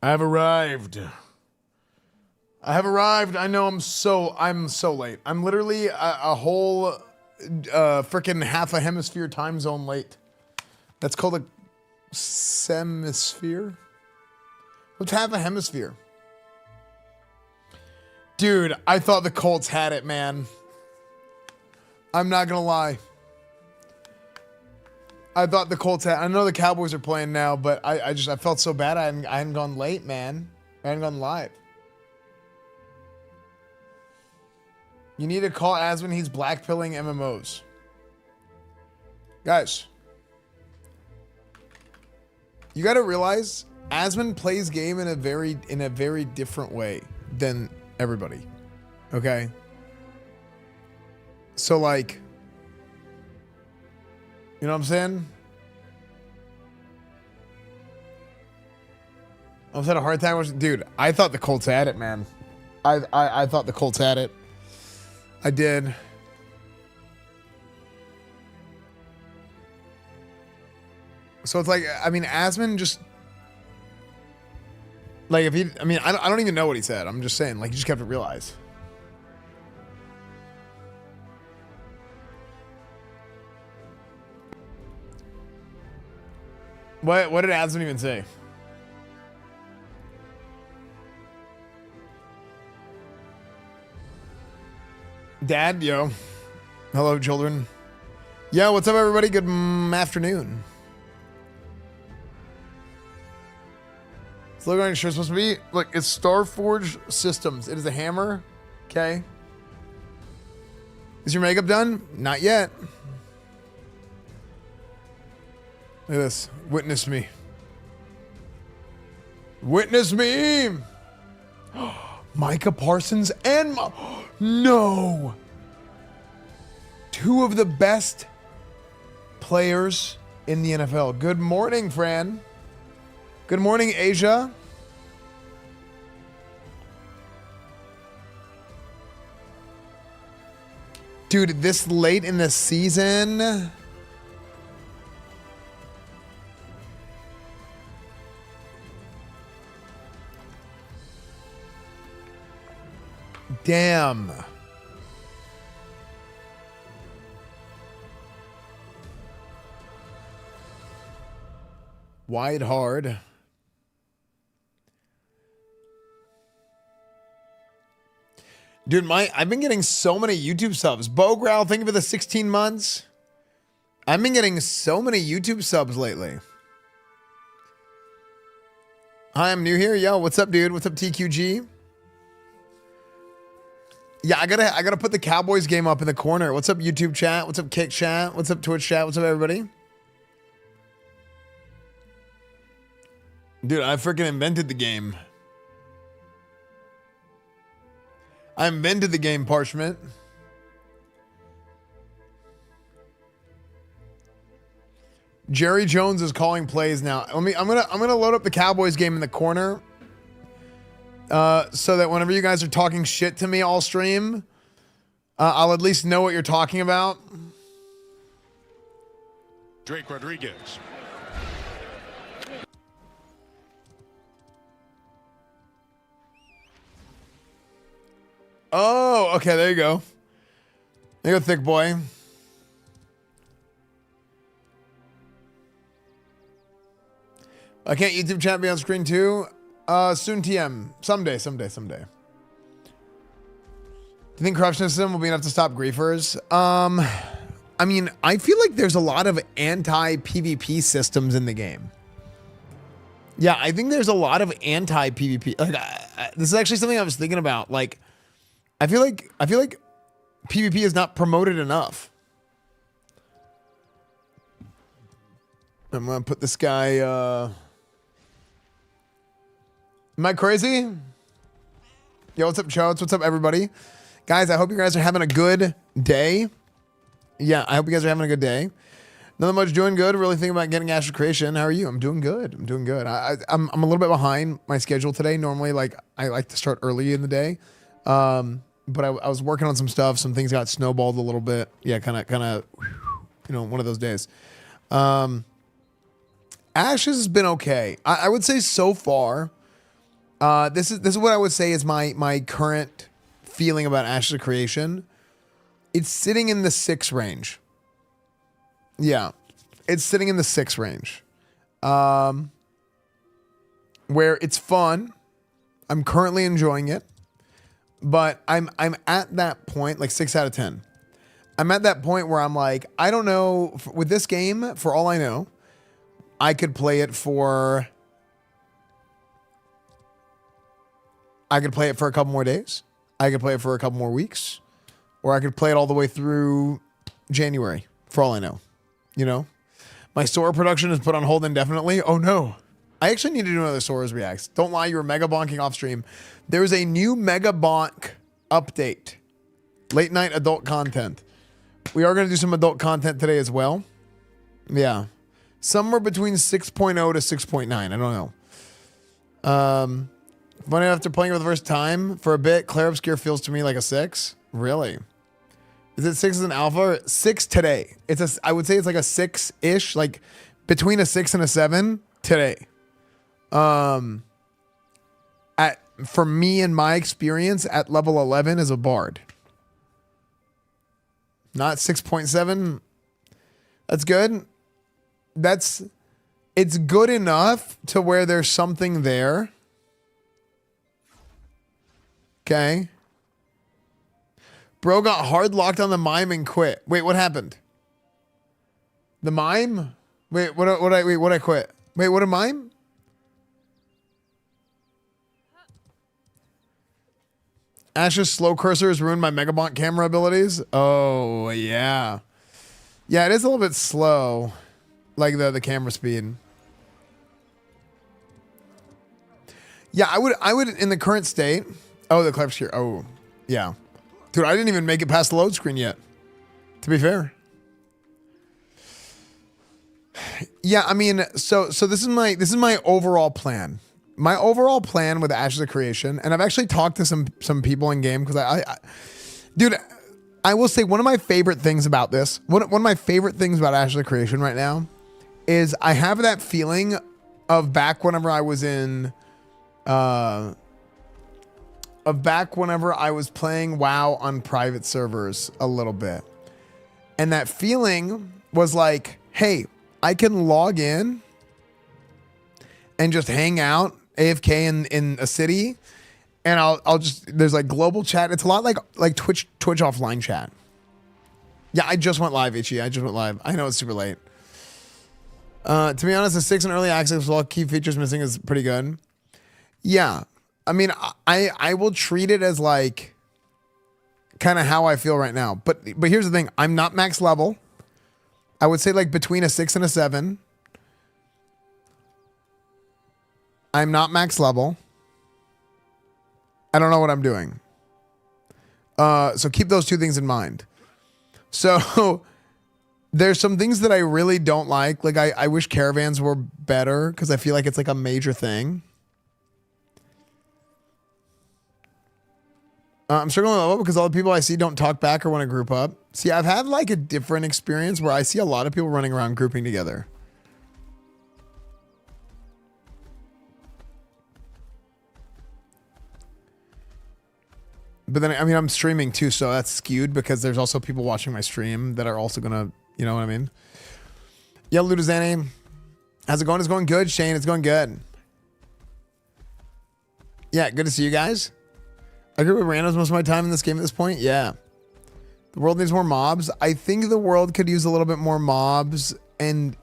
I have arrived. I have arrived. I know I'm so late. I'm literally a whole freaking half a hemisphere time zone late. That's called a semisphere. What's half a hemisphere? Dude, I thought the Colts had it, man. I'm not gonna lie. I thought the Colts had. I know the Cowboys are playing now, but I felt so bad. I hadn't gone late, man. I hadn't gone live. You need to call Asmon. He's blackpilling MMOs. Guys, you got to realize Asmon plays game in a very different way than everybody. Okay? So like, you know what I'm saying? I almost had a heart attack. Dude, I thought the Colts had it, man. I thought the Colts had it. I did. So it's like, I mean, Asmon just like if he, I mean, I don't even know what he said. I'm just saying, like, you just have to realize. What did Asmon even say? Dad, yo. Hello, children. Yo, what's up, everybody? Good afternoon. So look what it's supposed to be. Look, it's Starforge Systems. It is a hammer. Okay. Is your makeup done? Not yet. Look at this. Witness me. Witness me. Micah Parsons and no. Two of the best players in the NFL. Good morning, Fran. Good morning, Asia. Dude, this late in the season. Damn. Wide hard. Dude, I've been getting so many YouTube subs. Bo Growl, thank you for the 16 months. I've been getting so many YouTube subs lately. Hi, I'm new here. Yo, what's up, dude? What's up, TQG? Yeah, I gotta put the Cowboys game up in the corner. What's up, YouTube chat? What's up, Kick chat? What's up, Twitch chat? What's up, everybody? Dude, I freaking invented the game. I invented the game, Parchment. Jerry Jones is calling plays now. I'm gonna load up the Cowboys game in the corner. So that whenever you guys are talking shit to me all stream, I'll at least know what you're talking about. Drake Rodriguez. Oh, okay, there you go. There you go, thick boy. I can't YouTube chat be on screen too. Soon TM. Someday. Do you think corruption system will be enough to stop griefers? I mean, I feel like there's a lot of anti-PvP systems in the game. Yeah, I think there's a lot of anti-PvP. Like, this is actually something I was thinking about. Like, I feel like PvP is not promoted enough. I'm gonna put this guy. Am I crazy? Yo, what's up, Chodes? What's up, everybody? Guys, I hope you guys are having a good day. Yeah, I hope you guys are having a good day. Nothing much, doing good. Really thinking about getting Astral Creation. How are you? I'm doing good. I'm a little bit behind my schedule today. Normally, like, I like to start early in the day. But I was working on some stuff. Some things got snowballed a little bit. Yeah, kind of, you know, one of those days. Ashes has been okay. I would say so far, This is what I would say is my current feeling about Ashes of Creation. It's sitting in the 6 range. Yeah, it's sitting in the 6 range. Where it's fun. I'm currently enjoying it, but I'm at that point, like 6 out of 10. I'm at that point where I'm like, I don't know, with this game, for all I know, I could play it for a couple more days. I could play it for a couple more weeks, or I could play it all the way through January, for all I know. You know, my Sora production is put on hold indefinitely. Oh no. I actually need to do another Sora's Reacts. Don't lie, you were mega bonking off stream. There's a new mega bonk update. Late night adult content. We are going to do some adult content today as well. Yeah. Somewhere between 6.0 to 6.9. I don't know. Funny, after playing it for the first time for a bit, Claire Obscure feels to me like a 6. Really? Is it 6 as an alpha? 6 today. I would say it's like a 6-ish, like between a 6 and a 7 today. For me and my experience at level 11 as a bard. Not 6.7. That's good. It's good enough to where there's something there. Okay. Bro got hard locked on the mime and quit. Wait, what happened? The mime? Wait, what I quit? Wait, what a mime? Ash's slow cursor has ruined my Megabont camera abilities. Oh, yeah. Yeah, it is a little bit slow. Like the camera speed. Yeah, I would in the current state. Oh, the clef here. Oh, yeah. Dude, I didn't even make it past the load screen yet. To be fair. Yeah, I mean, so this is my overall plan. My overall plan with Ashes of Creation, and I've actually talked to some people in game because dude, I will say one of my favorite things about this, one of my favorite things about Ashes of Creation right now, is I have that feeling of back whenever I was in, playing WoW on private servers a little bit, and that feeling was like, hey, I can log in and just hang out AFK in a city, and I'll just, there's like global chat. It's a lot like Twitch offline chat. Yeah, I just went live, Ichi. I just went live. I know it's super late. To be honest, the 6 in early access with all key features missing is pretty good. Yeah, I mean, I will treat it as like kind of how I feel right now. But here's the thing: I'm not max level. I would say like between a 6 and a 7. I'm not max level. I don't know what I'm doing. So keep those two things in mind. So there's some things that I really don't like. Like I wish caravans were better because I feel like it's like a major thing. I'm struggling to level up because all the people I see don't talk back or want to group up. See, I've had like a different experience where I see a lot of people running around grouping together. But then, I mean, I'm streaming too, so that's skewed because there's also people watching my stream that are also gonna, you know what I mean? Yeah, Ludazane. How's it going? It's going good, Shane. It's going good. Yeah, good to see you guys. I agree with randoms most of my time in this game at this point. Yeah. The world needs more mobs. I think the world could use a little bit more mobs and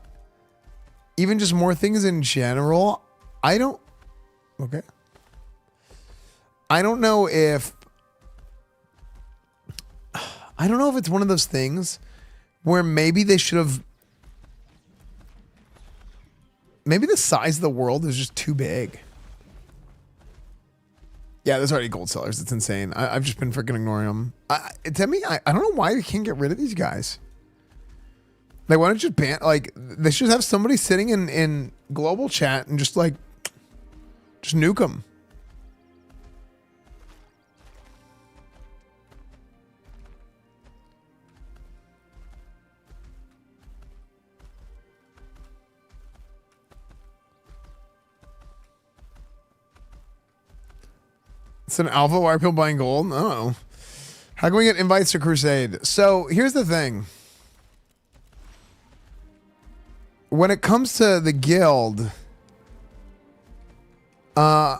even just more things in general. Okay. I don't know if it's one of those things where maybe they should have, maybe the size of the world is just too big. Yeah, there's already gold sellers. It's insane. I've just been freaking ignoring them. I don't know why we can't get rid of these guys. Like, why don't you just ban, like, they should have somebody sitting in global chat and just like, just nuke them. It's an alpha. Why are people buying gold? I don't know. How can we get invites to Crusade? So here's the thing. When it comes to the guild, I'm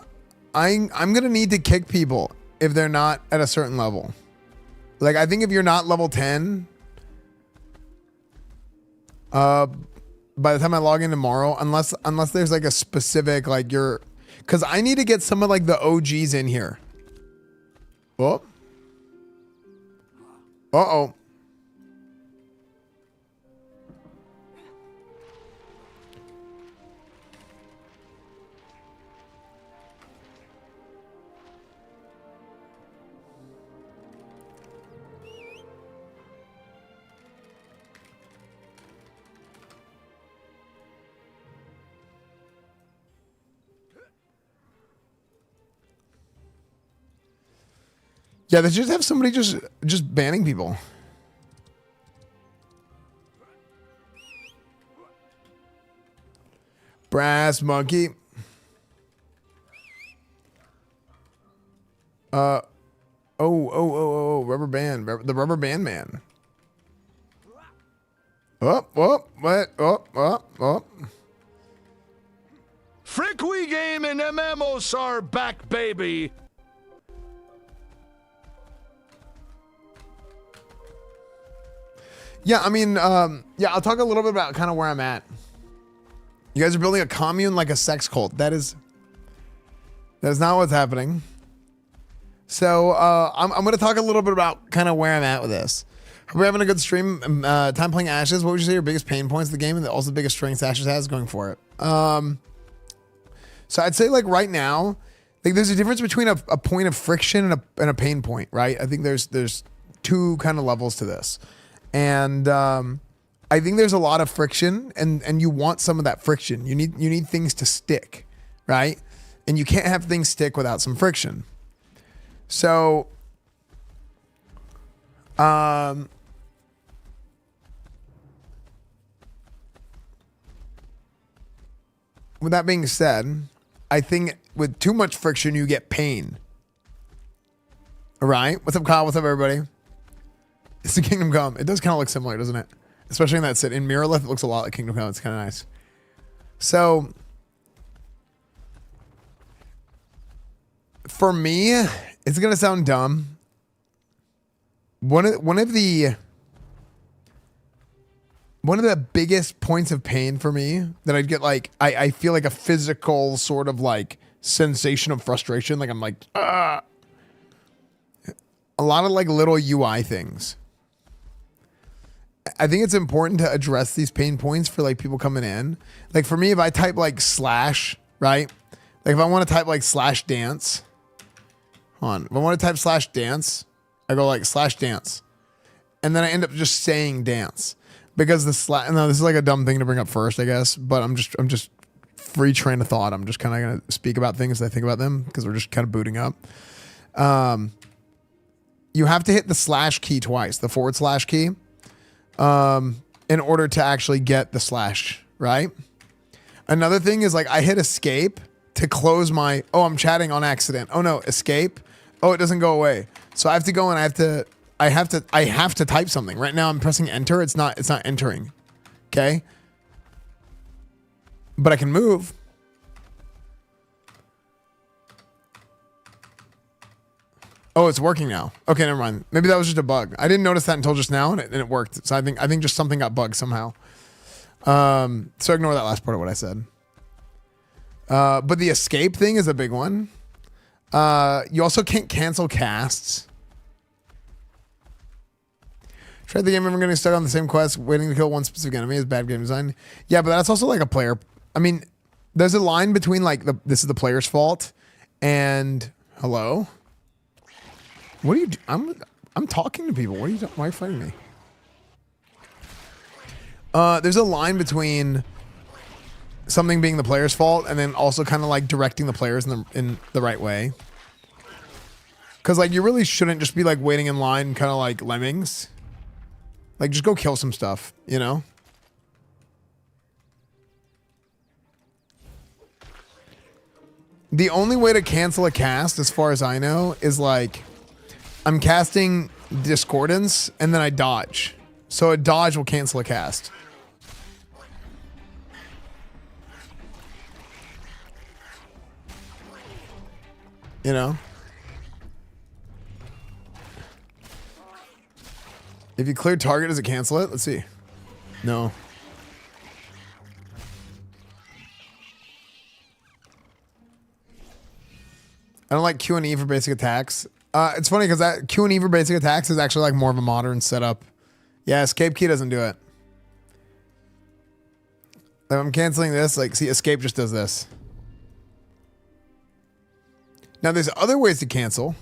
gonna need to kick people if they're not at a certain level. Like, I think if you're not level 10, by the time I log in tomorrow, unless there's like a specific, like, because I need to get some of like the OGs in here. Oh. Uh-oh. Yeah, they just have somebody just banning people. Brass monkey. Oh, rubber band. The rubber band man. Oh. Frick we game and MMOs are back, baby. Yeah, I mean, yeah, I'll talk a little bit about kind of where I'm at. You guys are building a commune like a sex cult. That is not what's happening. So I'm going to talk a little bit about kind of where I'm at with this. Hope we're having a good stream. Time playing Ashes. What would you say your biggest pain points of the game and also the biggest strengths Ashes has going for it? So I'd say like right now, like there's a difference between a point of friction and a pain point, right? I think there's two kind of levels to this. And I think there's a lot of friction and you want some of that friction. You need things to stick, right? And you can't have things stick without some friction. So with that being said, I think with too much friction, you get pain. All right. What's up, Kyle? What's up, everybody? It's the Kingdom Come. It does kind of look similar, doesn't it? Especially in that set. In Mirrorlith, it looks a lot like Kingdom Come. It's kind of nice. So, for me, it's going to sound dumb. One of the biggest points of pain for me that I'd get like, I feel like a physical sort of like sensation of frustration. Like I'm like, ah. A lot of like little UI things. I think it's important to address these pain points for like people coming in. Like for me, if I type like slash, right? Like if I want to type like slash dance, hold on. If I want to type slash dance, I go like slash dance. And then I end up just saying dance because the slash, no, this is like a dumb thing to bring up first, I guess, but I'm just free train of thought. I'm just kind of going to speak about things as I think about them because we're just kind of booting up. You have to hit the slash key twice, the / key. In order to actually get the slash, right? Another thing is like I hit escape to close my, I'm chatting on accident. Oh no, escape. Oh, it doesn't go away. So I have to go and I have to type something. Right now I'm pressing enter. It's not entering. Okay. But I can move. Oh, it's working now. Okay, never mind. Maybe that was just a bug. I didn't notice that until just now, and it worked. So I think just something got bugged somehow. So ignore that last part of what I said. But the escape thing is a big one. You also can't cancel casts. Try the game. Ever getting stuck on the same quest, waiting to kill one specific enemy is bad game design. Yeah, but that's also like a player. I mean, there's a line between like this is the player's fault and hello. What do you do? I'm talking to people. What are you? Why are you fighting me? There's a line between something being the player's fault and then also kind of like directing the players in the right way. Because like you really shouldn't just be like waiting in line, kind of like lemmings. Like just go kill some stuff, you know. The only way to cancel a cast, as far as I know, is like I'm casting Discordance and then I dodge. So a dodge will cancel a cast. You know? If you clear target, does it cancel it? Let's see. No. I don't like Q and E for basic attacks. It's funny because that Q and E for basic attacks is actually like more of a modern setup. Yeah, escape key doesn't do it. If I'm canceling this, like, see, escape just does this. Now, there's other ways to cancel.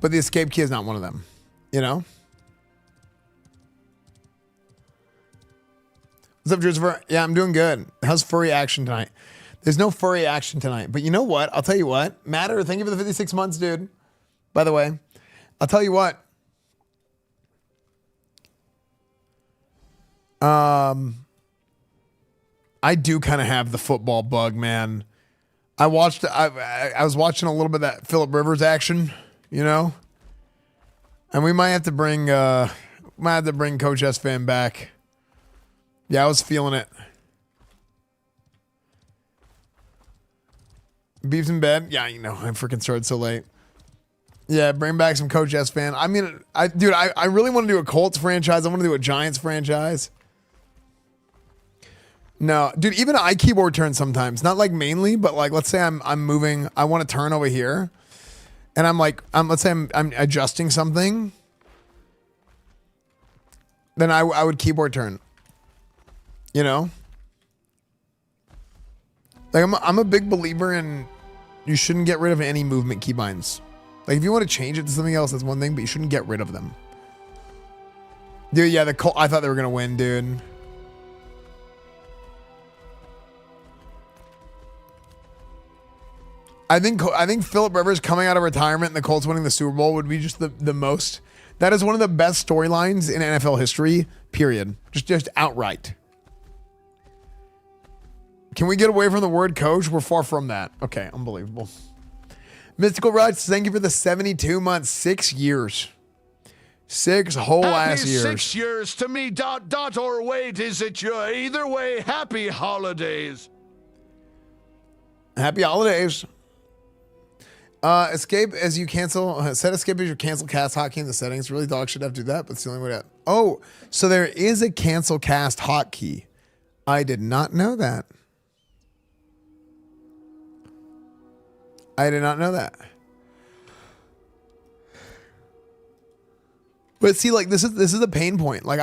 But the escape key is not one of them, you know? What's up, Christopher? Yeah, I'm doing good. How's furry action tonight? There's no furry action tonight. But you know what? I'll tell you what. Matter, thank you for the 56 months, dude. By the way, I'll tell you what. I do kind of have the football bug, man. I was watching a little bit of that Phillip Rivers action, you know? And we might have to bring Coach Esfand back. Yeah, I was feeling it. Beef's in bed? Yeah, you know, I freaking started so late. Yeah, bring back some Coach Esfand. I mean, I really want to do a Colts franchise. I want to do a Giants franchise. No, dude, even I keyboard turn sometimes. Not like mainly, but like, let's say I'm moving. I want to turn over here. And I'm like, let's say I'm adjusting something. Then I would keyboard turn. You know? Like, I'm a big believer in you shouldn't get rid of any movement keybinds. Like, if you want to change it to something else, that's one thing, but you shouldn't get rid of them. Dude, yeah, I thought they were going to win, dude. I think Phillip Rivers coming out of retirement and the Colts winning the Super Bowl would be just the most. That is one of the best storylines in NFL history, period. Just outright. Can we get away from the word coach? We're far from that. Okay, unbelievable. Mystical Ruts, thank you for the 72 months, 6 years. 6 whole ass years. 6 years to me, dot or wait, is it you? Either way, happy holidays. Happy holidays. Escape as you cancel. Set escape as your cancel cast hotkey in the settings. Really, dog should have to do that, but it's the only way to. Oh, so there is a cancel cast hotkey. I did not know that. I did not know that. But see, like this is a pain point. Like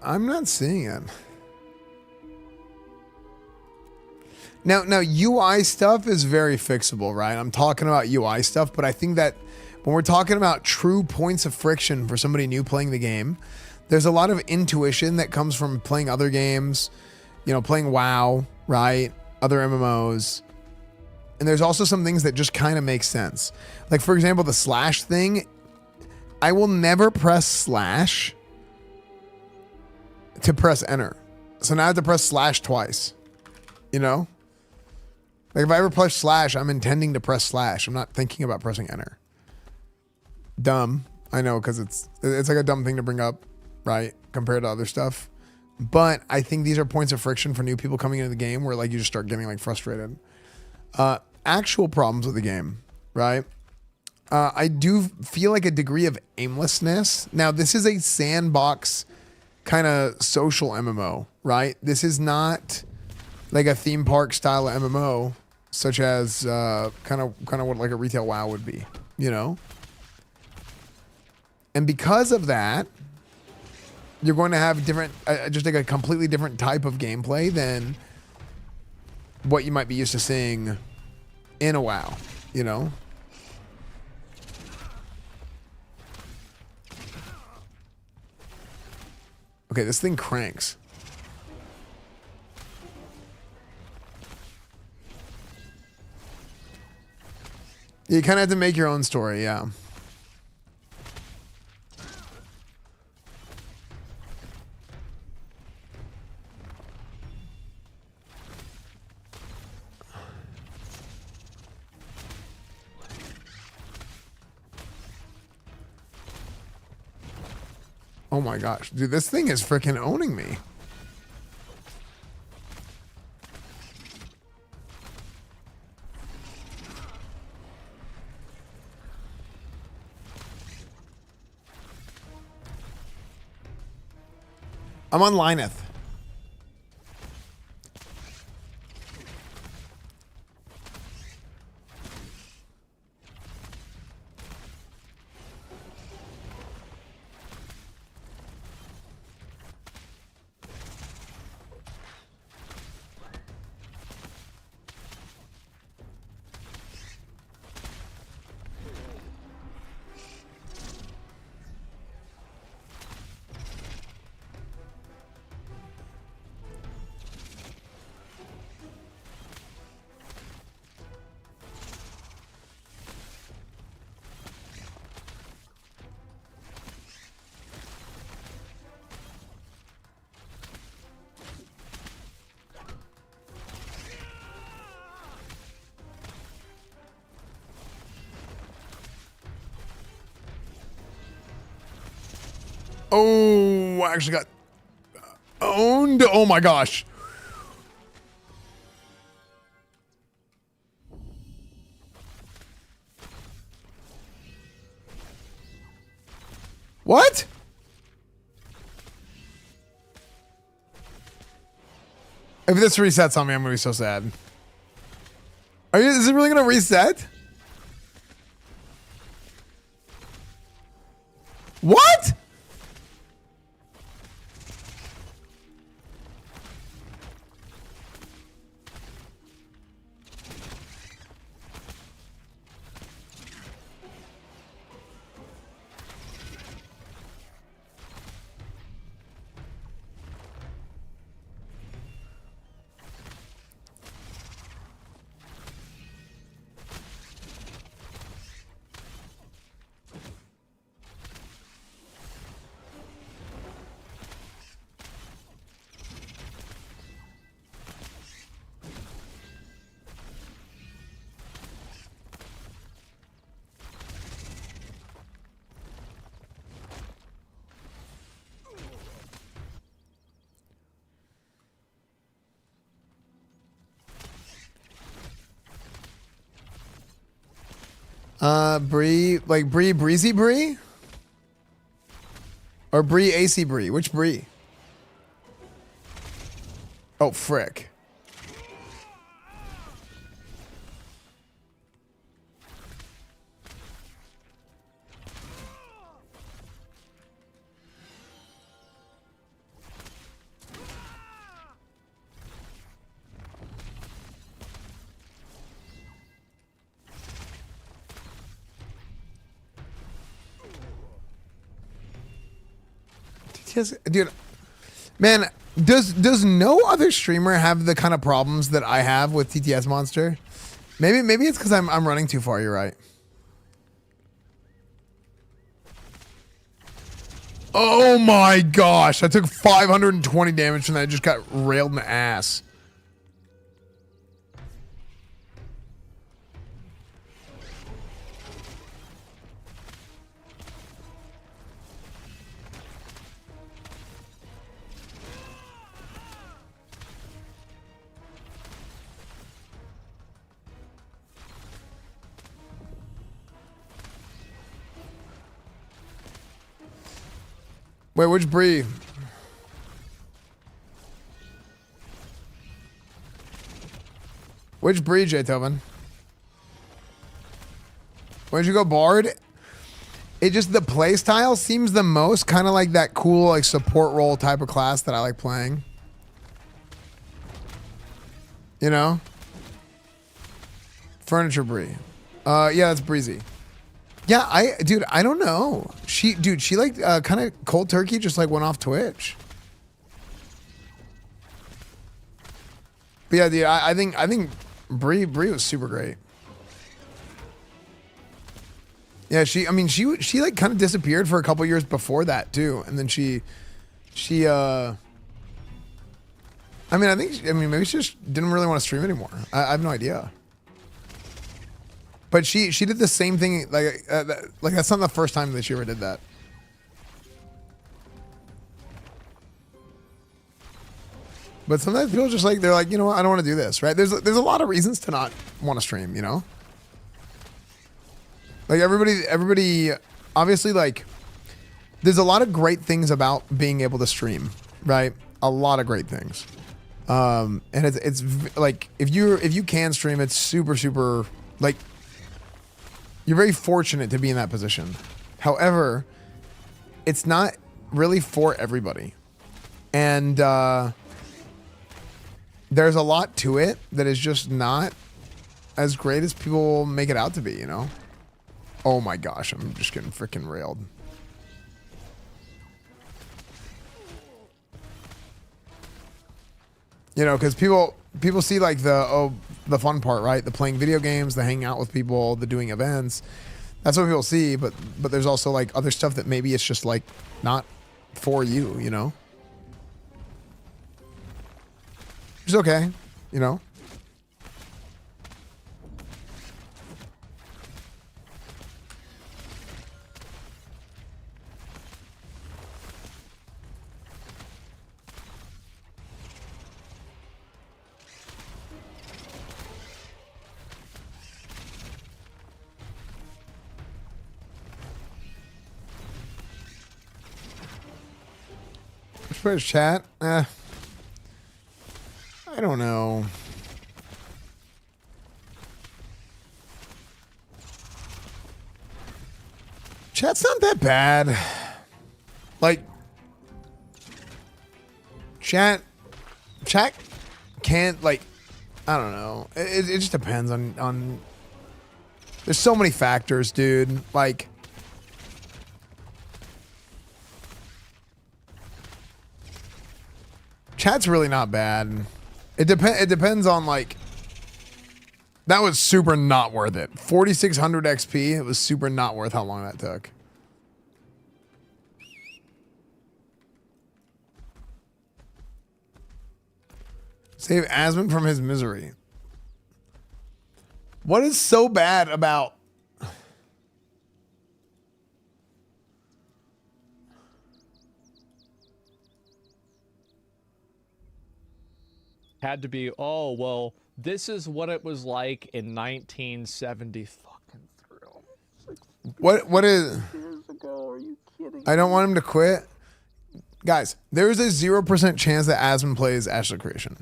I'm not seeing it. Now UI stuff is very fixable, right? I'm talking about UI stuff, but I think that when we're talking about true points of friction for somebody new playing the game, there's a lot of intuition that comes from playing other games, you know, playing WoW, right? Other MMOs. And there's also some things that just kind of make sense. Like, for example, the slash thing. I will never press slash to press enter. So now I have to press slash twice. You know? Like, if I ever press slash, I'm intending to press slash. I'm not thinking about pressing enter. Dumb. I know, because it's like a dumb thing to bring up, right? Compared to other stuff. But I think these are points of friction for new people coming into the game where, like, you just start getting, like, frustrated. Actual problems with the game, right? I do feel like a degree of aimlessness. Now, this is a sandbox kind of social MMO, right? This is not like a theme park style MMO, such as kind of what like a retail WoW would be, you know? And because of that, you're going to have different, just like a completely different type of gameplay than what you might be used to seeing in a WoW, you know? Okay, this thing cranks. You kind of have to make your own story, yeah. Oh my gosh, dude, this thing is freaking owning me. I'm on Lineth. Oh, I actually got owned. Oh my gosh. What? If this resets on me, I'm gonna be so sad. Is it really gonna reset? What? Bree, like Bree, Breezy Bree? Or Bree, AC Bree? Which Bree? Oh, frick. Dude, man, does no other streamer have the kind of problems that I have with TTS Monster? Maybe it's because I'm running too far. You're right. Oh my gosh! I took 520 damage from that. I just got railed in the ass. Wait, which Bree? Which Bree, J. Tobin? Where'd you go, Bard? it just, the play style seems the most kind of like that cool like support role type of class that I like playing. You know? Furniture Bree. Yeah, that's Breezy. Yeah, dude, I don't know. She like kind of cold turkey just like went off Twitch. But yeah, dude, I think Bree was super great. Yeah, she like kind of disappeared for a couple years before that too, and then she I mean maybe she just didn't really want to stream anymore. I have no idea. But she did the same thing like that's not the first time that she ever did that. But sometimes people just like, they're like, you know what, I don't want to do this, right? There's a lot of reasons to not want to stream, you know? Like everybody obviously, like, there's a lot of great things about being able to stream, right? A lot of great things. And it's like if you can stream, it's super like, you're very fortunate to be in that position. However, it's not really for everybody. And there's a lot to it that is just not as great as people make it out to be, you know? Oh my gosh, I'm just getting freaking railed. You know, because people see like the fun part, right? The playing video games, the hanging out with people, the doing events. That's what people see, but there's also like other stuff that maybe it's just like not for you, you know? It's okay, you know? Where's chat? I don't know. Chat's not that bad. Like, chat can't, like, I don't know. It just depends on. There's so many factors, dude. Like, chat's really not bad. It depends on, like, that was super not worth it. 4,600 XP. It was super not worth how long that took. Save Asmon from his misery. What is so bad about... Had to be, oh, well, this is what it was like in 1970 fucking through. What is... Years ago, are you kidding? I don't want him to quit. Guys, there is a 0% chance that Asmon plays Ashley Creation.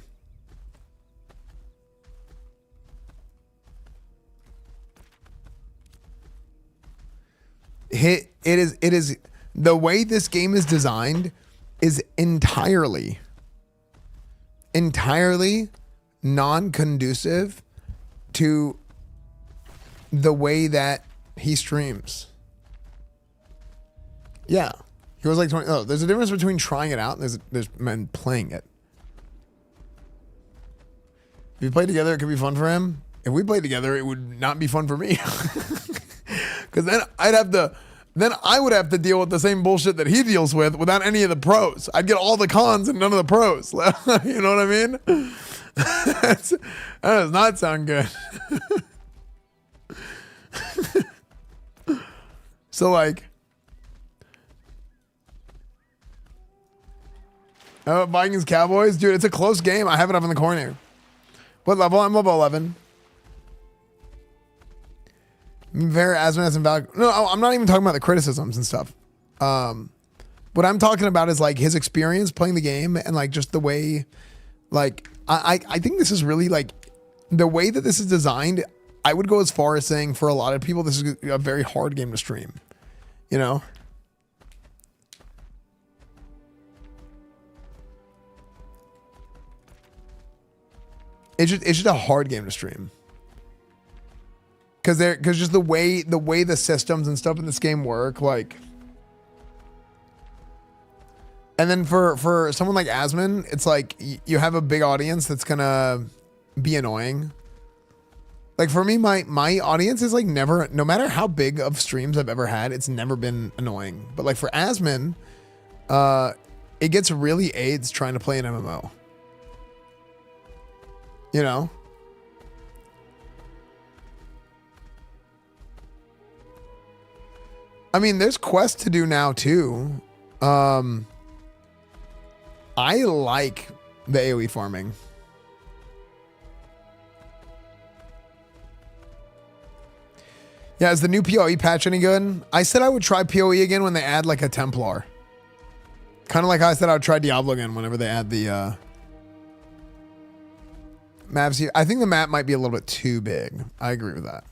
It is the way this game is designed is entirely non-conducive to the way that he streams. Yeah. He was like 20. Oh, there's a difference between trying it out and there's men playing it. If we play together, it could be fun for him. If we played together, it would not be fun for me. Because then I would have to deal with the same bullshit that he deals with without any of the pros. I'd get all the cons and none of the pros. You know what I mean? That does not sound good. So, like, Vikings Cowboys, dude, it's a close game. I have it up in the corner. What level? I'm level 11. Very Asmon and Val. No, I'm not even talking about the criticisms and stuff. What I'm talking about is like his experience playing the game and like just the way, like, I think this is really like the way that this is designed. I would go as far as saying for a lot of people, this is a very hard game to stream. You know? It's just a hard game to stream. Cause just the way the systems and stuff in this game work, like. And then for someone like Asmon, it's like you have a big audience that's gonna be annoying. Like for me, my audience is like never, no matter how big of streams I've ever had, it's never been annoying. But like for Asmon, it gets really AIDS trying to play an MMO. You know? I mean, there's quests to do now too. I like the AoE farming. Yeah, is the new PoE patch any good? I said I would try PoE again when they add like a Templar. Kind of like how I said I would try Diablo again whenever they add the maps here. I think the map might be a little bit too big. I agree with that.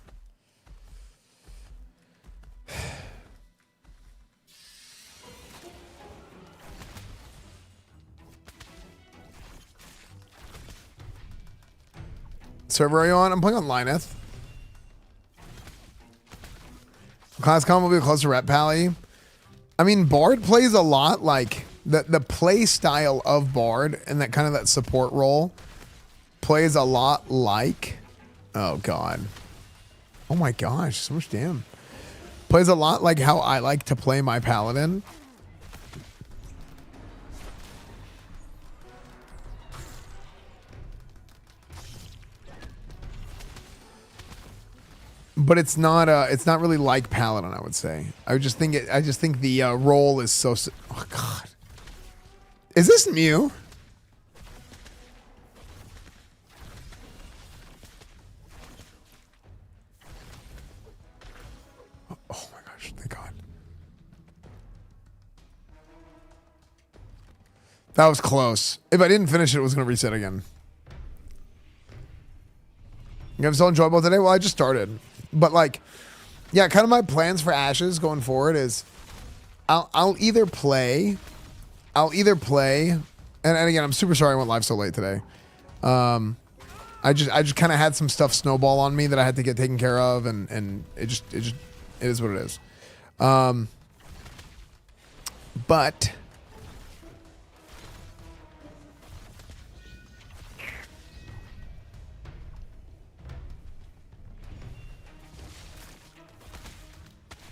Server are you on? I'm playing on Lineth. ClassCon will be close to Rep Pally. I mean, Bard plays a lot like the play style of Bard and that kind of that support role plays a lot like, oh God. Oh my gosh, so much damn. Plays a lot like how I like to play my Paladin. But it's not really like Paladin, I would say. I just think the role is so, oh God. Is this Mew? Oh my gosh, thank God. That was close. If I didn't finish it, it was going to reset again. You guys still enjoyable today? Well, I just started. But like, yeah, kind of my plans for Ashes going forward is I'll either play, and again, I'm super sorry I went live so late today. I just kind of had some stuff snowball on me that I had to get taken care of, and it is what it is. But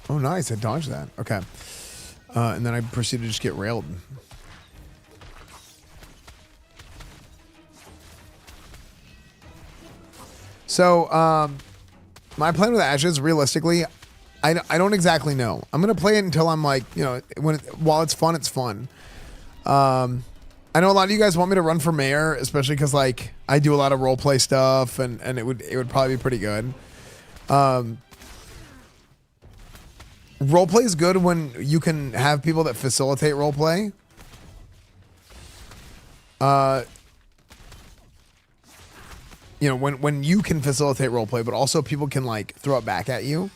oh, nice. I dodged that. Okay. And then I proceeded to just get railed. So, my plan with Ashes, realistically, I don't exactly know. I'm going to play it until I'm like, you know, while it's fun, it's fun. I know a lot of you guys want me to run for mayor, especially because, like, I do a lot of roleplay stuff, and it would probably be pretty good. Roleplay is good when you can have people that facilitate roleplay. You know, when you can facilitate roleplay, but also people can like throw it back at you.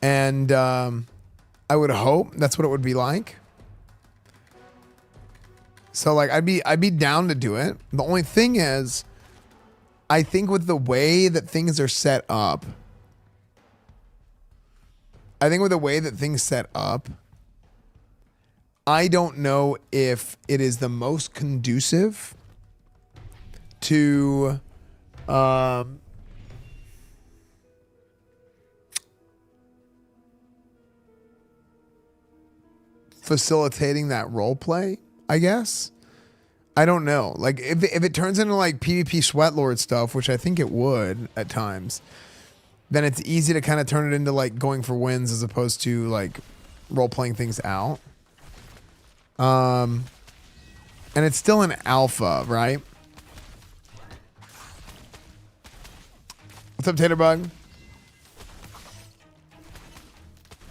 And I would hope that's what it would be like. So like I'd be down to do it. The only thing is, I think with the way that things are set up, I don't know if it is the most conducive to facilitating that role play, I guess. I don't know. Like if it turns into like PvP Sweatlord stuff, which I think it would at times, then it's easy to kind of turn it into like going for wins as opposed to like role playing things out. And it's still an alpha, right? What's up, Taterbug?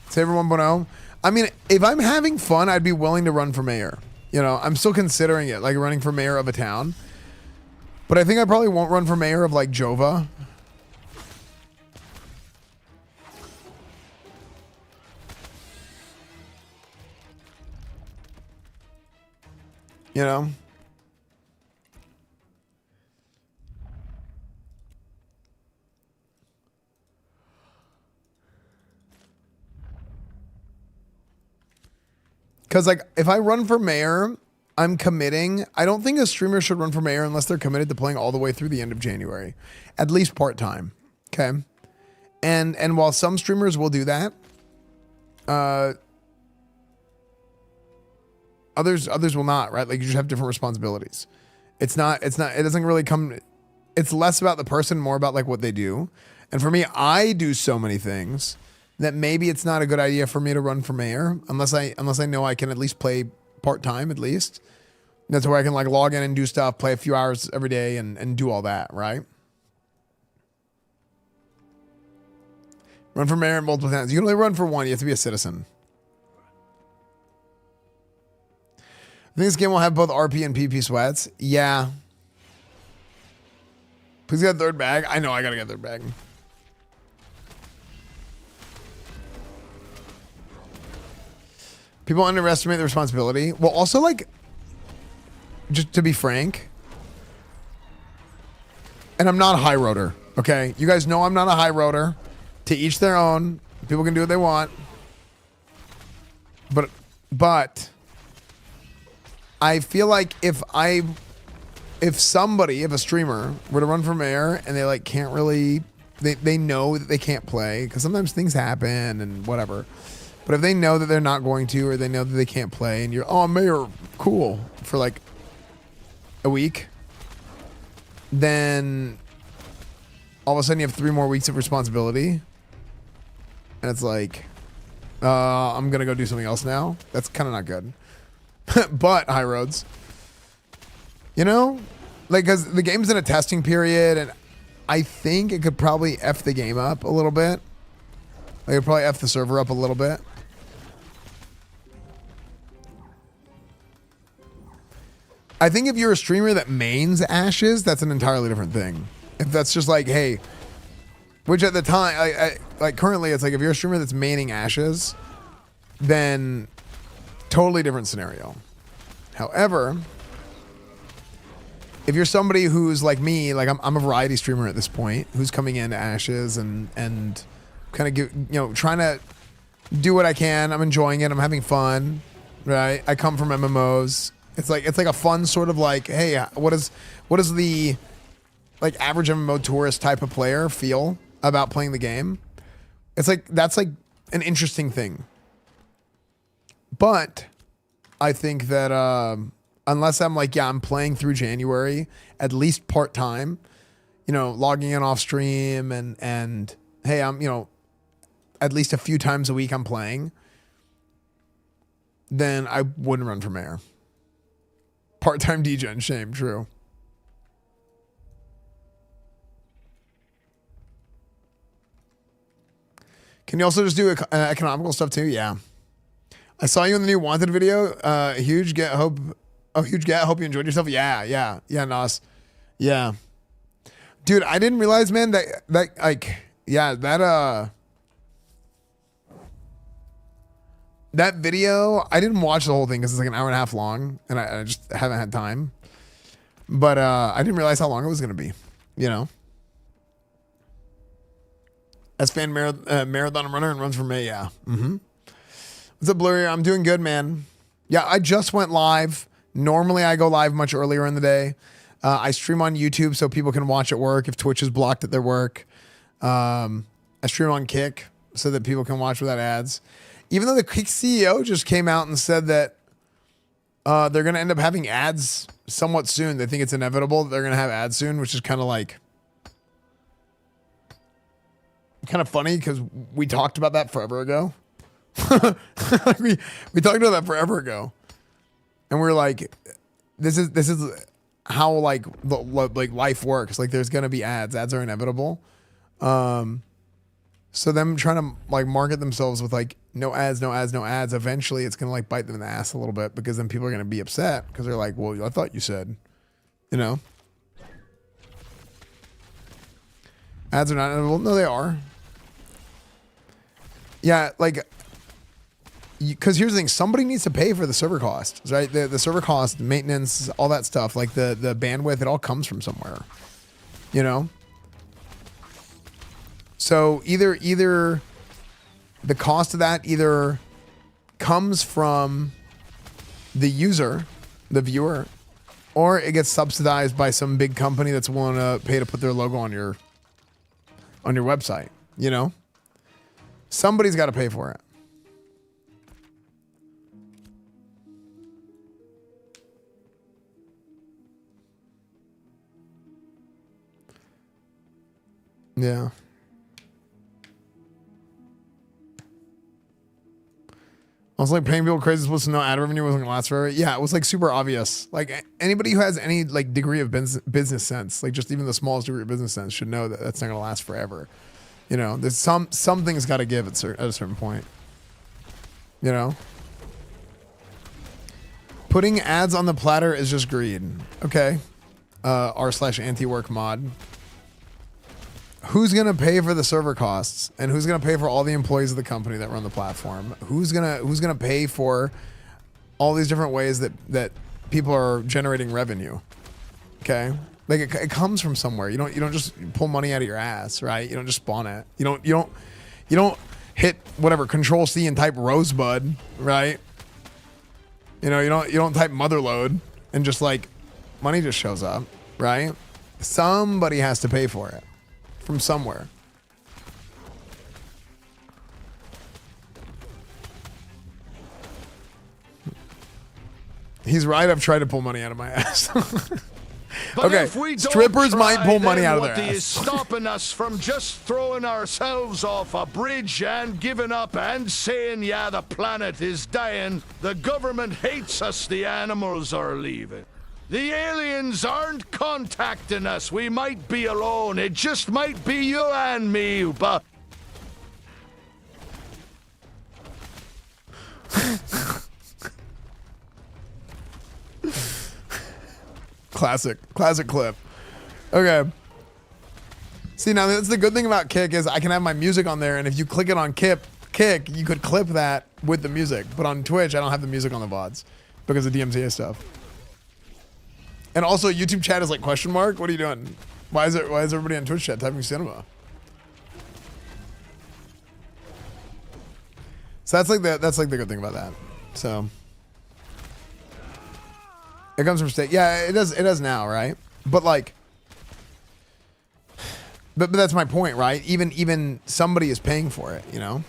Saber 1.0. I mean, if I'm having fun, I'd be willing to run for mayor. You know, I'm still considering it, like running for mayor of a town. But I think I probably won't run for mayor of like Jova. You know? Because, like, if I run for mayor, I'm committing. I don't think a streamer should run for mayor unless they're committed to playing all the way through the end of January. At least part-time. Okay? And while some streamers will do that, others will not, right? Like, you just have different responsibilities. It doesn't really come, it's less about the person, more about, like, what they do. And for me, I do so many things that maybe it's not a good idea for me to run for mayor unless I know I can at least play part-time at least. That's where I can, like, log in and do stuff, play a few hours every day and do all that, right? Run for mayor multiple times. You can only run for one. You have to be a citizen. I think this game will have both RP and PP sweats. Yeah. Please get a third bag. I know I gotta get a third bag. People underestimate the responsibility. Well, also, like, just to be frank, and I'm not a high roader, okay? You guys know I'm not a high roader. To each their own. People can do what they want. But I feel like if a streamer were to run for mayor and they, like, can't really, they know that they can't play because sometimes things happen and whatever. But if they know that they're not going to, or they know that they can't play, and you're, oh, mayor, cool, for like a week, then all of a sudden you have 3 more weeks of responsibility. And it's like, I'm going to go do something else now. That's kind of not good. But, High Roads, you know, like, because the game's in a testing period, and I think it could probably F the game up a little bit. Like, it could probably F the server up a little bit. I think if you're a streamer that mains Ashes, that's an entirely different thing. If that's just like, hey, which at the time, like currently, it's like if you're a streamer that's maining Ashes, then totally different scenario. However, if you're somebody who's like me, like I'm a variety streamer at this point, who's coming into Ashes and kind of trying to do what I can. I'm enjoying it. I'm having fun, right? I come from MMOs. It's like a fun sort of like, hey, what is the like average MMO tourist type of player feel about playing the game? It's like, that's like an interesting thing. But I think that unless I'm like, yeah, I'm playing through January, at least part-time, logging in off stream and hey, I'm, at least a few times a week I'm playing, then I wouldn't run for mayor. Part-time DJ, shame, true. Can you also just do economical stuff too? Yeah. I saw you in the new Wanted video. Huge get. Hope you enjoyed yourself. Yeah, Nos. Yeah. Dude, I didn't realize, man, that like, yeah, that video, I didn't watch the whole thing because it's like an hour and a half long, and I just haven't had time. But I didn't realize how long it was going to be, Esfand marathon runner and runs for May, yeah. Mm-hmm. What's up, Blurry? I'm doing good, man. Yeah, I just went live. Normally, I go live much earlier in the day. I stream on YouTube so people can watch at work if Twitch is blocked at their work. I stream on Kick so that people can watch without ads. Even though the Kick CEO just came out and said that they're going to end up having ads somewhat soon. They think it's inevitable that they're going to have ads soon, which is kind of like, kind of funny because we talked about that forever ago. we talked about that forever ago, and we're like, this is how like life works. Like, there's gonna be ads. Ads are inevitable. So them trying to like market themselves with like no ads. Eventually, it's gonna like bite them in the ass a little bit because then people are gonna be upset because they're like, well, I thought you said, ads are not inevitable. No, they are. Yeah, like because here's the thing, somebody needs to pay for the server costs, right? The server cost, maintenance, all that stuff, like the bandwidth, it all comes from somewhere, you know? So either the cost of that either comes from the user, the viewer, or it gets subsidized by some big company that's willing to pay to put their logo on your website, you know? Somebody's got to pay for it. Yeah. I was like, paying people crazy supposed to know ad revenue wasn't gonna last forever. Yeah, it was like super obvious. Like anybody who has any like degree of business sense, like just even the smallest degree of business sense, should know that that's not gonna last forever. You know, there's something's got to give at a certain point. You know, putting ads on the platter is just greed. Okay, r/anti-work mod. Who's gonna pay for the server costs, and who's gonna pay for all the employees of the company that run the platform? Who's gonna pay for all these different ways that people are generating revenue? Okay, like it comes from somewhere. You don't just pull money out of your ass, right? You don't just spawn it. You don't hit whatever Control-C and type Rosebud, right? You know, you don't type Motherload and just like money just shows up, right? Somebody has to pay for it. From somewhere. He's right. I've tried to pull money out of my ass. Okay, strippers might pull money out of their ass. What is stopping us from just throwing ourselves off a bridge and giving up and saying, yeah, the planet is dying. The government hates us. The animals are leaving. The aliens aren't contacting us. We might be alone. It just might be you and me, but... Classic clip. Okay. See, now that's the good thing about Kick is I can have my music on there, and if you click it on Kick, you could clip that with the music. But on Twitch, I don't have the music on the VODs because of DMCA stuff. And also, YouTube chat is like question mark. What are you doing? Why is everybody on Twitch chat typing cinema? So that's like the good thing about that. So it comes from state. Yeah, it does now, right? But like, but that's my point, right? Even somebody is paying for it, you know?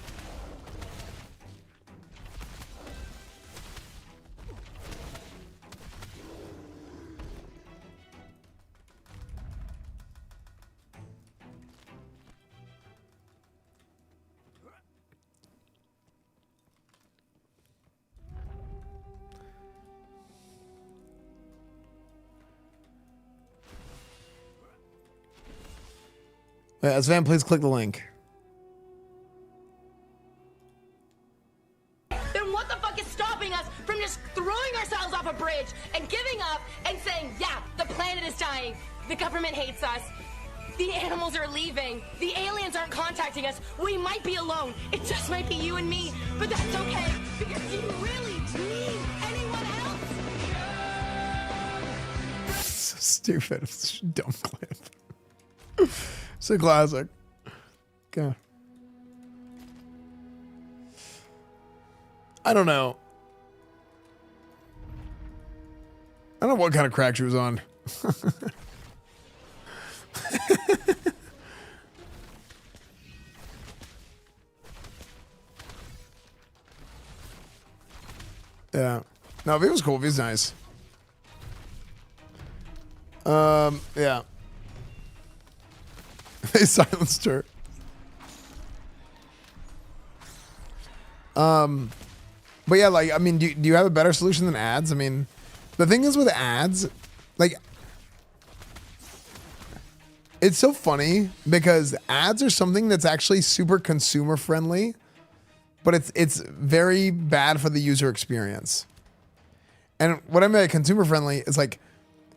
Esfand, please click the link. Then what the fuck is stopping us from just throwing ourselves off a bridge and giving up and saying, yeah, the planet is dying, the government hates us, the animals are leaving, the aliens aren't contacting us, we might be alone, it just might be you and me, but that's okay, because do you really need anyone else? So stupid. It's such a dumb clip. It's a classic. Okay. I don't know. I don't know what kind of crack she was on. Yeah. No, V was cool. V's nice. Yeah. They silenced her. But yeah, like, I mean, do you have a better solution than ads? I mean, the thing is with ads, like, it's so funny because ads are something that's actually super consumer friendly, but it's very bad for the user experience. And what I mean by consumer friendly is like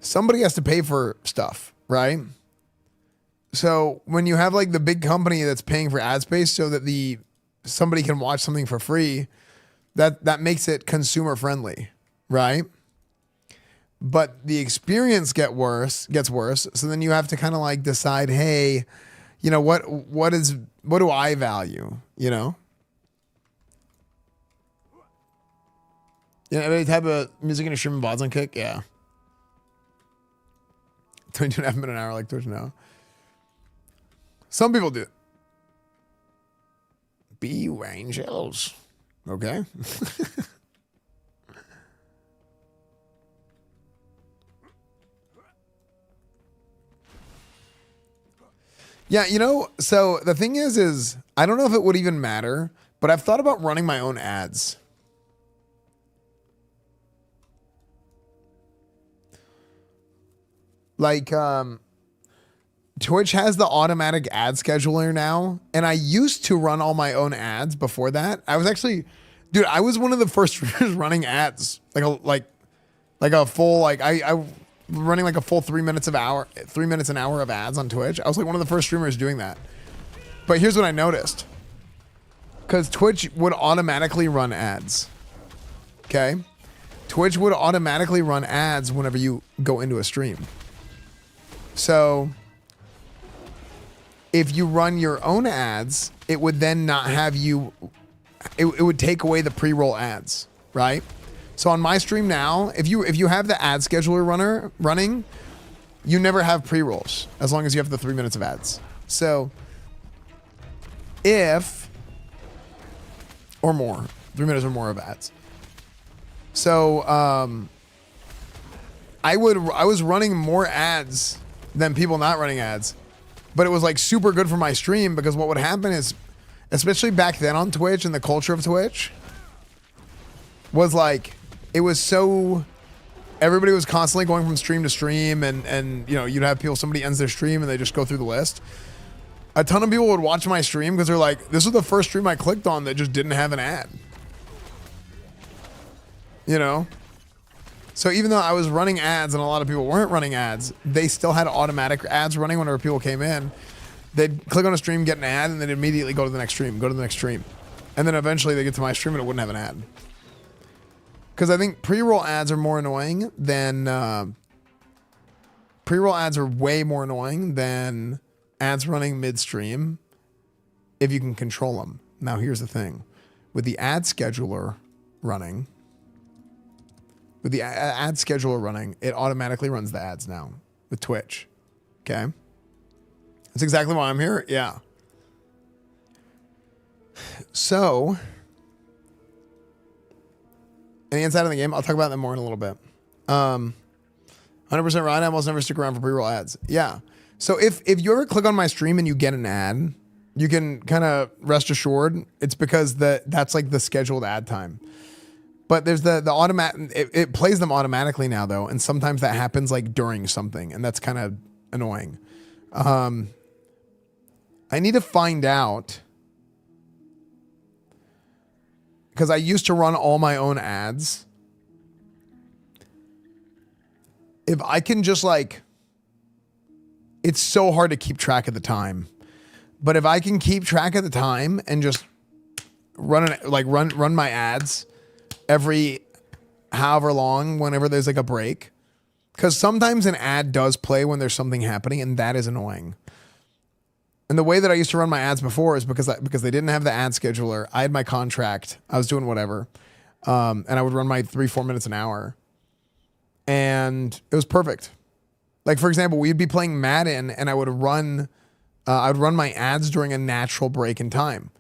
somebody has to pay for stuff, right? So when you have like the big company that's paying for ad space so that somebody can watch something for free, That makes it consumer friendly, right? But the experience gets worse. So then you have to kind of like decide, hey, you know, what do I value, you know? Yeah, any type of music in a stream and VODs on Kick? Yeah. 22.5 minute an hour like Twitch now. Some people do. Be Angels. Okay. Yeah, you know, so the thing is I don't know if it would even matter, but I've thought about running my own ads. Like, Twitch has the automatic ad scheduler now, and I used to run all my own ads before that. I was actually, dude, I was one of the first streamers running ads, like a full, like I running like a full 3 minutes an hour of ads on Twitch. I was like one of the first streamers doing that. But here's what I noticed, because Twitch would automatically run ads. Okay, Twitch would automatically run ads whenever you go into a stream. So if you run your own ads, it would then not have you, it would take away the pre-roll ads, right? So on my stream now, if you have the ad scheduler running, you never have pre-rolls as long as you have the 3 minutes of ads. So if, or more, 3 minutes or more of ads. So I was running more ads than people not running ads, but it was like super good for my stream, because what would happen is, especially back then on Twitch and the culture of Twitch was like, it was so, everybody was constantly going from stream to stream, and you know, you'd have people, somebody ends their stream and they just go through the list. A ton of people would watch my stream because they're like, this was the first stream I clicked on that just didn't have an ad, you know? So even though I was running ads and a lot of people weren't running ads, they still had automatic ads running whenever people came in. They'd click on a stream, get an ad, and then immediately go to the next stream, And then eventually they get to my stream and it wouldn't have an ad. Because I think pre-roll ads are more annoying than... pre-roll ads are way more annoying than ads running mid-stream if you can control them. Now here's the thing. With the ad scheduler running... With the ad scheduler running, it automatically runs the ads now with Twitch. Okay. That's exactly why I'm here. Yeah. So, any insight on the game? I'll talk about that more in a little bit. 100% right. I almost never stick around for pre-roll ads. Yeah. So if you ever click on my stream and you get an ad, you can kind of rest assured it's because that's like the scheduled ad time. But there's the automatic, it plays them automatically now though. And sometimes that happens like during something, and that's kind of annoying. I need to find out, because I used to run all my own ads. If I can just like, it's so hard to keep track of the time, but if I can keep track of the time and just run my ads every however long, whenever there's like a break, because sometimes an ad does play when there's something happening, and that is annoying. And the way that I used to run my ads before is because they didn't have the ad scheduler. I had my contract. I was doing whatever, and I would run my 3-4 minutes an hour, and it was perfect. Like for example, we'd be playing Madden, and I would run my ads during a natural break in time.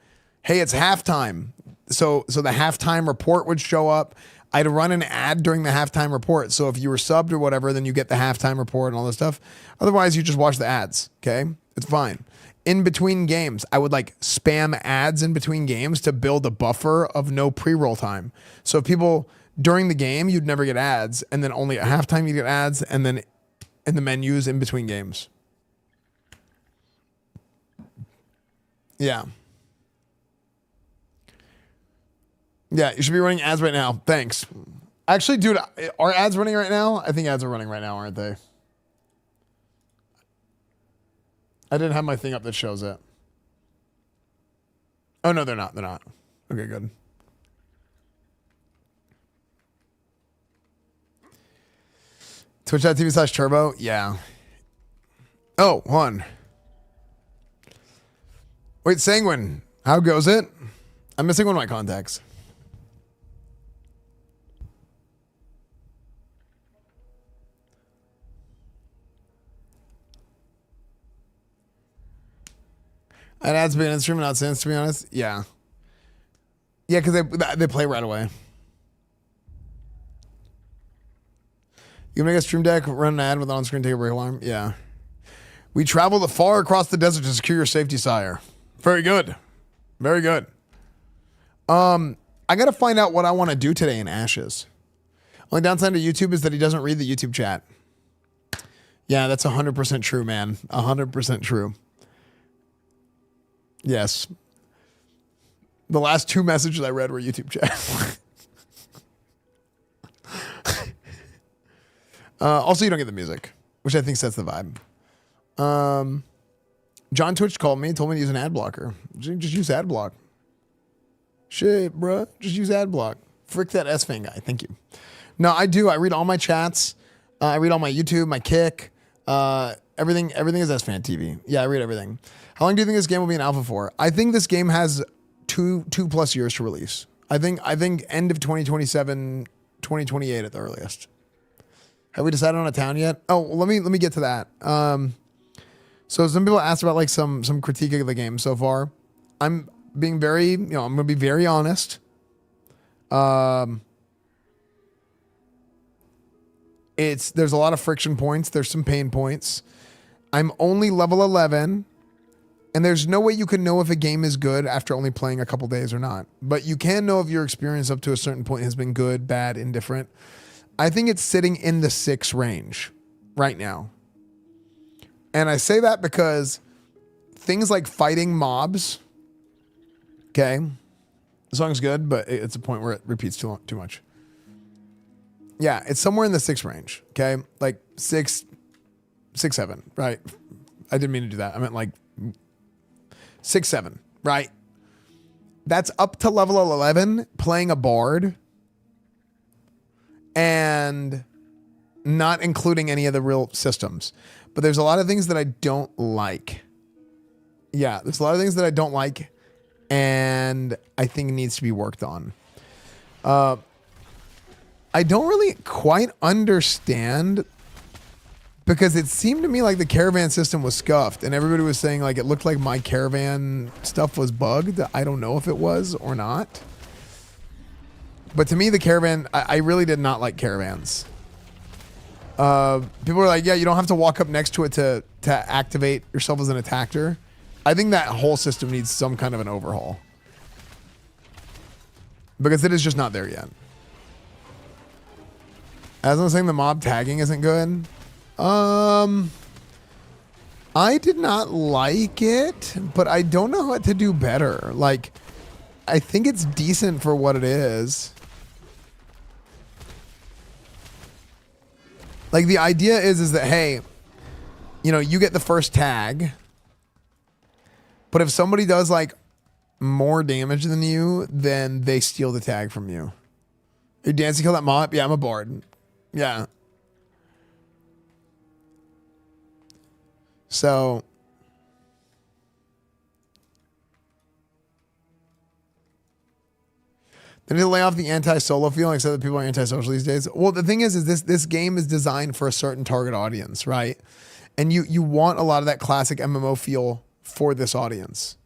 Hey, it's halftime. So the halftime report would show up. I'd run an ad during the halftime report. So if you were subbed or whatever, then you get the halftime report and all this stuff. Otherwise, you just watch the ads. Okay, it's fine. In between games, I would like spam ads in between games to build a buffer of no pre-roll time. So if people during the game, you'd never get ads, and then only at halftime you get ads, and then in the menus in between games. Yeah. Yeah, you should be running ads right now. Thanks. Actually, dude, are ads running right now? I think ads are running right now, aren't they? I didn't have my thing up that shows it. Oh, no, they're not. They're not. Okay, good. Twitch.tv/turbo. Yeah. Oh, one. Wait, Sanguine. How goes it? I'm missing one of my contacts. It adds to be an instrument, not sense, to be honest. Yeah. Yeah, because they play right away. You make a stream deck, run an ad with an on-screen take a break alarm? Yeah. We traveled far across the desert to secure your safety, sire. Very good. Very good. I got to find out what I want to do today in Ashes. Only downside to YouTube is that he doesn't read the YouTube chat. Yeah, that's 100% true, man. 100% true. Yes. The last 2 messages I read were YouTube chat. Also, you don't get the music, which I think sets the vibe. John Twitch called me and told me to use an ad blocker. Just use ad block. Shit, bruh. Just use ad block. Frick that Esfand guy. Thank you. No, I do. I read all my chats. I read all my YouTube, my Kick. Everything is SfandTV. Yeah, I read everything. How long do you think this game will be in alpha for? I think this game has two plus years to release. I think end of 2027, 2028 at the earliest. Have we decided on a town yet? Oh, let me get to that. So some people asked about like some critique of the game so far. I'm being very, I'm going to be very honest. There's a lot of friction points. There's some pain points. I'm only level 11, and there's no way you can know if a game is good after only playing a couple days or not. But you can know if your experience up to a certain point has been good, bad, indifferent. I think it's sitting in the 6 range right now. And I say that because things like fighting mobs, okay, the song's good, but it's a point where it repeats too much. Yeah, it's somewhere in the 6 range, okay? Like 6, 7, right? I didn't mean to do that. I meant like 6, 7, right? That's up to level 11 playing a bard and not including any of the real systems. But there's a lot of things that I don't like. Yeah, there's a lot of things that I don't like, and I think it needs to be worked on. I don't really quite understand, because it seemed to me like the Caravan system was scuffed, and everybody was saying like it looked like my Caravan stuff was bugged. I don't know if it was or not. But to me, the Caravan, I really did not like Caravans. People were like, yeah, you don't have to walk up next to it to activate yourself as an attacker. I think that whole system needs some kind of an overhaul, because it is just not there yet. As I'm saying, the mob tagging isn't good. I did not like it, but I don't know what to do better. Like, I think it's decent for what it is. Like, the idea is that, hey, you get the first tag, but if somebody does like more damage than you, then they steal the tag from you. Hey, Dancy, kill that mob? Yeah, I'm a bard. Yeah. So they need to lay off the anti-solo feeling, except that people are anti-social these days. Well, the thing is this game is designed for a certain target audience, right? And you want a lot of that classic MMO feel for this audience.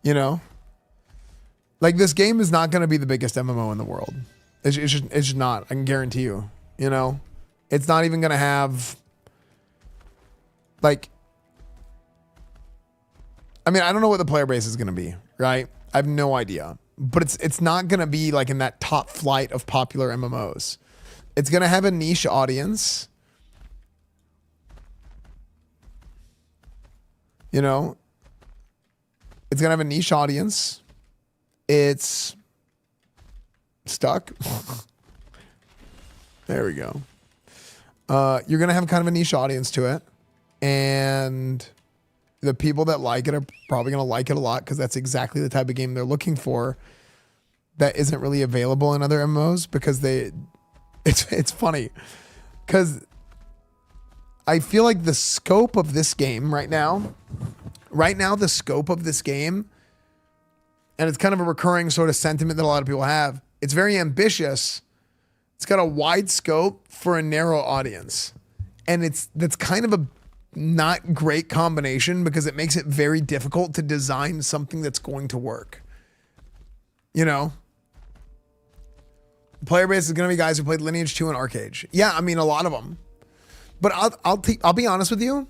Like, this game is not going to be the biggest MMO in the world. It's just not. I can guarantee you. It's not even going to have, like, I mean, I don't know what the player base is going to be, right? I have no idea. But it's not going to be like in that top flight of popular MMOs. It's going to have a niche audience. It's going to have a niche audience. It's stuck. There we go. You're going to have kind of a niche audience to it. And the people that like it are probably going to like it a lot, because that's exactly the type of game they're looking for that isn't really available in other MMOs, because It's funny because I feel like the scope of this game right now, the scope of this game, and it's kind of a recurring sort of sentiment that a lot of people have. It's very ambitious. It's got a wide scope for a narrow audience. And that's kind of a not great combination because it makes it very difficult to design something that's going to work. You know? Player base is going to be guys who played Lineage 2 and Arcade. Yeah, I mean, a lot of them. But I'll be honest with you.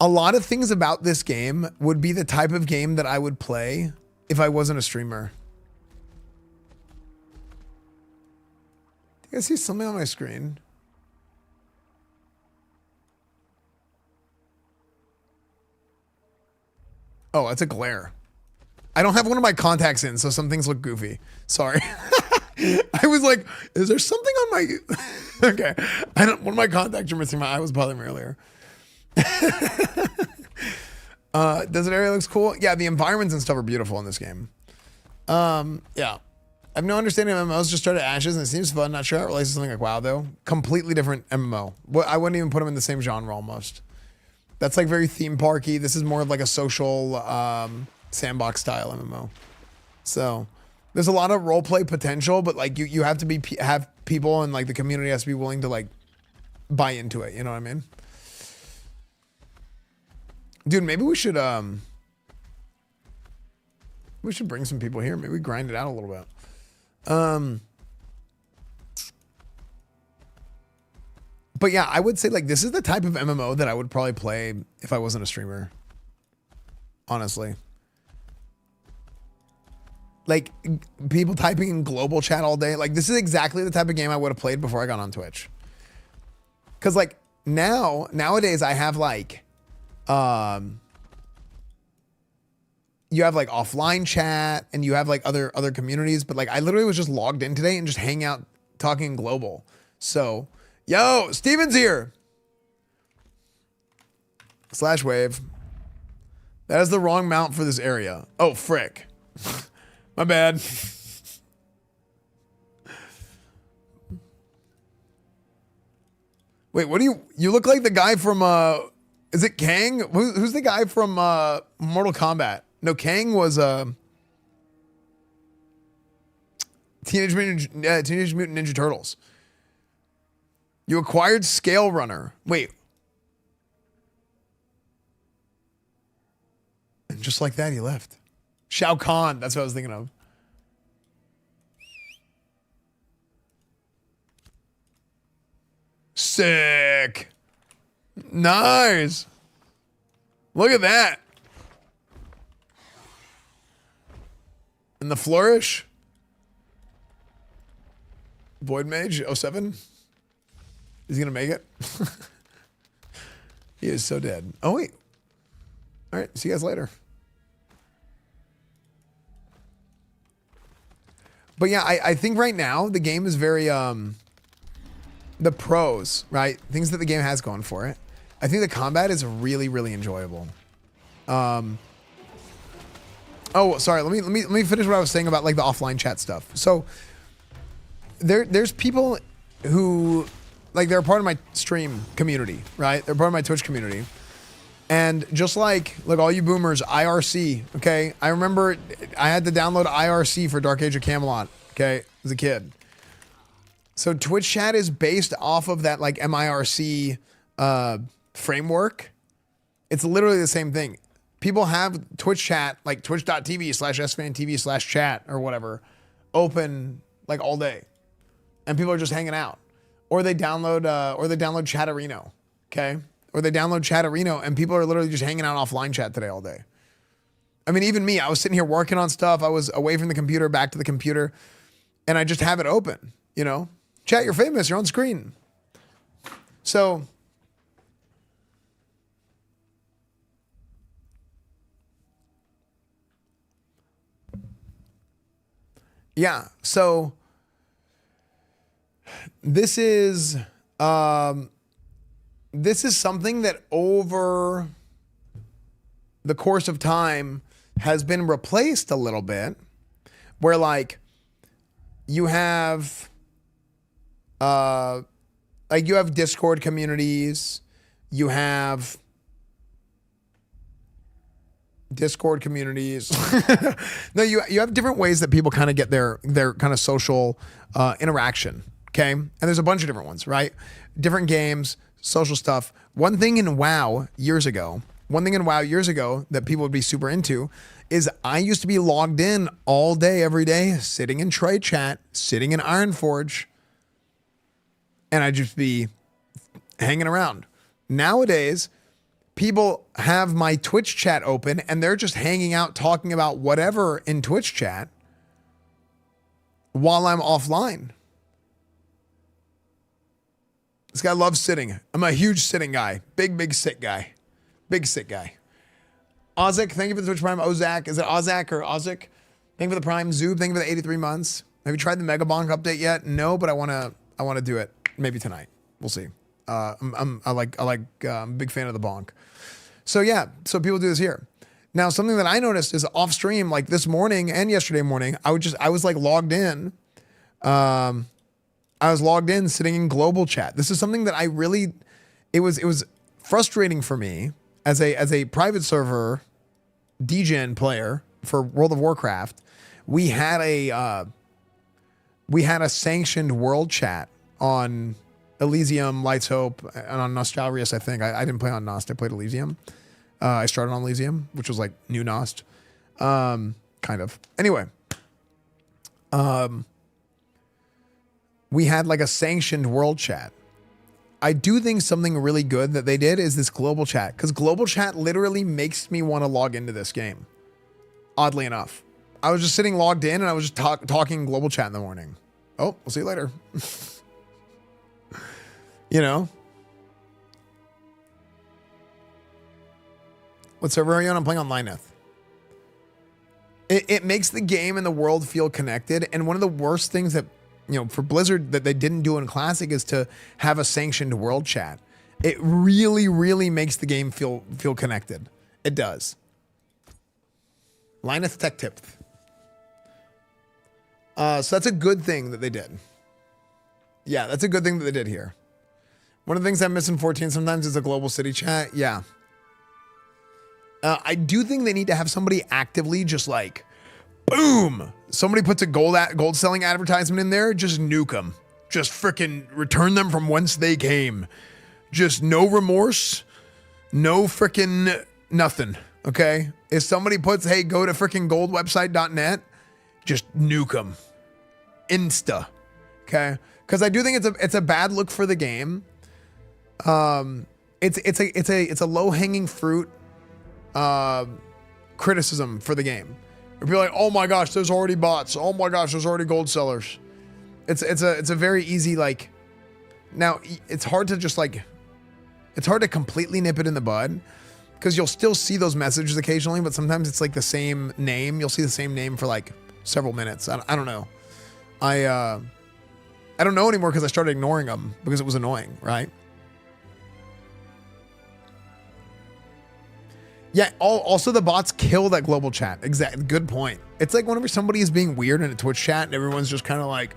A lot of things about this game would be the type of game that I would play if I wasn't a streamer. Do you guys see something on my screen? Oh, it's a glare. I don't have one of my contacts in, so some things look goofy. Sorry. I was like, is there something on my... Okay. One of my contacts are missing. My eye was bothering me earlier. Desert area looks cool. Yeah, the environments and stuff are beautiful in this game. Yeah. I have no understanding of MMOs. Just started Ashes and it seems fun. Not sure how it relates to something like WoW though. Completely different MMO. I wouldn't even put them in the same genre almost. That's like very theme parky. This is more of like a social sandbox style MMO. So there's a lot of roleplay potential, but like you have to have people and like the community has to be willing to like buy into it. You know what I mean? Dude, maybe we should bring some people here. Maybe we grind it out a little bit. But yeah, I would say like this is the type of MMO that I would probably play if I wasn't a streamer. Honestly. Like people typing in global chat all day. Like this is exactly the type of game I would have played before I got on Twitch. Cause like nowadays I have like, you have like offline chat and you have like other communities, but like I literally was just logged in today and just hang out talking global. So, yo, Steven's here. /wave. That is the wrong mount for this area. Oh, frick. My bad. Wait, what do you look like the guy from, is it Kang? Who's the guy from Mortal Kombat? No, Kang was Teenage Mutant Ninja Turtles. You acquired Scale Runner. Wait. And just like that, he left. Shao Kahn. That's what I was thinking of. Sick. Nice. Look at that. And the flourish. Void Mage 07. Is he gonna make it? He is so dead. Oh wait. All right, see you guys later. But yeah, I think right now the game is very the pros, right? Things that the game has going for it. I think the combat is really, really enjoyable. Oh, sorry. Let me finish what I was saying about like the offline chat stuff. So there's people who like they're part of my stream community, right? They're part of my Twitch community. And just like all you boomers, IRC, okay? I remember I had to download IRC for Dark Age of Camelot, okay, as a kid. So Twitch chat is based off of that like MIRC framework. It's literally the same thing. People have Twitch chat, like twitch.tv/EsfandTV/chat or whatever, open like all day. And people are just hanging out. Or they download Chatterino, okay? Or they download Chatterino and people are literally just hanging out offline chat today all day. I mean, even me, I was sitting here working on stuff. I was away from the computer, back to the computer, and I just have it open, you know? Chat, you're famous, you're on screen. So, yeah, so this is something that over the course of time has been replaced a little bit, where like you have like you have Discord communities, you have Discord communities. No, you have different ways that people kind of get their kind of social interaction. Okay, and there's a bunch of different ones, right? Different games, social stuff. One thing in WoW years ago that people would be super into is I used to be logged in all day, every day, sitting in trade chat, sitting in Ironforge, and I'd just be hanging around. Nowadays, people have my Twitch chat open and they're just hanging out talking about whatever in Twitch chat while I'm offline. This guy loves sitting. I'm a huge sitting guy. Big sit guy. Big sit guy. Ozek, thank you for the Twitch Prime. Ozak, is it Ozak or Ozik? Thank you for the Prime. Zoob, thank you for the 83 months. Have you tried the Mega Bonk update yet? No, but I wanna do it. Maybe tonight. We'll see. I'm a big fan of the bonk. So yeah, so people do this here. Now, something that I noticed is off stream, like this morning and yesterday morning, I was like logged in. I was logged in sitting in global chat. This is something that I really, it was frustrating for me as a private server DGen player for World of Warcraft. We had a sanctioned world chat on Elysium, Lights Hope, and on Nostalrius, I think. I didn't play on Nost, I played Elysium. I started on Elysium, which was like new Nost. Kind of. Anyway. We had like a sanctioned world chat. I do think something really good that they did is this global chat, because global chat literally makes me want to log into this game. Oddly enough. I was just sitting logged in and I was just talking global chat in the morning. Oh, we'll see you later. You know? What server are you on? I'm playing on Lineth. It makes the game and the world feel connected. And one of the worst things that, you know, for Blizzard that they didn't do in Classic is to have a sanctioned world chat. It really, really makes the game feel connected. It does. Lineth Tech Tip. So that's a good thing that they did. Yeah, that's a good thing that they did here. One of the things I miss in 14 sometimes is a global city chat. Yeah. I do think they need to have somebody actively just like, boom. Somebody puts a gold selling advertisement in there. Just nuke them. Just freaking return them from whence they came. Just no remorse. No freaking nothing. Okay. If somebody puts, hey, go to freaking goldwebsite.net, just nuke them. Insta. Okay. Because I do think it's a bad look for the game. It's a low hanging fruit criticism for the game. It'd be like, oh my gosh, there's already bots. Oh my gosh, there's already gold sellers. It's a very easy, like, now it's hard to just like, it's hard to completely nip it in the bud because you'll still see those messages occasionally, but sometimes it's like the same name. You'll see the same name for like several minutes. I don't know. I don't know anymore because I started ignoring them because it was annoying, right? Yeah, also the bots kill that global chat. Exactly. Good point. It's like whenever somebody is being weird in a Twitch chat and everyone's just kind of like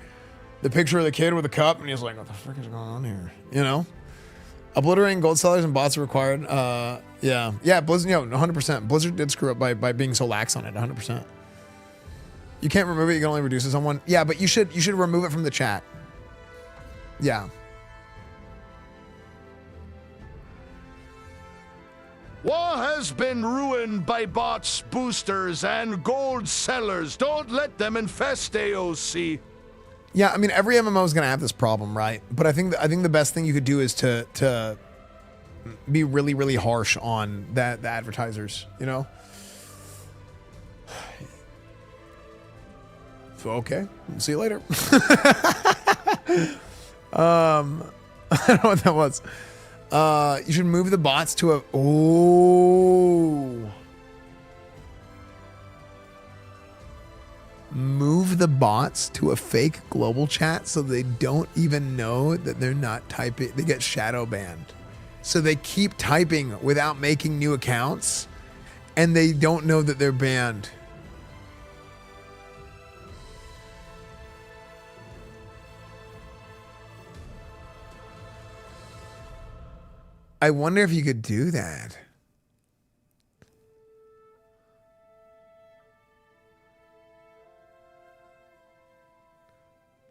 the picture of the kid with a cup and he's like, what the frick is going on here? You know? Obliterating gold sellers and bots are required. Yeah, Blizzard, 100%. Blizzard did screw up by being so lax on it, 100%. You can't remove it, you can only reduce it someone. Yeah, but you should remove it from the chat. Yeah. War has been ruined by bots, boosters, and gold sellers. Don't let them infest AOC. Yeah, I mean, every MMO is going to have this problem, right? But I think the best thing you could do is to be really, really harsh on the advertisers, you know? So, okay, see you later. I don't know what that was. You should move the bots to a... Oh. Move the bots to a fake global chat so they don't even know that they're not typing. They get shadow banned. So they keep typing without making new accounts and they don't know that they're banned. I wonder if you could do that.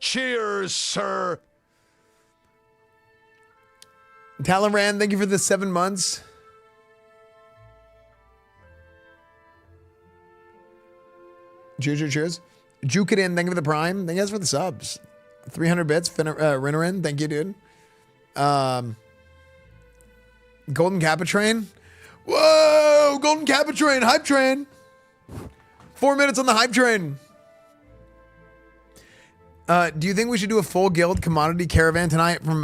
Cheers, sir. Talaran, thank you for the 7 months. Cheers, cheers. Jukadin, thank you for the prime. Thank you guys for the subs. 300 bits. Rinnerin, thank you, dude. Golden Kappa train. Whoa! Golden Kappa train. Hype train. 4 minutes on the hype train. Do you think we should do a full guild commodity caravan tonight from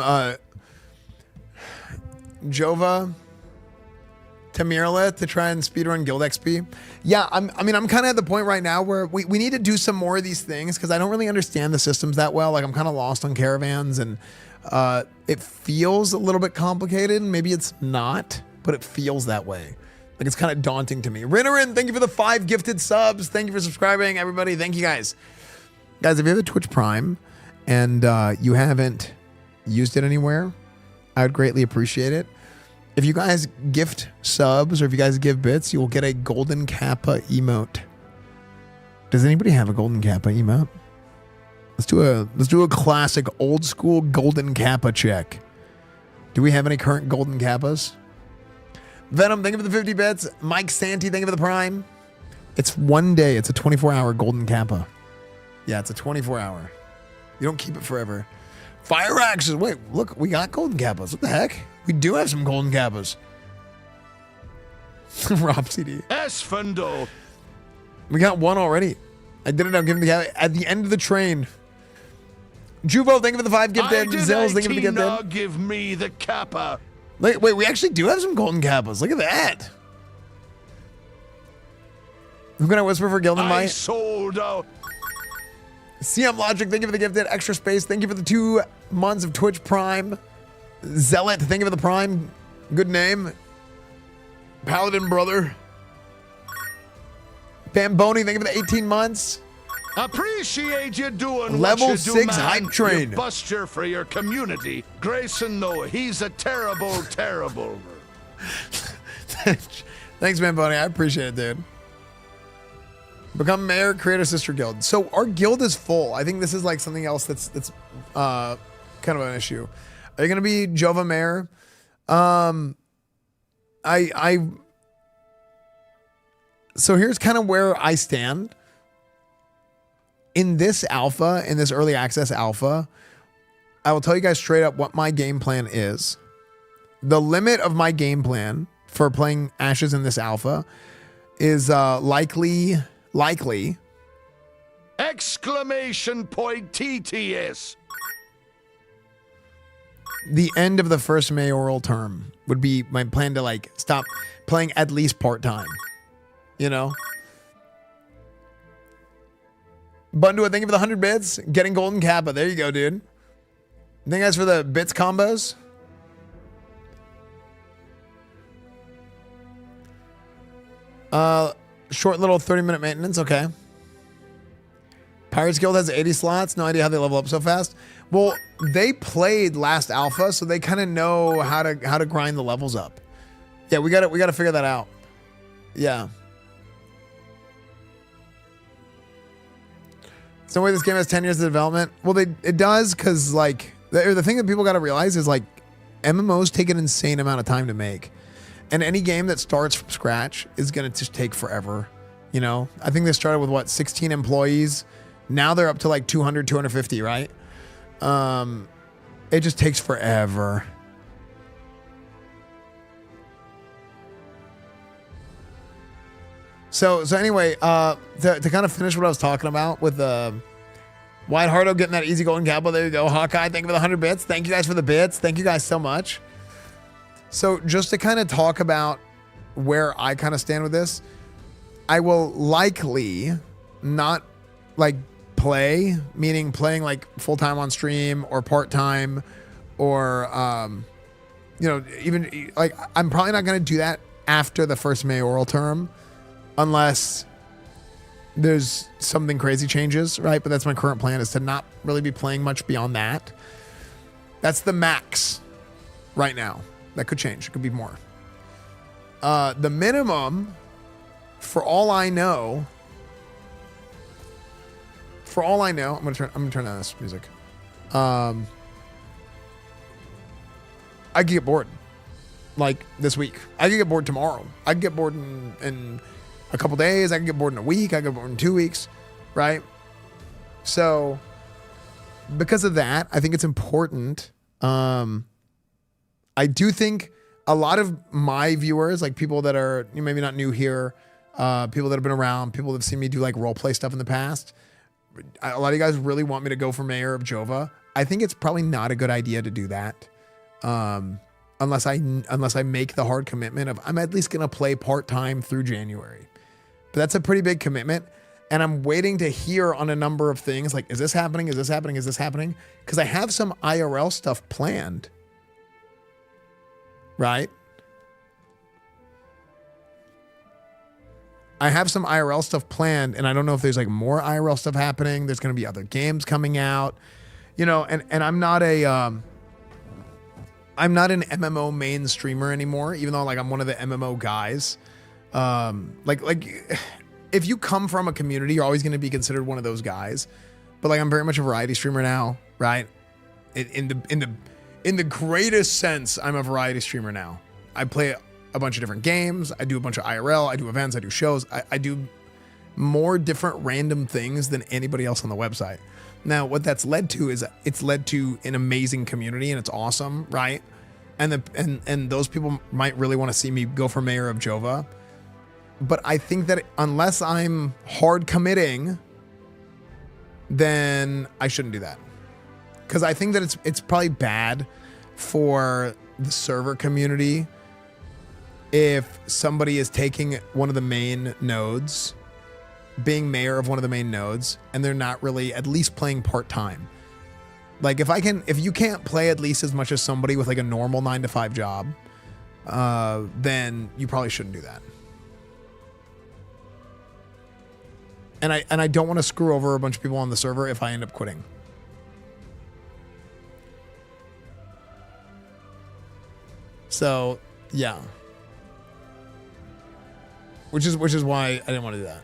Jova to Mirala to try and speedrun guild XP? Yeah, I'm kind of at the point right now where we need to do some more of these things because I don't really understand the systems that well. Like I'm kind of lost on caravans and it feels a little bit complicated. Maybe it's not, but it feels that way. Like it's kind of daunting to me. Rinnerin, thank you for the 5 gifted subs. Thank you for subscribing, everybody. Thank you guys. Guys, if you have a Twitch Prime and you haven't used it anywhere, I would greatly appreciate it. If you guys gift subs or if you guys give bits, you will get a Golden Kappa emote. Does anybody have a Golden Kappa emote? Let's do a classic old school Golden Kappa check. Do we have any current Golden Kappas? Venom, thank you for the 50 bits. Mike Santi, thank you for the prime. It's 1 day. It's a 24-hour Golden Kappa. Yeah, it's a 24-hour. You don't keep it forever. Fire axes. Wait, look, we got Golden Kappas. What the heck? We do have some Golden Kappas. Rob CD. Esfando. We got one already. I did it. I'm giving the at the end of the train. Juvo, thank you for the 5 gifted. Zills, thank you for the gifted. Give me the Kappa. Wait, we actually do have some Golden Kappas. Look at that. Who can I whisper for Gildan Might? I sold out. CM Logic, thank you for the gifted. Extra Space, thank you for the 2 months of Twitch Prime. Zealot, thank you for the prime. Good name. Paladin brother. Bamboni, thank you for the 18 months. Appreciate you doing Level what you 6 do, man. hype train. You buster for your community. Grayson, though, he's a terrible, terrible. Thanks, Bamboni. I appreciate it, dude. Become mayor, create a sister guild. So our guild is full. I think this is like something else that's kind of an issue. Are you gonna be Jova mayor? So here's kind of where I stand. In this alpha, in this early access alpha, I will tell you guys straight up what my game plan is. The limit of my game plan for playing Ashes in this alpha is likely Exclamation point TTS. The end of the first mayoral term would be my plan to like stop playing at least part-time, you know? Bundua, thank you for the 100 bits. Getting Golden Kappa. There you go, dude. Thank you guys for the bits combos. Short little 30-minute maintenance. Okay. Pirates Guild has 80 slots. No idea how they level up so fast. Well, they played last alpha, so they kind of know how to grind the levels up. Yeah, we got to figure that out. Yeah. There's no way this game has 10 years of development. Well, it does, because like the thing that people got to realize is like MMOs take an insane amount of time to make. And any game that starts from scratch is going to just take forever. You know, I think they started with what, 16 employees. Now they're up to like 200, 250, right? It just takes forever. So anyway, to kind of finish what I was talking about with Wyatt Hardo getting that easy Golden Kappa. There you go. Hawkeye, thank you for the 100 bits. Thank you guys for the bits. Thank you guys so much. So just to kind of talk about where I kind of stand with this, I will likely not like play, meaning playing like full-time on stream or part-time or, you know, even like I'm probably not going to do that after the first mayoral term unless there's something crazy changes, right? But that's my current plan, is to not really be playing much beyond that. That's the max right now. That could change. It could be more. The minimum, for all I know, I'm gonna turn down this music. I could get bored. Like this week. I could get bored tomorrow. I could get bored in a couple days. I could get bored in a week. I could get bored in 2 weeks. Right? So because of that, I think it's important. I do think a lot of my viewers, like people that are maybe not new here, people that have been around, people that have seen me do like role play stuff in the past, a lot of you guys really want me to go for mayor of Jova. I think it's probably not a good idea to do that. Unless I make the hard commitment of I'm at least going to play part-time through January. But that's a pretty big commitment. And I'm waiting to hear on a number of things like, is this happening? Is this happening? Is this happening? Because I have some IRL stuff planned. Right? I have some IRL stuff planned, and I don't know if there's like more IRL stuff happening. There's going to be other games coming out, and I'm not an MMO main streamer anymore, even though like I'm one of the MMO guys. Like if you come from a community, you're always going to be considered one of those guys. But like I'm very much a variety streamer now, right? In the greatest sense, I'm a variety streamer now. I play a bunch of different games. I do a bunch of IRL. I do events. I do shows. I do more different random things than anybody else on the website. Now, what that's led to is it's led to an amazing community, and it's awesome, right? And those people might really want to see me go for mayor of Jova. But I think that unless I'm hard committing, then I shouldn't do that. Because I think that it's probably bad for the server community if somebody is taking one of the main nodes, being mayor of one of the main nodes, and they're not really at least playing part-time. Like if you can't play at least as much as somebody with like a normal 9-to-5 job, then you probably shouldn't do that. And I don't want to screw over a bunch of people on the server if I end up quitting. So yeah. Which is why I didn't want to do that.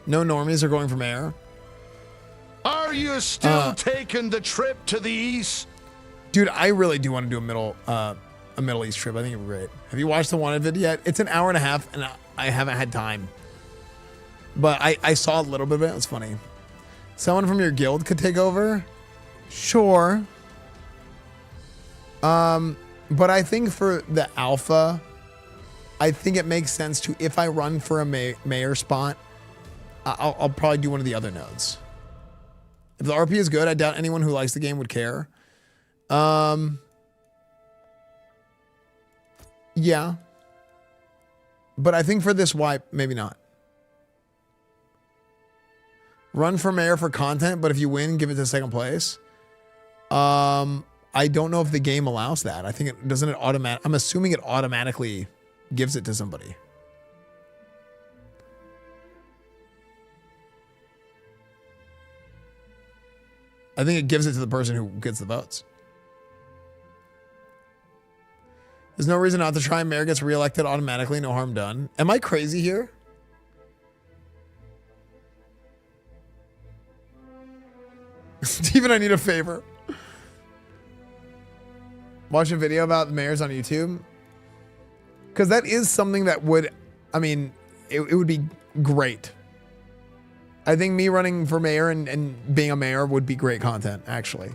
No normies are going for mayor. Are you still taking the trip to the east? Dude, I really do want to do a Middle East trip. I think it'd be great. Have you watched the Wanted video yet? It's an hour and a half, and I haven't had time. But I saw a little bit of it. It's funny. Someone from your guild could take over? Sure. But I think for the alpha, I think it makes sense to, if I run for a mayor spot, I'll probably do one of the other nodes. If the RP is good, I doubt anyone who likes the game would care. Yeah. But I think for this wipe, maybe not. Run for mayor for content, but if you win, give it to second place. I don't know if the game allows that. I think doesn't it automatic. I'm assuming it automatically gives it to somebody. I think it gives it to the person who gets the votes. There's no reason not to try. Mayor gets reelected automatically. No harm done. Am I crazy here? Steven, I need a favor. Watch a video about the mayors on YouTube. Because that is something that would, I mean, it would be great. I think me running for mayor and being a mayor would be great content, actually.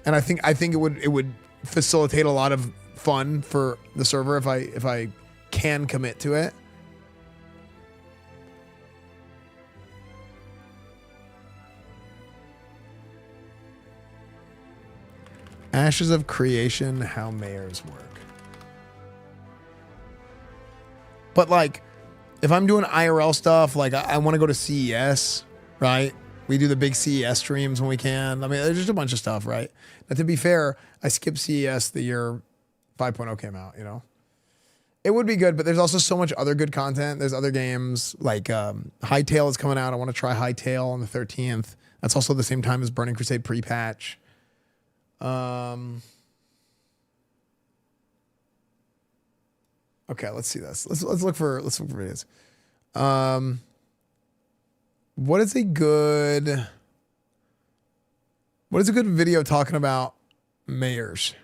And I think it would facilitate a lot of fun for the server if I can commit to it. Ashes of Creation, how mayors work. But like, if I'm doing IRL stuff, like I want to go to CES, right? We do the big CES streams when we can. I mean, there's just a bunch of stuff, right? Now, to be fair, I skipped CES the year 5.0 came out, you know? It would be good, but there's also so much other good content. There's other games, like Hightail is coming out. I want to try Hightail on the 13th. That's also the same time as Burning Crusade pre-patch. Okay, let's see this. Let's look for videos. What is a good video talking about mayors?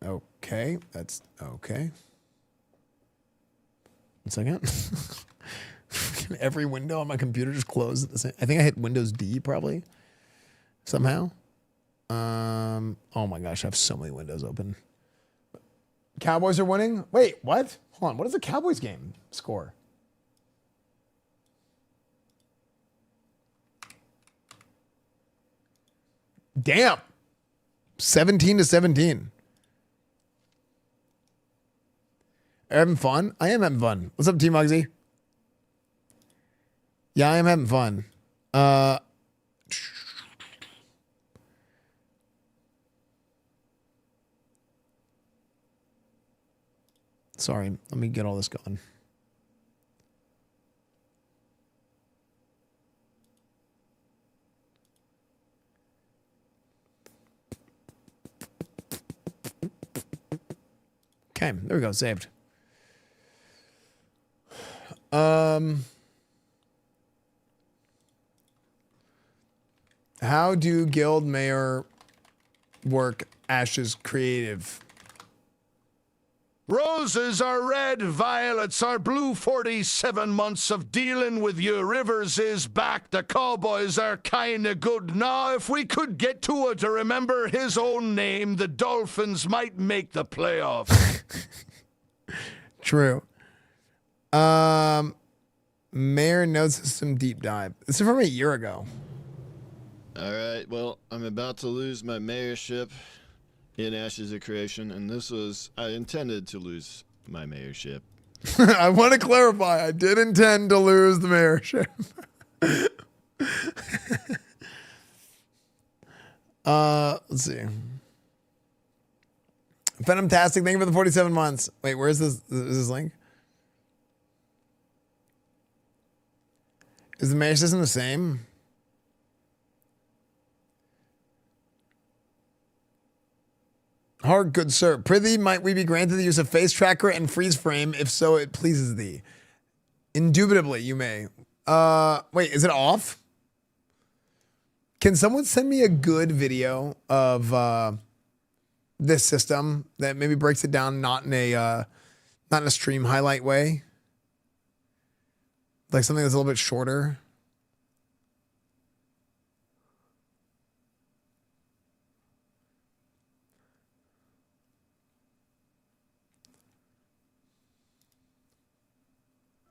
Okay, that's okay. 1 second. Every window on my computer just closed at the same. I think I hit Windows D probably somehow. Oh my gosh, I have so many windows open. Cowboys are winning. Wait, what? Hold on. What is the Cowboys game score? Damn. 17-17. Having fun? I am having fun. What's up, Team Muggsy? Yeah, I am having fun. Sorry, let me get all this going. Okay, there we go, saved. How do guild mayor work? Ash's creative. Roses are red, violets are blue. 47 months of dealing with you. Rivers is back. The Cowboys are kinda good. Now, if we could get Tua to remember his own name, the Dolphins might make the playoffs. True. Mayor node system deep dive. This is from a year ago. All right, well, I'm about to lose my mayorship in Ashes of Creation, and I intended to lose my mayorship. I want to clarify, I did intend to lose the mayorship. Let's see. Phantomtastic, thank you for the 47 months. Wait, where is this? Is this link? Is the mayor system the same? Hard, good sir. Prithee, might we be granted the use of face tracker and freeze frame? If so, it pleases thee. Indubitably, you may. Wait, is it off? Can someone send me a good video of this system that maybe breaks it down not in a stream highlight way? Like something that's a little bit shorter.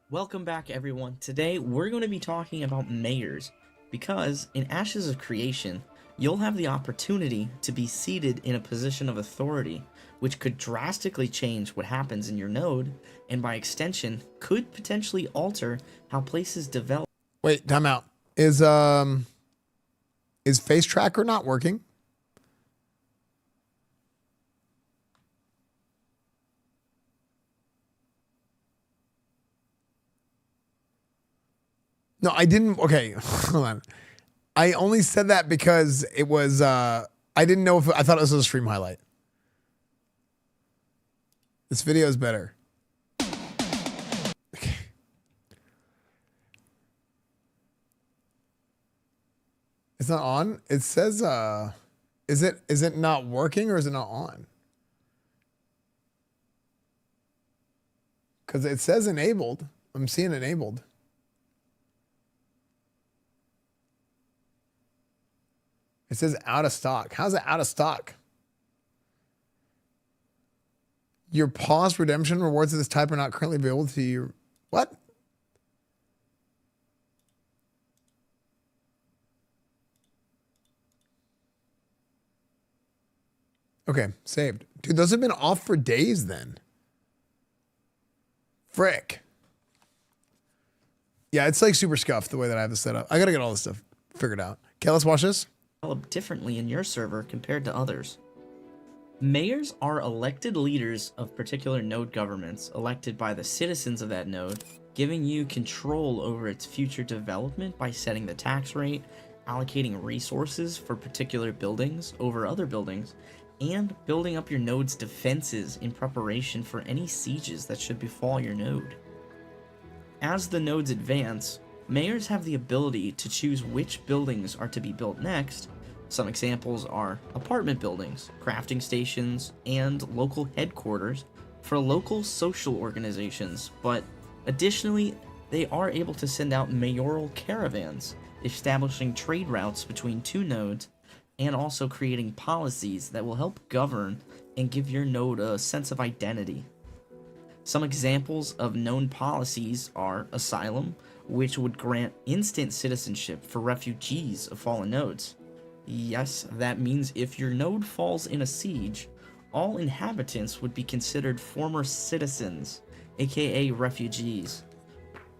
Welcome back, everyone. Today, we're going to be talking about mayors, because in Ashes of Creation, you'll have the opportunity to be seated in a position of authority, which could drastically change what happens in your node, and by extension, could potentially alter how places develop. Wait, time out. Is face tracker not working? No, I didn't. Okay, hold on. I only said that because it was, I didn't know if, I thought it was a stream highlight. This video is better. Okay. It's not on? It says, is it not working or is it not on? Because it says enabled. I'm seeing enabled. It says out of stock. How's it out of stock? Your paused redemption rewards of this type are not currently available to you. What? Okay, saved. Dude, those have been off for days then. Frick. Yeah, it's like super scuffed the way that I have this set up. I gotta get all this stuff figured out. Okay, let's watch this. Differently in your server compared to others. Mayors are elected leaders of particular node governments, elected by the citizens of that node, giving you control over its future development by setting the tax rate, allocating resources for particular buildings over other buildings, and building up your node's defenses in preparation for any sieges that should befall your node. As the nodes advance, mayors have the ability to choose which buildings are to be built next. Some examples are apartment buildings, crafting stations, and local headquarters for local social organizations, but additionally, they are able to send out mayoral caravans, establishing trade routes between two nodes, and also creating policies that will help govern and give your node a sense of identity. Some examples of known policies are Asylum, which would grant instant citizenship for refugees of fallen nodes. Yes, that means if your node falls in a siege, all inhabitants would be considered former citizens, aka refugees.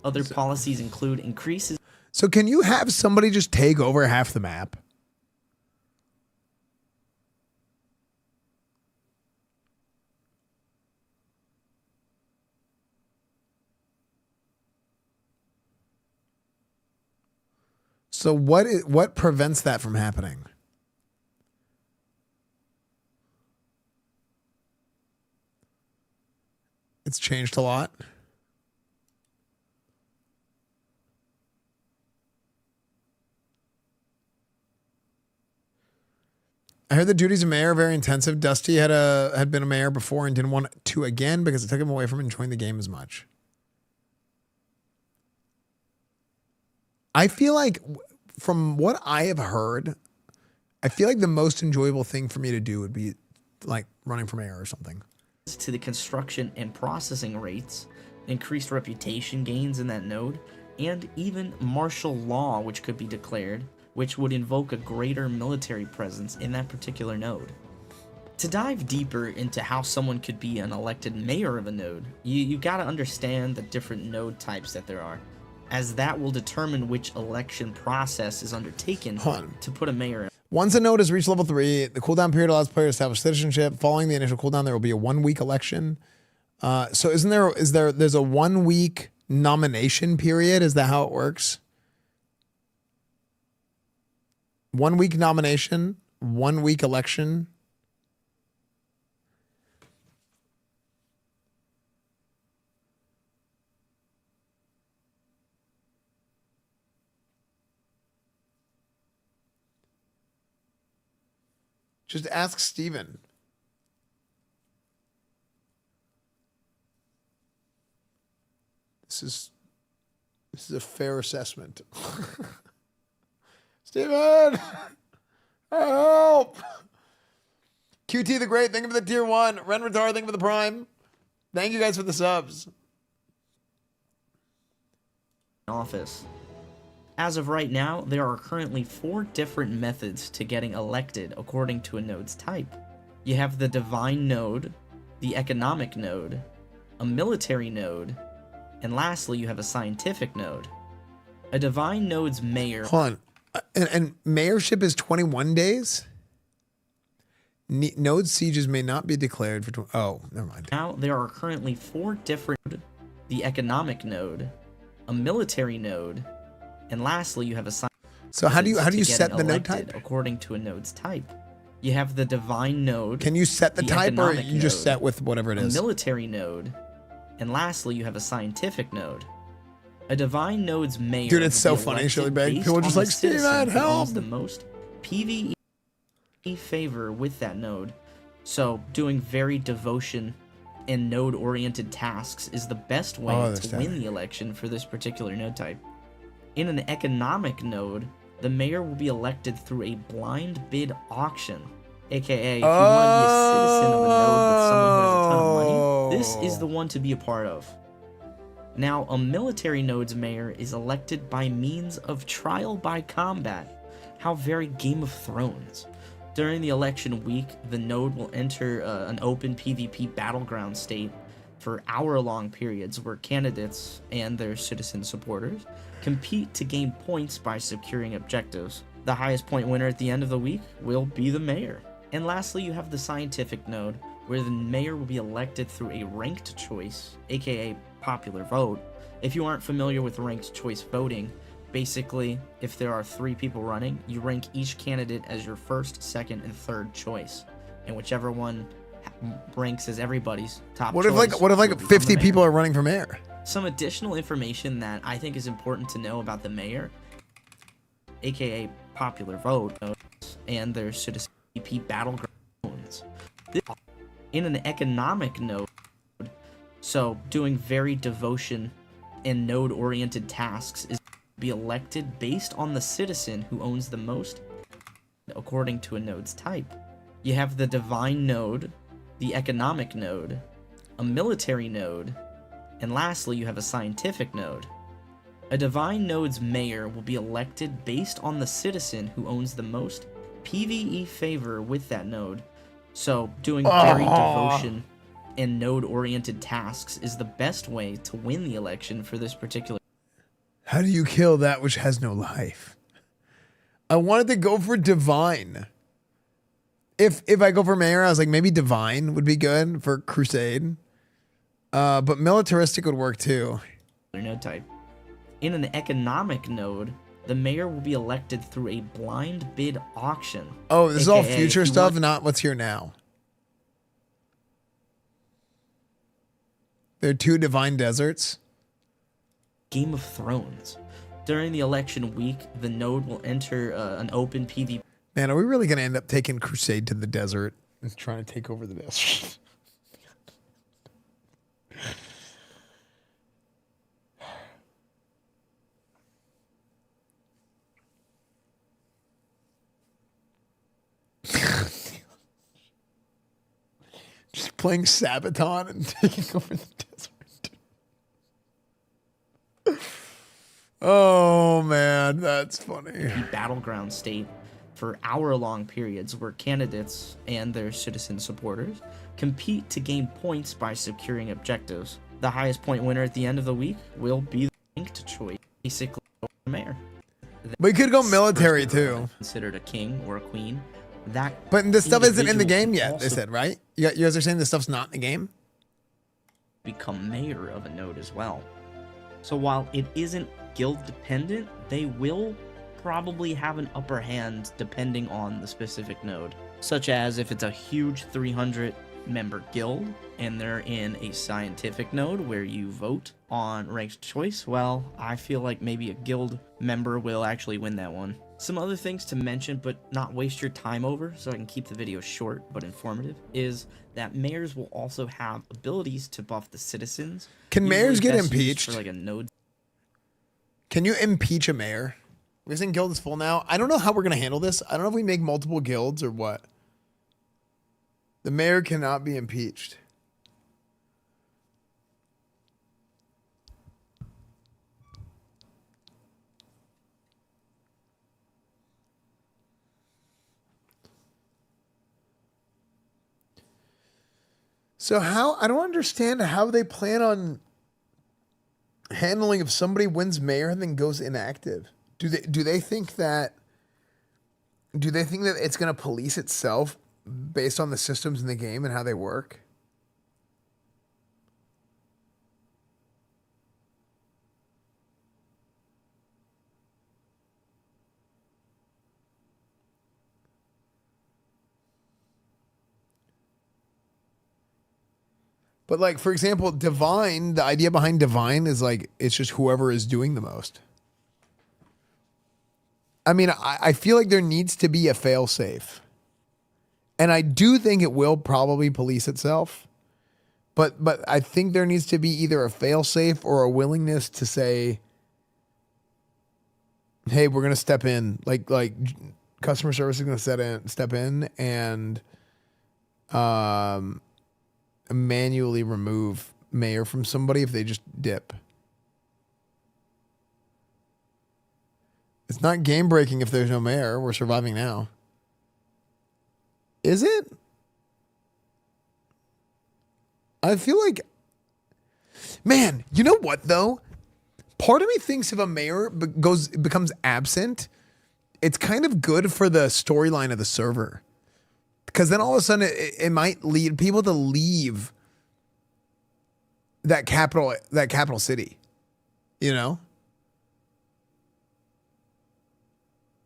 Other policies include increases. So can you have somebody just take over half the map? So what prevents that from happening? It's changed a lot. I heard the duties of mayor are very intensive. Dusty had been a mayor before and didn't want to again because it took him away from enjoying the game as much. I feel like, from what I have heard, I feel like the most enjoyable thing for me to do would be like running for mayor or something. To the construction and processing rates, increased reputation gains in that node, and even martial law which could be declared, which would invoke a greater military presence in that particular node. To dive deeper into how someone could be an elected mayor of a node, you gotta understand the different node types that there are, as that will determine which election process is undertaken to put a mayor in. Once a node has reached level 3, the cooldown period allows players to establish citizenship. Following the initial cooldown, there will be a 1-week election. So there's a 1-week nomination period? Is that how it works? 1 week nomination, 1 week election. Just ask Steven. This is a fair assessment. Steven! Help! QT the Great, thank you for the tier 1. Ren Retard, thank you for the prime. Thank you guys for the subs. Office. As of right now, there are currently 4 different methods to getting elected according to a node's type. You have the divine node, the economic node, a military node, and lastly you have a scientific node. A divine node's mayor... Hold on. And mayorship is 21 days? Node sieges may not be declared for... Oh, never mind. Now, there are currently 4 different... The economic node, a military node, and lastly you have a scientific. So how do you set the node type? According to a node's type. You have the divine node. Can you set the type, or you just set with whatever it is? A military node, and lastly you have a scientific node. A divine node's mayor. Dude, it's so funny. Shirley Bag. People are just like, Steven, help! The most PvE favor with that node. So doing very devotion and node-oriented tasks is the best way to win the election for this particular node type. In an economic node, the mayor will be elected through a blind bid auction. AKA, if you want to be a citizen of a node with someone who has a ton of money, this is the one to be a part of. Now, a military node's mayor is elected by means of trial by combat. How very Game of Thrones. During the election week, the node will enter an open PvP battleground state for hour-long periods where candidates and their citizen supporters compete to gain points by securing objectives. The highest point winner at the end of the week will be the mayor. And lastly, you have the scientific node, where the mayor will be elected through a ranked choice, aka popular vote. If you aren't familiar with ranked choice voting, Basically, if there are 3 people running, you rank each candidate as your first, second, and third choice, and whichever one ranks as everybody's top What choice. if will like become 50 the mayor. people are running for mayor? Some additional information that I think is important to know about the mayor, aka popular vote, and their citizen PvP battlegrounds. In an economic node, so doing very devotion and node-oriented tasks is be elected based on the citizen who owns the most according to a node's type. You have the divine node, the economic node, a military node, and lastly you have a scientific node. A divine node's mayor will be elected based on the citizen who owns the most PvE favor with that node. So doing very devotion and node-oriented tasks is the best way to win the election for this particular. How do you kill that which has no life? I wanted to go for divine. If I go for mayor, I was like, maybe divine would be good for crusade. But militaristic would work too. Node type. In an economic node, the mayor will be elected through a blind bid auction. Oh, this is all AKA, future stuff, not what's here now. There are 2 divine deserts. Game of Thrones. During the election week, the node will enter an open PvP. Man, are we really going to end up taking crusade to the desert and trying to take over the desert? Just playing Sabaton and taking over the desert. Oh man, that's funny. battleground state for hour-long periods where candidates and their citizen supporters compete to gain points by securing objectives. The highest point winner at the end of the week will be the ranked choice, basically the mayor. We could go military too. Considered a king or a queen. But this stuff isn't in the individual game can yet, they also said, right? You guys are saying this stuff's not in the game? become mayor of a node as well. So while it isn't guild dependent, they will probably have an upper hand depending on the specific node. Such as if it's a huge 300 member guild and they're in a scientific node where you vote on ranked choice, well, I feel like maybe a guild member will actually win that one. Some other things to mention but not waste your time over, so I can keep the video short but informative, is that mayors will also have abilities to buff the citizens. Can mayors Usually get best used impeached? for like a node. Can you impeach a mayor? We're saying guild is full now. I don't know how we're going to handle this. I don't know if we make multiple guilds or what. The mayor cannot be impeached. So how, I don't understand how they plan on handling if somebody wins mayor and then goes inactive. Do they think that it's going to police itself based on the systems in the game and how they work? But like, for example, divine, the idea behind divine is like, it's just whoever is doing the most. I mean, I feel like there needs to be a fail safe. And I do think it will probably police itself. But I think there needs to be either a fail safe or a willingness to say, hey, we're going to step in. Like customer service is going to step in and manually remove mayor from somebody if they just dip. It's not game breaking if there's no mayor. We're surviving now. Is it? I feel like, man, you know what though? Part of me thinks if a mayor becomes absent, it's kind of good for the storyline of the server. Because then all of a sudden it might lead people to leave that capital city, you know?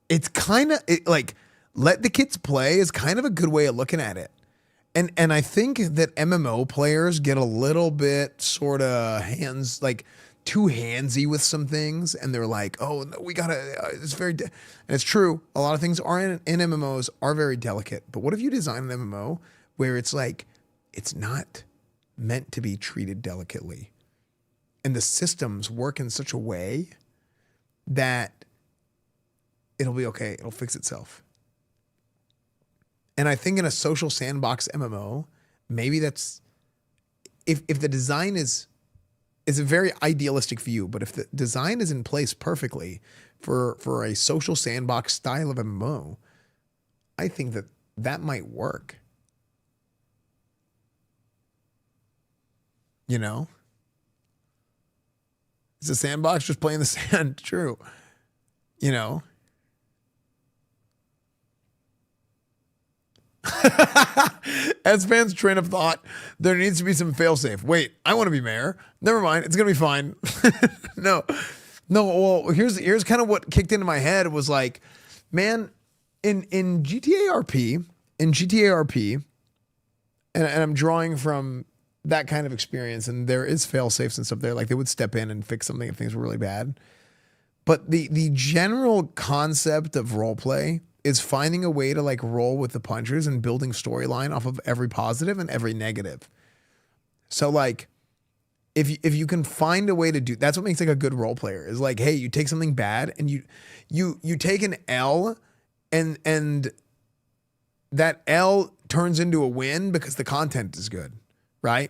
it's kind of like let the kids play is kind of a good way of looking at it. And I think that MMO players get a little bit sort of too handsy with some things, and they're like, oh, no, we gotta, it's very, and it's true. A lot of things are in MMOs are very delicate, but what if you design an MMO where it's like, it's not meant to be treated delicately, and the systems work in such a way that it'll be okay. It'll fix itself. And I think in a social sandbox MMO, maybe that's, if the design is a very idealistic view, but if the design is in place perfectly for a social sandbox style of MMO, I think that might work. You know? It's a sandbox just playing the sand. True. You know? Esfand's train of thought, there needs to be some failsafe. Wait, I want to be mayor. Never mind, it's gonna be fine. No. Well, here's kind of what kicked into my head was like, man, in GTA RP, and I'm drawing from that kind of experience, and there is failsafes and stuff there. Like they would step in and fix something if things were really bad. But the general concept of roleplay is finding a way to like roll with the punches and building storyline off of every positive and every negative. So like, if you can find a way to do, that's what makes like a good role player is like, hey, you take something bad and you take an L and that L turns into a win because the content is good, right?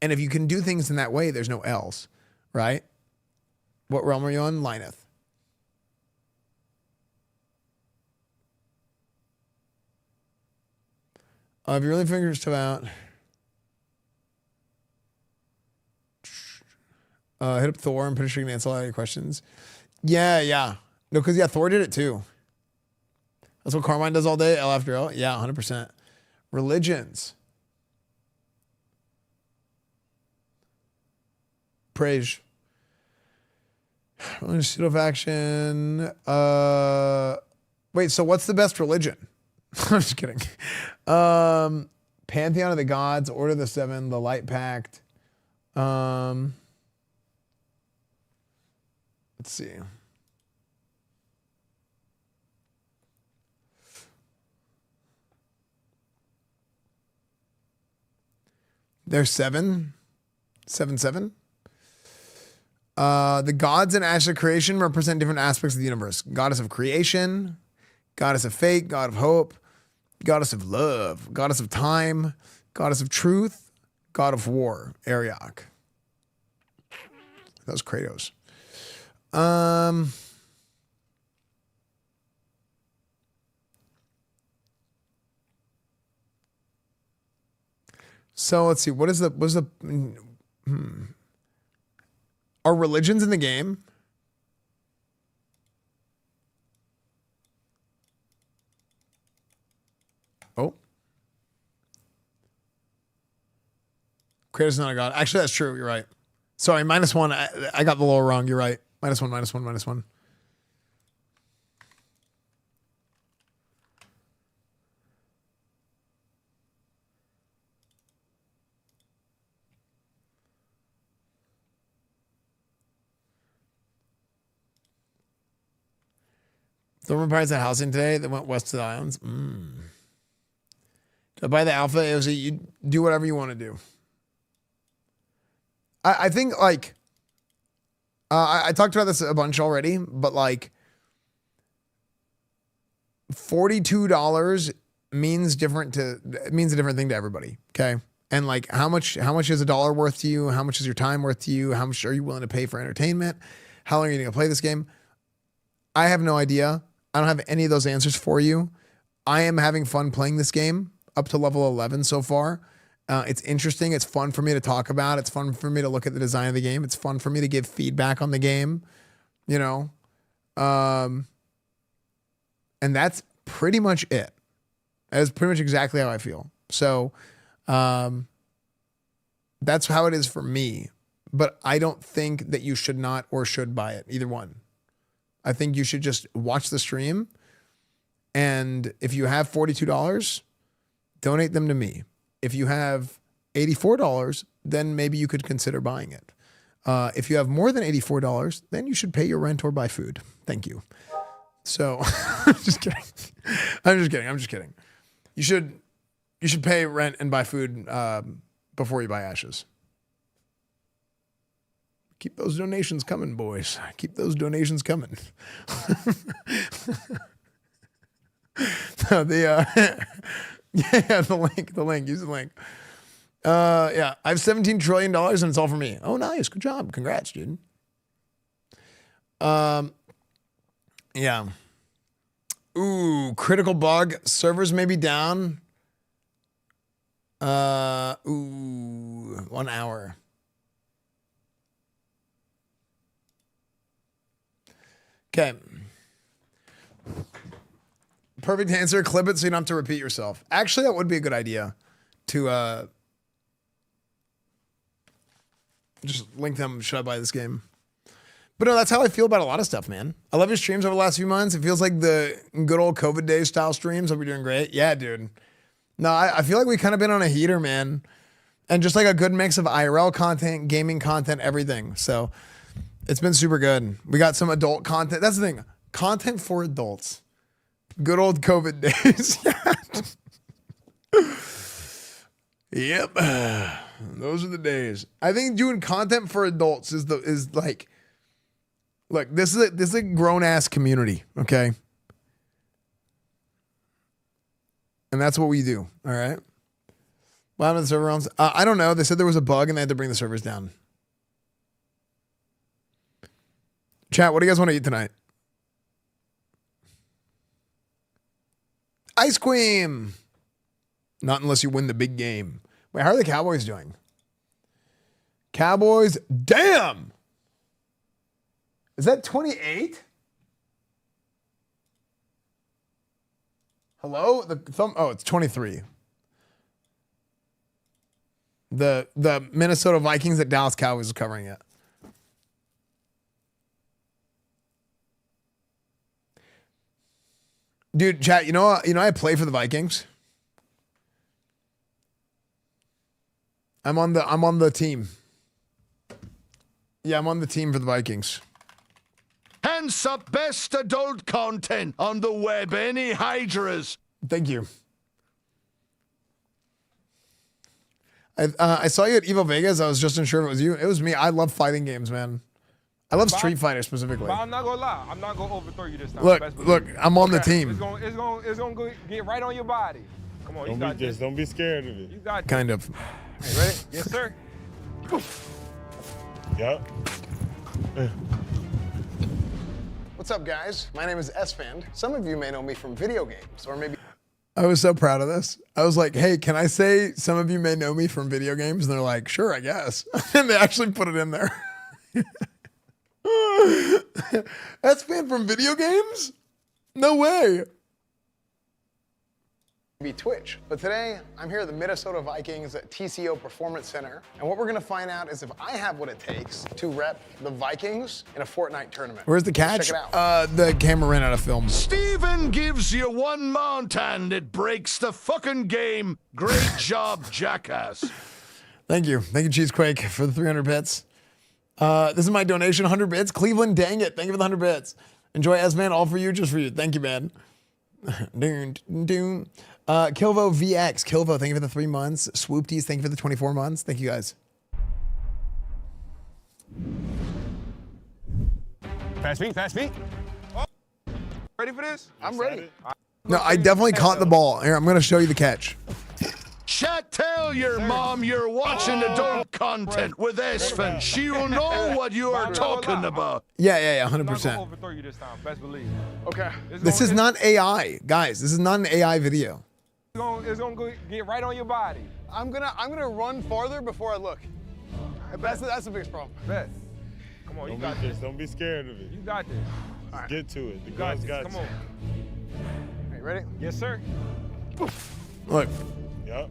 And if you can do things in that way, there's no L's, right? What realm are you on? Lineth. If you really figure stuff out, hit up Thor. I'm pretty sure you can answer a lot of your questions. Yeah. No, because Thor did it too. That's what Carmine does all day, L after L. Yeah, 100%. Religions. Praise. Pseudo faction. Wait, so what's the best religion? I'm just kidding. Pantheon of the Gods, Order of the Seven, the Light Pact. Let's see. There's seven. The gods in Ashes of Creation represent different aspects of the universe. Goddess of creation, goddess of fate, god of hope, goddess of love, goddess of time, goddess of truth, god of war, Ariok. That was Kratos. So let's see. Are religions in the game? Oh. Kratos is not a god. Actually, that's true. You're right. Sorry, -1. I got the lore wrong. You're right. -1. The Vampires at housing today that went west to the islands. Did I buy the alpha? It was you do whatever you want to do. I think like I talked about this a bunch already, but like $42 means a different thing to everybody. Okay. And like how much is a dollar worth to you? How much is your time worth to you? How much are you willing to pay for entertainment? How long are you going to play this game? I have no idea. I don't have any of those answers for you. I am having fun playing this game up to level 11 so far. It's interesting. It's fun for me to talk about. It's fun for me to look at the design of the game. It's fun for me to give feedback on the game, you know? And that's pretty much it. That is pretty much exactly how I feel. So that's how it is for me. But I don't think that you should not or should buy it. Either one. I think you should just watch the stream. And if you have $42, donate them to me. If you have $84, then maybe you could consider buying it. If you have more than $84, then you should pay your rent or buy food. Thank you. So, just kidding. I'm just kidding. You should pay rent and buy food before you buy ashes. Keep those donations coming, boys. Keep those donations coming. No, the link. Use the link. Yeah, I have $17 trillion and it's all for me. Oh, nice. Good job. Congrats, dude. Yeah. Ooh, critical bug. Servers may be down. 1 hour. Okay. Perfect answer. Clip it so you don't have to repeat yourself. Actually, that would be a good idea to just link them. Should I buy this game? But no, that's how I feel about a lot of stuff, man. I love your streams over the last few months. It feels like the good old COVID days style streams. Hope you're doing great. Yeah, dude. No, I feel like we kind of been on a heater, man. And just like a good mix of IRL content, gaming content, everything. So it's been super good. We got some adult content. That's the thing. Content for adults. Good old COVID days. Yep. Those are the days. I think doing content for adults is like, look, this is a grown ass community, okay? And that's what we do. All right. What happened to the server runs? I don't know. They said there was a bug and they had to bring the servers down. Chat, what do you guys want to eat tonight? Ice cream. Not unless you win the big game. Wait, how are the Cowboys doing? Cowboys, damn. Is that 28? Hello? Oh, it's 23. The Minnesota Vikings at Dallas Cowboys is covering it. Dude, chat, you know I play for the Vikings. I'm on the team. Yeah, I'm on the team for the Vikings. Hands up, best adult content on the web. Any hydras? Thank you. I saw you at Evo Vegas. I was just unsure if it was you. It was me. I love fighting games, man. I love Street Fighter specifically. But I'm not gonna lie. I'm not gonna overthrow you this time. Look, I'm on the team. It's gonna get right on your body. Come on, Don't be scared of it. You got kind of. Hey, ready? Yes, sir. Yep. What's up, guys? My name is Esfand. Some of you may know me from video games, or maybe. I was so proud of this. I was like, hey, can I say some of you may know me from video games? And they're like, sure, I guess. And they actually put it in there. Esfand from video games? No way. Be Twitch. But today, I'm here at the Minnesota Vikings at TCO Performance Center. And what we're going to find out is if I have what it takes to rep the Vikings in a Fortnite tournament. Where's the catch? Check it out. The camera ran out of film. Steven gives you one mount and it breaks the fucking game. Great job, jackass. Thank you. Thank you, Cheesequake, for the 300 bits. This is my donation, 100 bits. Cleveland, dang it. Thank you for the 100 bits. Enjoy Esfand, all for you, just for you. Thank you, man. Kilvo VX. Kilvo, thank you for the 3 months. Swoopties, thank you for the 24 months. Thank you, guys. Fast feet. Oh. Ready for this? I'm ready. No, I definitely caught the ball. Here, I'm going to show you the catch. Chat, tell your mom you're watching adult content with Esfand. She will know what you are talking about. Yeah, 100%. I'm not gonna overthrow you this time, best believe. Okay. This is not AI, guys. This is not an AI video. It's gonna get right on your body. I'm gonna run farther before I look. That's the biggest problem. Bet. Come on, you got this. Don't be scared of it. You got this. Just get to it. The You got guys this. got Come you. on. Are you ready? Yes, sir. Look. Yep.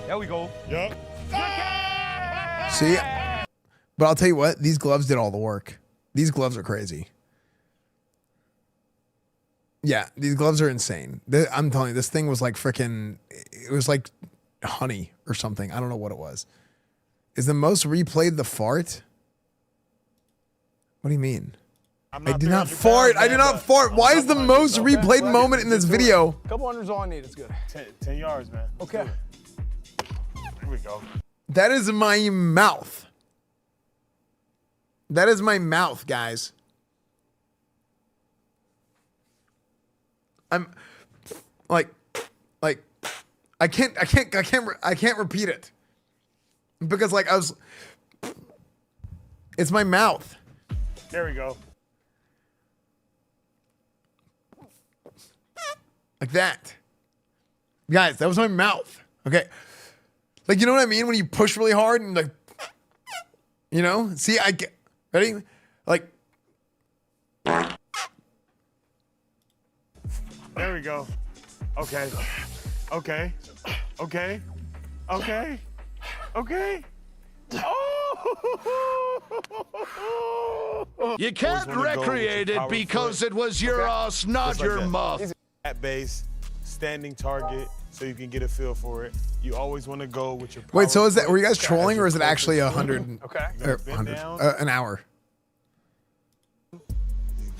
There we go. Yep. See? But I'll tell you what, these gloves did all the work. These gloves are crazy. Yeah, these gloves are insane. I'm telling you, this thing was like freaking. It was like honey or something. I don't know what it was. Is the most replayed the fart? What do you mean? I'm I not did not 300 fart. pounds, I did man, not but fart. I'm Why up is the 100, most okay? replayed Well, moment in this get to it. video? Couple hundred's all I need. It's good. 10 yards, man. Okay. Here we go. That is my mouth. That is my mouth, guys. I'm like I can't repeat it because like I was. It's my mouth. There we go. Like that. Guys, that was my mouth. Okay. Like, you know what I mean? When you push really hard and like, you know, see, I get, ready? Like, There we go. Okay. Okay. Okay. Okay. Okay. Oh! You can't wanna go with recreate your it power because foot. it was your ass, not Just like your that. mouth. At base, standing target, so you can get a feel for it. You always want to go with your. wait, so power is that, foot were you guys as trolling your or is it closest actually foot. 100, Okay. or Bend 100 down. an hour?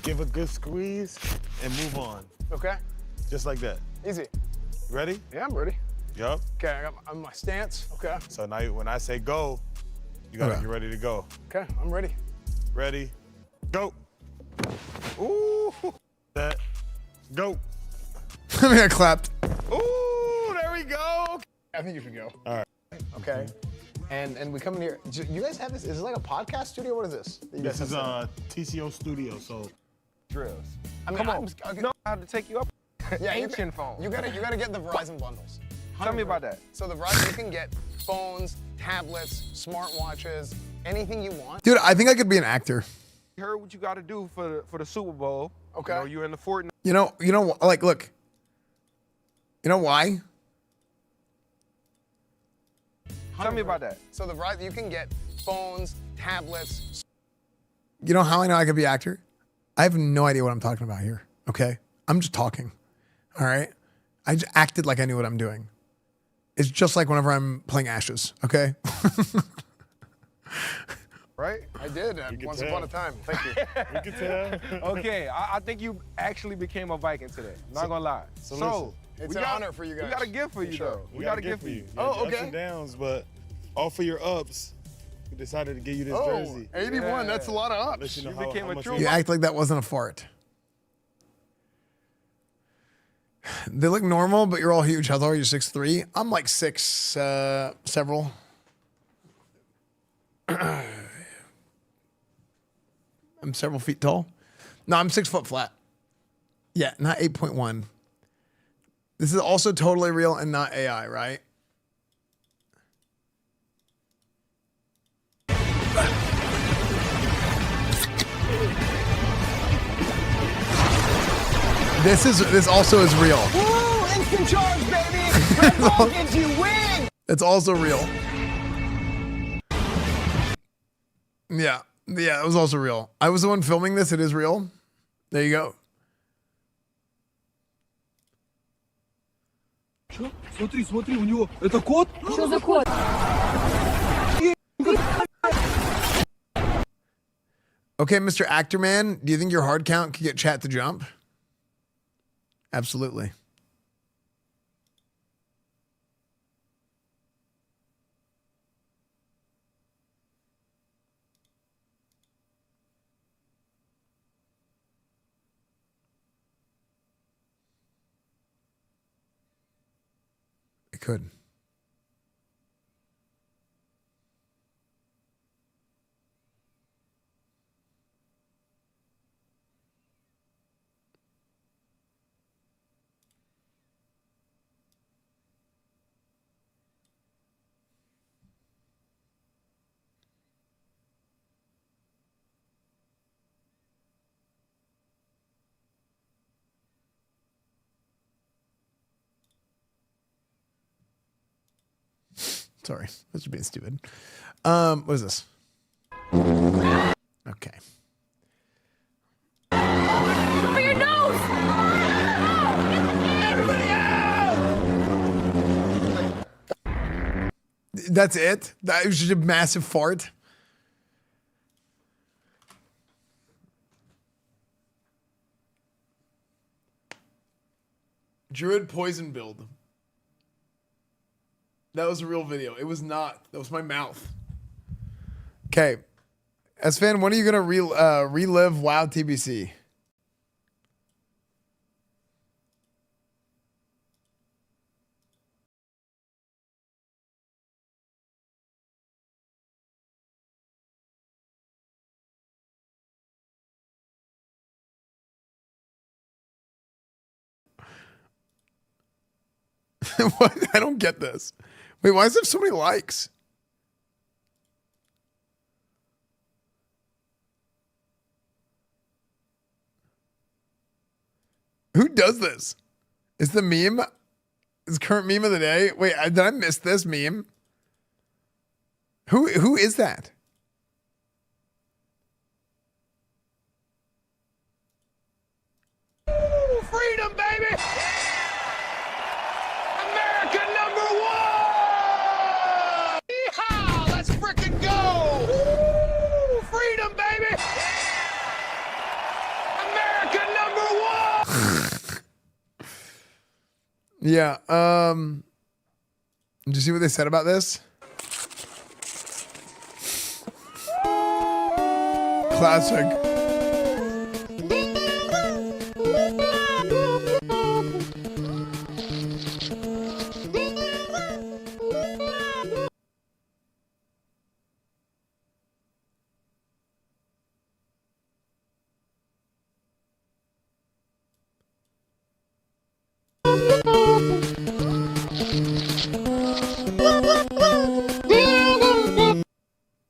Give a good squeeze and move on, Okay. just like that. Easy. Ready? Yeah, I'm ready. Yup. Okay, I got my stance. Okay. So now when I say go, you gotta Okay. be ready to go. Okay, I'm ready. Ready? Go. Ooh. That. Go. I mean, I clapped. Ooh, there we go. I think you should go. All right. Okay. And we come in here. You guys have this? Is this like a podcast studio? What is this? that you This guys is have TCO Studio, so Drills. I mean, Come on. okay. No, I have to take you up. Yeah, Ancient phone. You gotta get the Verizon bundles. Tell me about that. So the Verizon, you can get phones, tablets, smartwatches, anything you want. Dude, I think I could be an actor. You heard what you got to do for the Super Bowl. Okay. You know, you're in the Fortnite. You know, like, look. You know why? Tell me about that. So the Verizon, you can get phones, tablets. You know how I know I could be an actor? I have no idea what I'm talking about here. Okay, I'm just talking. All right, I just acted like I knew what I'm doing. It's just like whenever I'm playing Ashes. Okay. Right? I did can once tell. upon a time. Thank you. you can tell. Okay, I think you actually became a Viking today. Not gonna lie. so So, It's we an got- honor for you guys. We got a gift for you, sure. though. We got a gift for you. Oh, Ups okay. and downs, but all for your ups, we decided to give you this Oh, jersey. 81. That's a lot of Let ups. you know You how, became how a much true we- You act like that wasn't a fart. They look normal, but you're all huge. How tall are you? 6'3"? I'm like 6, several. I'm several feet tall. No, I'm 6 foot flat. Yeah, not 8.1. This is also totally real and not AI, right? This also is real. Woo! Instant charge, baby! Red ball gives you win! It's also real. Yeah. Yeah, it was also real. I was the one filming this. It is real. There you go. Смотри, у него это кот? Что за кот? Okay, Mr. Actor Man, do you think your hard count could get chat to jump? Absolutely. It could. Sorry, that's being stupid. What is this? Okay. For your nose! That's it? That was just a massive fart? Druid poison build. That was a real video. It was not. That was my mouth. Okay. Esfand, when are you going to relive WoW TBC? What? I don't get this. Wait, why is there so many likes? Who does this? Is the meme? Is current meme of the day? Wait, did I miss this meme? Who is that? Ooh, freedom, baby! America #1! Yeehaw! Let's frickin' go! Ooh, freedom, baby! America #1! Yeah. Did you see what they said about this? Classic.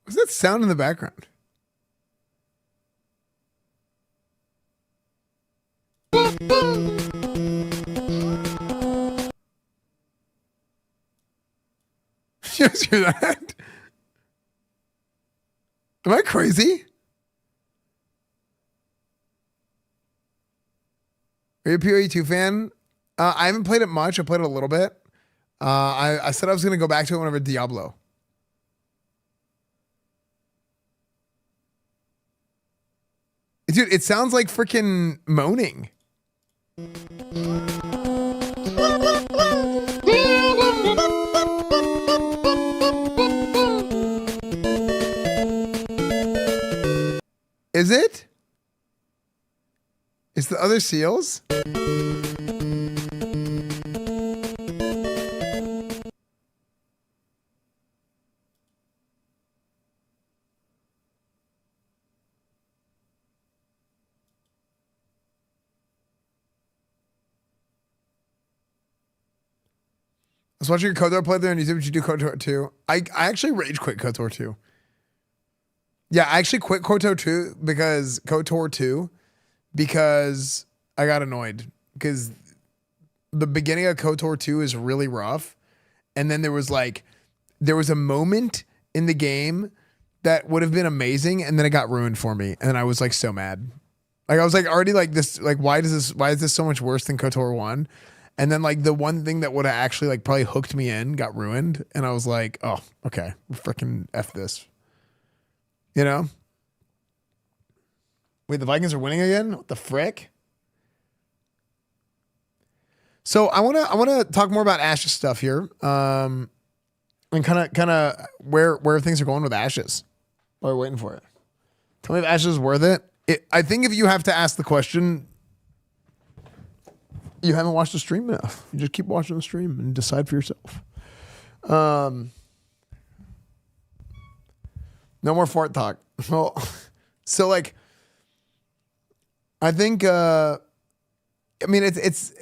What's that sound in the background? You guys hear that? Am I crazy? Are you a PoE2 fan? I haven't played it much. I played it a little bit. I said I was going to go back to it whenever Diablo. Dude, it sounds like freaking moaning. Is it? It's the other seals? I was watching your KOTOR playthrough on YouTube. Did you do KOTOR 2? I actually rage quit KOTOR 2. Yeah, I actually quit KOTOR 2 because I got annoyed. Because the beginning of KOTOR 2 is really rough. And then there was a moment in the game that would have been amazing, and then it got ruined for me. And I was like so mad. Like I was like already like this, like why is this so much worse than KOTOR 1? And then like the one thing that would have actually like probably hooked me in got ruined. And I was like, oh, okay, freaking F this. You know? Wait, the Vikings are winning again? What the frick? So I wanna talk more about Ashes stuff here. And kind of where things are going with Ashes. While we're waiting for it. Tell me if Ashes is worth it. I think if you have to ask the question, you haven't watched the stream enough. You just keep watching the stream and decide for yourself. No more fart talk. Well, so like, I think, I mean, it's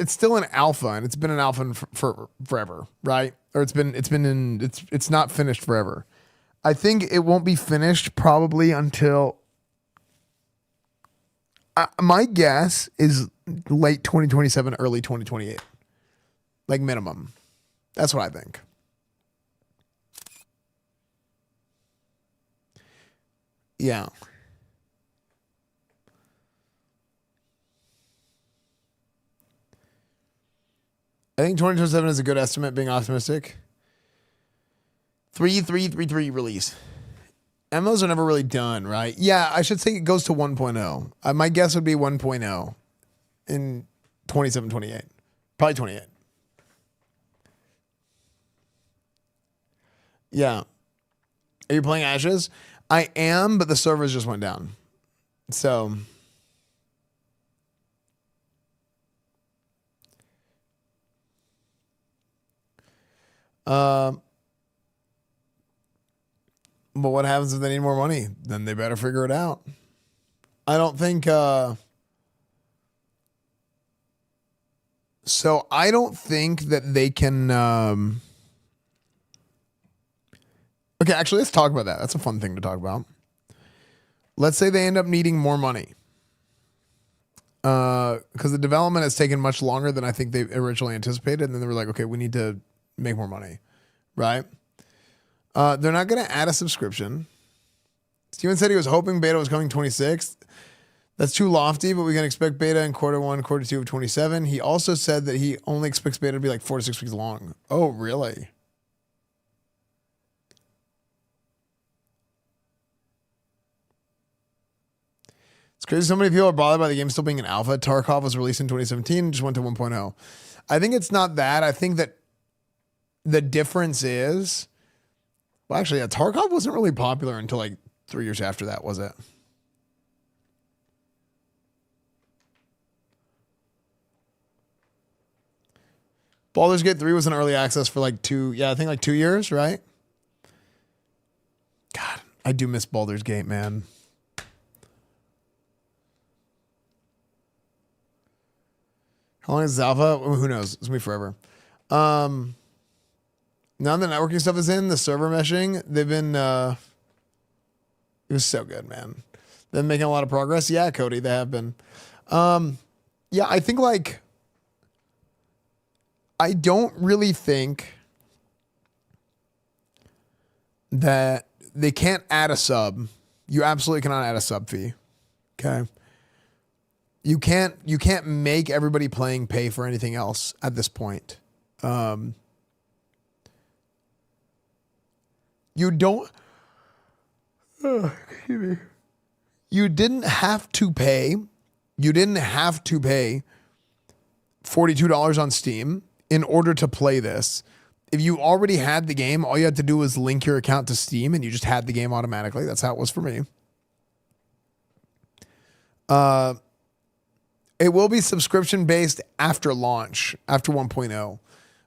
still an alpha, and it's been an alpha for forever, right? Or it's not finished forever. I think it won't be finished probably until, my guess is late 2027, early 2028. Like minimum. That's what I think. Yeah. I think 2027 is a good estimate, being optimistic. 3.3.3.3 release. MMOs are never really done, right? Yeah, I should say it goes to 1.0. My guess would be 1.0 in 27, 28. Probably 28. Yeah. Are you playing Ashes? I am, but the servers just went down. So... but what happens if they need more money? Then they better figure it out. I don't think... So I don't think that they can... Okay, actually, let's talk about that. That's a fun thing to talk about. Let's say they end up needing more money. Because the development has taken much longer than I think they originally anticipated. And then they were like, okay, we need to make more money. Right? They're not going to add a subscription. Steven said he was hoping beta was coming 26th. That's too lofty, but we can expect beta in quarter 1, quarter 2 of 27. He also said that he only expects beta to be like 4 to 6 weeks long. Oh, really? It's crazy so many people are bothered by the game still being an alpha. Tarkov was released in 2017 and just went to 1.0. I think it's not that. I think that the difference is... Well, actually, yeah, Tarkov wasn't really popular until like 3 years after that, was it? Baldur's Gate 3 was in early access for like 2 years, right? God, I do miss Baldur's Gate, man. How long is this alpha? Who knows? It's gonna be forever. Now the networking stuff is in, the server meshing, they've been, it was so good, man. They've been making a lot of progress. Yeah, Cody, they have been. Yeah, I think like, I don't really think that they can't add a sub. You absolutely cannot add a sub fee. Okay. You can't make everybody playing pay for anything else at this point. You don't, excuse me. You didn't have to pay $42 on Steam in order to play this. If you already had the game, all you had to do was link your account to Steam and you just had the game automatically. That's how it was for me. It will be subscription based after launch, after 1.0.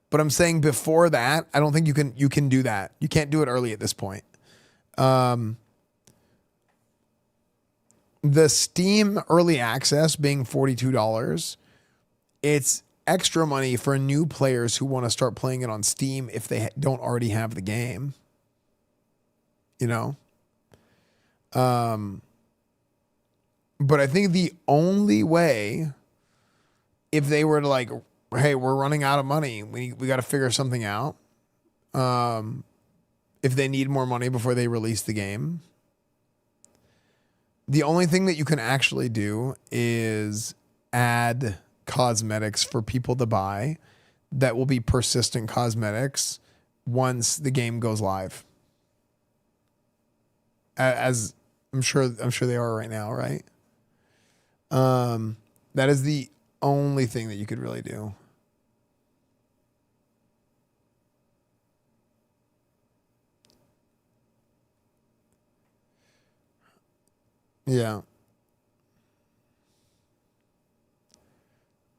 But I'm saying before that, I don't think you can do that. You can't do it early at this point. The Steam early access being $42, it's extra money for new players who want to start playing it on Steam if they don't already have the game. You know? But I think the only way, if they were to like, hey, we're running out of money, we got to figure something out. If they need more money before they release the game, the only thing that you can actually do is add cosmetics for people to buy that will be persistent cosmetics once the game goes live. As I'm sure they are right now, right? That is the only thing that you could really do. Yeah.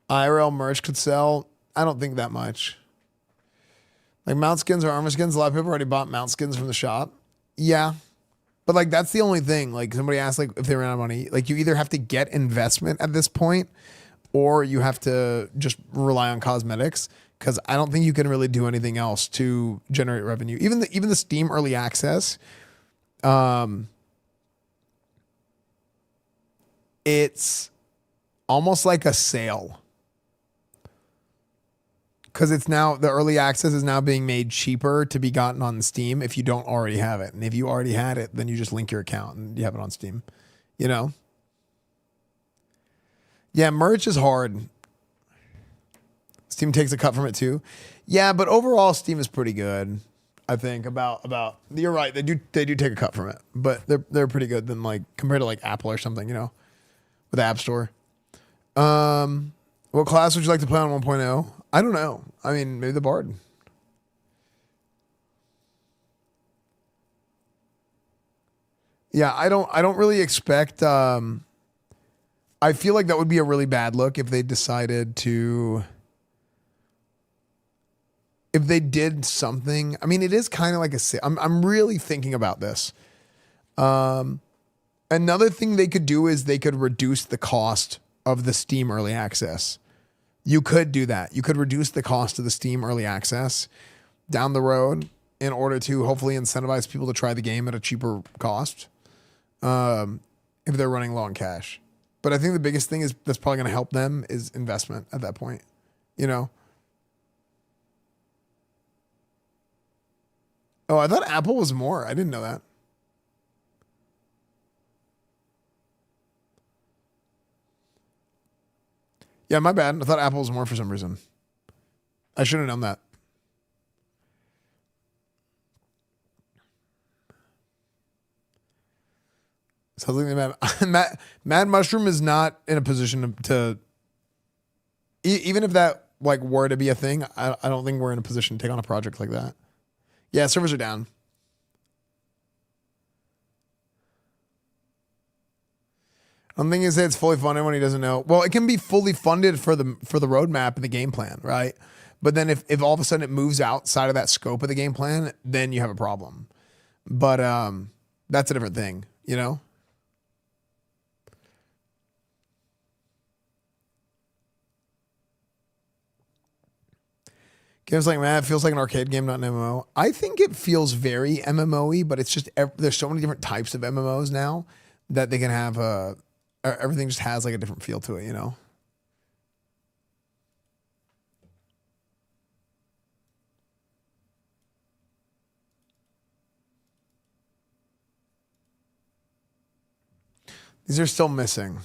IRL merch could sell. I don't think that much. Like mount skins or armor skins, a lot of people already bought mount skins from the shop. Yeah. But like that's the only thing. Like somebody asked like if they ran out of money. Like you either have to get investment at this point or you have to just rely on cosmetics. Because I don't think you can really do anything else to generate revenue. Even the Steam early access, it's almost like a sale. Because it's now, the early access is now being made cheaper to be gotten on Steam if you don't already have it. And if you already had it, then you just link your account and you have it on Steam. You know? Yeah, merch is hard. Steam takes a cut from it too. Yeah, but overall, Steam is pretty good. I think about you're right. They do take a cut from it, but they're pretty good than like compared to like Apple or something, you know, with the App Store. What class would you like to play on 1.0? I don't know. I mean, maybe the Bard. Yeah, I don't really expect. I feel like that would be a really bad look if they decided to. If they did something, I mean, it is kind of like I'm really thinking about this. Another thing they could do is they could reduce the cost of the Steam Early Access. You could do that. You could reduce the cost of the Steam Early Access down the road in order to hopefully incentivize people to try the game at a cheaper cost. If they're running low on cash. But I think the biggest thing is that's probably going to help them is investment at that point, you know? Oh, I thought Apple was more. I didn't know that. Yeah, my bad. I thought Apple was more for some reason. I should have known that. Sounds like Mad Mushroom is not in a position to even if that like were to be a thing, I don't think we're in a position to take on a project like that. Yeah, servers are down. I'm thinking to say it's fully funded when he doesn't know. Well, it can be fully funded for the roadmap and the game plan, right? But then if all of a sudden it moves outside of that scope of the game plan, then you have a problem. But that's a different thing, you know? Games like Mad feels like an arcade game, not an MMO. I think it feels very MMO-y, but it's just there's so many different types of MMOs now that they can have everything just has like a different feel to it, you know? These are still missing.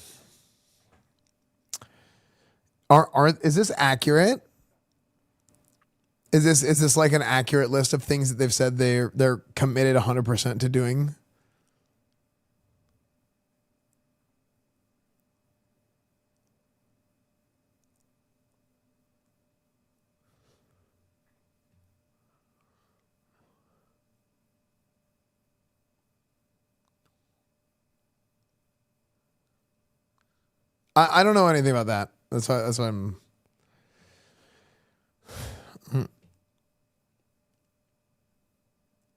Is this accurate? Is this like an accurate list of things that they've said they're committed 100% to doing? I don't know anything about that. That's why I'm.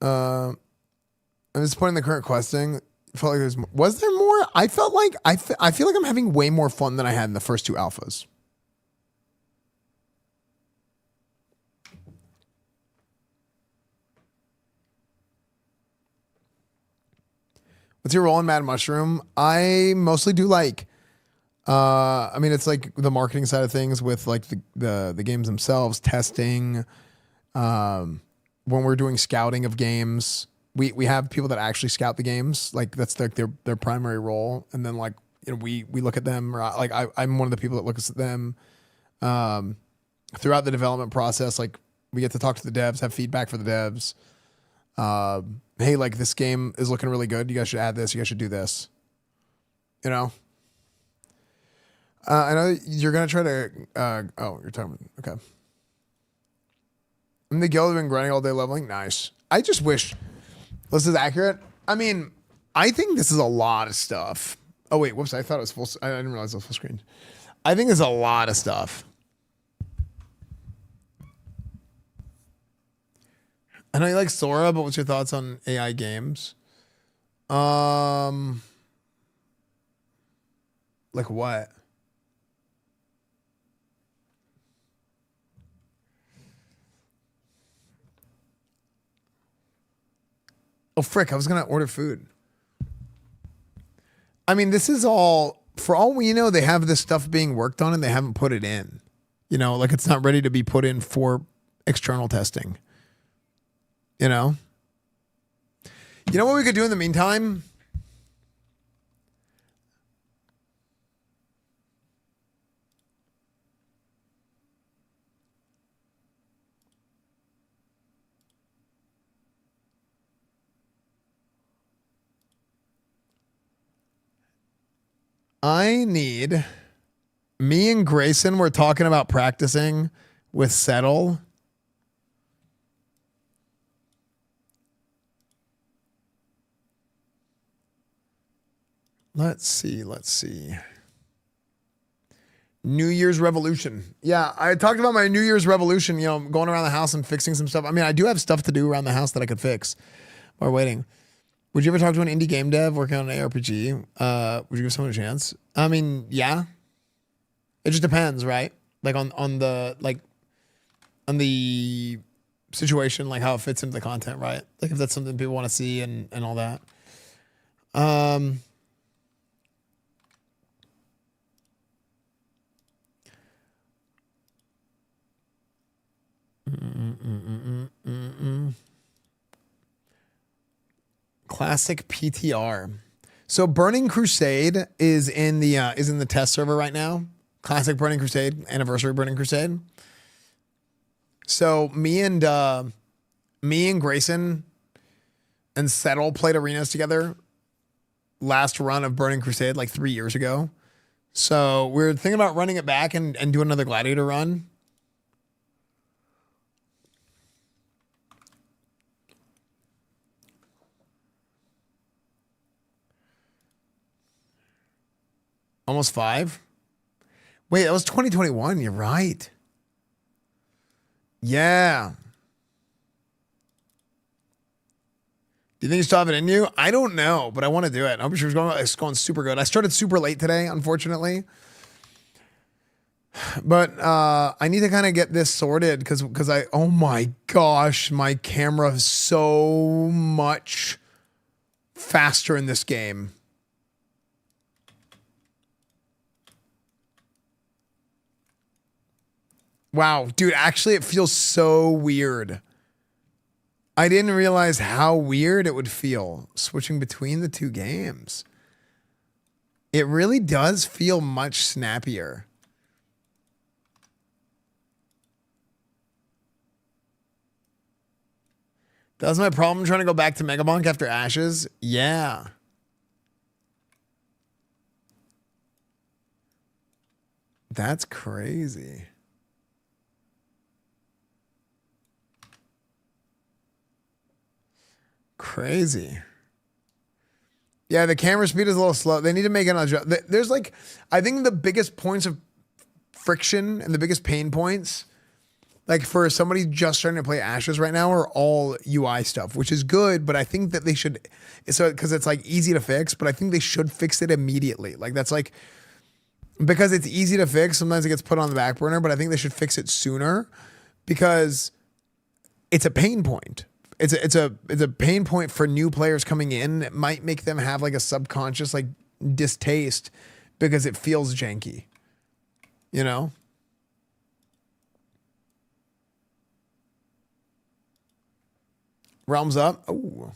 I'm disappointed in the current questing. Felt like was there more? I felt like I feel like I'm having way more fun than I had in the first two alphas. What's your role in Mad Mushroom? I mostly do like I mean it's like the marketing side of things with like the games themselves, testing, when we're doing scouting of games. We have people that actually scout the games, like that's like their primary role, and then like you know we look at them, or like I'm one of the people that looks at them throughout the development process. Like we get to talk to the devs, have feedback for the devs. Hey, like this game is looking really good. You guys should add this. You guys should do this. You know. I know you're gonna try to. Oh, you're talking. Okay. I'm the guild. Have been grinding all day leveling. Nice. I just wish. This is accurate. I mean, I think this is a lot of stuff. Oh wait, whoops! I thought it was full. I didn't realize it was full screen. I think there's a lot of stuff. I know you like Sora, but what's your thoughts on AI games? Like what? Oh, frick, I was going to order food. I mean, this is all, for all we know, they have this stuff being worked on and they haven't put it in. You know, like it's not ready to be put in for external testing. You know? You know what we could do in the meantime? I need... Me and Grayson were talking about practicing with Settle. Let's see. New Year's Revolution. Yeah, I talked about my New Year's Revolution, you know, going around the house and fixing some stuff. I mean, I do have stuff to do around the house that I could fix while waiting. Would you ever talk to an indie game dev working on an ARPG? Would you give someone a chance? I mean, yeah. It just depends, right? Like on the situation, like how it fits into the content, right? Like if that's something people want to see and all that. Classic PTR. So Burning Crusade is in the test server right now. Classic Burning Crusade, Anniversary Burning Crusade. So me and Grayson and Settle played arenas together last run of Burning Crusade like 3 years ago. So we're thinking about running it back and do another Gladiator run. Almost 5. Wait, that was 2021. You're right. Yeah. Do you think you still have it in you? I don't know, but I want to do it. I'm sure it's going super good. I started super late today, unfortunately. But I need to kind of get this sorted because oh my gosh, my camera is so much faster in this game. Wow, dude, actually it feels so weird. I didn't realize how weird it would feel switching between the two games. It really does feel much snappier. That was my problem trying to go back to Megabonk after Ashes. Yeah. That's crazy. Crazy. Yeah, the camera speed is a little slow. They need to make an adjust. There's like, I think the biggest points of friction and the biggest pain points, like for somebody just starting to play Ashes right now, are all UI stuff, which is good, but I think that they should, so because it's like easy to fix, but I think they should fix it immediately. Like that's like, because it's easy to fix, sometimes it gets put on the back burner, but I think they should fix it sooner because it's a pain point. It's a pain point for new players coming in. It might make them have like a subconscious like distaste because it feels janky, you know? Realms up. Oh,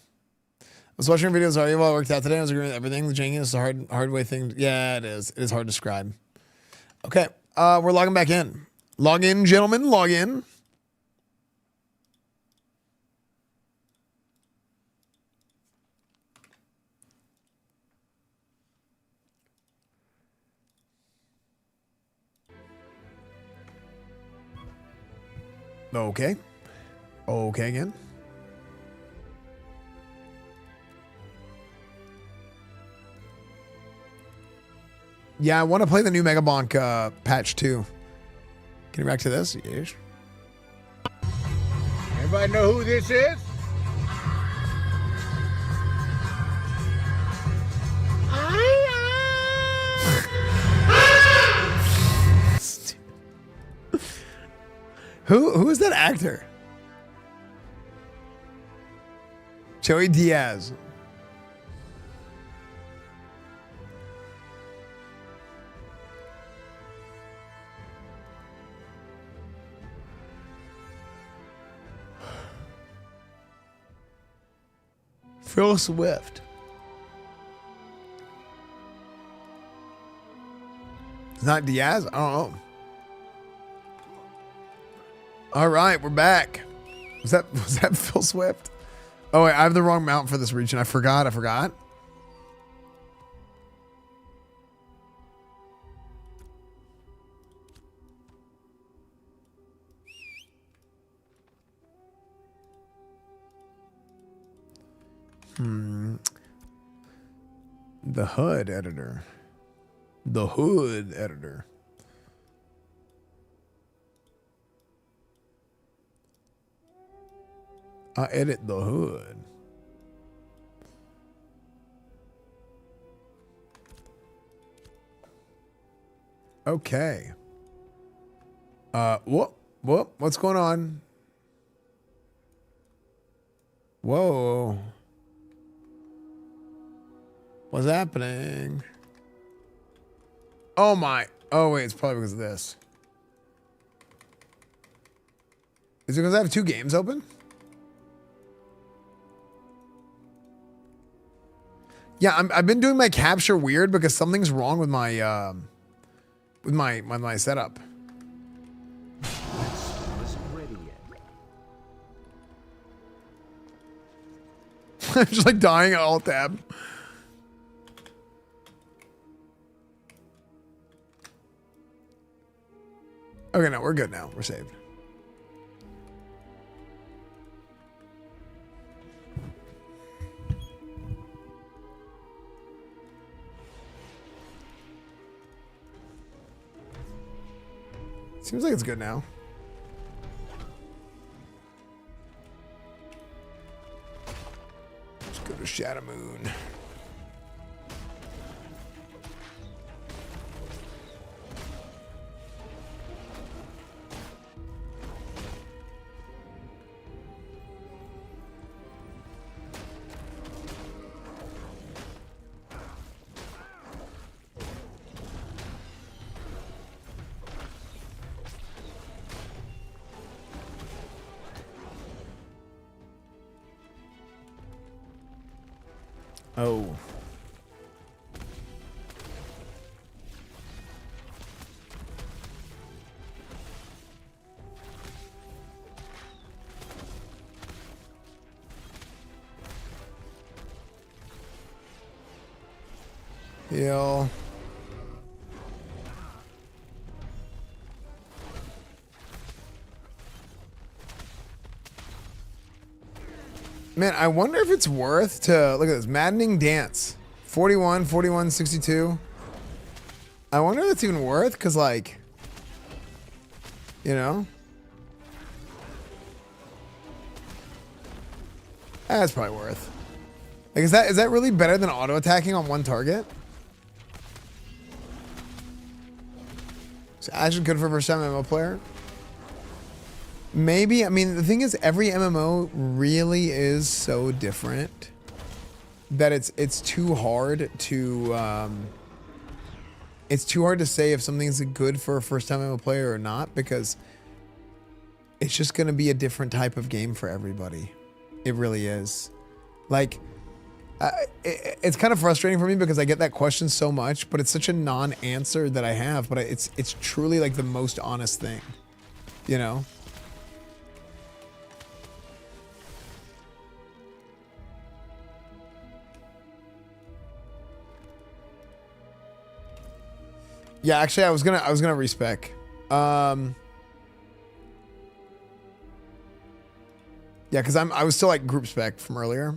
I was watching videos already while I worked out today. I was agreeing with everything. The janky is a hard way thing. Yeah, it is. It is hard to describe. Okay, we're logging back in. Log in, gentlemen. Log in. Okay. Okay again. Yeah, I want to play the new Megabonk patch too. Getting back to this? Yes. Everybody know who this is? Who is that actor? Joey Diaz. Phil Swift. It's not Diaz? I don't know. All right, we're back. Was that Phil Swift? Oh wait, I have the wrong mount for this region. I forgot. The HUD editor. The hood editor. I edit the hood. Okay. What's going on? Whoa. What's happening? Oh my. Oh wait, it's probably because of this. Is it because I have 2 games open? Yeah, I've been doing my capture weird because something's wrong with my my setup. I'm just like dying at alt tab. Okay, no, we're good now. We're saved. Seems like it's good now. Let's go to Shadow Moon. Oh. Heal. Man, I wonder if it's worth to look at this maddening dance. 41, 41, 62. I wonder if it's even worth, because like, you know, that's probably worth. Like, is that really better than auto attacking on one target? Is Ash good for first time MMO player? Maybe. I mean, the thing is, every MMO really is so different that it's too hard to say if something's good for a first time MMO player or not, because it's just going to be a different type of game for everybody. It really is. Like, it's kind of frustrating for me because I get that question so much, but it's such a non-answer that I have. But it's truly like the most honest thing, you know. Yeah, actually, I was gonna respec. Yeah, because I was still like group spec from earlier.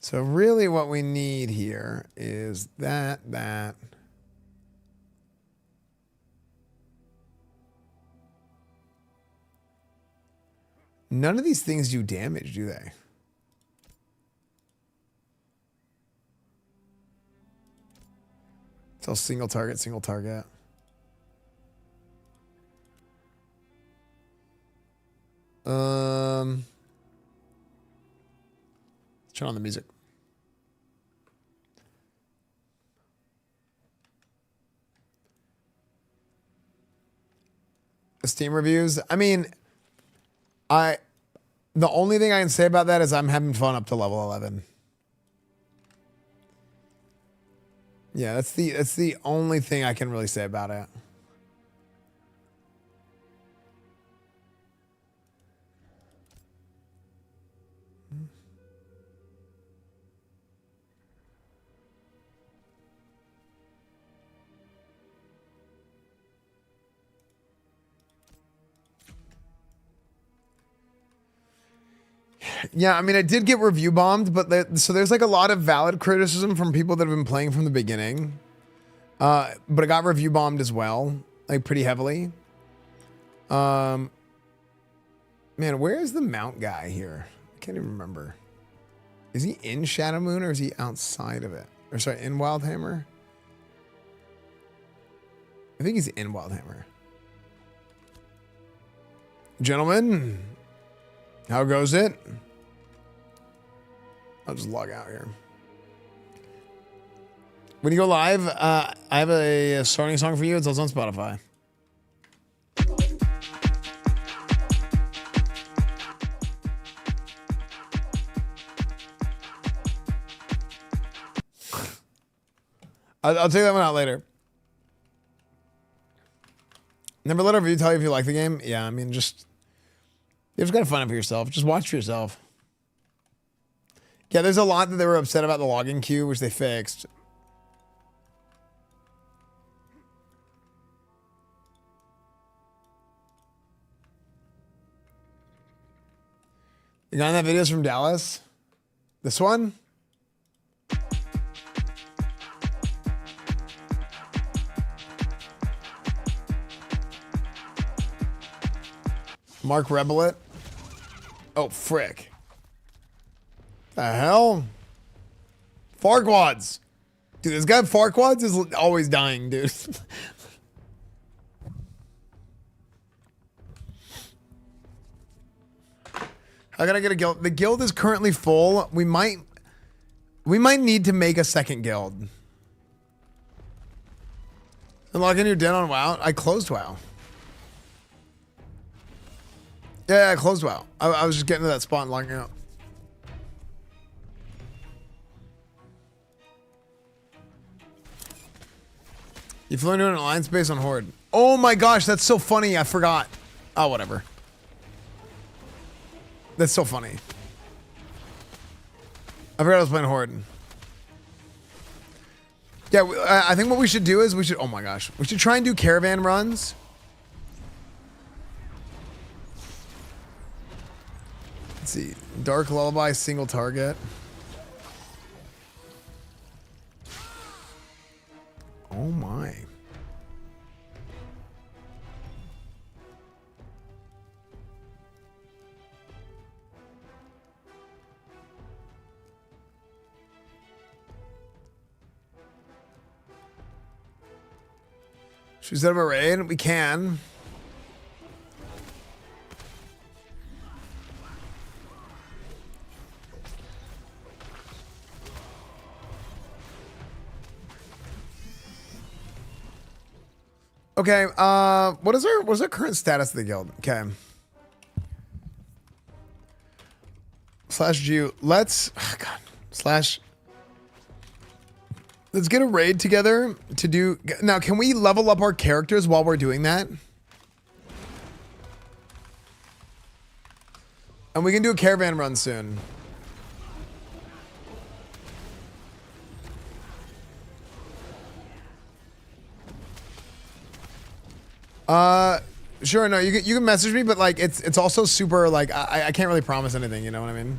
So really, what we need here is that. None of these things do damage, do they? It's all single target, single target. Let's turn on the music. Steam reviews. I mean, the only thing I can say about that is I'm having fun up to level 11. Yeah, that's the only thing I can really say about it. Yeah, I mean, I did get review bombed, but so there's like a lot of valid criticism from people that have been playing from the beginning. But it got review bombed as well, like pretty heavily. Man, where is the mount guy here? I can't even remember. Is he in Shadow Moon or is he outside of it? Or sorry, in Wildhammer? I think he's in Wildhammer. Gentlemen, how goes it? I'll just log out here. When you go live, I have a starting song for you. It's also on Spotify. I'll take that one out later. Never let a review tell you if you like the game. Yeah, I mean, you just gotta find it for yourself. Just watch for yourself. Yeah, there's a lot that they were upset about the login queue, which they fixed. The guy in that video is from Dallas. This one? Mark Rebelet. Oh, frick. The hell? Farquads. Dude, this guy Farquads is always dying, dude. How can I get a guild? The guild is currently full. We might need to make a second guild. Unlock a new den on WoW. I closed WoW. Yeah, I closed WoW. I was just getting to that spot and logging out. You flew into an alliance base on Horde. Oh my gosh, that's so funny. I forgot. Oh, whatever. That's so funny. I forgot I was playing Horde. Yeah, I think what we should do is we should... Oh my gosh. We should try and do caravan runs. Let's see. Dark Lullaby, single target. Oh my. Should we set up a raid? We can. Okay, what's our current status of the guild? Okay. /Jew. Let's get a raid together to do. Now, can we level up our characters while we're doing that? And we can do a caravan run soon. Sure. No, you can message me, but like it's also super like I can't really promise anything. You know what I mean?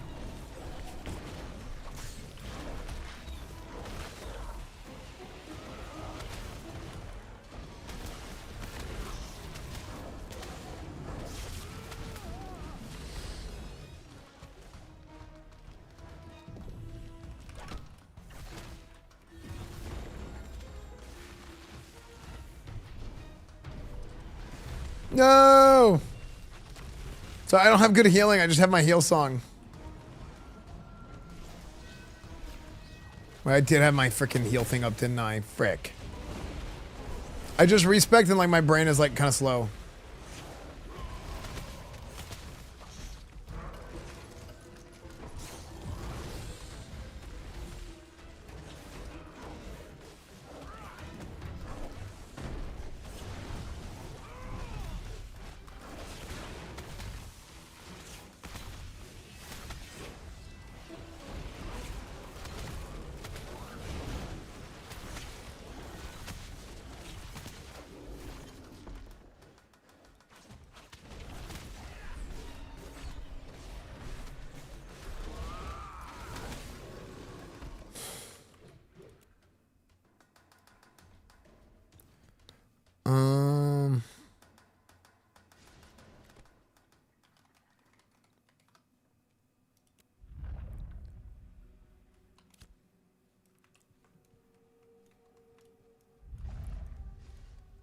No! So I don't have good healing, I just have my heal song. Well, I did have my freaking heal thing up, didn't I? Frick. I just respect and like my brain is like kind of slow.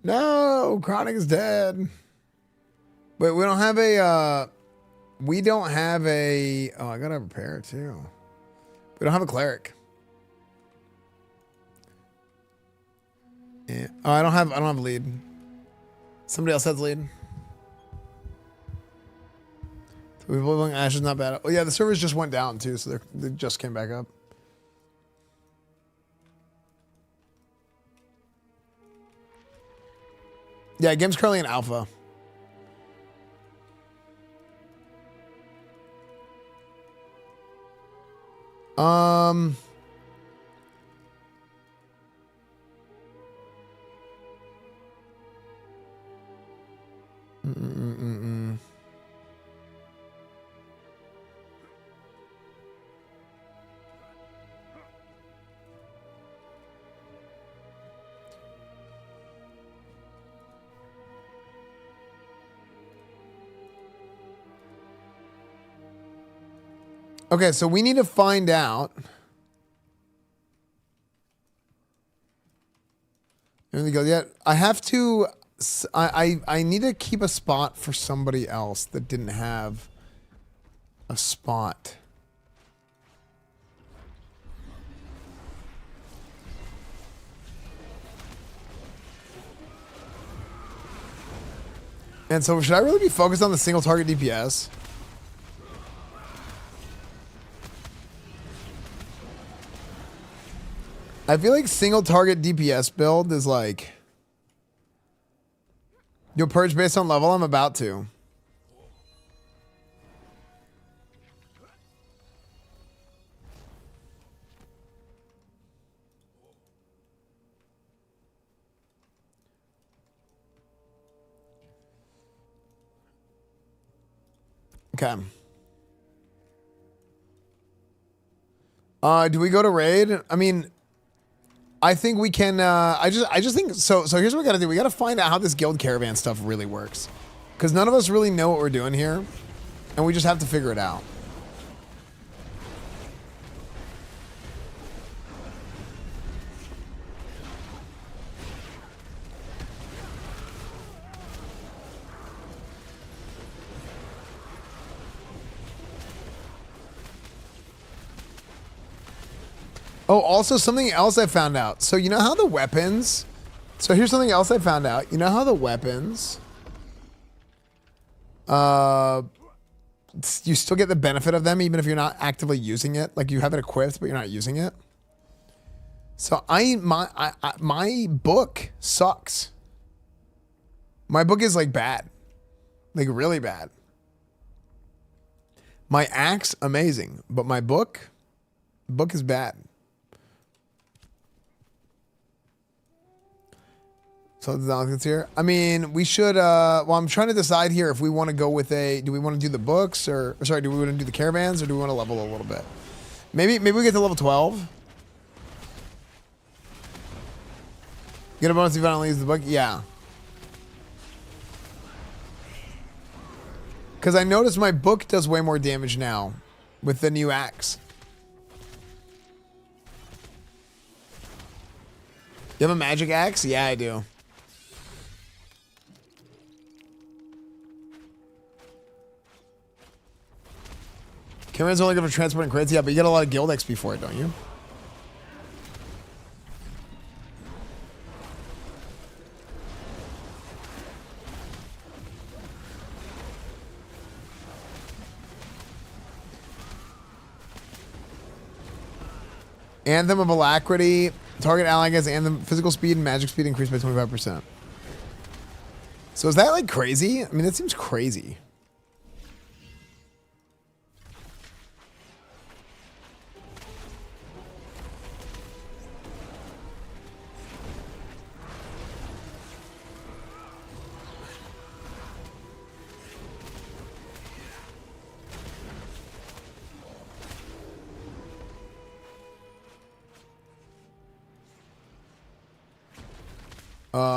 No, Chronic is dead. Wait, we don't have a, oh, I gotta repair it too. We don't have a cleric. Yeah. Oh, I don't have lead. Somebody else has lead. So we've living Ash is not bad. Oh yeah, the servers just went down too, so they just came back up. Yeah, game's currently in alpha. Okay, so we need to find out. There we go. Yeah, I have to. I need to keep a spot for somebody else that didn't have a spot. And so, should I really be focused on the single target DPS? I feel like single target DPS build is like, you'll purge based on level. I'm about to. Okay. Do we go to raid? I mean, I think we can, I just think, so here's what we gotta do. We gotta find out how this guild caravan stuff really works. Because none of us really know what we're doing here. And we just have to figure it out. Oh, also something else I found out. So you know how the weapons... So here's something else I found out. You know how the weapons... you still get the benefit of them even if you're not actively using it. Like you have it equipped, but you're not using it. So my book sucks. My book is like bad. Like really bad. My axe, amazing. But my book is bad. So it's here. I mean, we should, well, I'm trying to decide here if we want to go with do we want to do the books or sorry, do we want to do the caravans or do we want to level a little bit? Maybe we get to level 12. Get a bonus if you finally use the book? Yeah. Because I noticed my book does way more damage now with the new axe. You have a magic axe? Yeah, I do. Caravan's only good for transporting crates. Yeah, but you get a lot of guild XP for it, don't you? Anthem of Alacrity. Target ally gets Anthem physical speed and magic speed increased by 25%. So is that like crazy? I mean, that seems crazy.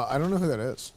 I don't know who that is.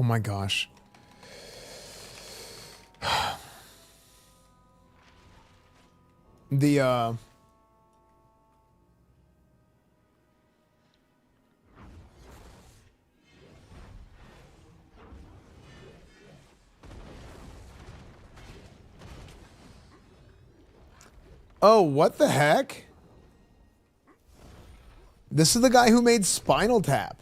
Oh my gosh. The oh, what the heck? This is the guy who made Spinal Tap.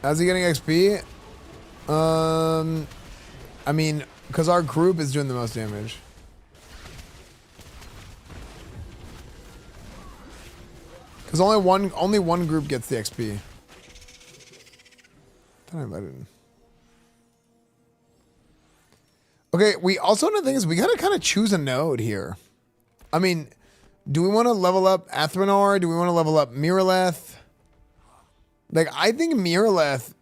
How's he getting XP? I mean, because our group is doing the most damage. Because only one group gets the XP. Thought I invited him. Okay, we also, the thing is, we gotta kind of choose a node here. I mean, do we want to level up Athrenar? Do we want to level up Miraleth? Like, I think Miraleth.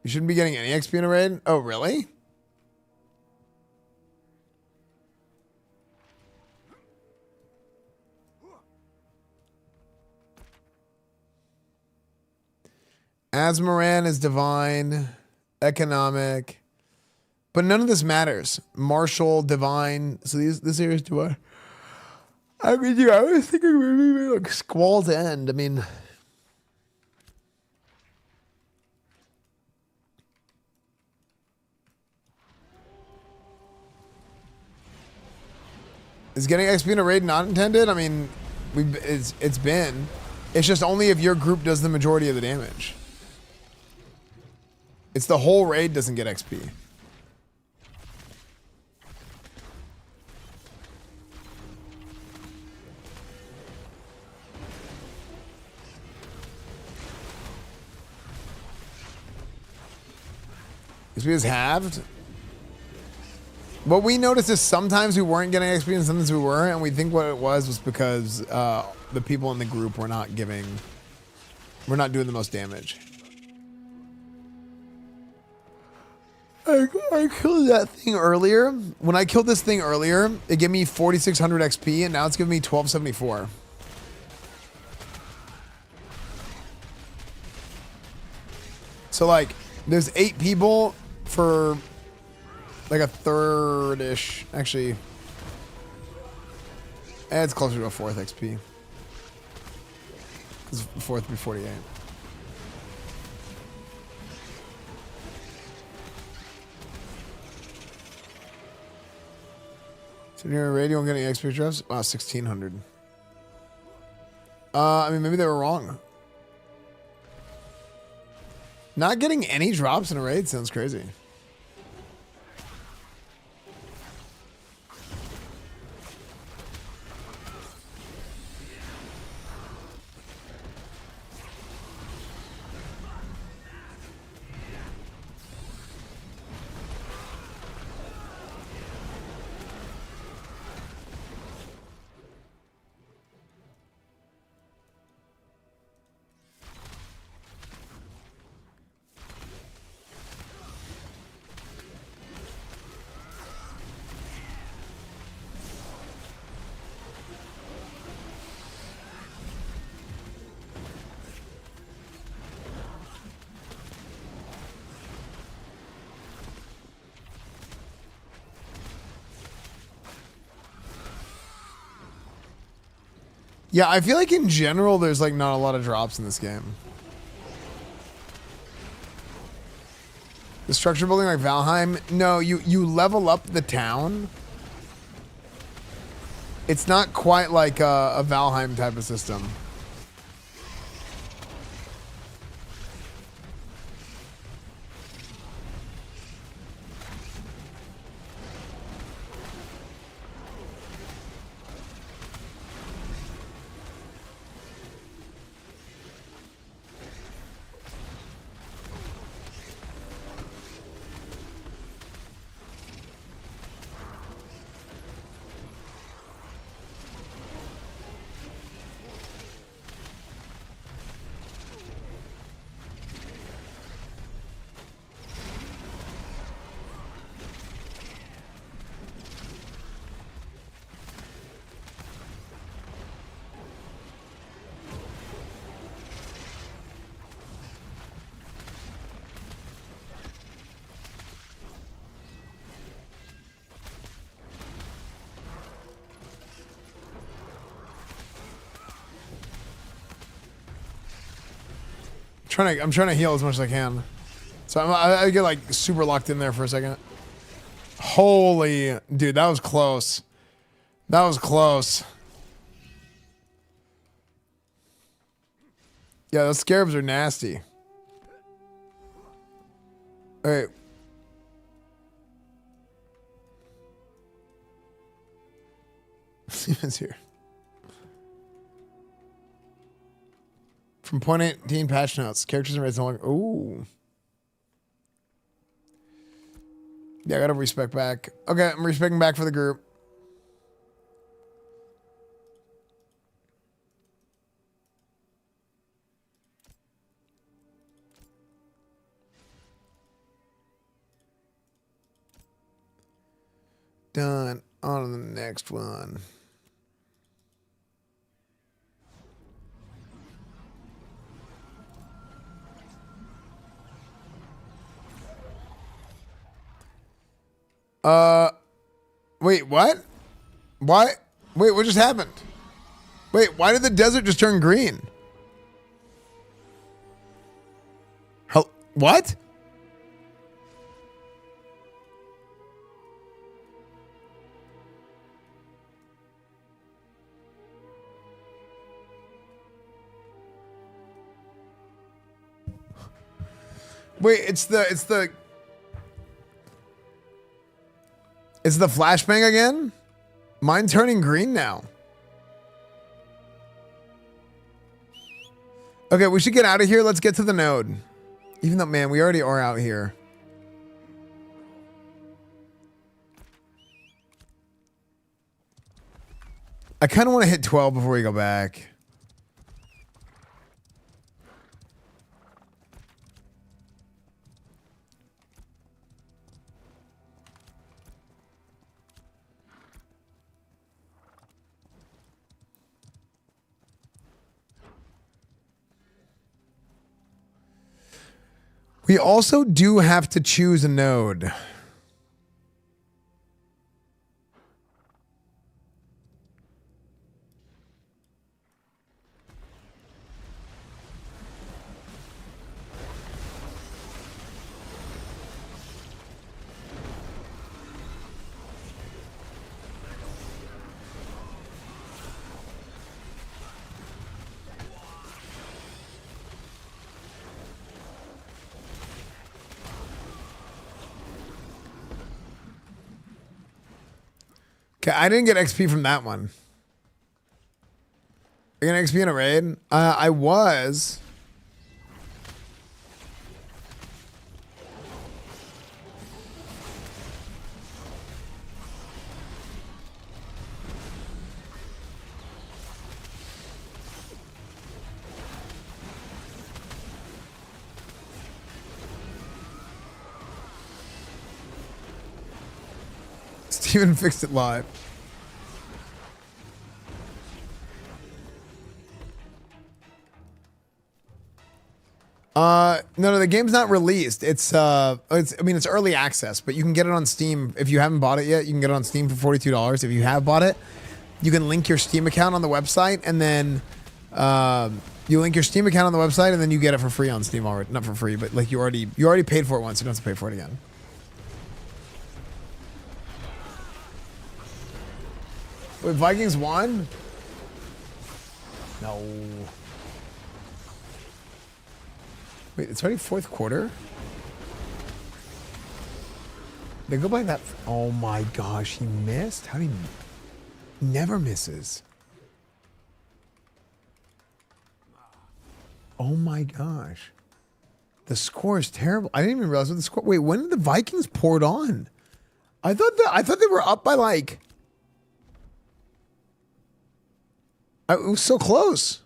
You shouldn't be getting any XP in a raid? Oh, really? Asmoran is divine, economic, but none of this matters. Martial, divine. So this area is divine. I mean, yeah, I was thinking maybe like Squall's End. I mean, is getting XP in a raid not intended? I mean, it's been. It's just only if your group does the majority of the damage. It's the whole raid doesn't get XP. XP is halved. What we noticed is sometimes we weren't getting XP and sometimes we were, and we think what it was because the people in the group were not doing the most damage. I killed that thing earlier. When I killed this thing earlier, it gave me 4,600 XP, and now it's giving me 1,274. So, like, there's 8 people for, like, a third-ish. Actually, it's closer to a 4th XP. Because 4th would be 48. So near radio and getting XP drops? Wow, 1,600. I mean, maybe they were wrong. Not getting any drops in a raid sounds crazy. Yeah, I feel like in general, there's like not a lot of drops in this game. The structure building like Valheim, no, you level up the town. It's not quite like a Valheim type of system. I'm trying to heal as much as I can. So I get like super locked in there for a second. Holy dude, that was close. That was close. Yeah, those scarabs are nasty. All right. Steven's here. From point 18 patch notes. Characters and rates no longer. Ooh. Yeah, I gotta respec back. Okay, I'm respecting back for the group. Done. On to the next one. Wait, what? Why? Wait, what just happened? Wait, why did the desert just turn green? What? Wait, it's the flashbang again? Mine turning green now. Okay, we should get out of here. Let's get to the node. Even though, man, we already are out here. I kind of want to hit 12 before we go back. We also do have to choose a node. Okay, I didn't get XP from that one. I got XP in a raid? I was. Steven fixed it live. No, the game's not released. It's early access, but you can get it on Steam. If you haven't bought it yet, you can get it on Steam for $42. If you have bought it, you can link your Steam account on the website, and then you link your Steam account on the website, and then you get it for free on Steam already. Not for free, but like you already paid for it once. You don't have to pay for it again. Wait, Vikings won? No. Wait, it's already fourth quarter? They go by that. Oh my gosh, he missed? How did he never misses? Oh my gosh. The score is terrible. I didn't even realize what the score. Wait, when did the Vikings pour it on? I thought they were up by like. It was so close.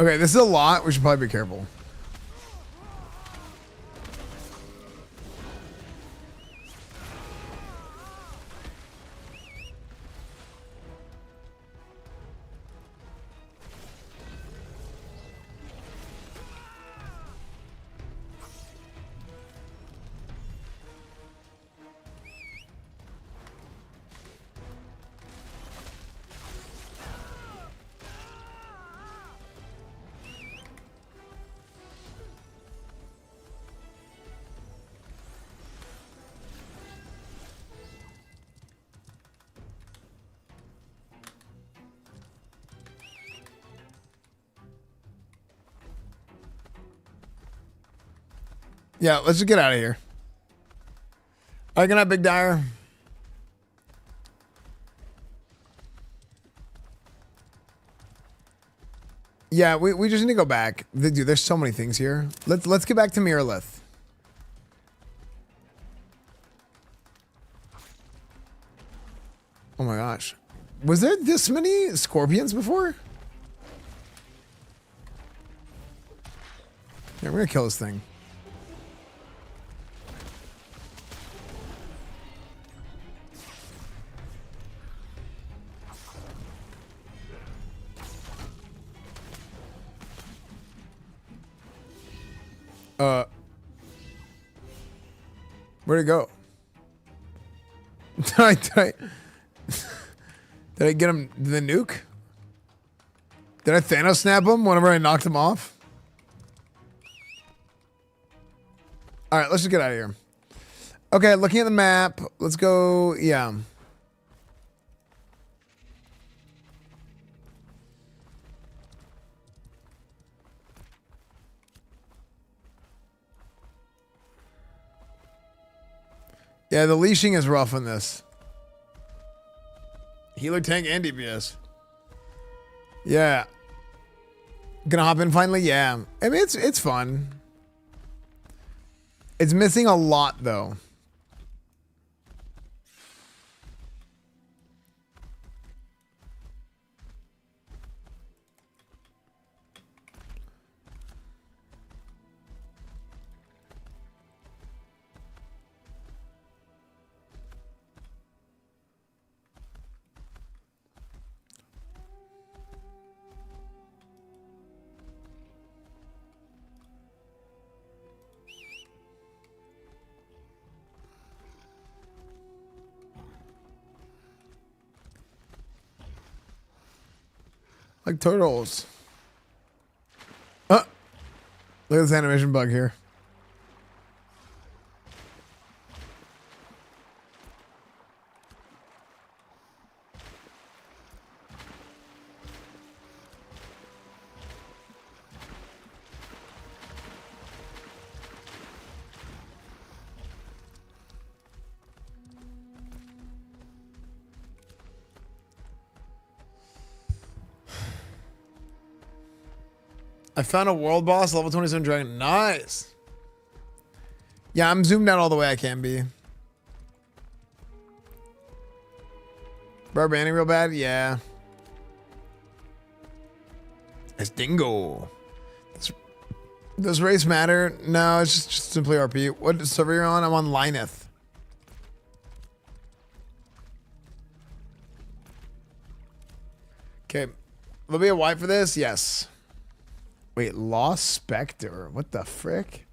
Okay, this is a lot. We should probably be careful. Yeah, let's just get out of here. All right, good night, Big Dyer. Yeah, we just need to go back. Dude, there's so many things here. Let's get back to Miralith. Oh my gosh. Was there this many scorpions before? Yeah, we're gonna kill this thing. Where'd it go? Did I get him the nuke? Did I Thanos snap him whenever I knocked him off? All right, let's just get out of here. Okay, looking at the map. Let's go. Yeah. Yeah, the leashing is rough on this. Healer, tank, and DPS. Yeah. Gonna hop in finally? Yeah. I mean, it's fun. It's missing a lot, though. Like turtles. Look at this animation bug here. I found a world boss, level 27 dragon. Nice. Yeah, I'm zoomed out all the way I can be. Barbarian real bad? Yeah. It's Dingo. Does race matter? No, it's just simply RP. What server you're on? I'm on Lineth. Okay. Will be a wipe for this? Yes. Wait, Lost Spectre. What the frick?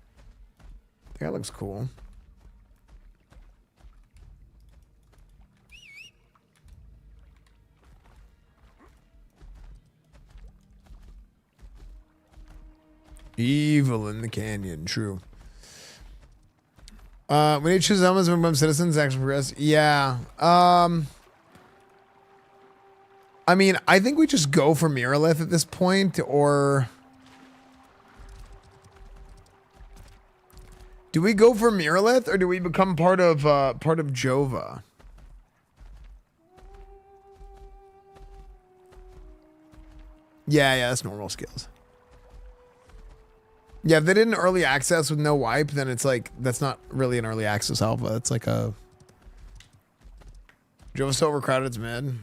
That looks cool. Evil in the canyon. True. We need to choose elements and become citizens. Action progress. Yeah. I mean, I think we just go for Miralith at this point, or... Do we go for Miralith, or do we become part of Jova? Yeah, that's normal skills. Yeah, if they did an early access with no wipe, then it's like, that's not really an early access alpha. It's like a... Jova's so overcrowded, it's mid.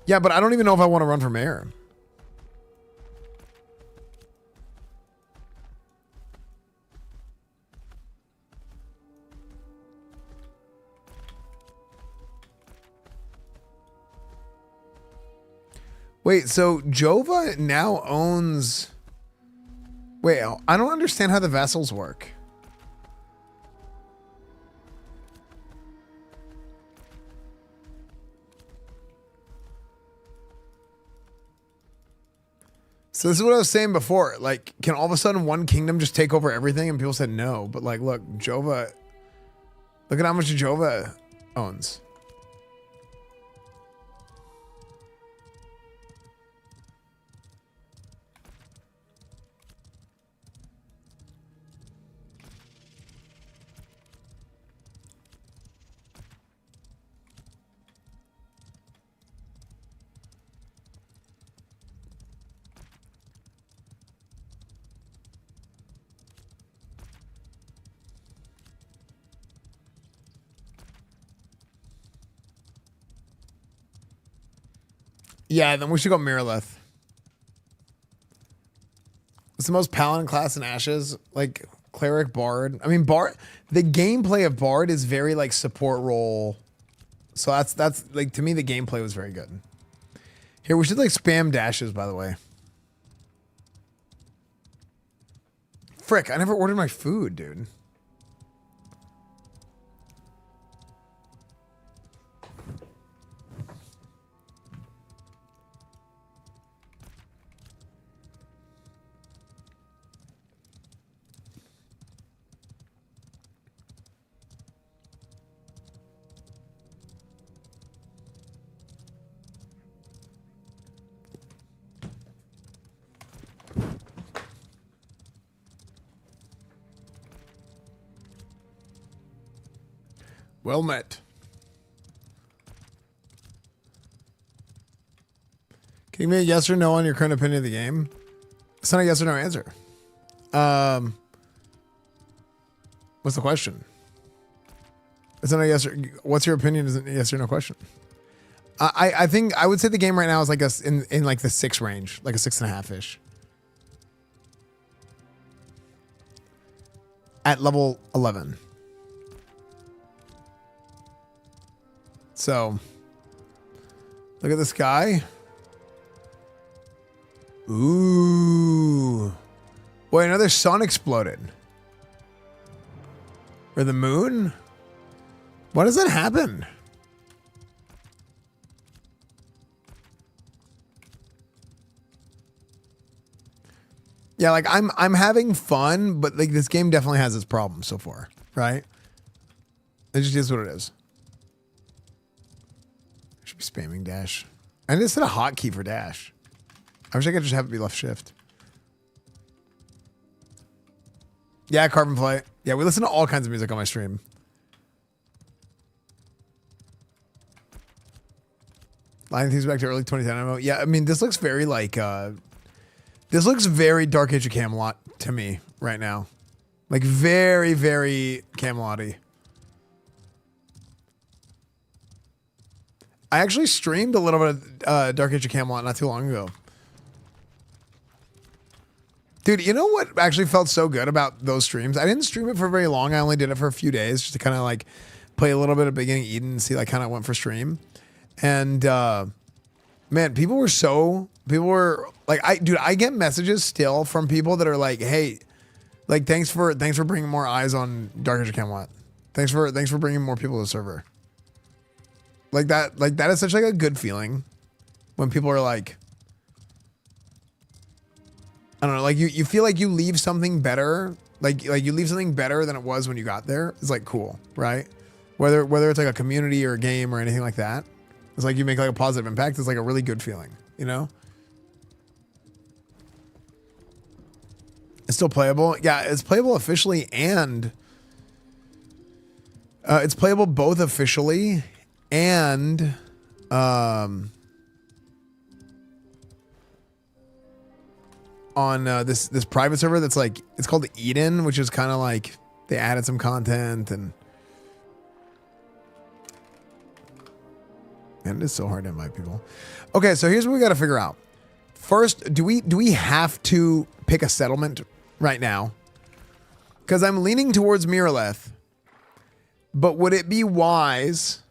Yeah, but I don't even know if I want to run for mayor. Wait, so Jova now owns... Wait, I don't understand how the vessels work. So this is what I was saying before. Like, can all of a sudden one kingdom just take over everything? And people said no. But like, look, Jova... Look at how much Jova owns. Yeah, then we should go Miralith. It's the most paladin class in Ashes. Like, cleric, bard. I mean, bard. The gameplay of bard is very like support role. So that's like, to me, the gameplay was very good. Here, we should like spam dashes, by the way. Frick, I never ordered my food, dude. Well met. Can you give me a yes or no on your current opinion of the game? It's not a yes or no answer. What's the question? It's not a yes or... What's your opinion isn't a yes or no question. I think I would say the game right now is like in like the 6 range, like a 6.5-ish. At level 11. So, look at this guy. Ooh. Wait, another sun exploded. Or the moon? Why does that happen? Yeah, like I'm having fun, but like this game definitely has its problems so far, right? It just is what it is. Should be spamming dash. I just hit a hotkey for dash. I wish I could just have it be left shift. Yeah, Carbon Play. Yeah, we listen to all kinds of music on my stream. Lining things back to early 2010 MMO. Yeah, I mean, this looks very like, this looks very Dark Age of Camelot to me right now. Like very, very Camelot-y. I actually streamed a little bit of Dark Age of Camelot not too long ago. Dude, you know what actually felt so good about those streams? I didn't stream it for very long. I only did it for a few days just to kind of like play a little bit of Beginning Eden and see like kind of went for stream. And man, people were like, I get messages still from people that are like, hey, like thanks for bringing more eyes on Dark Age of Camelot. Thanks for bringing more people to the server. Like that is such like a good feeling when people are like, I don't know, like you feel like you leave something better, like you leave something better than it was when you got there. It's like cool, right? Whether it's like a community or a game or anything like that, it's like you make like a positive impact. It's like a really good feeling, you know? It's still playable. Yeah, it's playable officially and it's playable both officially and on this private server that's like, it's called Eden, which is kind of like they added some content and Man, it is so hard to invite people. Okay, so here's what we got to figure out. First, do we have to pick a settlement right now? Because I'm leaning towards Miraleth. But would it be wise...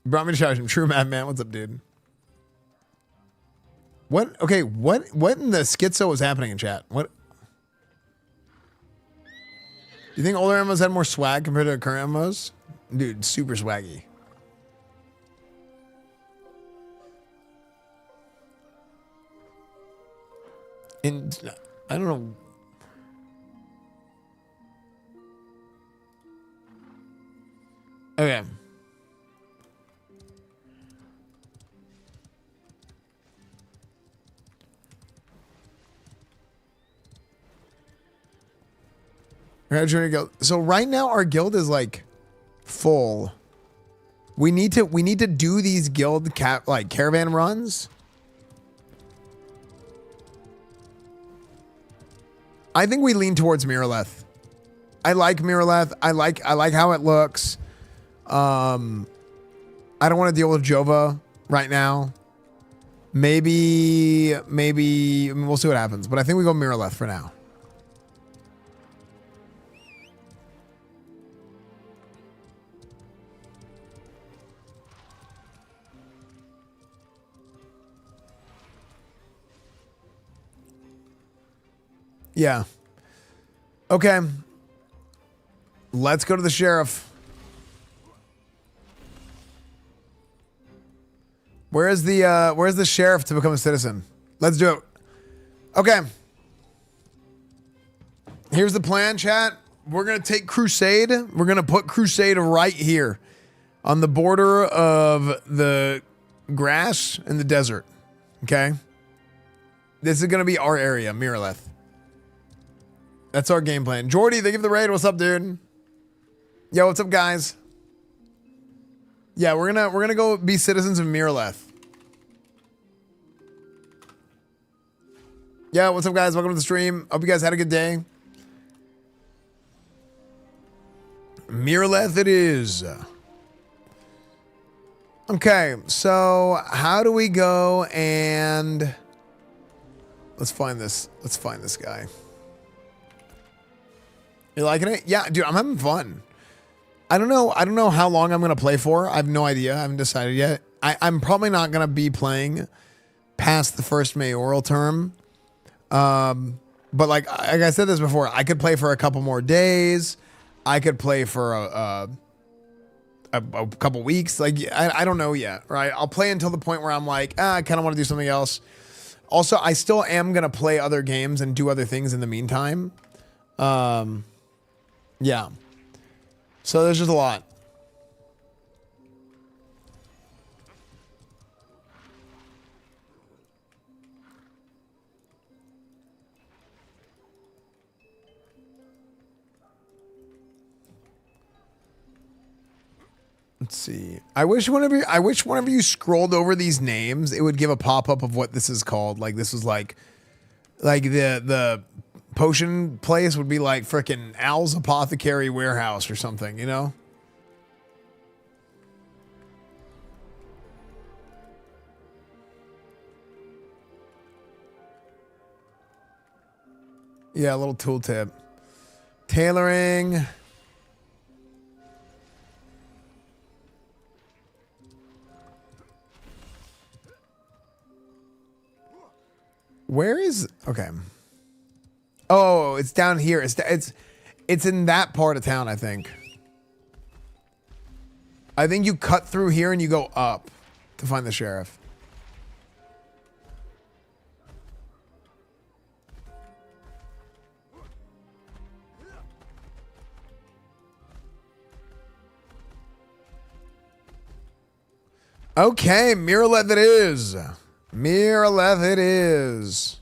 Brought me to shout him. True madman. What's up, dude? What? Okay, what in the schizo was happening in chat? What? Do you think older MMOs had more swag compared to current MMOs? Dude, super swaggy. And I don't know. Okay. So right now our guild is like full. We need to do these guild caravan runs. I think we lean towards Miraleth. I like Miraleth. I like how it looks. I don't want to deal with Jova right now. Maybe I mean, we'll see what happens, but I think we go Miraleth for now. Yeah. Okay. Let's go to the sheriff. Where's the sheriff to become a citizen? Let's do it. Okay. Here's the plan, chat. We're going to take Crusade. We're going to put Crusade right here on the border of the grass and the desert. Okay? This is going to be our area, Miraleth. That's our game plan. Jordy, they give the raid. What's up, dude? Yo, what's up, guys? Yeah, we're gonna go be citizens of Miraleth. Yeah, what's up, guys? Welcome to the stream. Hope you guys had a good day. Miraleth it is. Okay, so how do we go and let's find this guy. You liking it? Yeah, dude, I'm having fun. I don't know how long I'm gonna play for. I have no idea. I haven't decided yet. I'm probably not gonna be playing past the first mayoral term. But like I said this before, I could play for a couple more days. I could play for a couple weeks. Like I don't know yet, right? I'll play until the point where I'm like, I kind of want to do something else. Also, I still am gonna play other games and do other things in the meantime. Yeah. So there's just a lot. Let's see. I wish whenever you scrolled over these names, it would give a pop-up of what this is called. Like this was like the potion place would be like frickin' Al's Apothecary Warehouse or something, you know? Yeah, a little tooltip. Tailoring. Where is... Okay. Oh, it's down here. It's in that part of town, I think. I think you cut through here and you go up to find the sheriff. Okay, Miraleth it is. Miraleth it is.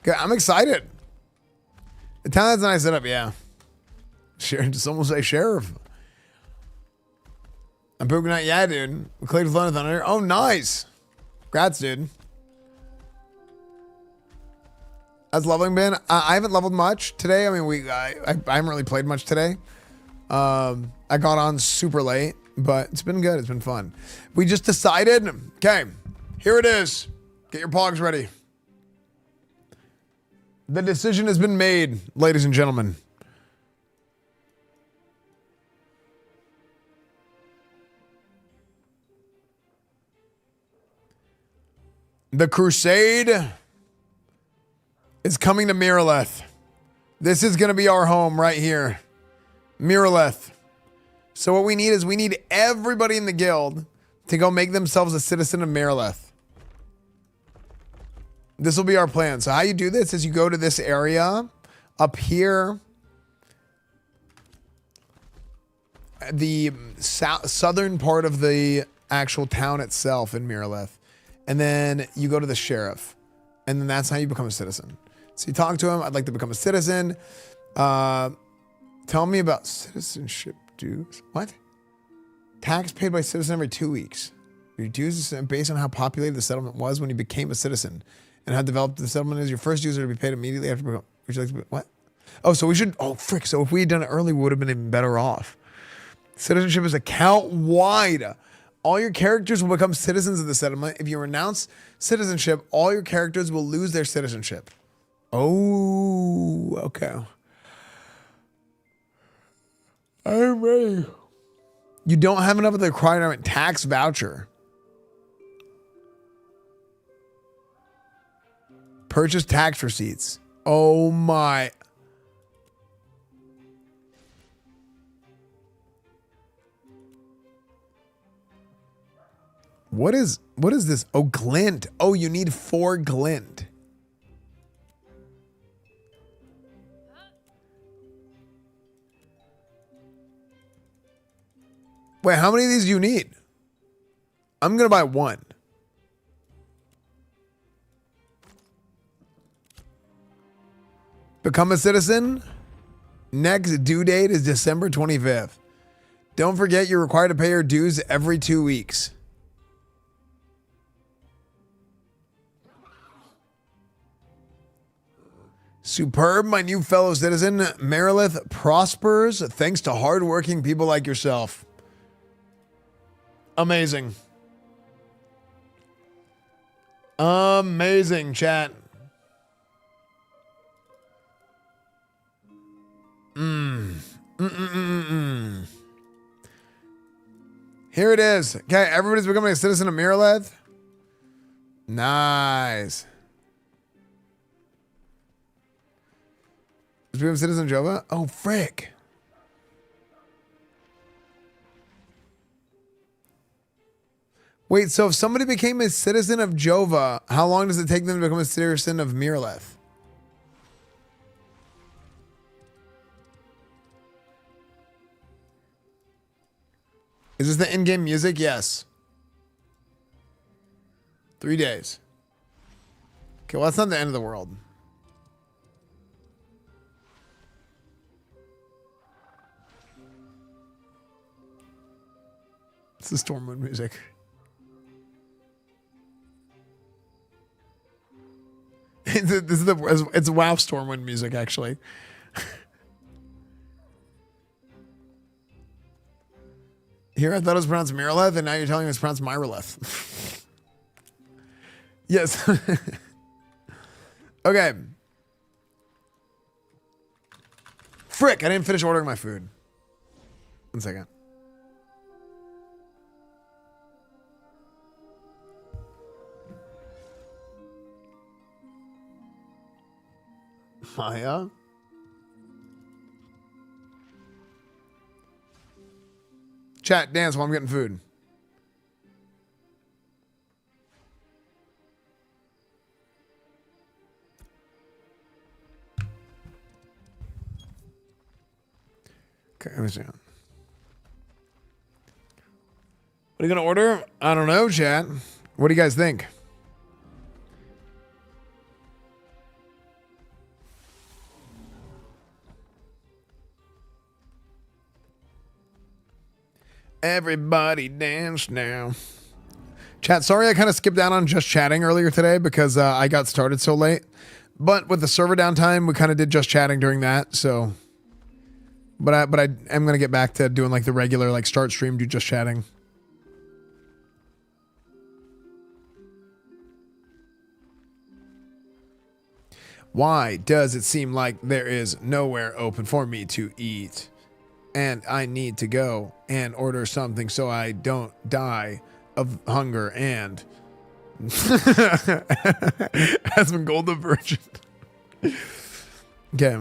Okay, I'm excited. The town has a nice setup, yeah. Someone say sheriff. I'm pooping out, yeah, dude. We cleared with Thunder. Oh, nice. Congrats, dude. How's leveling been? I haven't leveled much today. I mean, I haven't really played much today. I got on super late, but it's been good. It's been fun. We just decided, okay, here it is. Get your pogs ready. The decision has been made, ladies and gentlemen. The crusade is coming to Miraleth. This is going to be our home right here. Miraleth. So what we need is we need everybody in the guild to go make themselves a citizen of Miraleth. This will be our plan. So how you do this is you go to this area up here. The southern part of the actual town itself in Miraleth. And then you go to the sheriff. And then that's how you become a citizen. So you talk to him. I'd like to become a citizen. Tell me about citizenship dues. What? Tax paid by citizen every 2 weeks. Your dues is based on how populated the settlement was when you became a citizen. And how developed the settlement is. Your first dues are to be paid immediately after becoming. Would you like to be, what? Oh, so we should. Oh, frick. So if we had done it early, we would have been even better off. Citizenship is account wide. All your characters will become citizens of the settlement. If you renounce citizenship, all your characters will lose their citizenship. Oh, okay. I'm ready. You don't have enough of the requirement tax voucher. Purchase tax receipts. Oh my. What is this? Oh, glint. Oh, you need 4 glint. Wait, how many of these do you need? I'm going to buy 1. Become a citizen. Next due date is December 25th. Don't forget you're required to pay your dues every 2 weeks. Superb, my new fellow citizen. Miraleth prospers thanks to hardworking people like yourself. Amazing. Amazing, chat. Here it is. Okay, everybody's becoming a citizen of Miraleth. Nice. Does we have citizen Jova? Oh, frick. Wait, so if somebody became a citizen of Jova, how long does it take them to become a citizen of Miraleth? Is this the in-game music? Yes. 3 days. Okay, well, that's not the end of the world. It's the Stormwind music. It's WoW Stormwind music, actually. Here, I thought it was pronounced Miraleth, and now you're telling me it's pronounced Myraleth. Yes. Okay. Frick, I didn't finish ordering my food. 1 second. Maya? Chat, dance while I'm getting food. Okay, let me see. What are you going to order? I don't know, chat. What do you guys think? Everybody dance now. Chat, sorry I kind of skipped out on just chatting earlier today because I got started so late. But with the server downtime, we kind of did just chatting during that. So, but I am gonna get back to doing like the regular like start stream, do just chatting. Why does it seem like there is nowhere open for me to eat? And I need to go and order something so I don't die of hunger and Asmongold the Virgin. Okay.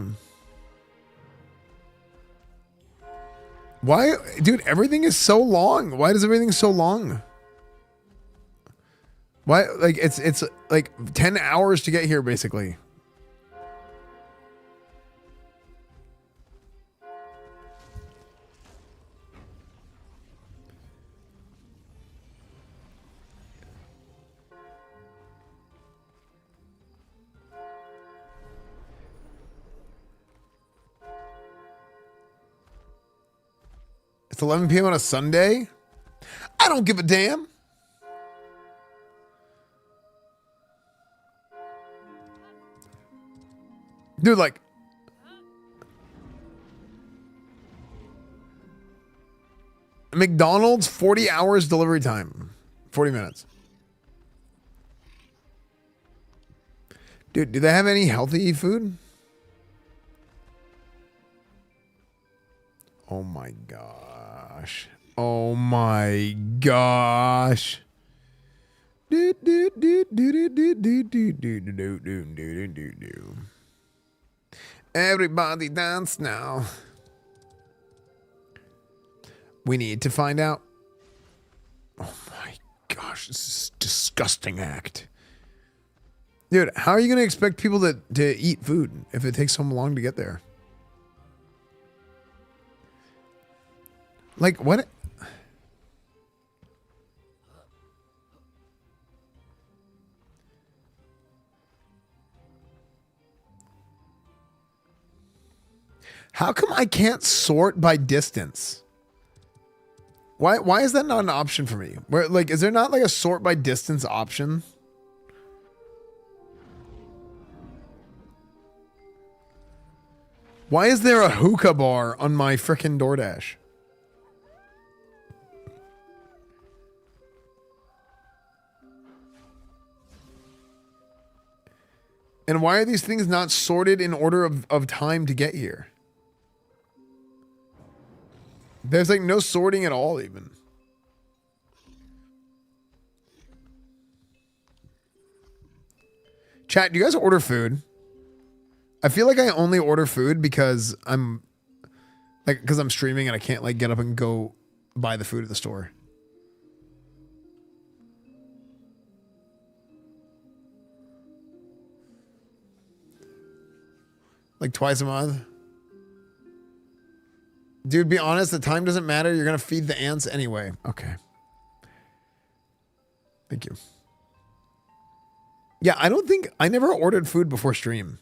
Why, dude, everything is so long. Why is everything so long? Why, like, it's like 10 hours to get here, basically. It's 11 p.m. on a Sunday. I don't give a damn. Dude, like, McDonald's 40 hours delivery time. 40 minutes. Dude, do they have any healthy food? Oh my gosh. Oh my gosh. Everybody dance now. We need to find out. Oh my gosh, this is a disgusting act. Dude, how are you going to expect people to eat food if it takes so long to get there? Like, what? How come I can't sort by distance? Why is that not an option for me? Where, like, is there not like a sort by distance option? Why is there a hookah bar on my frickin' DoorDash? And why are these things not sorted in order of time to get here? There's like no sorting at all even. Chat, do you guys order food? I feel like I only order food because I'm streaming and I can't like get up and go buy the food at the store. Like twice a month. Dude, be honest, the time doesn't matter. You're going to feed the ants anyway. Okay. Thank you. Yeah, I never ordered food before stream.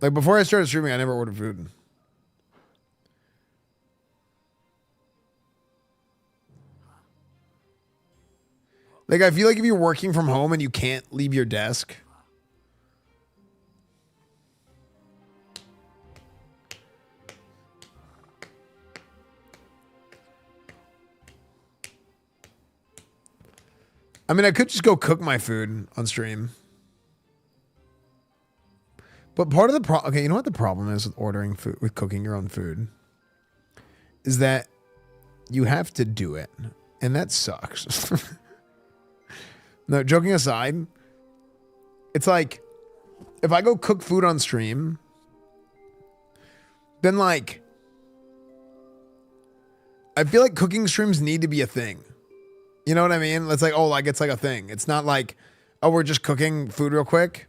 Like before I started streaming, I never ordered food. Like I feel like if you're working from home and you can't leave your desk, I mean, I could just go cook my food on stream. But part of the problem, okay, you know what the problem is with ordering food, with cooking your own food? Is that you have to do it. And that sucks. No, joking aside, it's like, if I go cook food on stream, then like, I feel like cooking streams need to be a thing. You know what I mean? It's like, oh, like it's like a thing. It's not like, oh, we're just cooking food real quick.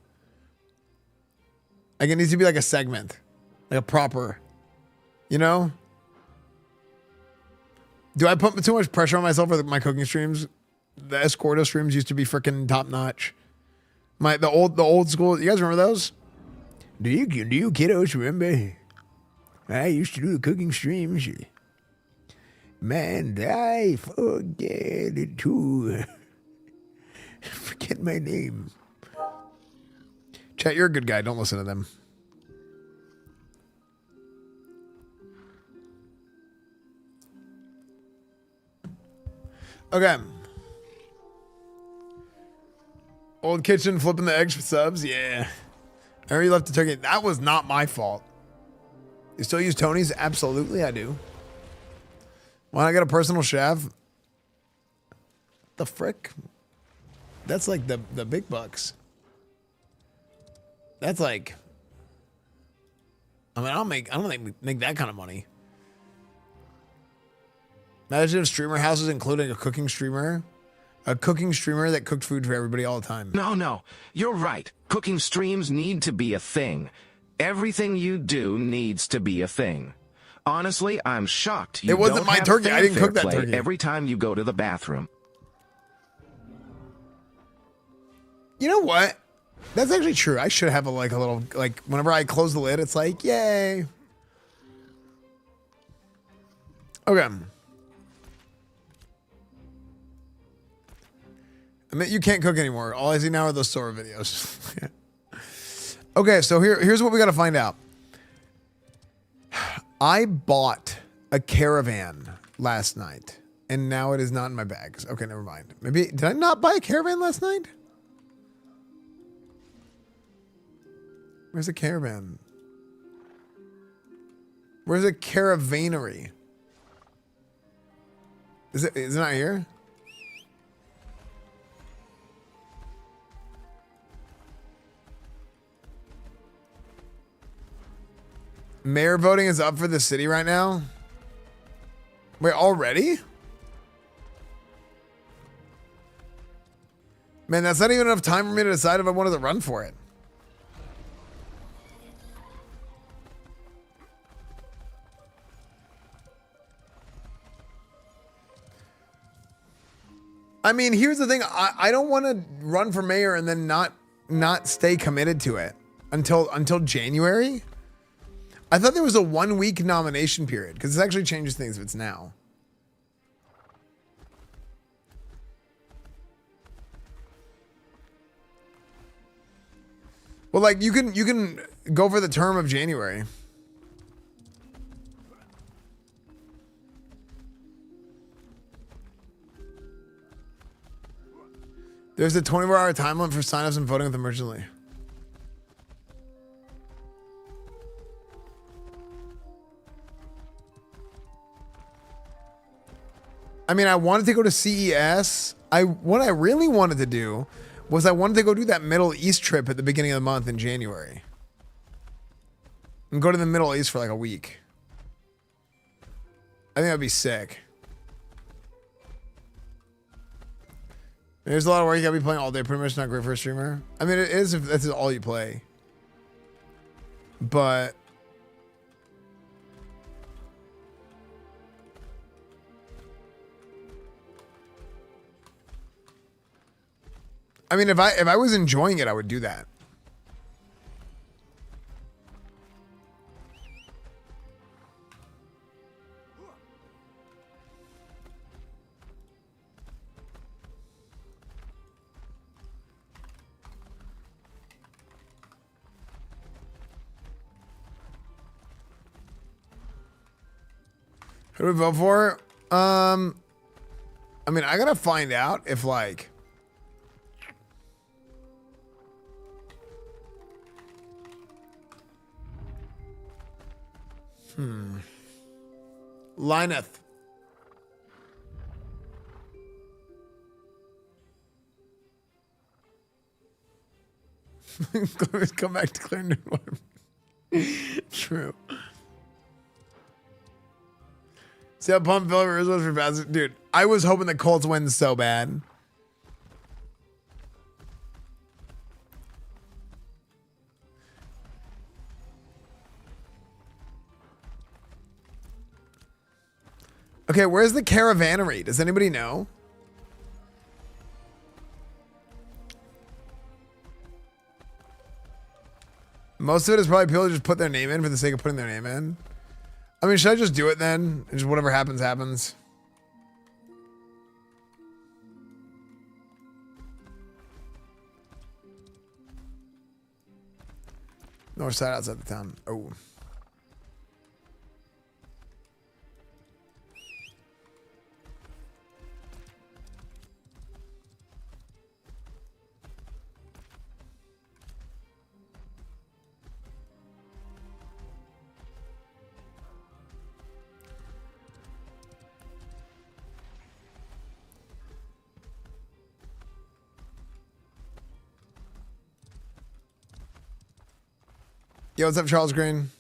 Like it needs to be like a segment, like a proper, you know? Do I put too much pressure on myself with my cooking streams? The Escorto streams used to be freaking top notch. The old school. You guys remember those? Do you kiddos remember? I used to do the cooking streams. Man, I forget it too. Forget my name. Chat, you're a good guy. Don't listen to them. Okay. Old kitchen flipping the eggs for subs. Yeah. I already left the turkey. That was not my fault. You still use Tony's? Absolutely, I do. Why not get a personal chef? The frick? That's like the big bucks. That's like, I mean, I don't think we make that kind of money. Imagine if streamer houses including a cooking streamer that cooked food for everybody all the time. No, you're right. Cooking streams need to be a thing. Everything you do needs to be a thing. Honestly, I'm shocked. It wasn't my turkey. I didn't cook that play turkey. Every time you go to the bathroom. You know what? That's actually true. I should have a little, whenever I close the lid, it's like, yay. Okay. I mean, you can't cook anymore. All I see now are those Sora videos. Okay, so here's what we got to find out. I bought a Caravan last night, and now it is not in my bags. Okay, never mind. Maybe, did I not buy a Caravan last night? Where's a Caravan? Where's a Caravanery? Is it not here? Mayor voting is up for the city right now. Wait, already? Man, that's not even enough time for me to decide if I wanted to run for it. I mean, here's the thing. I don't want to run for mayor and then not stay committed to it until January. I thought there was a 1 week nomination period because this actually changes things if it's now. Well, like you can go for the term of January. There's a 24-hour time limit for signups and voting with emergently. I mean, I wanted to go to CES. What I really wanted to do was I wanted to go do that Middle East trip at the beginning of the month in January. And go to the Middle East for like a week. I think that'd be sick. There's a lot of work. You gotta be playing all day. Pretty much not great for a streamer. I mean, it is if that's all you play. But I mean, if I was enjoying it, I would do that. Who do we vote for? I mean, I gotta find out if like. Lineth. Come back to Clarendon. True. See how pumped Philip Rivers was for Bassett? Dude, I was hoping the Colts win so bad. Okay, where's the Caravanery? Does anybody know? Most of it is probably people who just put their name in for the sake of putting their name in. I mean, should I just do it then? And just whatever happens, happens. North side outside the town. Oh. Yo, what's up, Charles Green?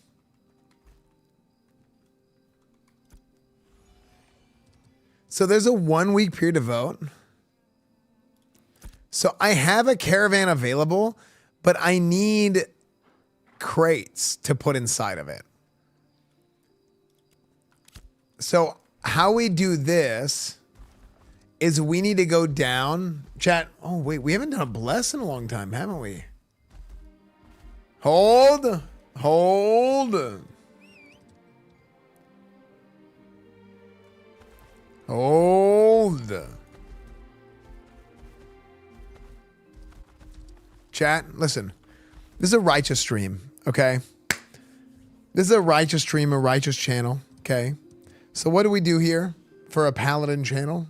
So there's a 1 week period to vote. So I have a caravan available, but I need crates to put inside of it. So how we do this is we need to go down. Chat. Oh, wait, we haven't done a bless in a long time, haven't we? Hold. Hold. Hold. Chat, listen. This is a righteous stream, okay? This is a righteous stream, a righteous channel, okay? So what do we do here for a paladin channel?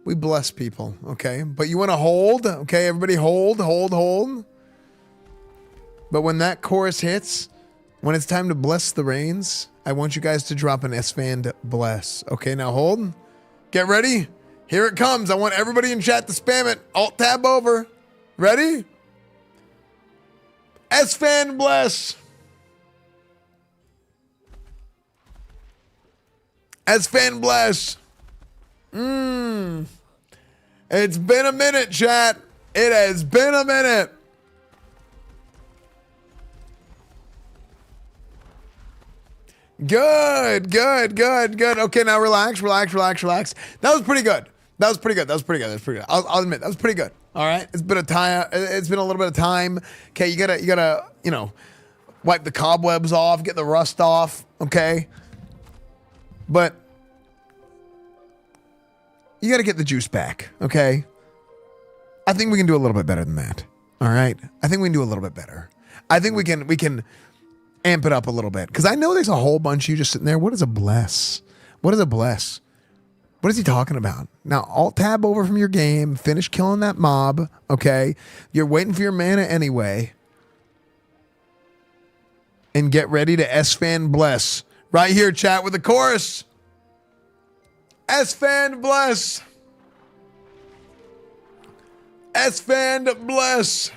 We bless people, okay? But you want to hold, okay? Everybody hold, hold, hold. But when that chorus hits, when it's time to bless the rains, I want you guys to drop an Esfand bless. Okay, now hold. Get ready. Here it comes. I want everybody in chat to spam it. Alt tab over. Ready? Esfand bless. Esfand bless. It's been a minute, chat. It has been a minute. Good, good, good, good. Okay, now relax, relax, relax, relax. That was pretty good. That was pretty good. That was pretty good. That was pretty good. I'll admit that was pretty good. All right, it's been a time. It's been a little bit of time. Okay, you gotta, you know, wipe the cobwebs off, get the rust off. Okay, but you gotta get the juice back. Okay, I think we can do a little bit better than that. All right, I think we can do a little bit better. I think we can amp it up a little bit, because I know there's a whole bunch of you just sitting there. What is a bless? What is a bless? What is he talking about? Now, alt tab over from your game, finish killing that mob, okay? You're waiting for your mana anyway. And get ready to Esfand bless. Right here, chat, with the chorus. Esfand bless. Esfand bless.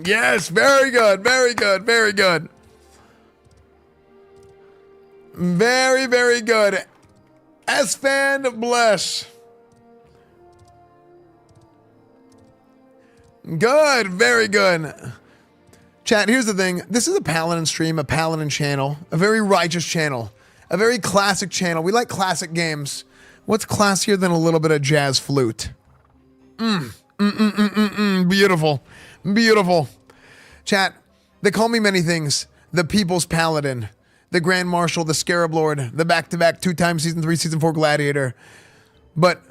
Yes, very good, very good, very good. Very, very good. Esfand bless. Good, very good. Chat, here's the thing. This is a paladin stream, a paladin channel, a very righteous channel, a very classic channel. We like classic games. What's classier than a little bit of jazz flute? Beautiful. Beautiful. Chat, they call me many things. The People's Paladin, the Grand Marshal, the Scarab Lord, the back-to-back 2-time Season 3, Season 4 Gladiator. But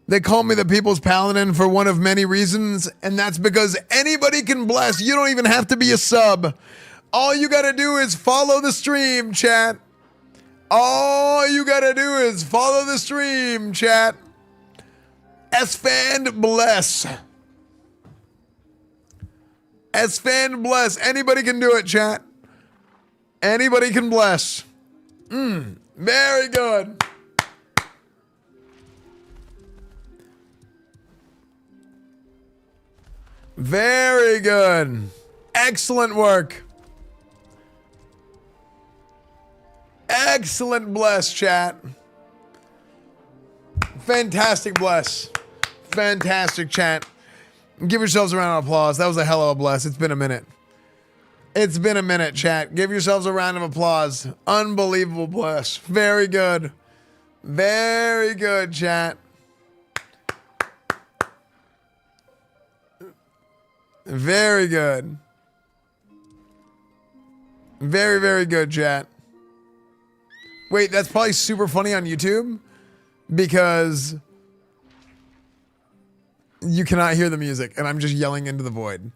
they call me the People's Paladin for one of many reasons, and that's because anybody can bless. You don't even have to be a sub. All you gotta do is follow the stream, chat. All you gotta do is follow the stream, chat. Esfand bless. Esfand bless. Anybody can do it, chat. Anybody can bless. Very good. Very good. Excellent work. Excellent bless, chat. Fantastic bless. Fantastic chat. Give yourselves a round of applause. That was a hell of a bless. It's been a minute. It's been a minute, chat. Give yourselves a round of applause. Unbelievable bless. Very good. Very good, chat. Very good. Very, very good, chat. Wait, that's probably super funny on YouTube because You cannot hear the music, and I'm just yelling into the void.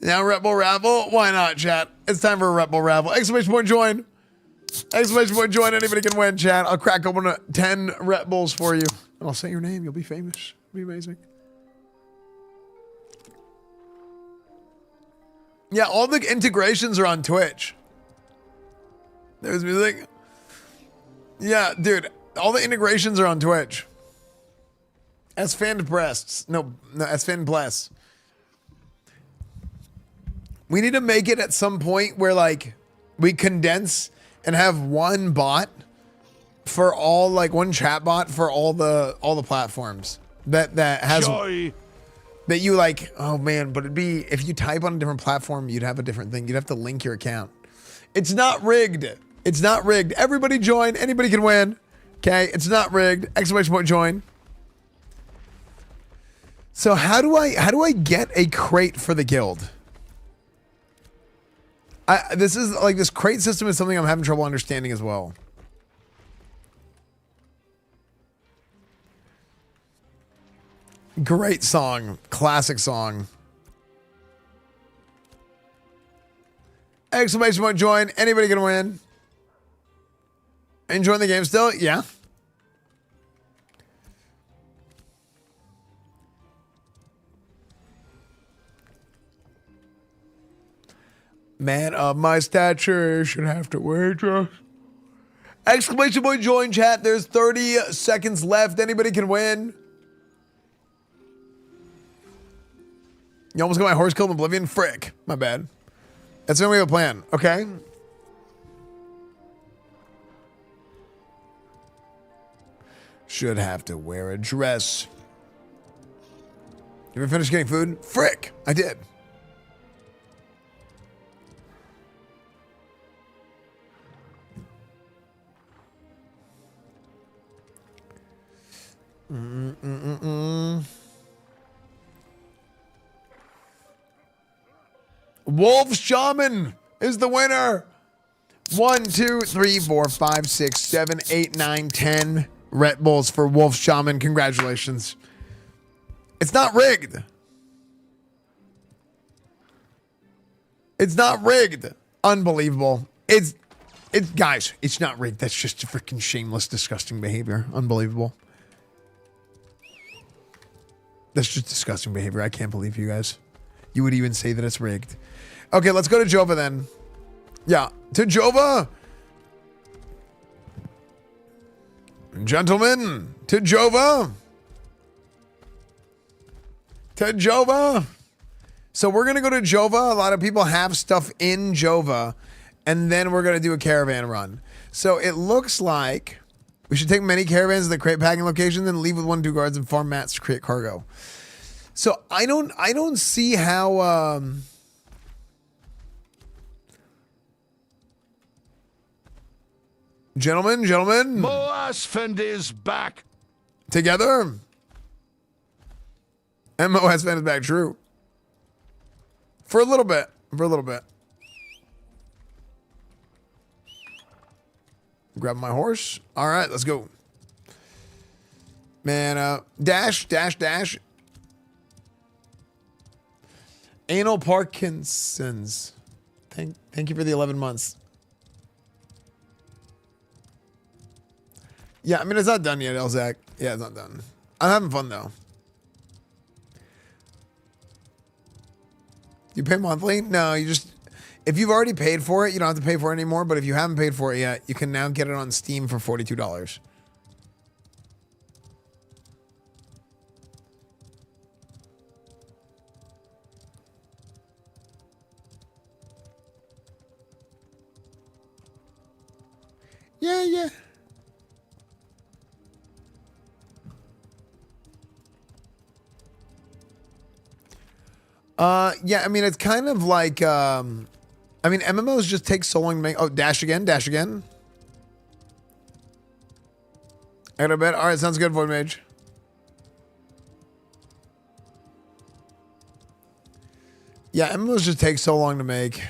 Now Red Bull Raffle? Why not, chat? It's time for a Red Bull Raffle. Exclamation point join. Exclamation point join. Anybody can win, chat. I'll crack open 10 Red Bulls for you. And I'll say your name. You'll be famous. It'll be amazing. Yeah, all the integrations are on Twitch. There's music. Yeah, dude. All the integrations are on Twitch. Esfand breasts. No, Esfand bless. We need to make it at some point where like we condense and have one bot for all, like one chat bot for all the platforms that has Joy. that you like. Oh man, but it'd be if you type on a different platform, you'd have a different thing. You'd have to link your account. It's not rigged. It's not rigged. Everybody join. Anybody can win. Okay, it's not rigged. Exclamation point join. So how do I get a crate for the guild? This is like this crate system is something I'm having trouble understanding as well. Great song, classic song. Exclamation point join. Anybody gonna win? Enjoying the game still? Yeah. Man of my stature should have to wear dress. Exclamation point join, chat. There's 30 seconds left. Anybody can win. You almost got my horse killed in Oblivion? Frick. My bad. That's when we have a plan. Okay. Should have to wear a dress. You ever finished getting food? Frick. I did. Wolf Shaman is the winner. 1, 2, 3, 4, 5, 6, 7, 8, 9, 10 Red Bulls for Wolf Shaman. Congratulations. It's not rigged. It's not rigged. Unbelievable. It's guys, it's not rigged. That's just a freaking shameless, disgusting behavior. Unbelievable. That's just disgusting behavior. I can't believe you guys. You would even say that it's rigged. Okay, let's go to Jova then. Yeah, to Jova. Gentlemen, to Jova. To Jova. So we're going to go to Jova. A lot of people have stuff in Jova. And then we're going to do a caravan run. So it looks like we should take many caravans to the crate packing location, then leave with 1, 2 guards and farm mats to create cargo. So I don't see how Gentlemen. Esfand is back. Together. And Esfand is back, true. For a little bit. Grab my horse. All right, let's go. Man, dash. Anal Parkinson's. Thank you for the 11 months. Yeah, I mean, it's not done yet, Elzak. Yeah, it's not done. I'm having fun, though. You pay monthly? No, you just... If you've already paid for it, you don't have to pay for it anymore. But if you haven't paid for it yet, you can now get it on Steam for $42. Yeah. Yeah, I mean, it's kind of like, I mean, MMOs just take so long to make. Oh, dash again. I got a bit. All right, sounds good, Void Mage. Yeah, MMOs just take so long to make.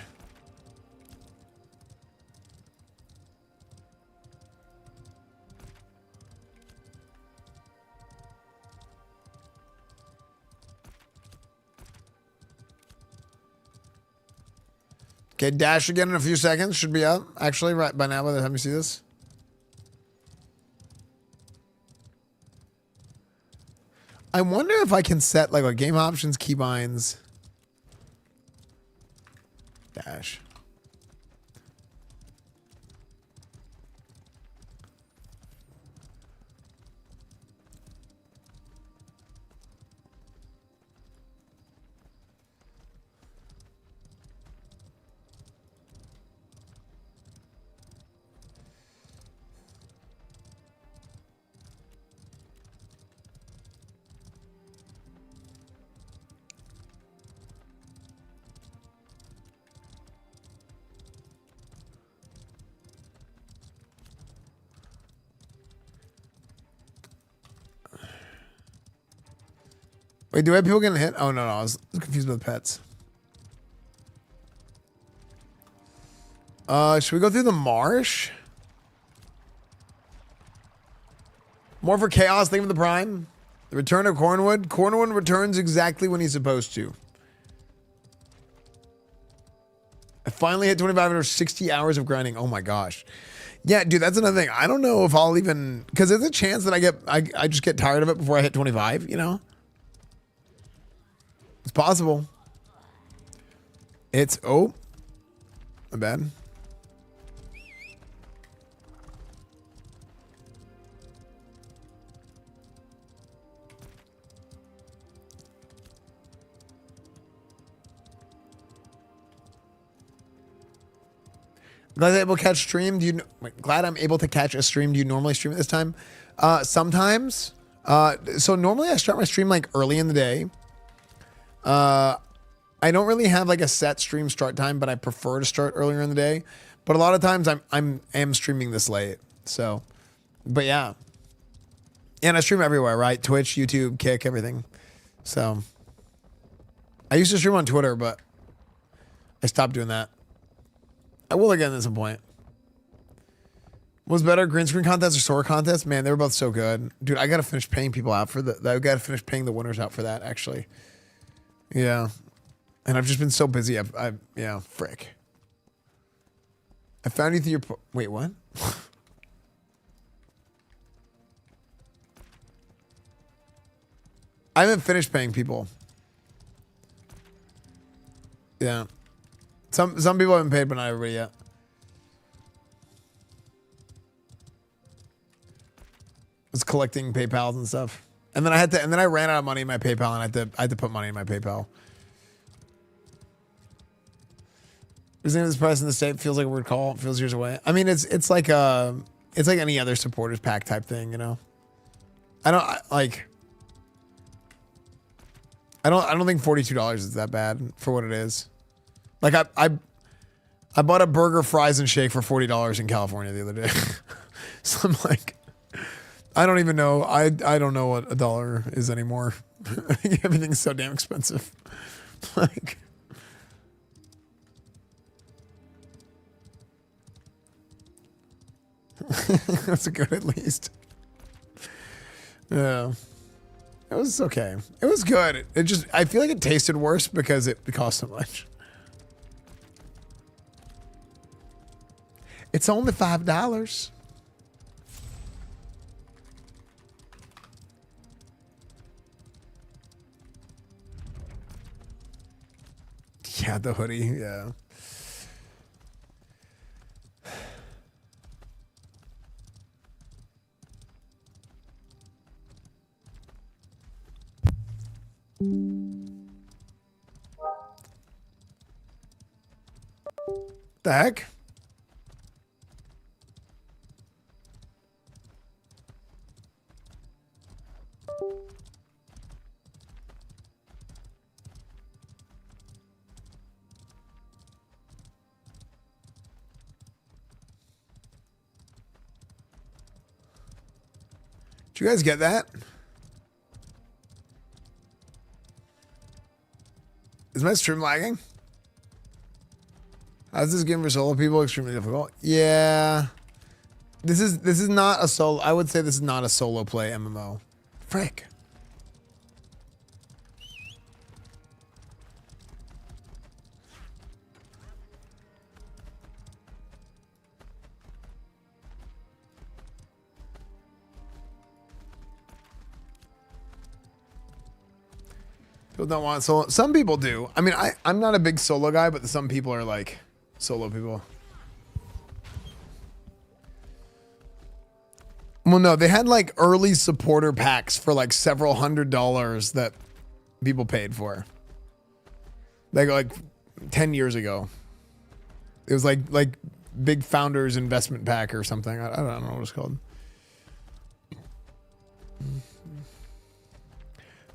Okay, Dash again in a few seconds. Should be up, actually, right by now by the time you see this. I wonder if I can set like game options, keybinds. Dash. Wait, do I have people getting hit? Oh, no, I was confused with pets. Should we go through the marsh? More for chaos, thank you for the prime. The return of Cornwood. Cornwood returns exactly when he's supposed to. I finally hit 25 after 60 hours of grinding. Oh my gosh. Yeah, dude, that's another thing. I don't know if I'll even, because there's a chance that I just get tired of it before I hit 25, you know? It's possible. It's, oh, my bad. Glad I'm able to catch stream. Glad I'm able to catch a stream. Do you normally stream at this time? Sometimes. So normally I start my stream like early in the day. I don't really have like a set stream start time, but I prefer to start earlier in the day. But a lot of times I am streaming this late. So, but yeah. And I stream everywhere, right? Twitch, YouTube, Kick, everything. So I used to stream on Twitter, but I stopped doing that. I will again at some point. What's better, green screen contests or sword contests? Man, they were both so good. Dude, I got to finish paying people out for that. I got to finish paying the winners out for that, actually. Yeah. And I've just been so busy. Yeah, frick. I found you through your... Wait, what? I haven't finished paying people. Yeah. Some people haven't paid, but not everybody yet. I was collecting PayPals and stuff. And then I ran out of money in my PayPal, and I had to put money in my PayPal. Presenting this price in the state feels like a weird call. It feels years away. I mean, it's like any other supporters pack type thing, you know. I don't think $42 is that bad for what it is. Like I bought a burger, fries, and shake for $40 in California the other day. So I'm like, I don't even know. I don't know what $1 is anymore. Everything's so damn expensive. Like. That's good at least. Yeah. It was okay. It was good. I feel like it tasted worse because it cost so much. It's only $5. Yeah, the hoodie. Yeah. The heck? Did you guys get that? Is my stream lagging? How's this game for solo people? Extremely difficult. Yeah. This is not a solo. I would say this is not a solo play MMO. Frick. People don't want solo. Some people do. I mean, I'm not a big solo guy, but some people are like solo people. Well, no, they had like early supporter packs for like several $100s that people paid for. Like 10 years ago. It was like big founders investment pack or something. I don't know what it's called.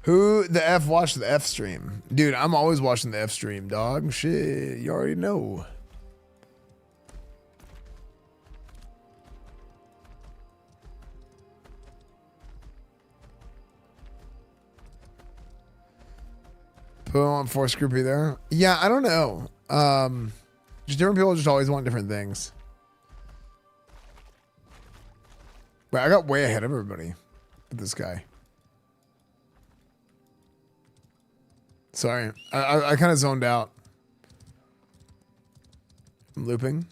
Who the F watched the F stream? Dude, I'm always watching the F stream, dog. Shit, you already know. Put on force groupie there. Yeah, I don't know. Just different people just always want different things. Wait, I got way ahead of everybody with this guy. Sorry, I kind of zoned out. I'm looping.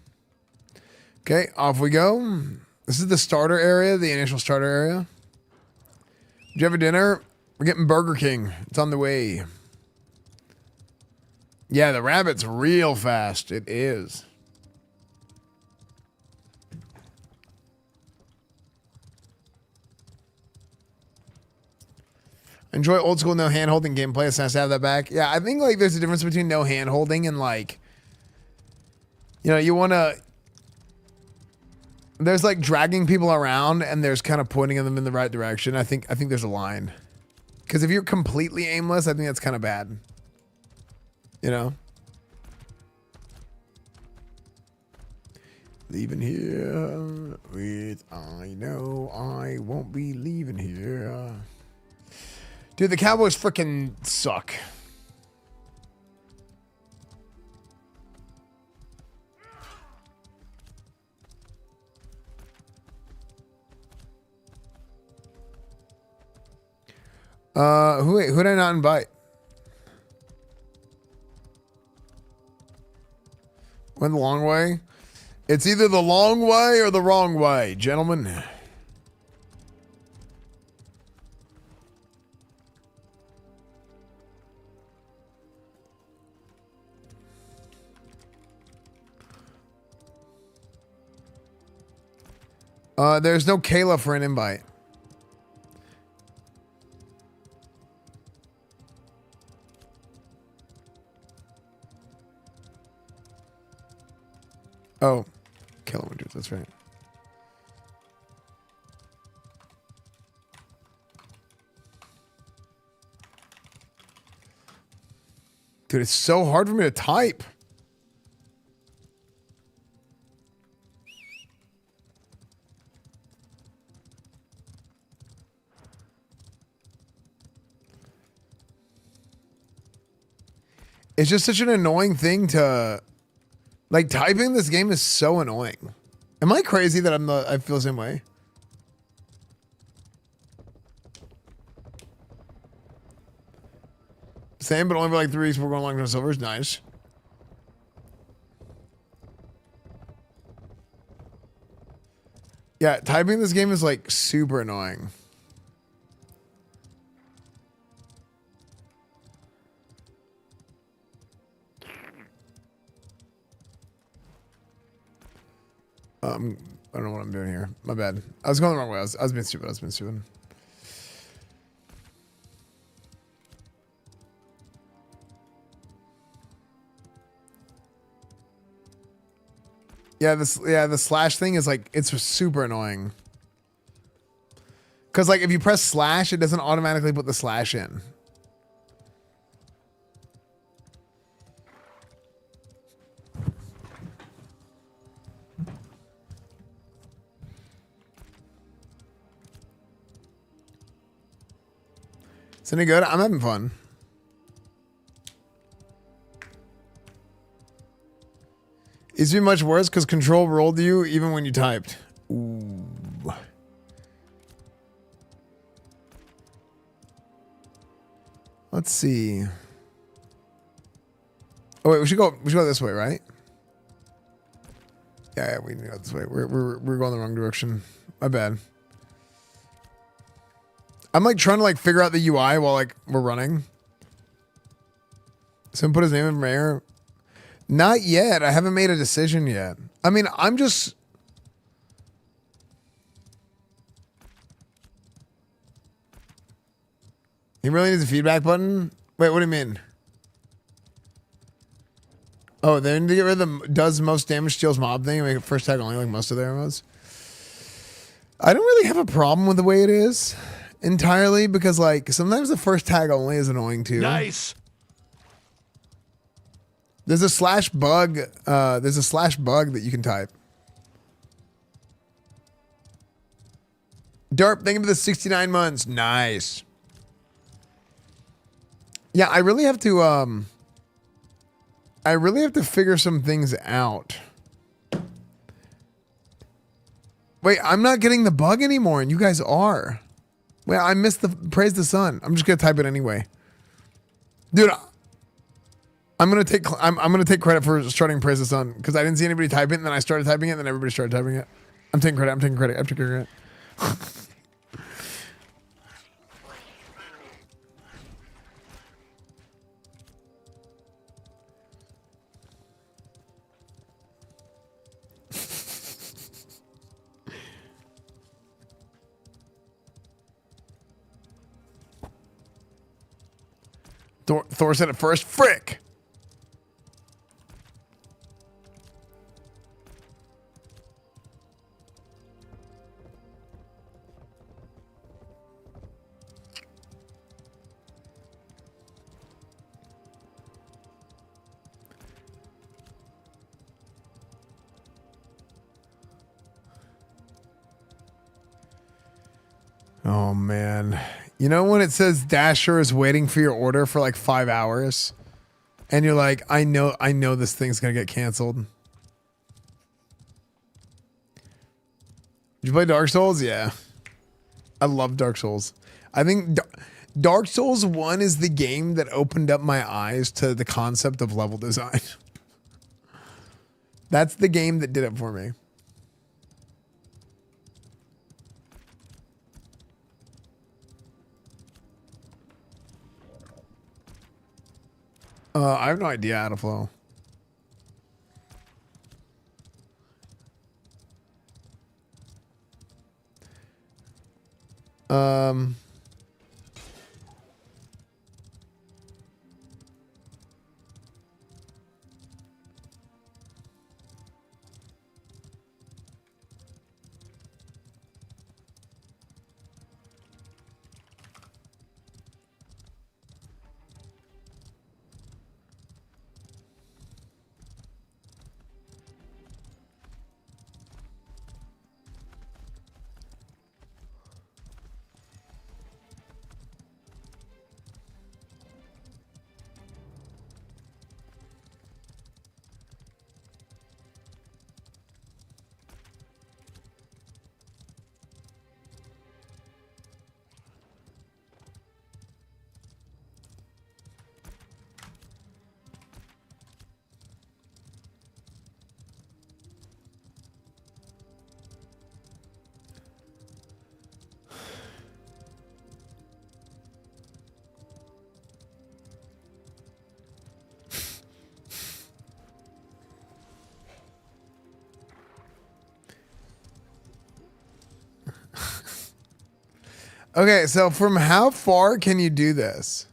Okay, off we go. This is the starter area, the initial starter area. Did you have a dinner? We're getting Burger King. It's on the way. Yeah, the rabbit's real fast. It is. Enjoy old school no hand holding gameplay. It's nice to have that back. Yeah, I think like there's a difference between no hand holding and like, you know, you want to. There's like dragging people around and there's kind of pointing them in the right direction. I think there's a line, because if you're completely aimless, I think that's kind of bad. You know. Leaving here with I know I won't be leaving here. Dude, the Cowboys freaking suck. Who did I not invite? Went the long way? It's either the long way or the wrong way, gentlemen. There's no Kayla for an invite. Oh, Kayla Winters, that's right. Dude, it's so hard for me to type. It's just such an annoying thing to, like, typing this game is so annoying. Am I crazy that I feel the same way? Same, but only for like 3 weeks. We're going long-term silvers. Nice. Yeah, typing this game is like super annoying. I don't know what I'm doing here. My bad. I was going the wrong way. I was being stupid. Yeah, the slash thing is like, it's super annoying. Cause like if you press slash, it doesn't automatically put the slash in. Is it any good? I'm having fun. Used to be much worse because control rolled you even when you typed. Ooh. Let's see. Oh wait, we should go this way, right? Yeah, we need to go this way. We're going the wrong direction. My bad. I'm like trying to like figure out the UI while like we're running. Someone put his name in mayor. Not yet. I haven't made a decision yet. I mean, I'm just. He really needs a feedback button? Wait, what do you mean? Oh, they need to get rid of the does most damage steals mob thing and make it first tag only like most of their MMOs. I don't really have a problem with the way it is entirely because like sometimes the first tag only is annoying too. Nice. There's a slash bug. There's a slash bug that you can type. Darp, thank you for the 69 months. Nice. Yeah, I really have to figure some things out. Wait, I'm not getting the bug anymore, and you guys are. Wait, I missed the praise the sun. I'm just gonna type it anyway, dude. I'm gonna take credit for starting praise the sun because I didn't see anybody type it, and then I started typing it, and then everybody started typing it. I'm taking credit. I'm taking credit. Thor said it first. Frick. Oh man. You know when it says Dasher is waiting for your order for like 5 hours and you're like, I know this thing's going to get canceled. Did you play Dark Souls? Yeah. I love Dark Souls. I think Dark Souls 1 is the game that opened up my eyes to the concept of level design. That's the game that did it for me. I have no idea how to flow. Okay, so from how far can you do this?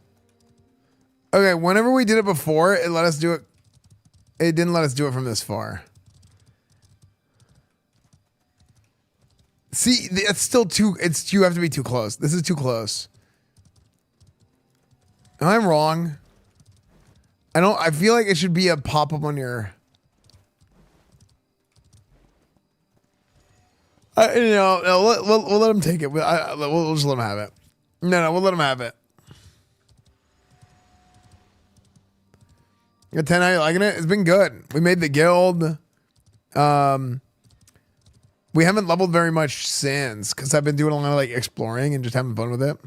Okay, whenever we did it before, it let us do it. It didn't let us do it from this far. See, it's still too, you have to be too close. This is too close. Am I wrong? I feel like it should be a pop-up on your... we'll let him take it. We'll just let him have it. No, we'll let him have it. 10, how you liking it? It's been good. We made the guild. We haven't leveled very much since because I've been doing a lot of like exploring and just having fun with it.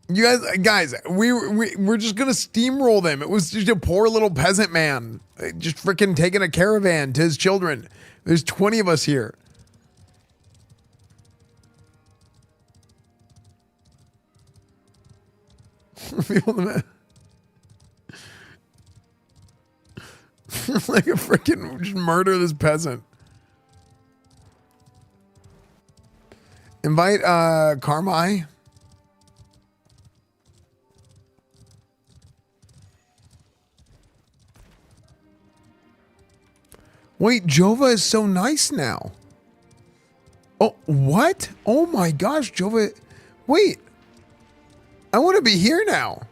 You guys, we're just gonna steamroll them. It was just a poor little peasant man, just freaking taking a caravan to his children. There's 20 of us here. Like a freaking just murder this peasant. Invite Carmi. Wait, Jova is so nice now. Oh, what? Oh my gosh, Jova. Wait. I want to be here now.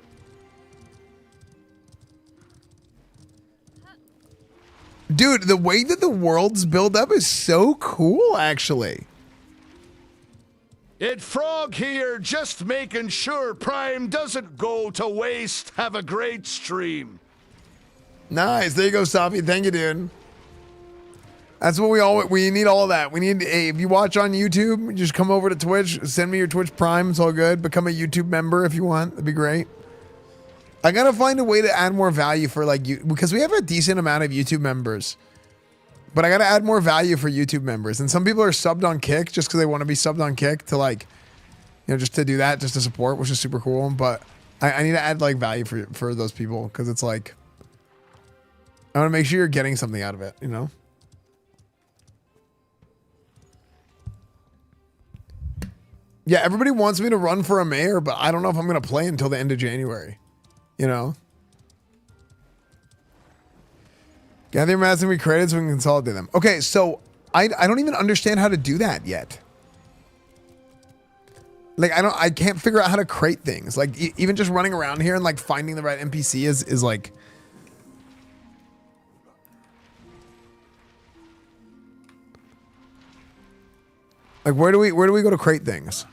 Dude, the way that the worlds build up is so cool, actually. It Frog here, just making sure Prime doesn't go to waste. Have a great stream. Nice. There you go, Safi. Thank you, dude. That's what we need all of that. We need, hey, if you watch on YouTube, just come over to Twitch, send me your Twitch Prime. It's all good. Become a YouTube member if you want. That'd be great. I gotta find a way to add more value for like you, because we have a decent amount of YouTube members, but I gotta add more value for YouTube members. And some people are subbed on Kick just because they want to be subbed on Kick to like, you know, just to do that, just to support, which is super cool. But I need to add like value for those people because it's like, I want to make sure you're getting something out of it, you know? Yeah, everybody wants me to run for a mayor, but I don't know if I'm going to play until the end of January. You know? Gather your mats and be created so we can consolidate them. Okay, so I don't even understand how to do that yet. Like, I can't figure out how to crate things. Like, even just running around here and, like, finding the right NPC is like... Like, where do we go to crate things?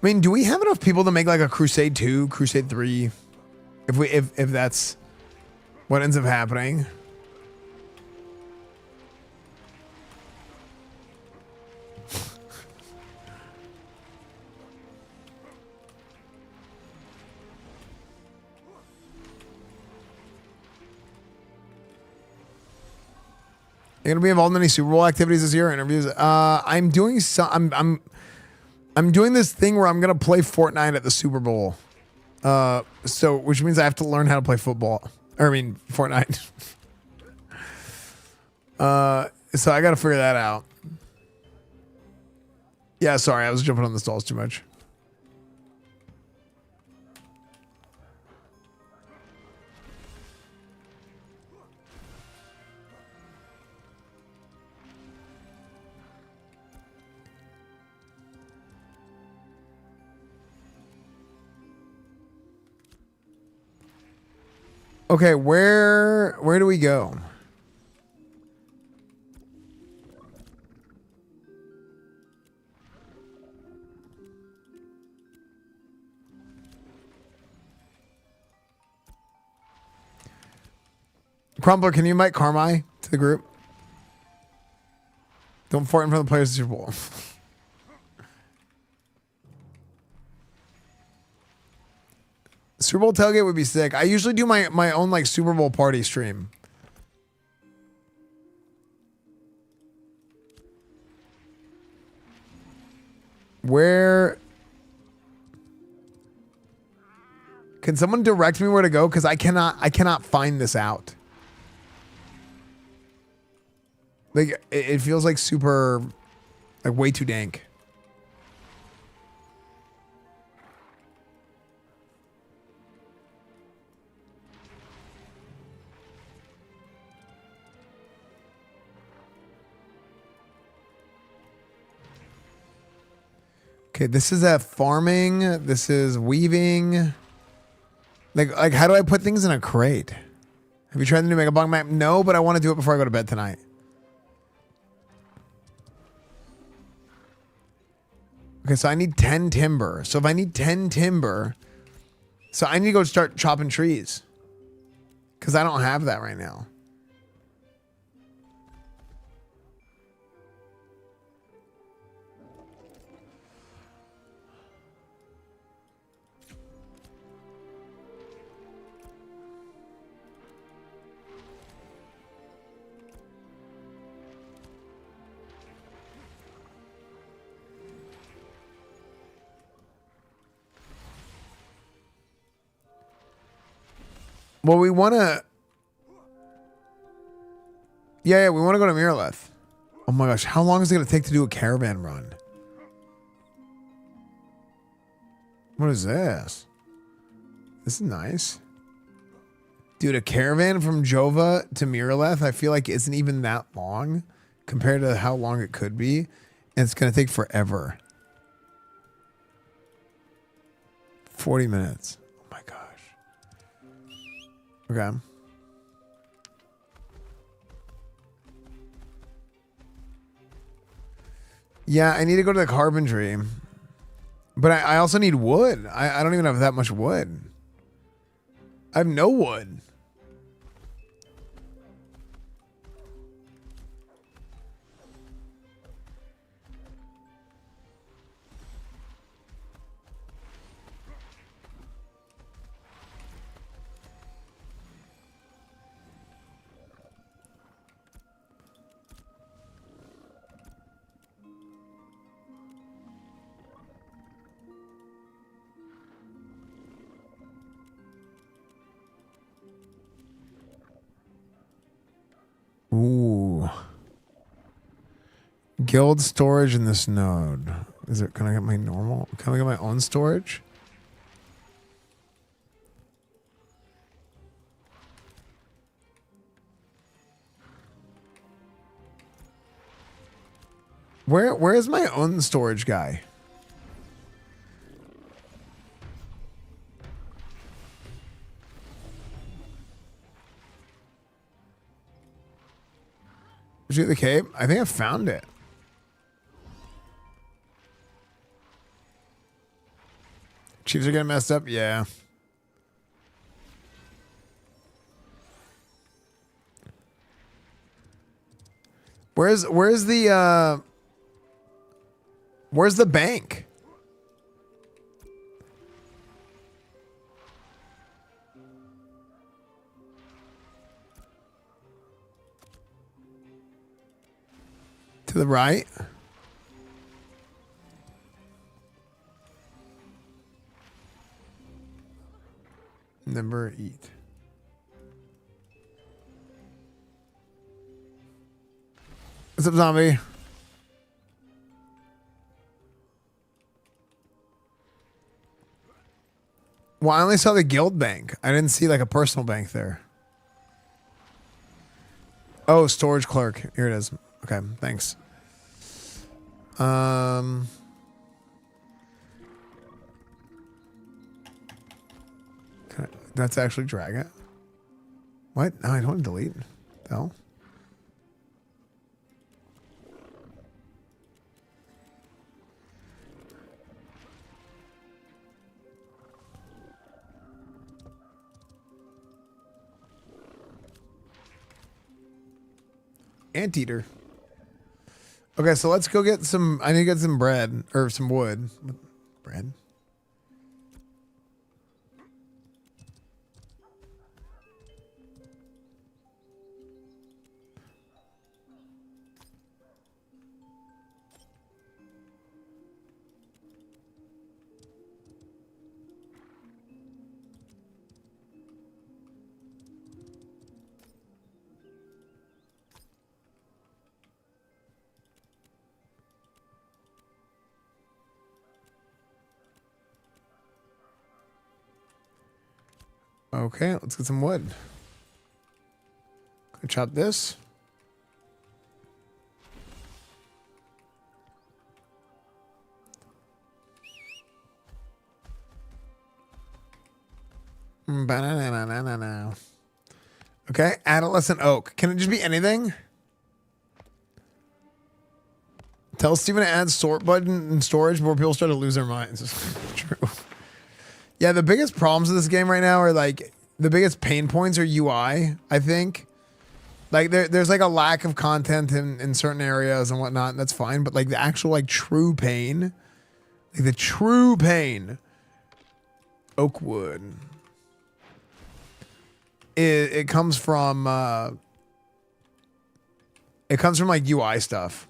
I mean, do we have enough people to make like a Crusade 2, Crusade 3? If that's what ends up happening. You gonna be involved in any Super Bowl activities this year or interviews? I'm doing some. I'm doing this thing where I'm gonna play Fortnite at the Super Bowl. So which means I have to learn how to play football. Or I mean Fortnite. So I gotta figure that out. Yeah, sorry, I was jumping on the stalls too much. Okay, where do we go? Crumbler, can you invite Carmi to the group? Don't fart in front of the players of the Super Bowl. Super Bowl tailgate would be sick. I usually do my own like Super Bowl party stream. Where can someone direct me where to go? Because I cannot find this out. Like it feels like super, like way too dank. Okay, this is farming. This is weaving. Like, how do I put things in a crate? Have you tried the new Mega Bong map? No, but I want to do it before I go to bed tonight. Okay, so I need 10 timber. So if I need 10 timber, so I need to go start chopping trees. Because I don't have that right now. Well, we want to... Yeah, we want to go to Miraleth. Oh my gosh, how long is it going to take to do a caravan run? What is this? This is nice. Dude, a caravan from Jova to Miraleth, I feel like isn't even that long compared to how long it could be. And it's going to take forever. 40 minutes. Oh my gosh. Okay. Yeah, I need to go to the carpentry. But I also need wood. I don't even have that much wood. I have no wood. Ooh. Guild storage in this node. Is it, can I get my normal? Can I get my own storage? Where is my own storage guy? Did you get the cape? I think I found it. Chiefs are getting messed up? Yeah. Where's the bank? To the right. Never eat. What's up, zombie? Well, I only saw the guild bank. I didn't see like a personal bank there. Oh, storage clerk. Here it is. Okay, thanks. That's actually drag it. What? No, I don't want to delete. The hell? Anteater. Okay, so let's go get some. I need to get some bread or some wood. Bread. Okay, let's get some wood. Gonna chop this. Okay, adolescent oak. Can it just be anything? Tell Steven to add sort button in storage before people start to lose their minds. True. Yeah, the biggest problems with this game right now are like the biggest pain points are UI, I think. Like there's like a lack of content in certain areas and whatnot, and that's fine. But like the actual like true pain, like the true pain, oak wood. It comes from like UI stuff.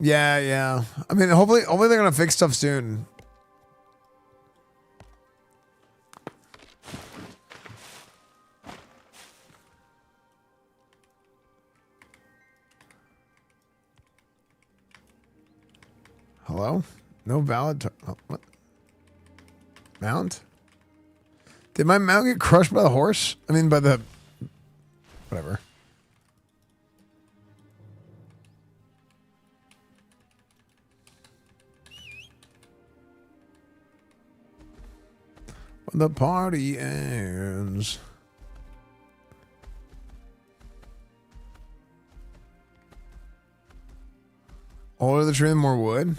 Yeah. I mean, hopefully they're gonna fix stuff soon. Hello? No valid. What? Mount? Did my mount get crushed by the horse? I mean, by the whatever. When the party ends. Older the tree, the more wood.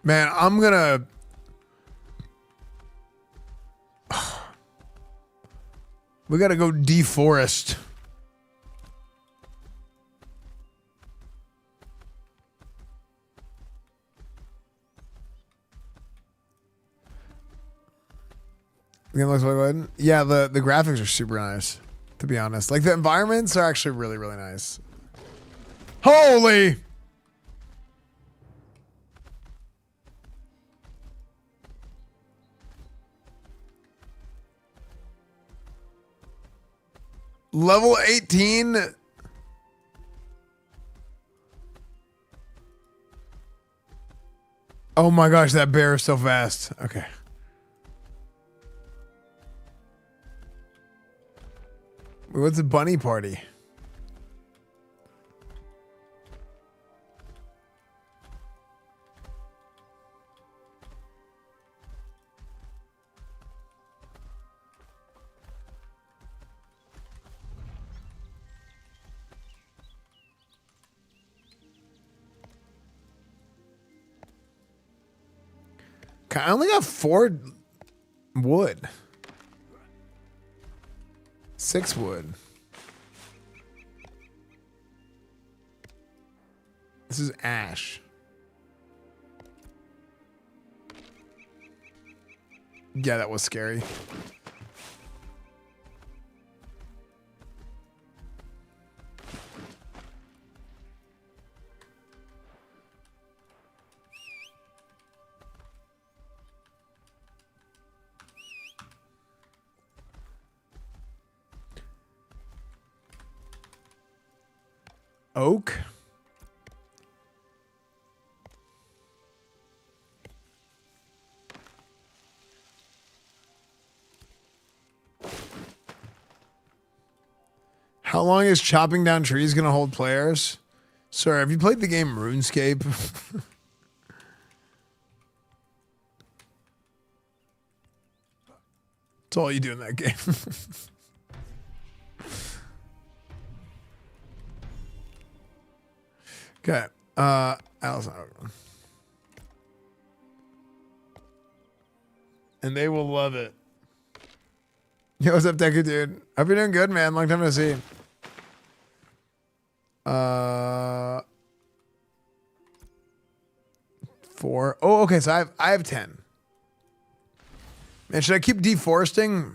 Man, I'm gonna. We gotta go deforest. The game looks really good. Yeah, the graphics are super nice, to be honest. Like the environments are actually really, really nice. Holy! Level 18. Oh my gosh, that bear is so fast. Okay. Wait, what's a bunny party? I only got 4 wood. 6 wood. This is ash. Yeah, that was scary. Oak. How long is chopping down trees going to hold players? Sir, have you played the game RuneScape? That's all you do in that game. Okay. Allison. And they will love it. Yo, what's up, Deku dude? Hope you're doing good, man. Long time no see. 4. Oh, okay. So I have 10. Man, should I keep deforesting?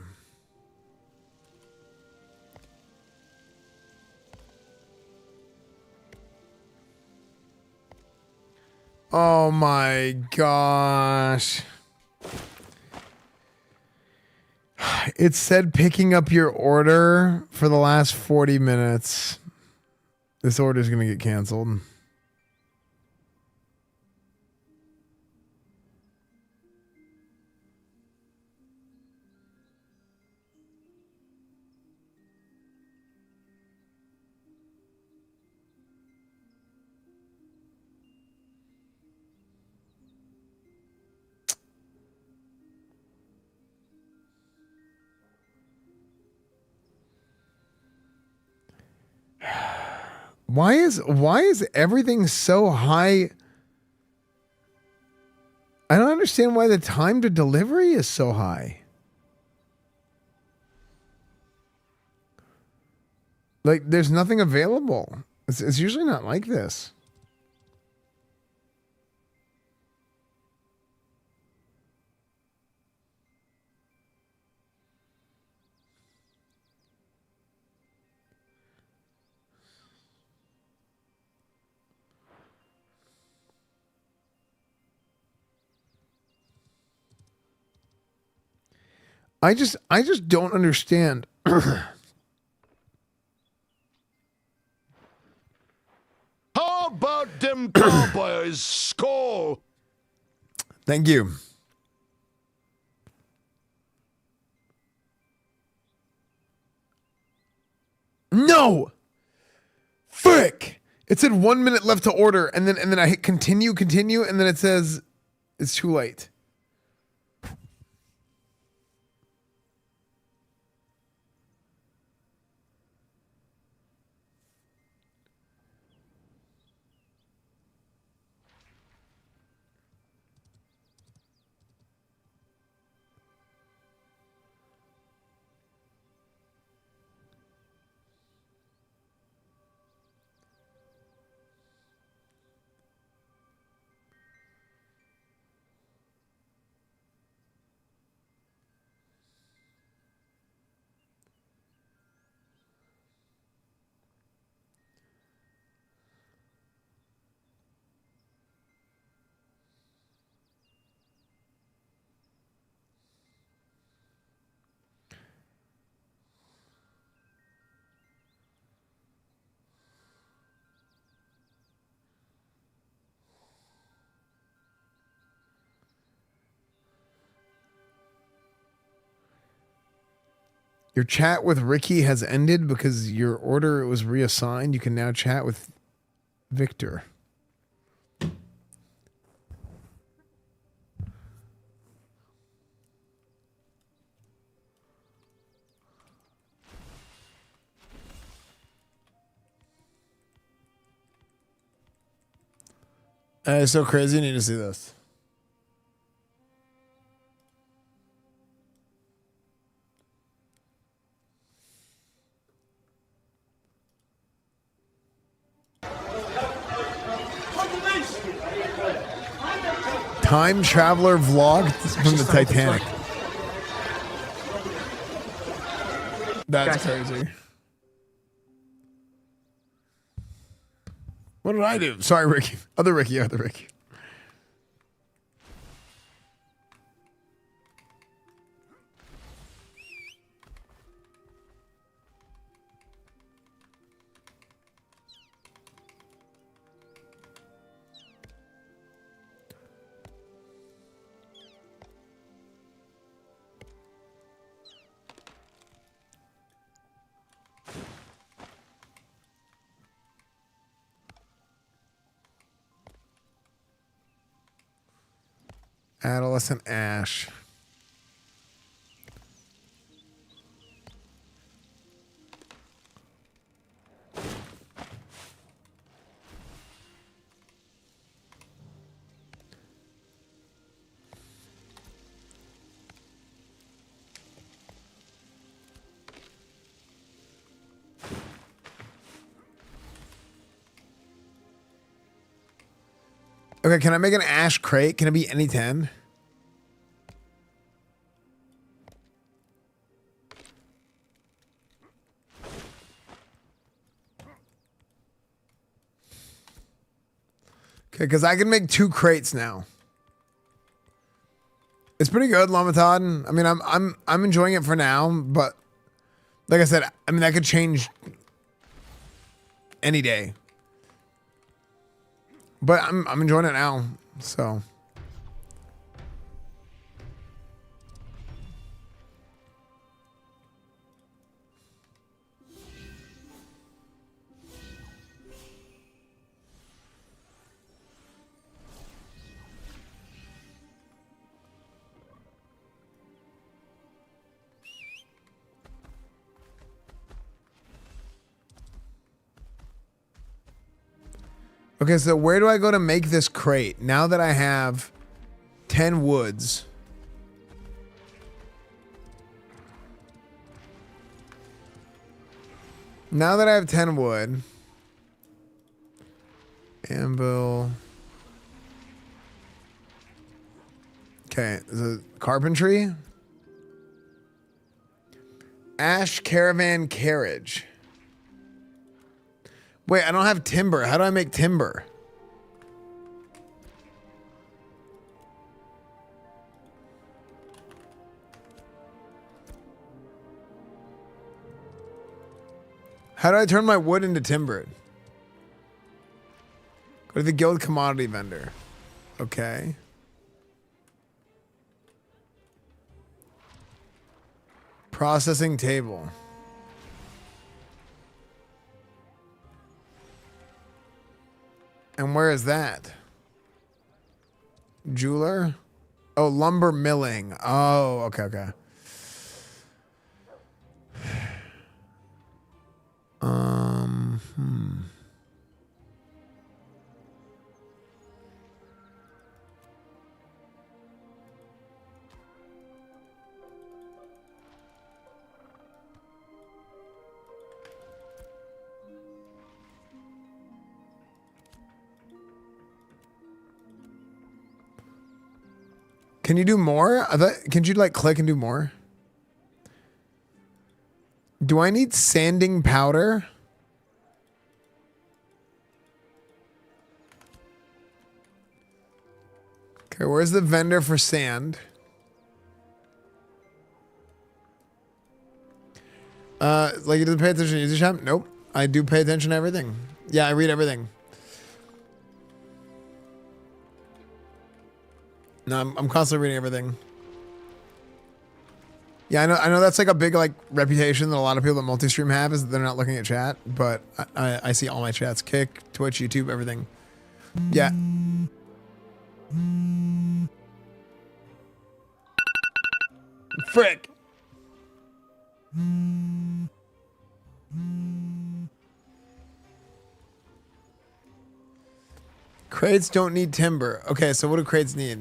Oh my gosh. It said picking up your order for the last 40 minutes. This order is going to get canceled. Why is everything so high? I don't understand why the time to delivery is so high. Like, there's nothing available. It's usually not like this. I just don't understand. How about them cowboys? Skull. Thank you. No. Frick. It said 1 minute left to order, and then I hit continue, and then it says it's too late. Your chat with Ricky has ended because your order was reassigned. You can now chat with Victor. It's so crazy. You need to see this. Time traveler vlog from the Titanic. That's crazy. What did I do? Sorry, Ricky. Other Ricky. Adolescent Ash. Okay, can I make an Ash crate? Can it be any 10? Okay, because I can make 2 crates now. It's pretty good, Lamatod. I mean, I'm enjoying it for now, but like I said, I mean that could change any day. But I'm enjoying it now, so. Okay, so where do I go to make this crate? Now that I have 10 woods. Now that I have 10 wood. Anvil. Okay, the carpentry. Ash caravan carriage. Wait, I don't have timber. How do I make timber? How do I turn my wood into timber? Go to the guild commodity vendor. Okay. Processing table. And where is that? Jeweler? Oh, lumber milling. Oh, okay, okay. Can you do more? Can you like click and do more? Do I need sanding powder? Okay, where's the vendor for sand? Like you doesn't pay attention to user shop? Nope. I do pay attention to everything. Yeah, I read everything. No, I'm constantly reading everything. Yeah, I know that's like a big like reputation that a lot of people that multi-stream have is that they're not looking at chat, but I see all my chats. Kick, Twitch, YouTube, everything. Yeah. Frick. Crates don't need timber. Okay, so what do crates need?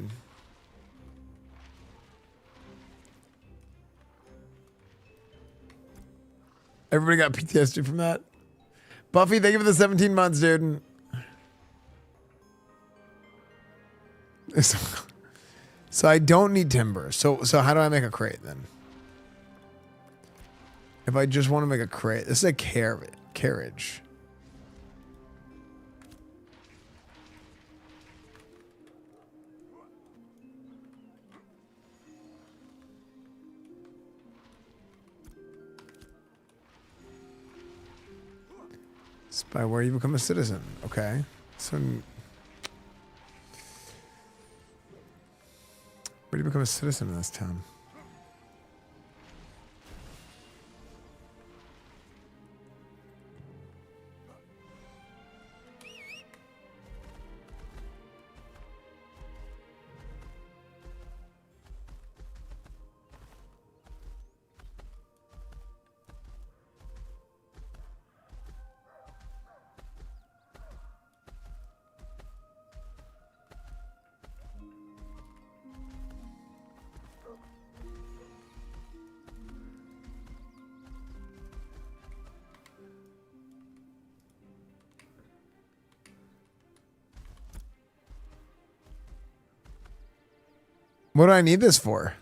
Everybody got PTSD from that. Buffy, thank you for the 17 months, dude. So I don't need timber. So how do I make a crate then? If I just want to make a crate, this is a carriage. It's by where you become a citizen. Okay. So where do you become a citizen in this town? What do I need this for?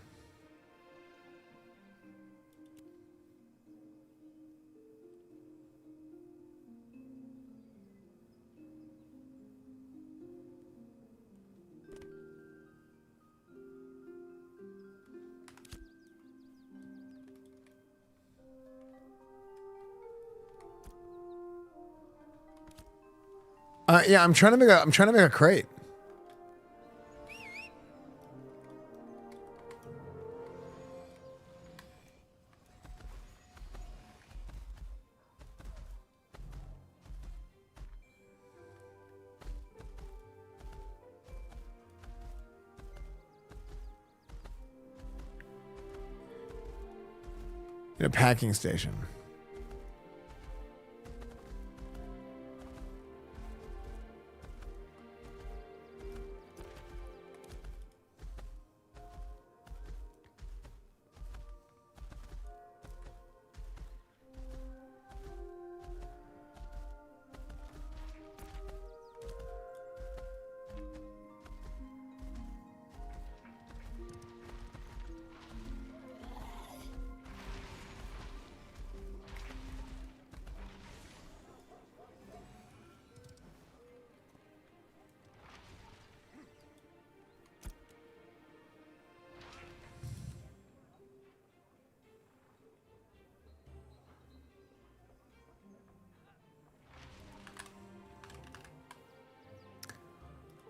Yeah, I'm trying to make a crate. In a packing station.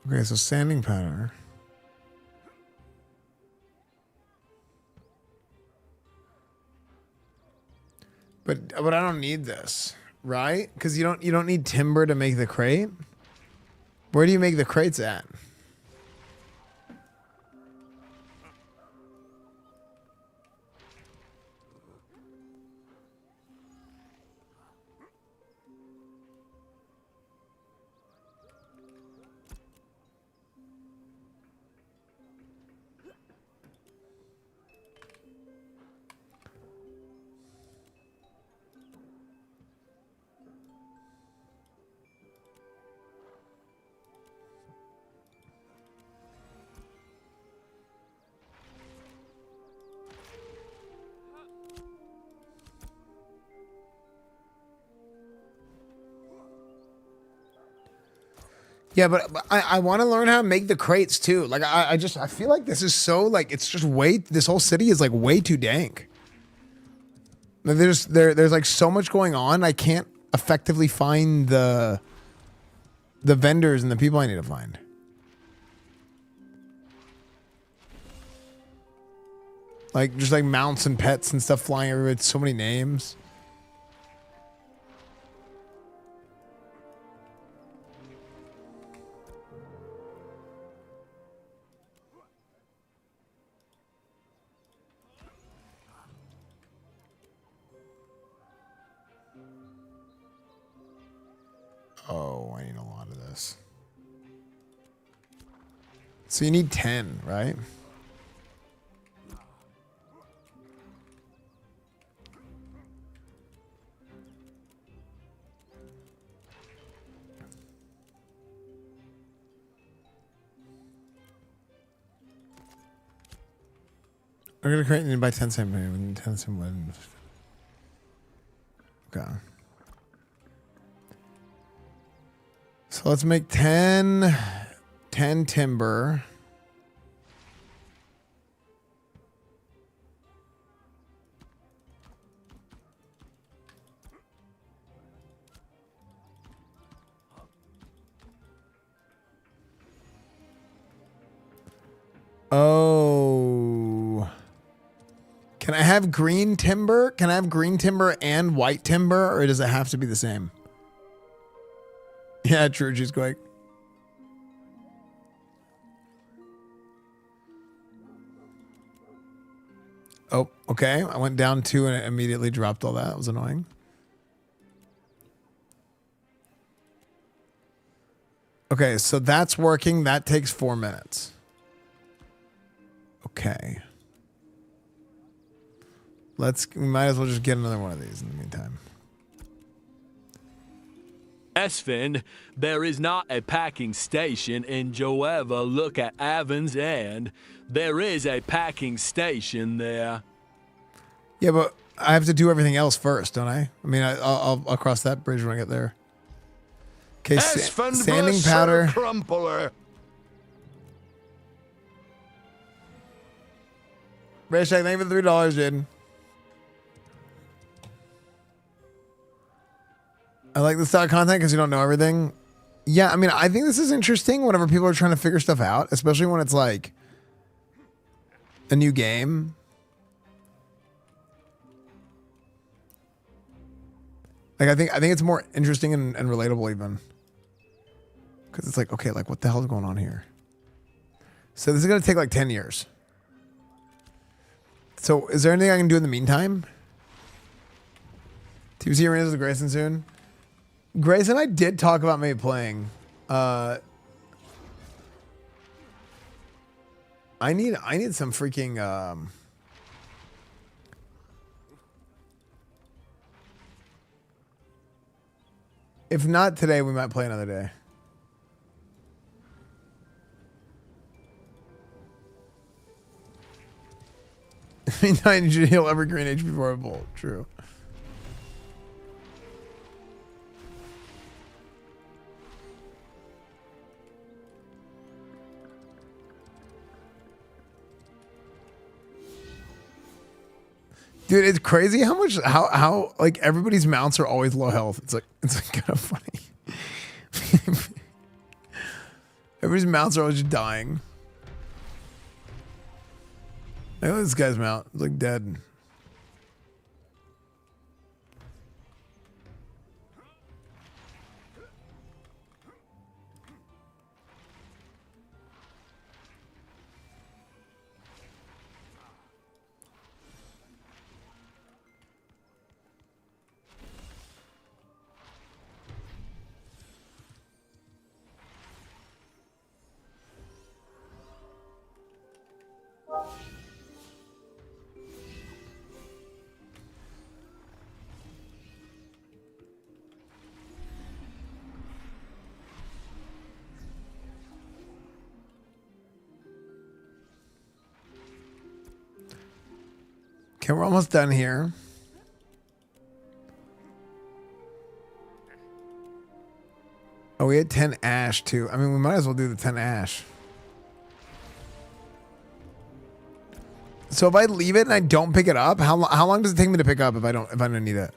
Okay, so sanding powder. But I don't need this, right? Because you don't need timber to make the crate. Where do you make the crates at? Yeah, but I want to learn how to make the crates too. Like I feel like this is so like it's just this whole city is like way too dank. Like, there's like so much going on. I can't effectively find the vendors and the people I need to find. Like just like mounts and pets and stuff flying everywhere. It's so many names. Oh, I need a lot of this. So you need 10, right? We're gonna create and buy 10 cent 10 cent wood. Okay. So let's make 10 timber. Oh. Can I have green timber? Can I have green timber and white timber, or does it have to be the same? Yeah, true, she's quick. Oh, okay. I went down 2 and it immediately dropped all that. That was annoying. Okay, so that's working. That takes 4 minutes. Okay. We might as well just get another one of these in the meantime. Esfand, there is not a packing station in Joeva. Look at Avon's End. There is a packing station there. Yeah, but I have to do everything else first, don't I? I mean, I'll cross that bridge when I get there. Okay, sanding powder. Crumpler. Hashtag, thank you for the $3, Jaden. I like this style of content because you don't know everything. Yeah, I mean, I think this is interesting whenever people are trying to figure stuff out, especially when it's like a new game. Like, I think it's more interesting and relatable even. Because it's like, okay, like, what the hell is going on here? So this is going to take like 10 years. So is there anything I can do in the meantime? TBC Arenas with Grayson soon. Grayson, I did talk about maybe playing. I need some freaking if not today, we might play another day. You should heal every green HP before a bolt. True. Dude, it's crazy how like everybody's mounts are always low health. It's like kind of funny. Everybody's mounts are always just dying. I know this guy's mount. It's like dead. Okay, we're almost done here. Oh, we had 10 ash too. I mean, we might as well do the 10 ash. So if I leave it and I don't pick it up, how long does it take me to pick up if I don't need it?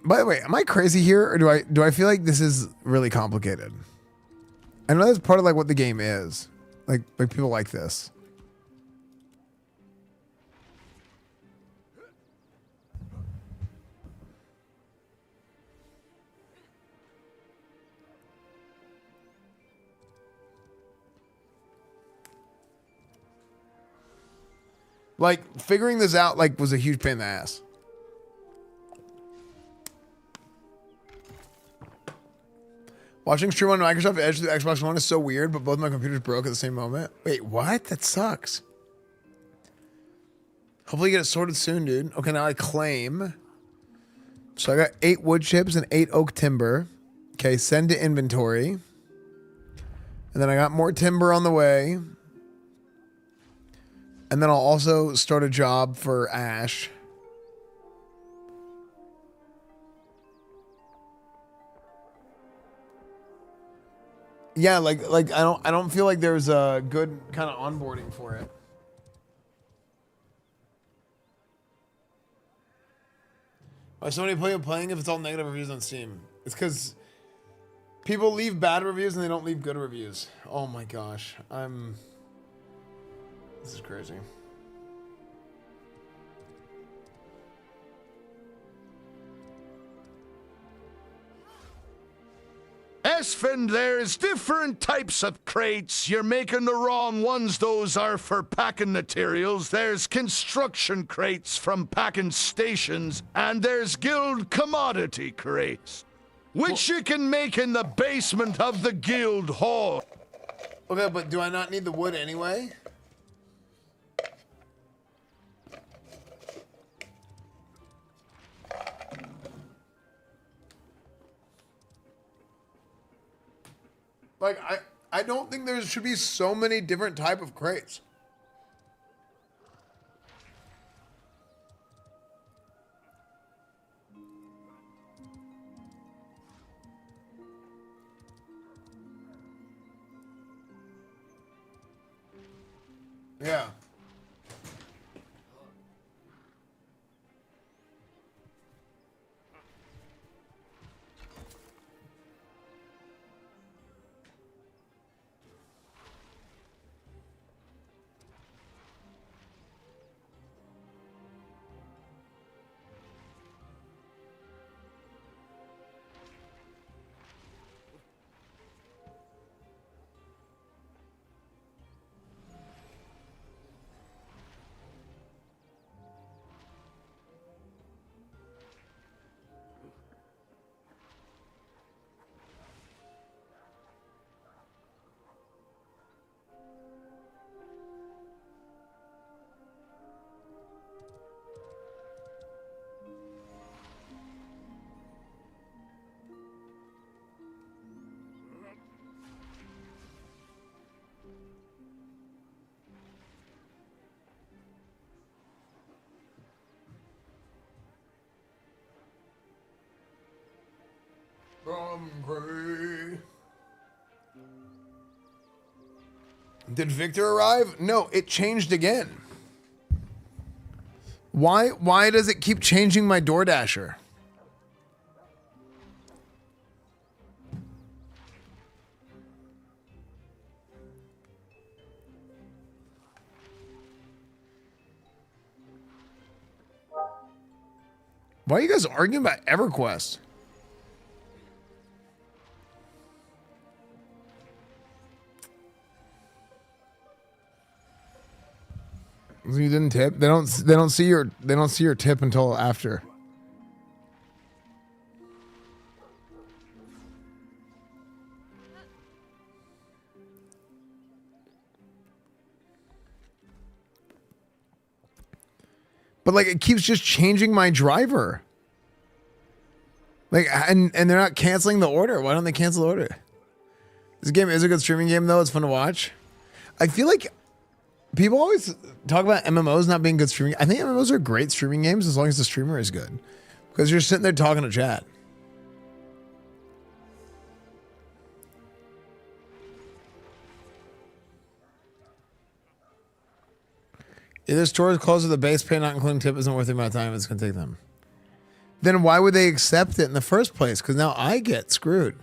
By the way, am I crazy here, or do I feel like this is really complicated? I know that's part of like what the game is. Like people like this. Like figuring this out like was a huge pain in the ass. Watching stream on Microsoft Edge through the Xbox One is so weird, but both my computers broke at the same moment. Wait, what? That sucks. Hopefully you get it sorted soon, dude. Okay, now I claim. So I got 8 wood chips and 8 oak timber. Okay, send to inventory. And then I got more timber on the way. And then I'll also start a job for ash. Yeah, like I don't feel like there's a good kind of onboarding for it. Why so many people playing if it's all negative reviews on Steam? It's because people leave bad reviews and they don't leave good reviews. Oh my gosh, this is crazy. Esfand, there's different types of crates. You're making the wrong ones. Those are for packing materials. There's construction crates from packing stations. And there's guild commodity crates, which you can make in the basement of the guild hall. Okay, but do I not need the wood anyway? Like, I don't think there should be so many different type of crates. Yeah. Did Victor arrive? No, it changed again. Why does it keep changing my DoorDasher? Why are you guys arguing about EverQuest? You didn't tip. They don't see your tip until after. But like it keeps just changing my driver. Like and they're not canceling the order. Why don't they cancel the order? This game is a good streaming game though. It's fun to watch. I feel like people always talk about MMOs not being good streaming. I think MMOs are great streaming games as long as the streamer is good. Because you're sitting there talking to chat. If the store is close to the base pay, not including tip, isn't worth the amount of time it's going to take them. Then why would they accept it in the first place? Because now I get screwed.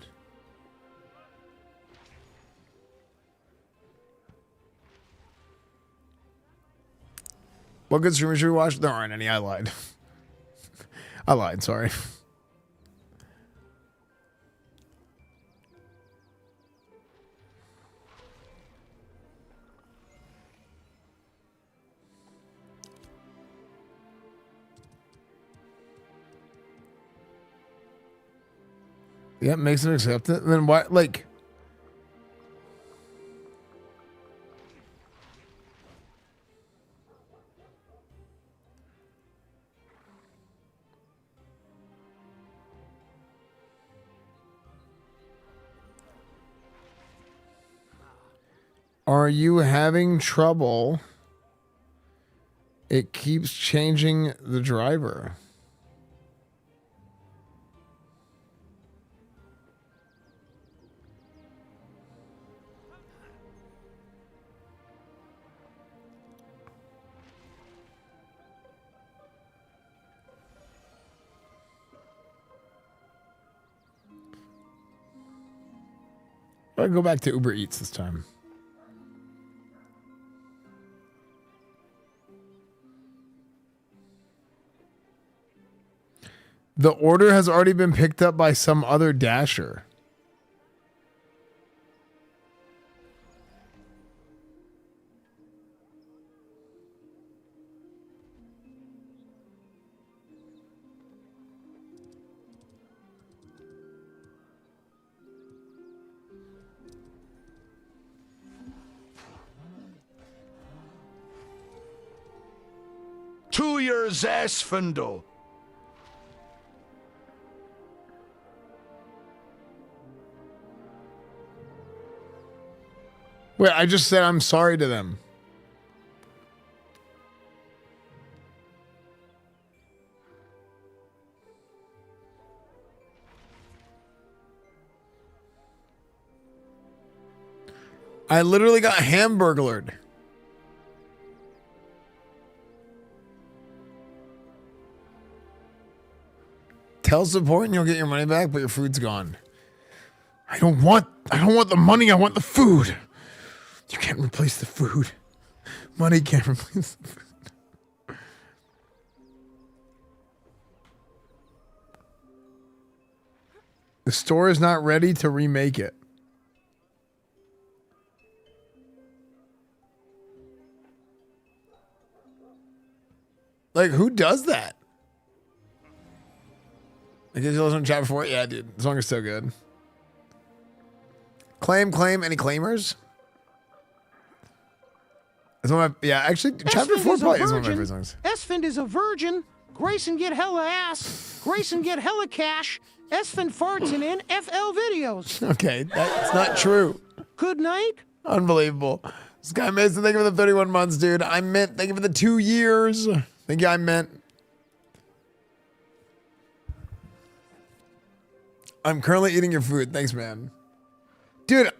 What good streamers should we watch? There aren't any. I lied. I lied. Sorry. Yeah, makes it accept it. Then why? Like. Are you having trouble? It keeps changing the driver. I'll go back to Uber Eats this time. The order has already been picked up by some other dasher. To your Esfand. Wait, I just said I'm sorry to them. I literally got hamburglared. Child support and you'll get your money back, but your food's gone. I don't want the money, I want the food. You can't replace the food. Money can't replace the food. The store is not ready to remake it. Like, who does that? Did you listen to chat before? Yeah, dude. The song is so good. Claim. Any claimers? It's one of my, yeah, actually, chapter 4 probably is one of my favorite songs. Esfand is a virgin. Grayson get hella ass. Grayson get hella cash. Esfand farts in FL videos. Okay, that's not true. Good night. Unbelievable. Sky Mason, thank you for the 31 months, dude. I meant, thank you for the 2 years. Thank you, I meant. I'm currently eating your food. Thanks, man. Dude.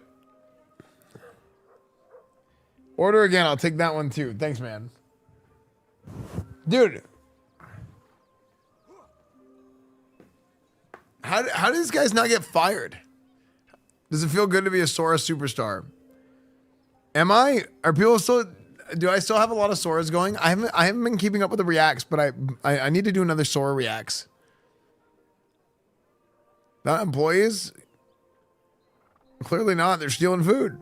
Order again. I'll take that one too. Thanks, man. Dude. How do these guys not get fired? Does it feel good to be a Sora superstar? Am I? Are people still... Do I still have a lot of Soras going? I haven't been keeping up with the reacts, but I need to do another Sora reacts. Not employees? Clearly not. They're stealing food.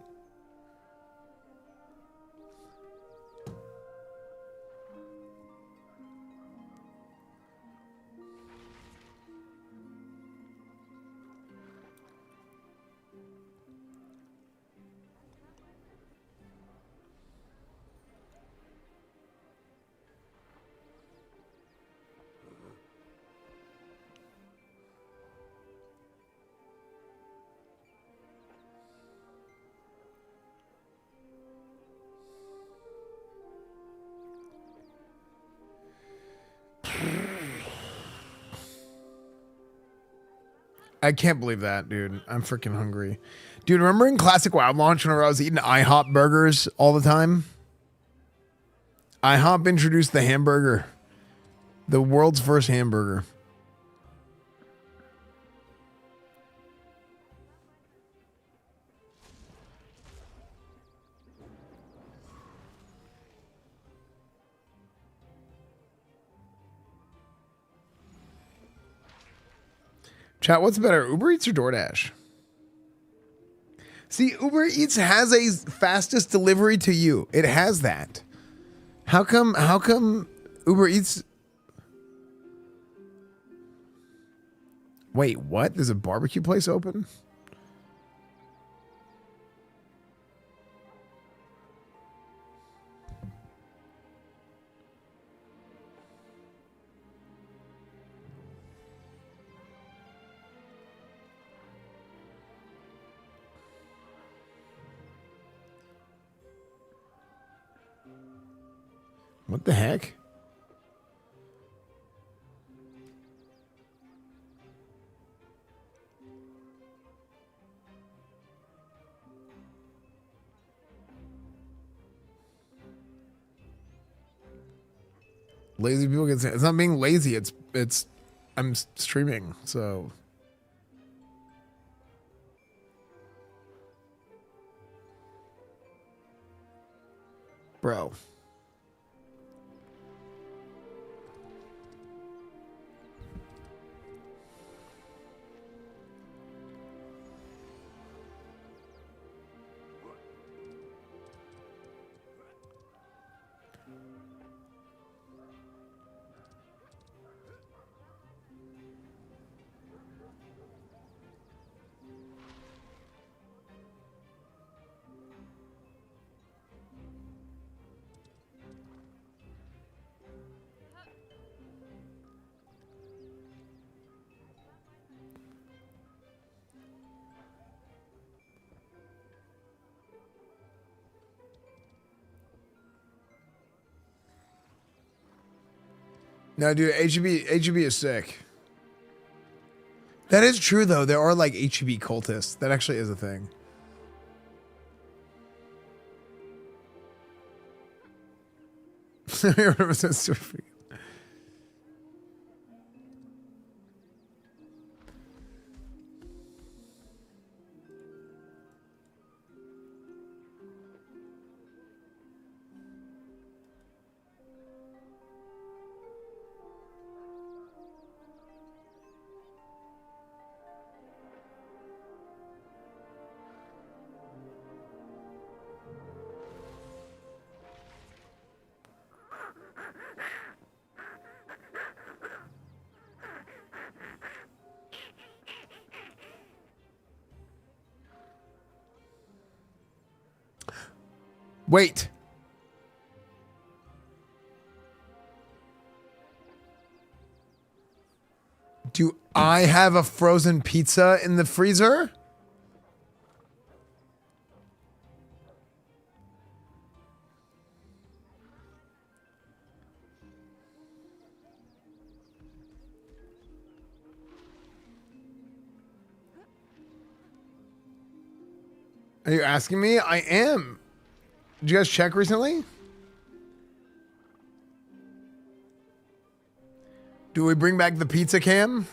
I can't believe that, dude. I'm freaking hungry. Dude, remember in Classic WoW launch whenever I was eating IHOP burgers all the time? IHOP introduced the hamburger. The world's first hamburger. Chat, what's better, Uber Eats or DoorDash? See, Uber Eats has a fastest delivery to you. It has that. How come Uber Eats... Wait, what? There's a barbecue place open? What the heck? Lazy people get it's not being lazy, it's I'm streaming, so bro. No, dude, HEB is sick. That is true, though. There are, like, HEB cultists. That actually is a thing. Wait. Do I have a frozen pizza in the freezer? Are you asking me? I am. Did you guys check recently? Do we bring back the pizza cam?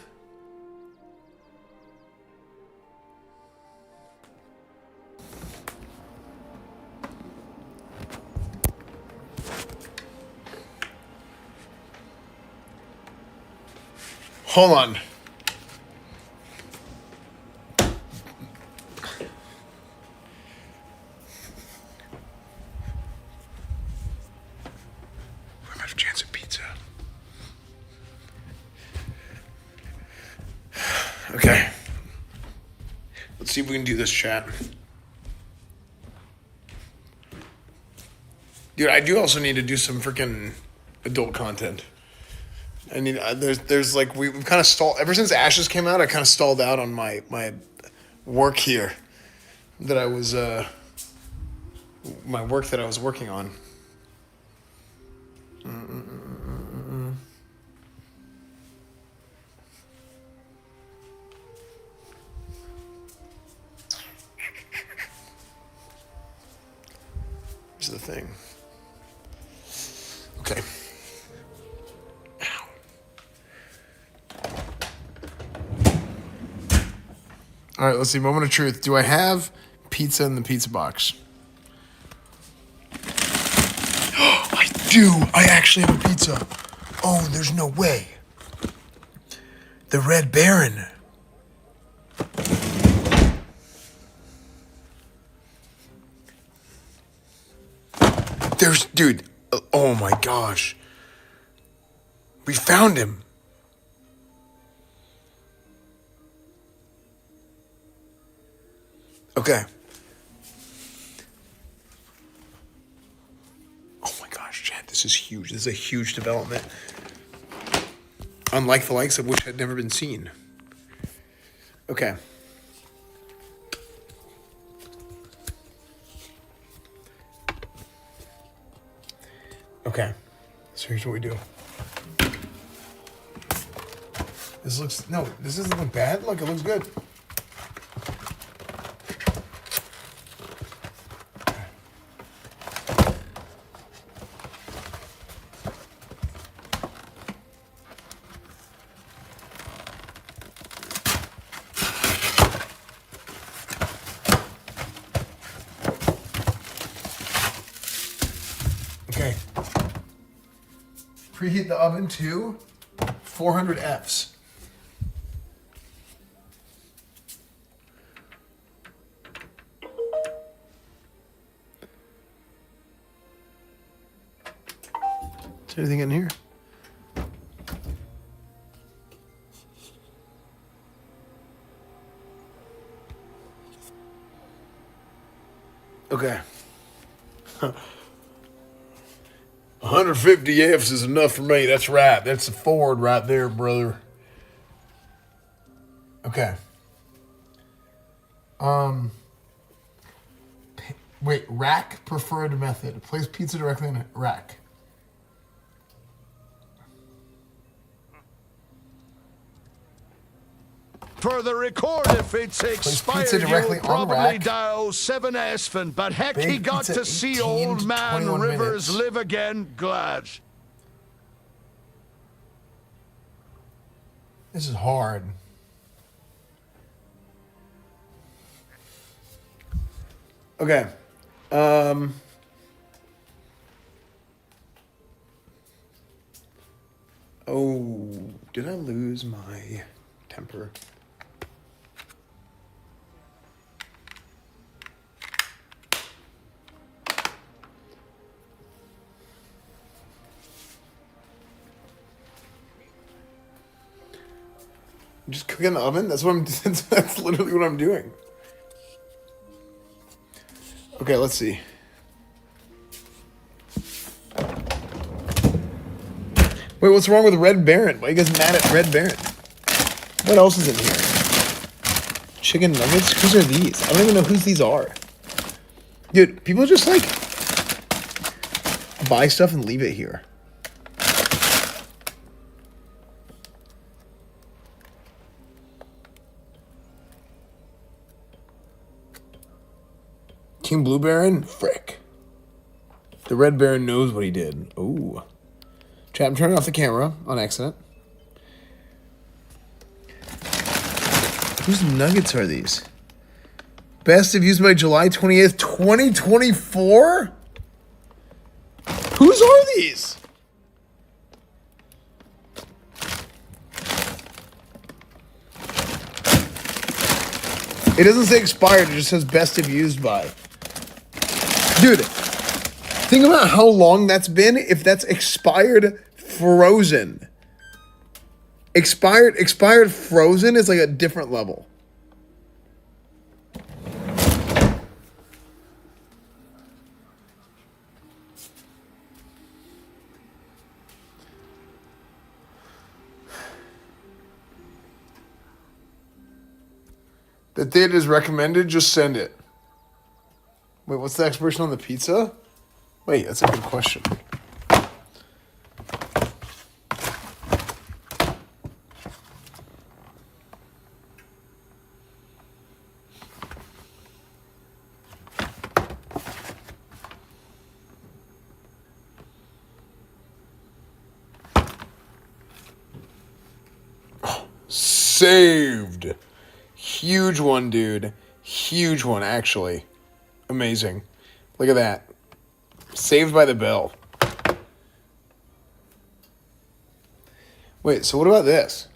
Hold on. Chance of pizza. Okay. Let's see if we can do this, chat. Dude, I do also need to do some freaking adult content. I need there's like we've kind of stalled ever since Ashes came out. I kind of stalled out on my work here that I was my work that I was working on. Here's the thing. Okay. Ow. All right, let's see. Moment of truth. Do I have pizza in the pizza box? I do. I actually have a pizza. Oh, there's no way. The Red Baron. There's, dude. Oh my gosh. We found him. Okay. Oh my gosh, Chad, this is huge. This is a huge development. Unlike the likes of which had never been seen. Okay. Okay. So here's what we do. This looks, no, this doesn't look bad. Look, it looks good. Okay. Preheat the oven to 400 Fs. Is there anything in here? Okay. 150 Fs is enough for me. That's right. That's the Ford right there, brother. Okay. Wait, rack preferred method. Place pizza directly in a rack. For the record, if it's expired, you'll probably dial 7 Esfand, but heck, he got to see old man Rivers live again. Glad. This is hard. Okay. Oh, did I lose my temper? Just cook in the oven? That's what I'm that's literally what I'm doing. Okay, let's see. Wait, what's wrong with Red Baron? Why are you guys mad at Red Baron? What else is in here? Chicken nuggets? Whose are these? I don't even know whose these are. Dude, people just like buy stuff and leave it here. King Blue Baron? Frick. The Red Baron knows what he did. Ooh. Chat, I'm turning off the camera on accident. Whose nuggets are these? Best of used by July 28th, 2024? Whose are these? It doesn't say expired, it just says best of used by. Dude, think about how long that's been if that's expired frozen. Expired frozen is like a different level. The date is recommended, just send it. Wait, what's the expiration on the pizza? Wait, that's a good question. Saved. Huge one, dude. Huge one, actually. Amazing. Look at that. Saved by the Bell. Wait, so what about this?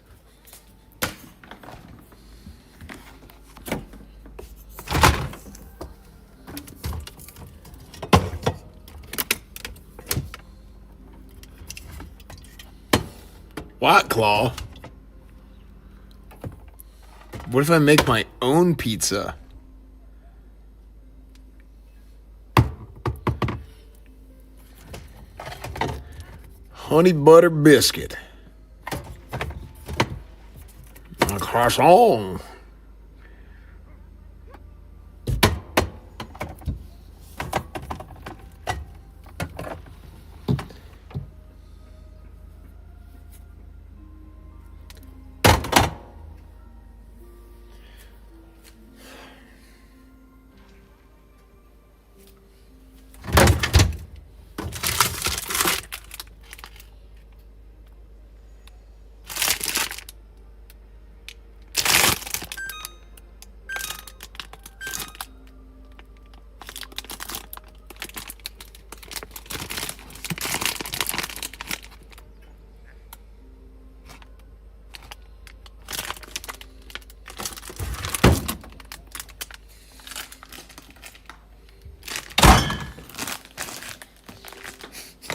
White Claw? What if I make my own pizza? Honey butter biscuit. A croissant.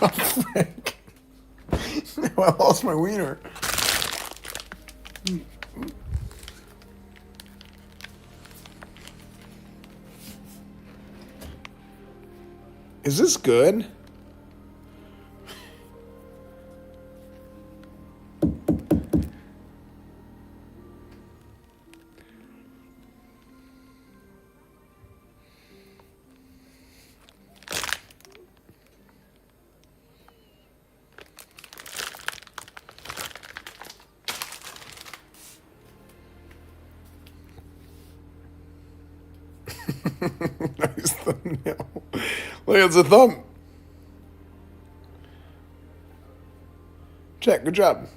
Oh, frick. No, I lost my wiener. Is this good? Nice thumbnail. Look, it's a thumb. Check, good job.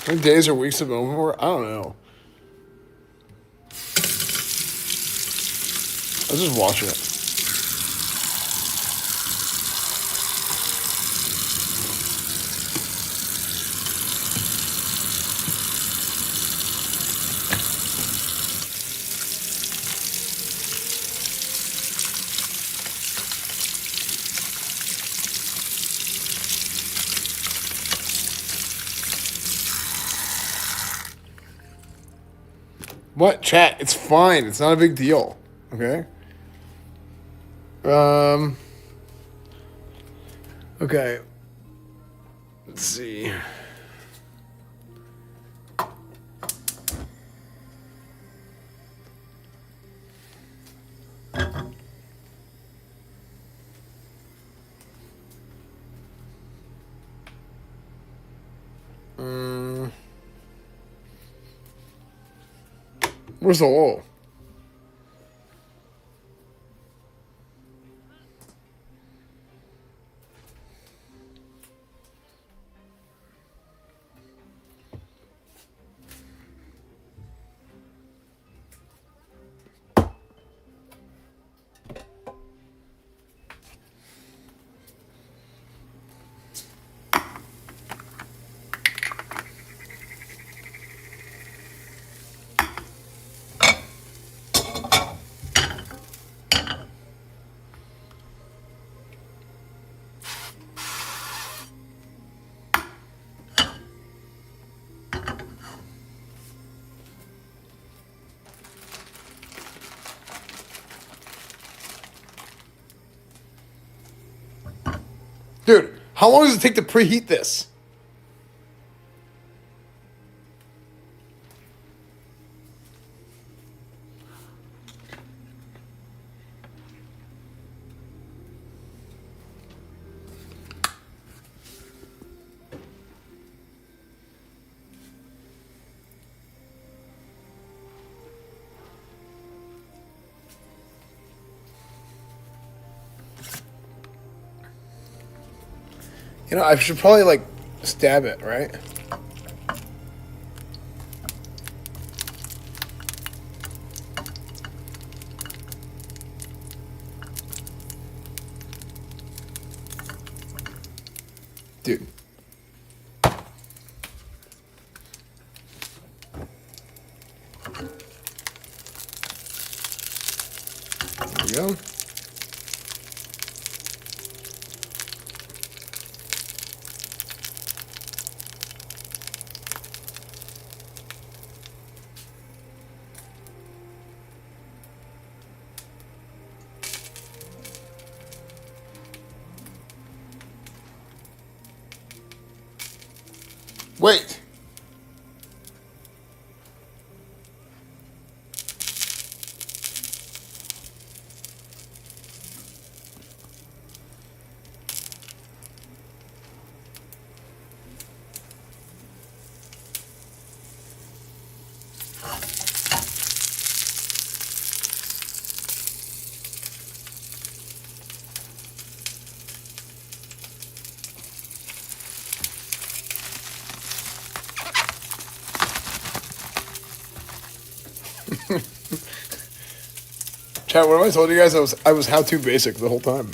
How many days or weeks have been over? I don't know. Let's just watch it. What? Chat, it's fine. It's not a big deal. Okay? Okay. Let's see. Where's the wall? Dude, how long does it take to preheat this? You know, I should probably, like, stab it, right? Dude. There we go. Wait. Chat, what have I told you guys? I was how to basic the whole time.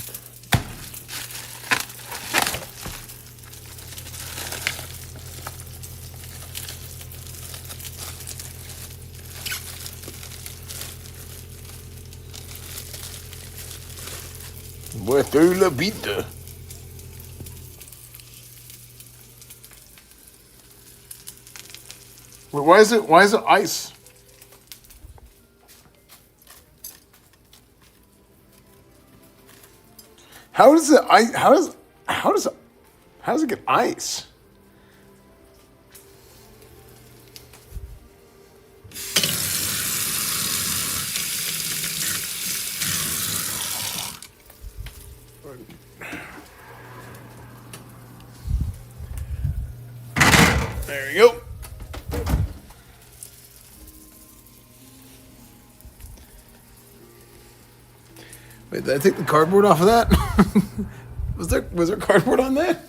Whitestone Blvd. Wait, why is it ice? How does it get ice? There you go. Wait, did I take the cardboard off of that? was there cardboard on that?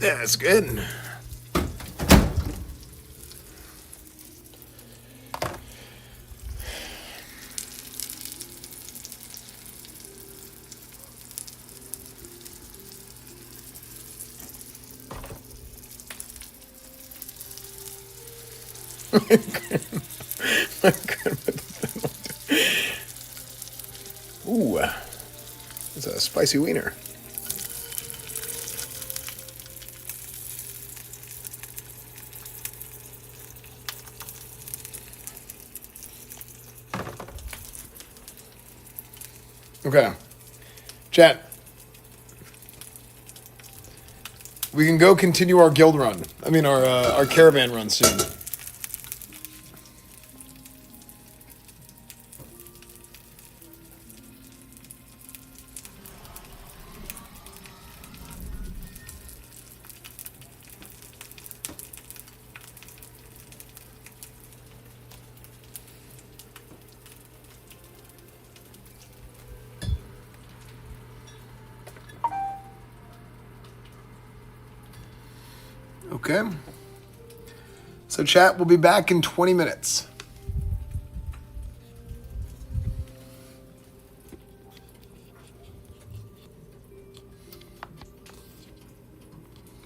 Yeah, that's good. Ooh. It's a spicy wiener. Okay. Chat. We can go continue our guild run. I mean, our caravan run soon. Okay. So chat, we'll be back in 20 minutes.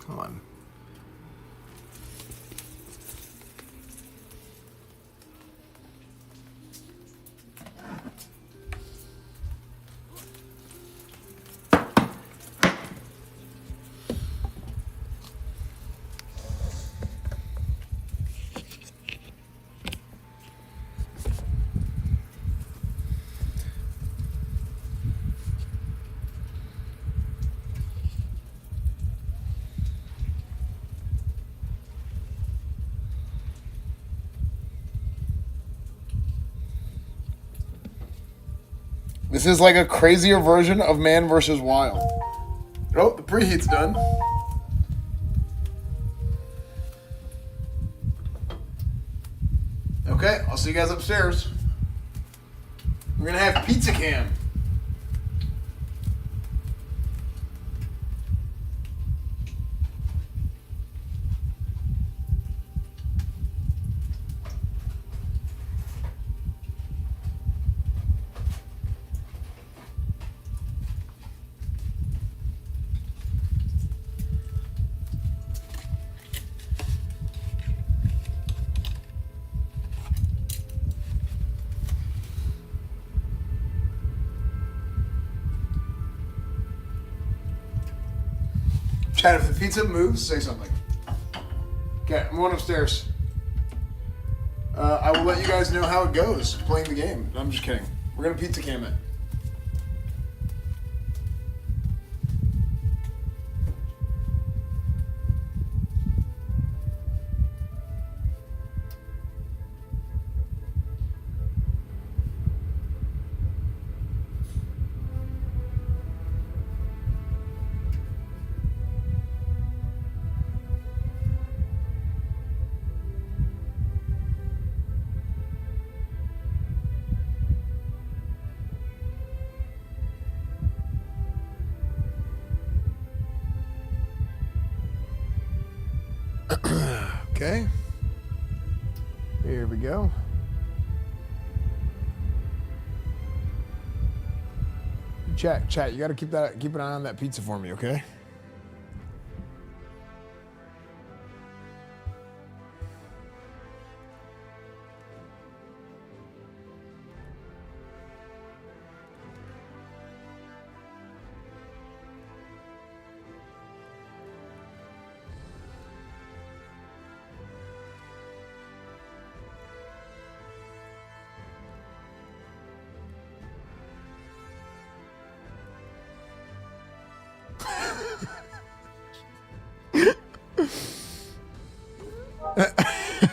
Come on. This is like a crazier version of Man vs. Wild. Oh, the preheat's done. Okay, I'll see you guys upstairs. We're gonna have pizza cam. Chad, if the pizza moves, say something. Okay, I'm going upstairs. I will let you guys know how it goes playing the game. I'm just kidding. We're going to pizza cam it. Okay. Here we go. Chat, you gotta keep an eye on that pizza for me, okay?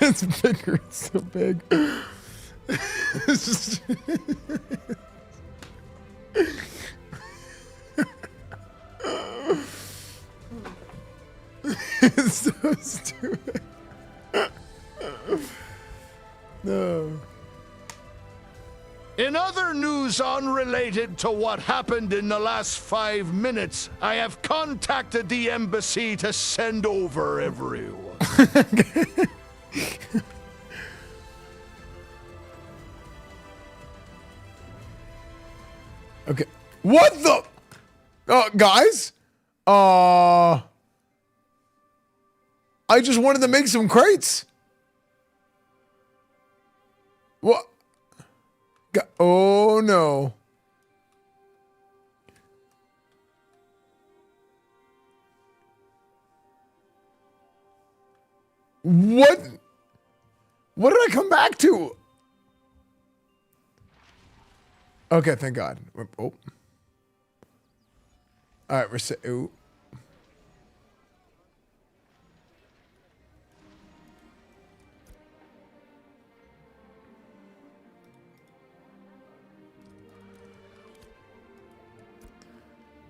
It's bigger. It's so big. It's just. It's so stupid. No. In other news unrelated to what happened in the last 5 minutes, I have contacted the embassy to send over everyone. Okay. What the? Guys? I just wanted to make some crates. What? Oh no. What? What did I come back to? Okay, thank God. Oh. All right, reset. Ooh.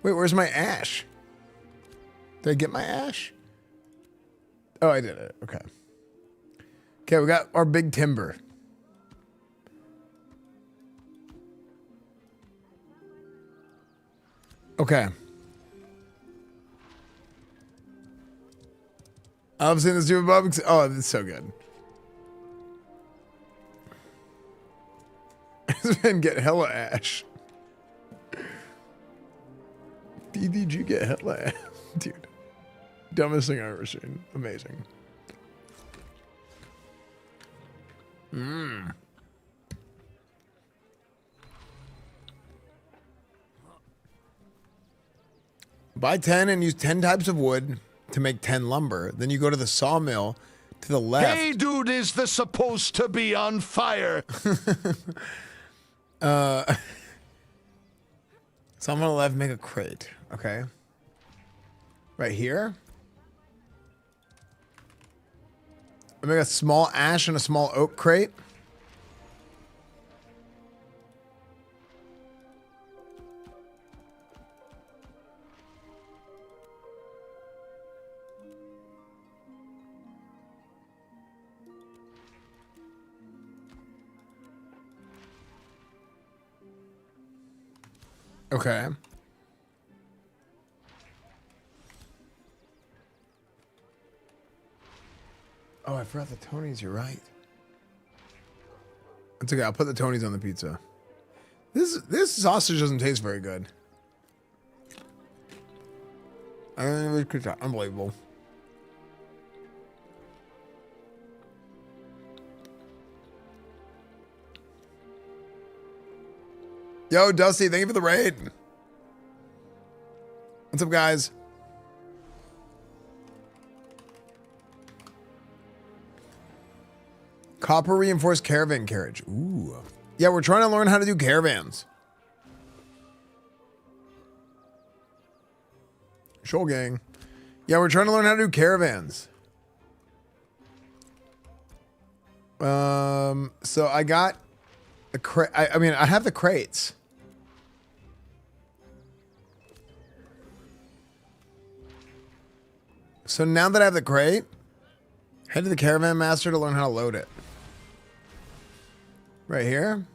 Wait, where's my ash? Did I get my ash? Oh, I did it. Okay. Okay, we got our big timber. Okay. I've seen this stupid Bob. Oh, it's so good. This man get hella ash. DDG get hella ash. Dude. Dumbest thing I've ever seen. Amazing. Mmm. Buy 10 and use 10 types of wood to make 10 lumber. Then you go to the sawmill to the left. Hey, dude, is this supposed to be on fire? So I'm gonna left make a crate. Okay. Right here. I make a small ash and a small oak crate. Okay. Oh, I forgot the Tonys. You're right. It's okay. I'll put the Tonys on the pizza. This sausage doesn't taste very good. I mean, it's unbelievable. Yo, Dusty, thank you for the raid. What's up, guys? Copper reinforced caravan carriage. Ooh. Yeah, we're trying to learn how to do caravans. Shoal gang. Yeah, we're trying to learn how to do caravans. So I got the crate. I mean, I have the crates. So now that I have the crate, head to the caravan master to learn how to load it. Right here.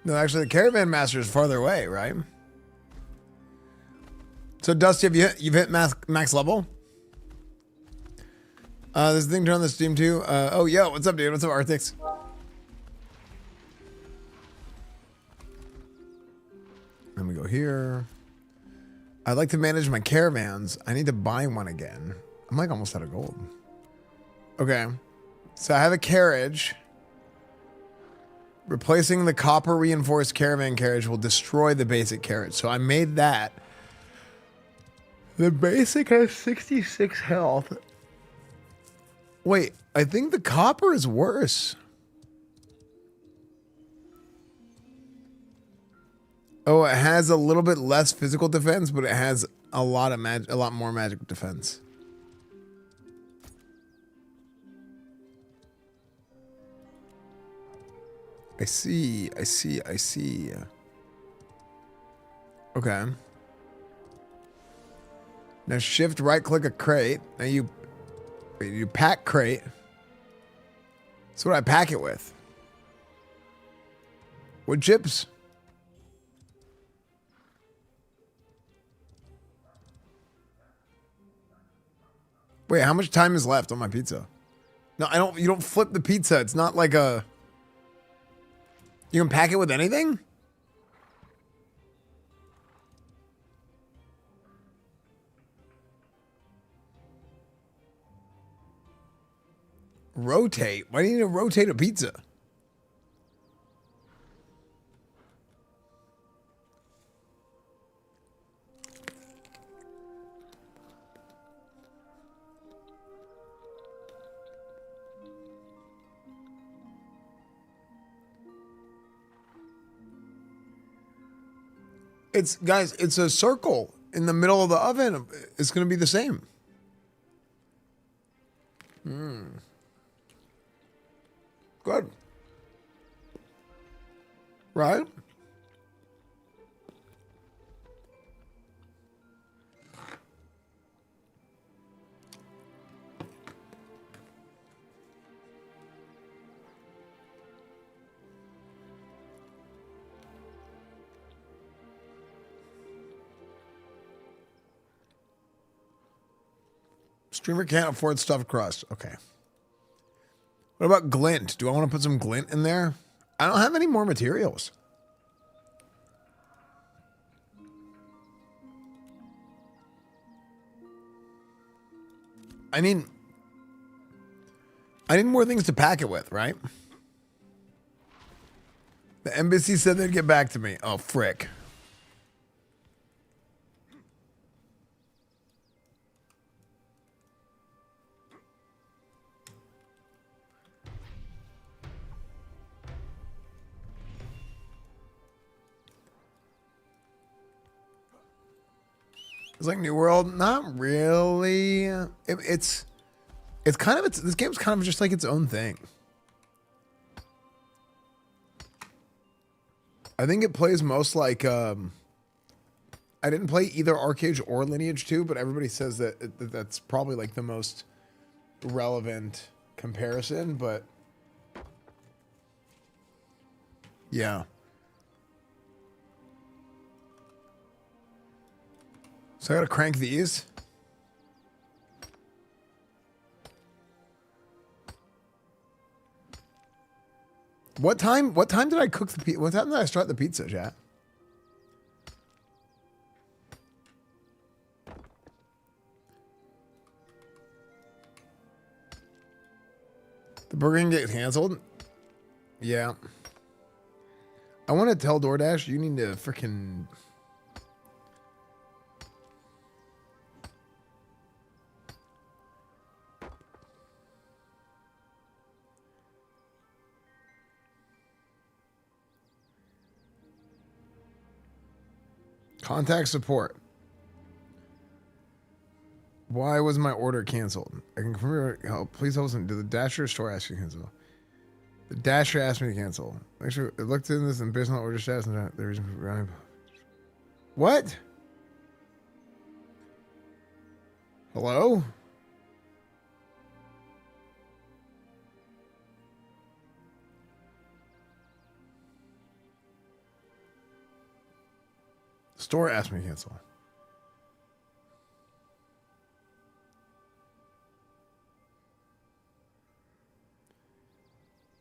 No, actually, the caravan master is farther away, right? So, Dusty, you've hit max level? This thing turned on the Steam too. Oh, yo, what's up, dude? What's up, Arthix? Let me go here. I'd like to manage my caravans. I need to buy one again. I'm like almost out of gold. Okay. So I have a carriage. Replacing the copper reinforced caravan carriage will destroy the basic carriage. So I made that. The basic has 66 health. Wait, I think the copper is worse. Oh, it has a little bit less physical defense, but it has a lot more magic defense. I see. Okay. Now shift right click a crate. Now you pack crate. That's what I pack it with. Wood chips. Wait, how much time is left on my pizza? No, you don't flip the pizza. It's not like a... You can pack it with anything? Rotate? Why do you need to rotate a pizza? It's, guys, it's a circle in the middle of the oven. It's going to be the same. Good. Right? Streamer can't afford stuffed crust. Okay. What about glint? Do I want to put some glint in there? I don't have any more materials. I need more things to pack it with, right? The embassy said they'd get back to me. Oh, frick. It's like New World, not really. It's kind of this game's kind of just like its own thing. I think it plays most like I didn't play either Arcade or Lineage 2, but everybody says that that's probably like the most relevant comparison, but yeah. So I gotta crank these. What time did I cook the pizza? What time did I start the pizza, chat? The burger can get canceled? Yeah. I want to tell DoorDash you need to freaking... Contact support. Why was my order canceled? I can confirm your help. Please help us. Did the Dasher store ask you to cancel? The Dasher asked me to cancel. Make sure it looked in this and based on order status and the reason for what? Hello? Store asked me to cancel.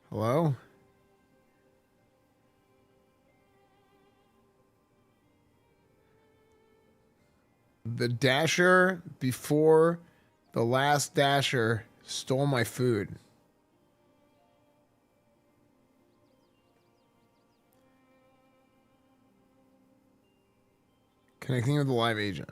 Hello? The Dasher before the last Dasher stole my food. Connecting with the live agent.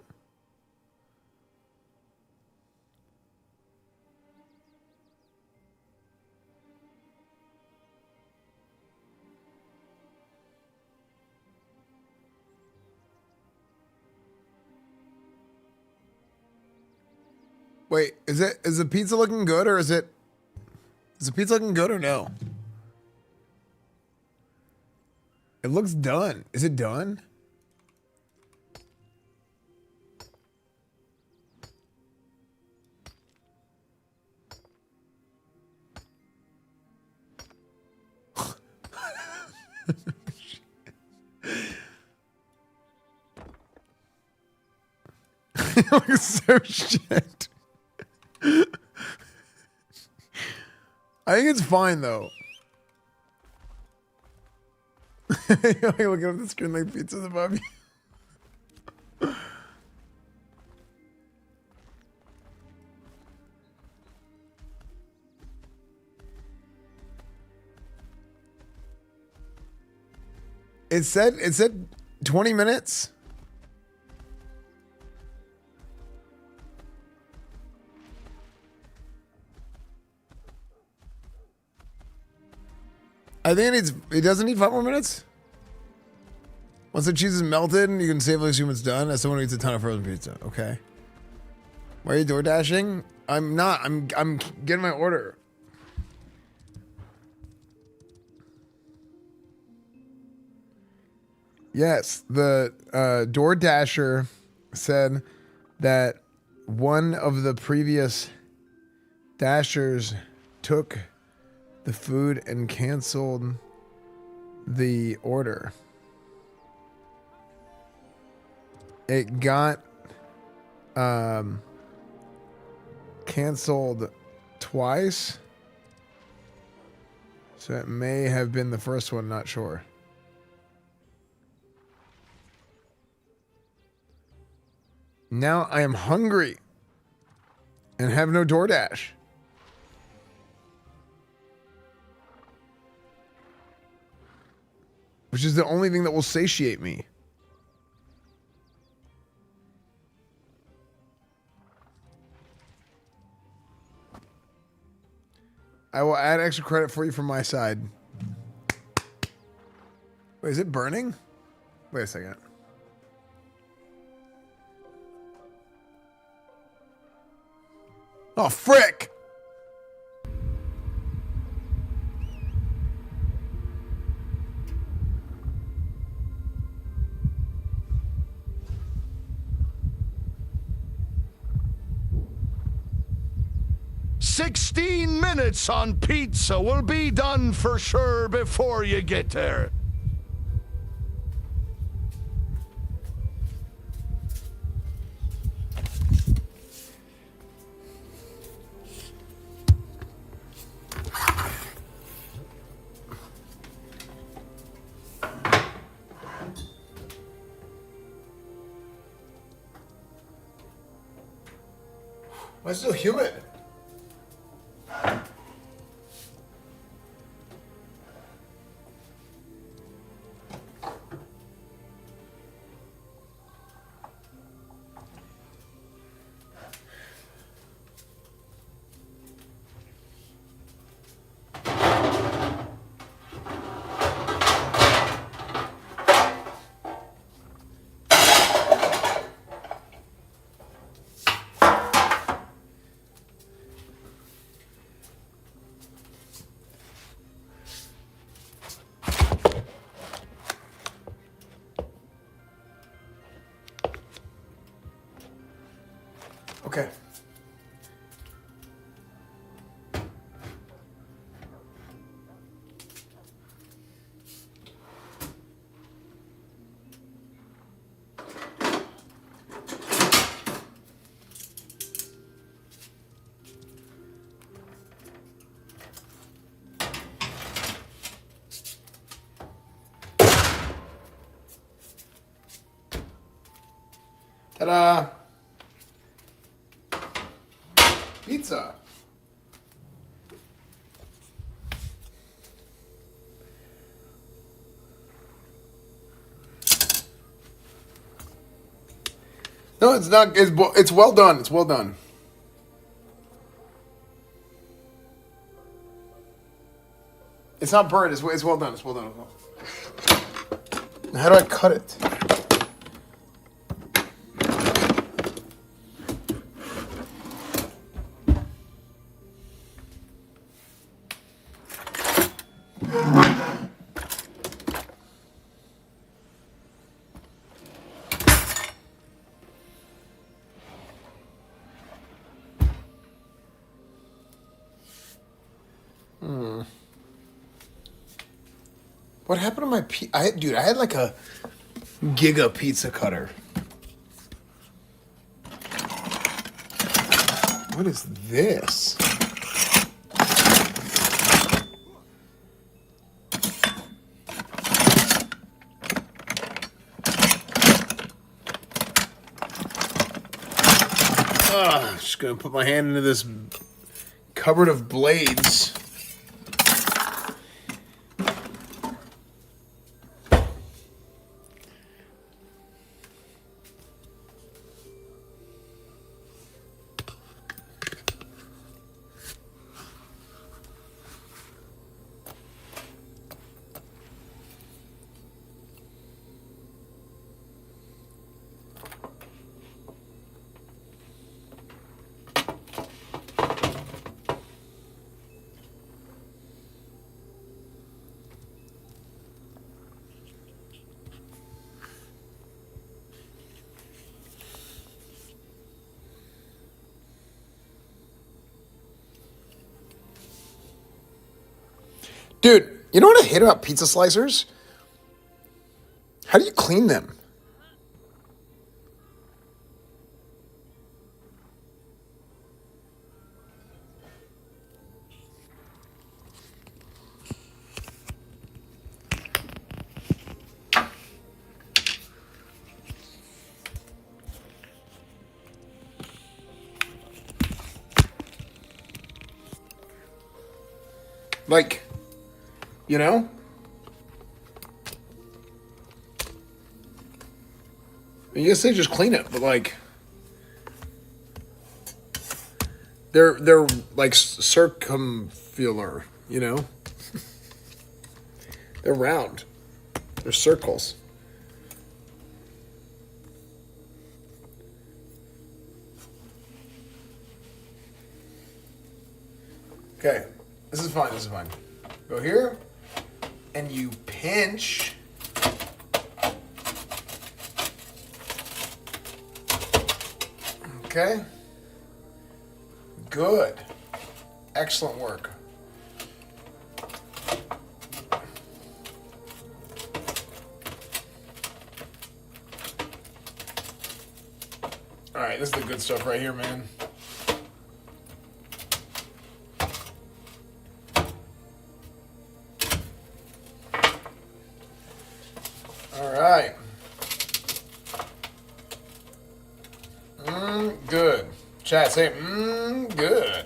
Wait, is the pizza looking good or is the pizza looking good or no? It looks done. Is it done? It looks so shit. I think it's fine though. You're looking at the screen like pizza's above you. It said 20 minutes. I think it doesn't need 5 more minutes. Once the cheese is melted, you can safely assume it's done. As someone who eats a ton of frozen pizza. Okay. Why are you door dashing? I'm not. I'm getting my order. Yes, the door dasher said that one of the previous dashers took the food and canceled the order. It got canceled twice, so it may have been the first one, not sure. Now I am hungry and have no DoorDash. Which is the only thing that will satiate me. I will add extra credit for you from my side. Wait, is it burning? Wait a second. Oh, frick! "16 minutes on pizza will be done for sure before you get there." Why is it so humid? Okay. Ta-da! Pizza. No, it's not. It's well done. It's well done. It's not burnt. It's well done. It's well done. How do I cut it? What happened to my dude, I had like a giga pizza cutter. What is this? I'm just gonna put my hand into this cupboard of blades. Dude, you know what I hate about pizza slicers? How do you clean them? Like, you know? I guess they just clean it, but like, they're like circumfular, you know? They're round. They're circles. Okay, this is fine, this is fine. Go here, and you pinch. Okay. Good. Excellent work. All right, this is the good stuff right here, man. All right. Good. Chat, say, good.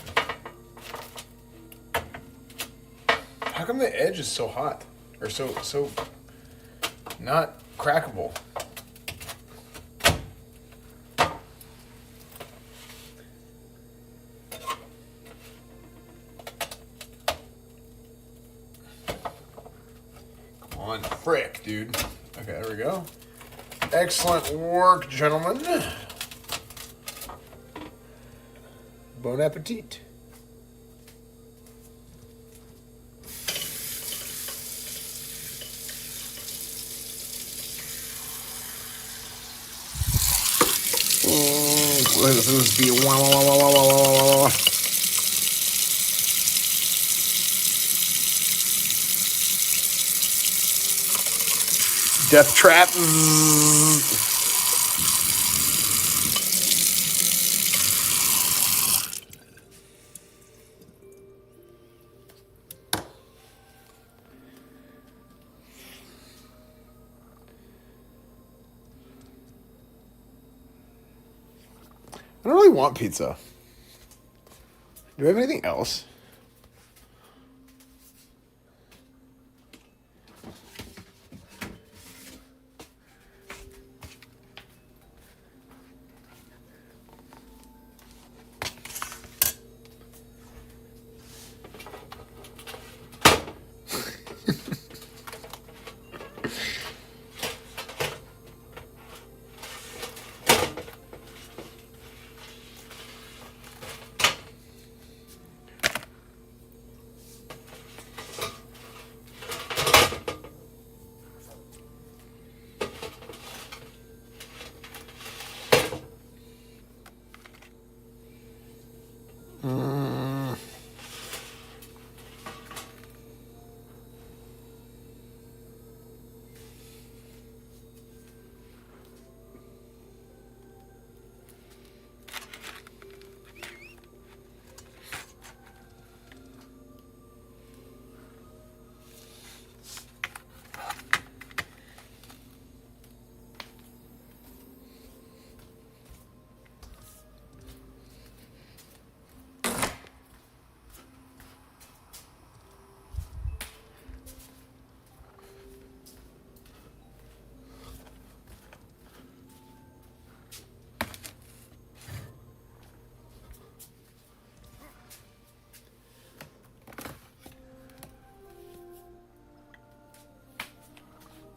How come the edge is so hot? Or so not crackable? Come on, frick, dude. Okay, there we go. Excellent work, gentlemen. Bon appetit. Let this be death trap. I don't really want pizza. Do we have anything else?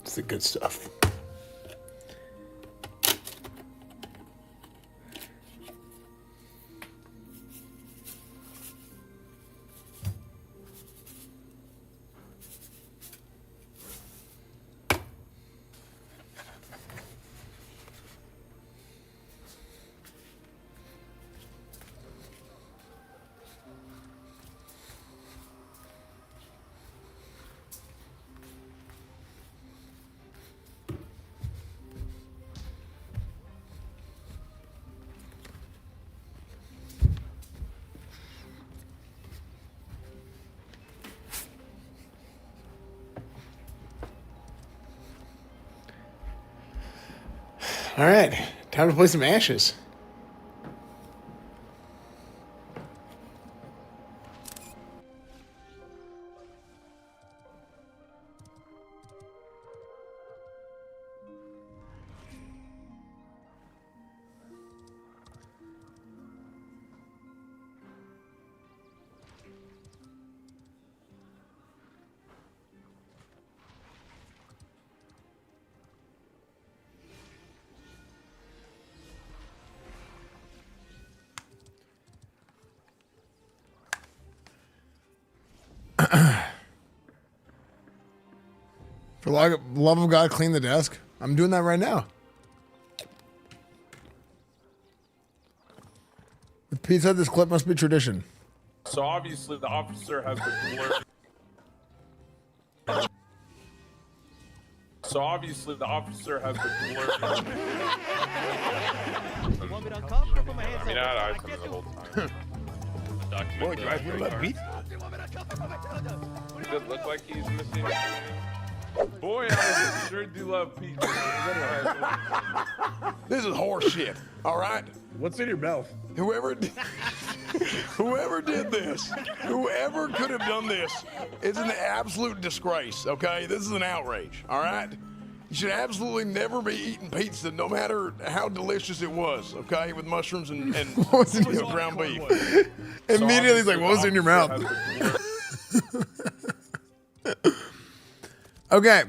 It's the good stuff. All right, time to play some Ashes. For the love of God, clean the desk. I'm doing that right now. With pizza, this clip must be tradition. So obviously the officer has the blur. So obviously the officer has the blur. I mean, I had eyes on him the whole time. Boy, do I feel like beat? Does it look like he's missing? Boy, I sure do love pizza. This is horse shit. All right. What's in your mouth? Whoever did this, whoever could have done this, is an absolute disgrace. Okay, this is an outrage. All right. You should absolutely never be eating pizza, no matter how delicious it was. Okay, with mushrooms and ground beef. Immediately, he's like, "What was in your mouth?" Okay.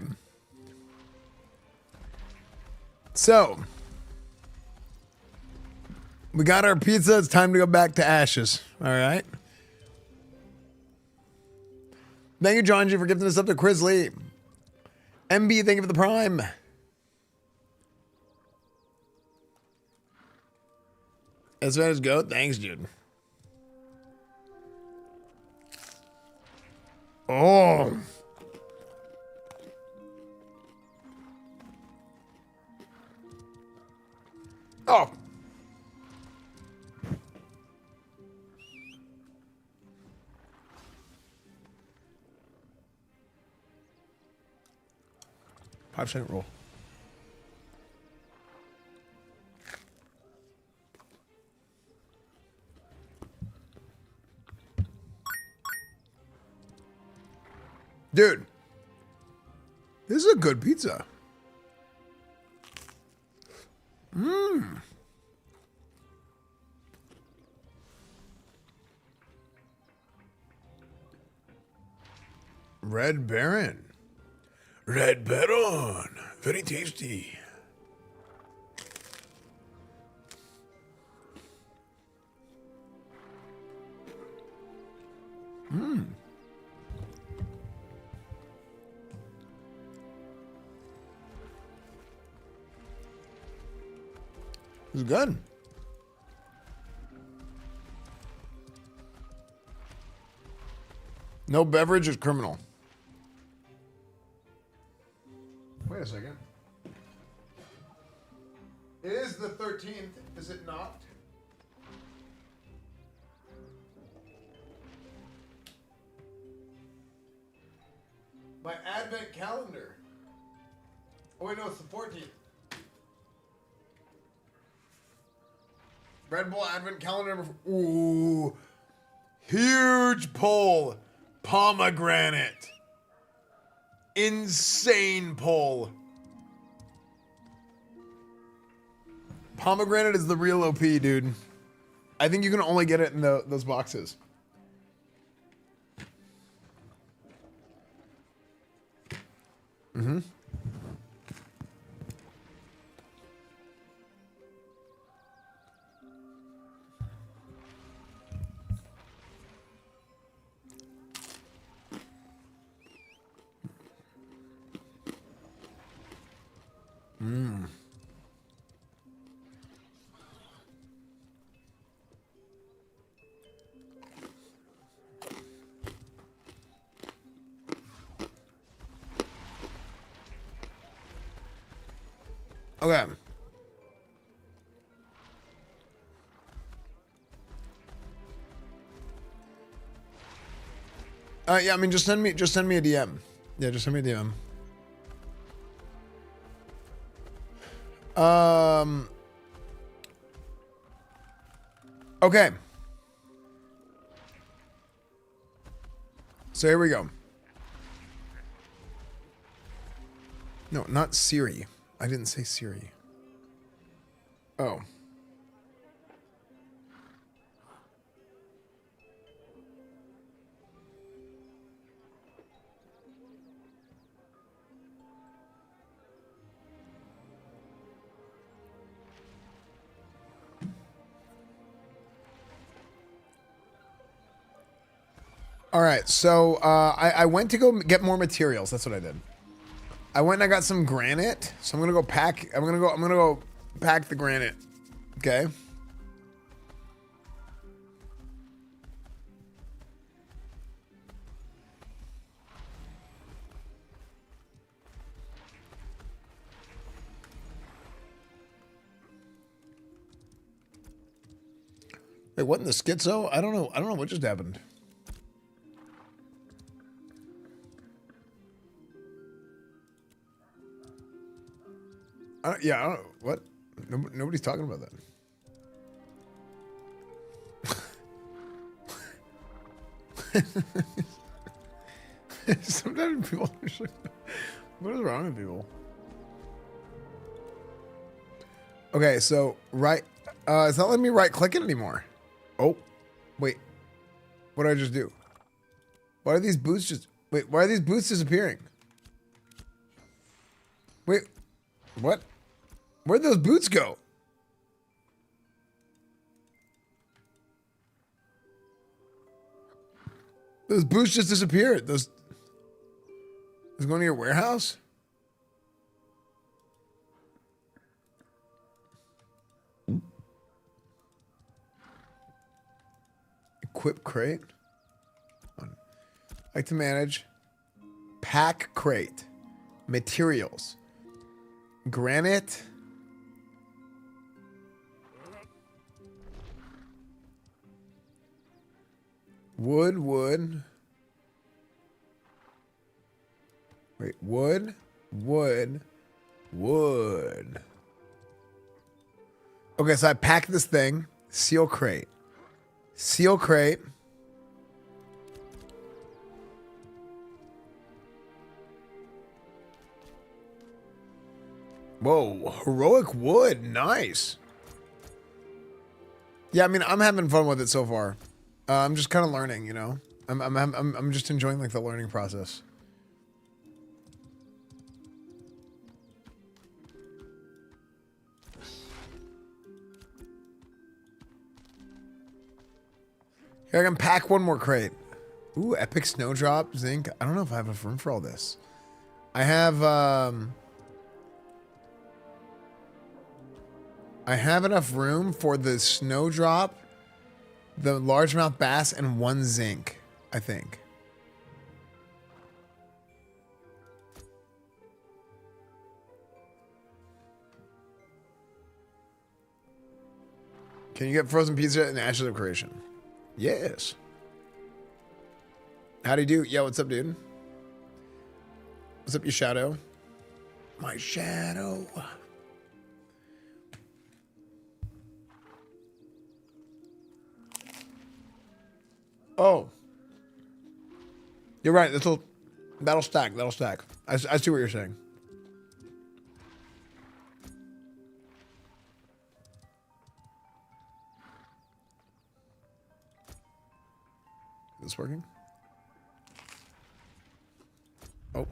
So, we got our pizza. It's time to go back to Ashes. All right. Thank you, John G, for gifting us up to Crisley. MB, thank you for the prime. As far as go, thanks, dude. Oh. Oh. $5 roll. Dude, this is a good pizza. Mmm. Red Baron. Red Baron. Very tasty. Mmm. It's good. No beverage is criminal. Wait a second. It is the 13th, is it not? My advent calendar. Oh wait, no, it's the 14th. Red Bull advent calendar number 4. Ooh. Huge pull. Pomegranate. Insane pull. Pomegranate is the real OP, dude. I think you can only get it in those boxes. Mm-hmm. Mmm. Okay. Yeah, I mean, just send me a DM. Yeah, just send me a DM. Okay. So here we go. No, not Siri. I didn't say Siri. Oh. All right, so I went to go get more materials. That's what I did. I went and I got some granite. So I'm gonna go pack. I'm gonna go pack the granite. Okay. Wait, what in the schizo? I don't know. I don't know what just happened. Yeah, I don't know. What? Nobody's talking about that. Sometimes people are just like, what is wrong with people? Okay, so it's not letting me right click it anymore. Oh, wait. What did I just do? Why are these boots why are these boots disappearing? Wait, what? Where'd those boots go? Those boots just disappeared. Those going to your warehouse? Equip crate. Like to manage. Pack crate. Materials. Granite. Wood. Wait, wood. Okay, so I packed this thing. Seal crate. Whoa, heroic wood, nice. Yeah, I mean, I'm having fun with it so far. I'm just kind of learning, you know. I'm just enjoying like the learning process. Here, I can pack one more crate. Ooh, epic snowdrop, zinc. I don't know if I have enough room for all this. I have enough room for the snowdrop, the largemouth bass, and one zinc, I think. Can you get frozen pizza in Ashes of Creation? Yes. How'd he do? Yeah, what's up, dude? What's up, your shadow? My shadow. Oh. You're right. That'll stack. I see what you're saying. Is this working? Oh.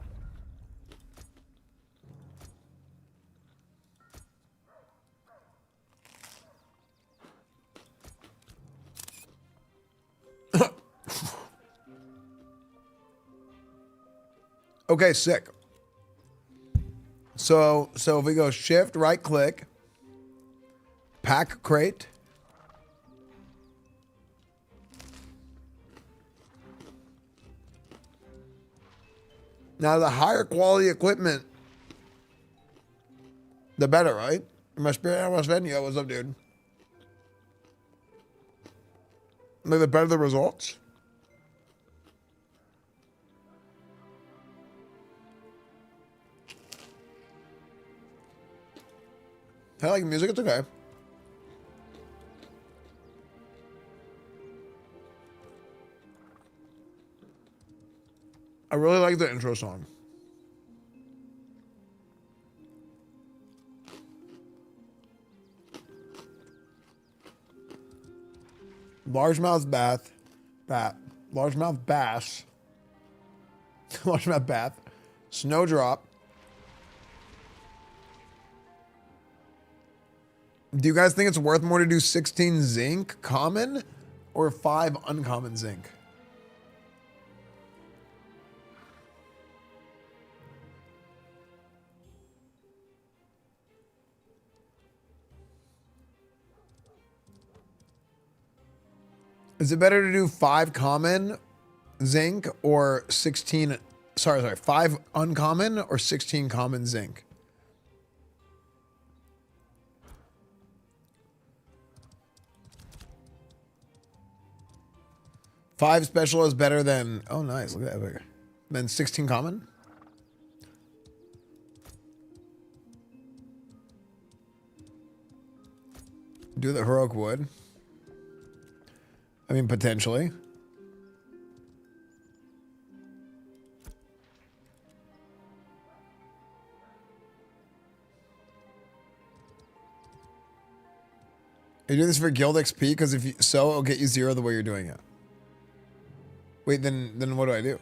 Okay, sick. So if we go shift, right click, pack crate. Now the higher quality equipment, the better, right? My spirit animal venue. What's up, dude? Like the better the results. I like music, it's okay. I really like the intro song. Largemouth largemouth bass, largemouth bath, snowdrop. Do you guys think it's worth more to do 16 zinc common or 5 uncommon zinc? Is it better to do 5 common zinc or 16, sorry, 5 uncommon or 16 common zinc? Five special is better than, oh nice, look at that, than 16 common? Do the heroic wood. I mean, potentially. Are you doing this for guild XP? Because if you, so, it'll get you 0 the way you're doing it. Wait, then what do I do?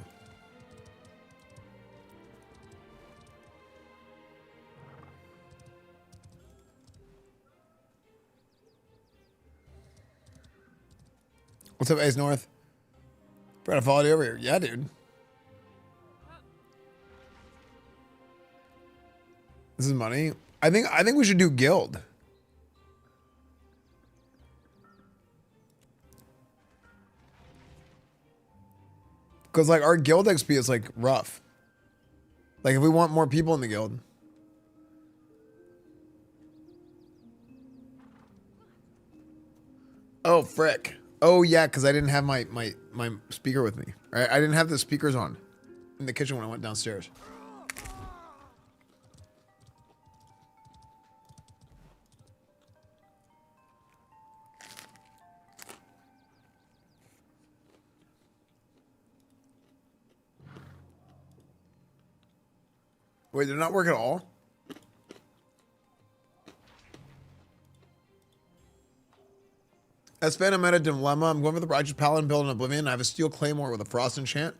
What's up, Ace North? Brad, I followed you over here. Yeah, dude. This is money. I think we should do guild. Because like our guild XP is like rough. Like if we want more people in the guild. Oh, frick. Oh yeah, because I didn't have my speaker with me. Right? I didn't have the speakers on in the kitchen when I went downstairs. Wait, they're not working at all? Esfand, I'm at a dilemma. I'm going for the Righteous Paladin build in Oblivion. I have a Steel Claymore with a Frost enchant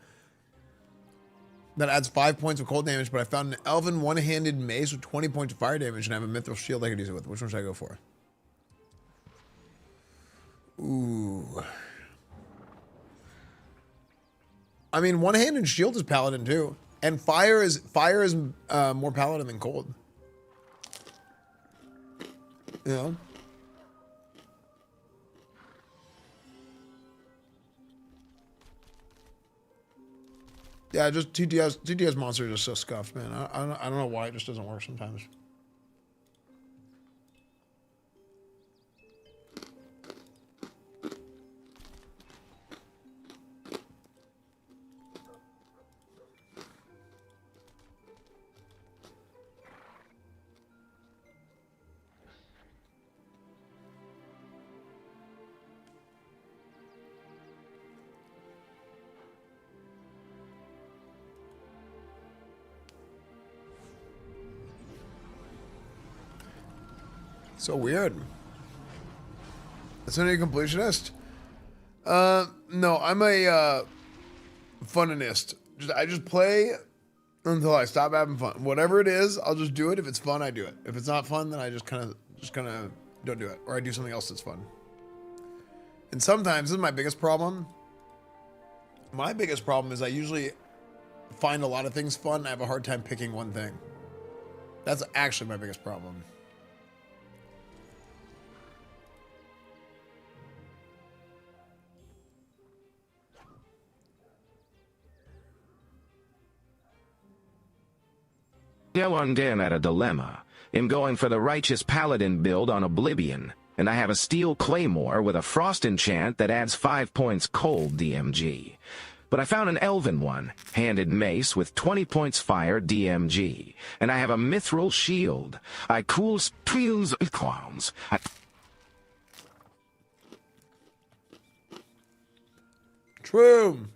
that adds 5 points of cold damage, but I found an Elven one-handed mace with 20 points of fire damage, and I have a Mithril shield I could use it with. Which one should I go for? Ooh. I mean, one-handed shield is Paladin too. And fire is more paladin than cold. You know? Yeah, just TTS monsters are so scuffed, man. I don't know why it just doesn't work sometimes. So weird. That's not a completionist? No, I'm a funninist. I just play until I stop having fun. Whatever it is, I'll just do it. If it's fun, I do it. If it's not fun, then I just kind of don't do it, or I do something else that's fun. And sometimes this is my biggest problem. My biggest problem is I usually find a lot of things fun. And I have a hard time picking one thing. That's actually my biggest problem. Dylan Dan at a dilemma. I'm going for the Righteous Paladin build on Oblivion, and I have a Steel Claymore with a Frost enchant that adds 5 points cold DMG. but I found an elven one, handed mace with 20 points fire DMG, and I have a mithril shield. I cool spills clowns. True.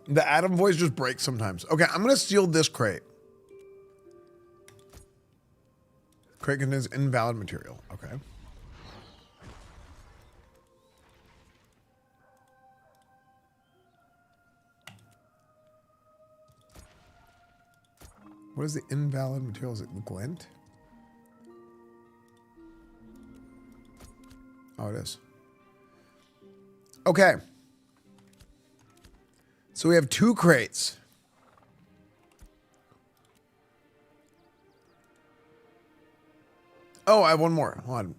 The Adam voice just breaks sometimes. Okay, I'm gonna steal this crate. Crate contains invalid material. Okay. What is the invalid material? Is it glint? Oh, it is. Okay. So we have 2 crates. Oh, I have one more. Hold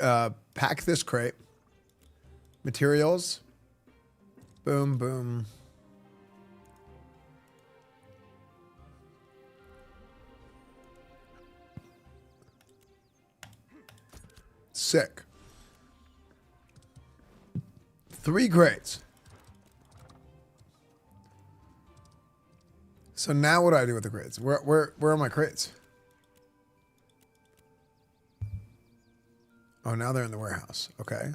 on. Pack this crate. Materials. Boom, boom. Sick. 3 crates. So now what do I do with the crates? Where are my crates? Oh, now they're in the warehouse. Okay.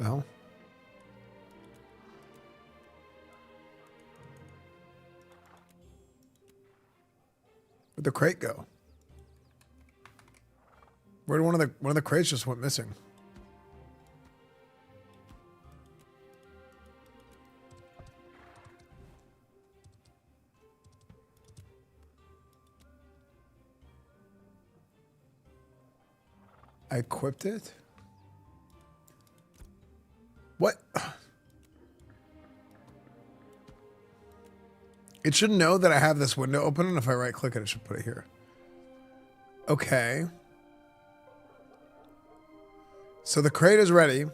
No. Where'd the crate go? Where did one of the crates just went missing? I equipped it? What? It should know that I have this window open, and if I right click it, it should put it here. Okay. So the crate is ready.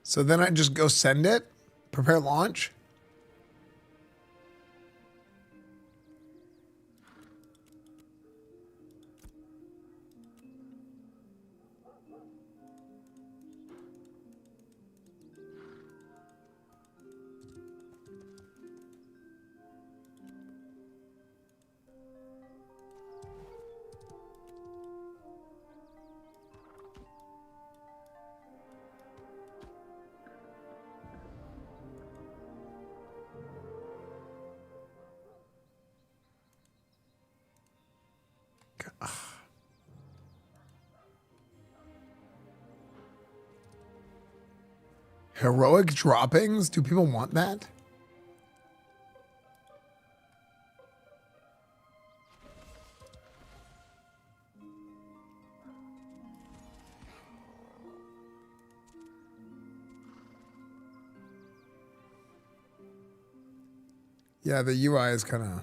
So then I just go send it, prepare launch. Heroic droppings? Do people want that? Yeah, the UI is kind of...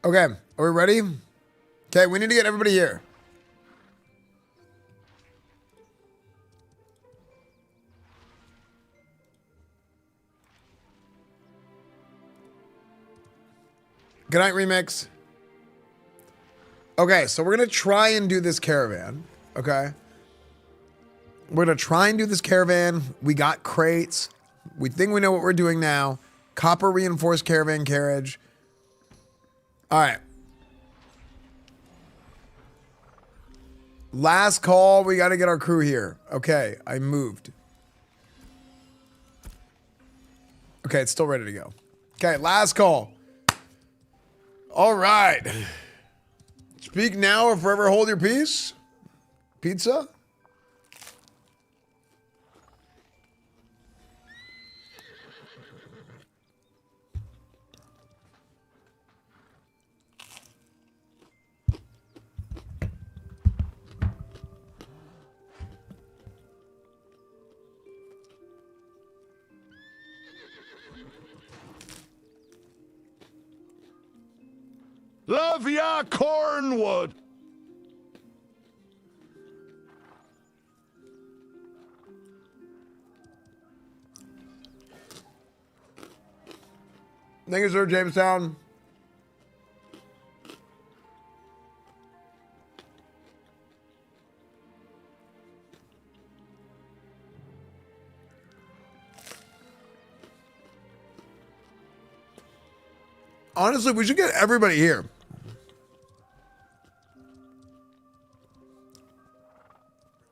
Okay, are we ready? Okay, we need to get everybody here. Good night, Remix. Okay, so we're going to try and do this caravan, okay? We're going to try and do this caravan. We got crates. We think we know what we're doing now. Copper reinforced caravan carriage. All right. Last call. We got to get our crew here. Okay, I moved. Okay, it's still ready to go. Okay, last call. All right. Speak now or forever hold your peace. Pizza? Love ya, Cornwood. Thank you, sir, Jamestown. Honestly, we should get everybody here.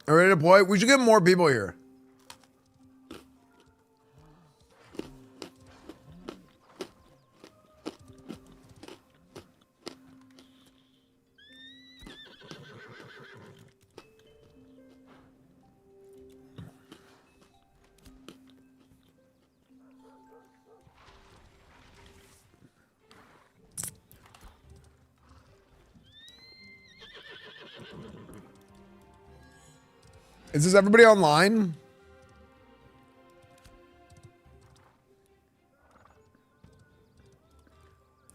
Are we ready to deploy? We should get more people here. Is this everybody online?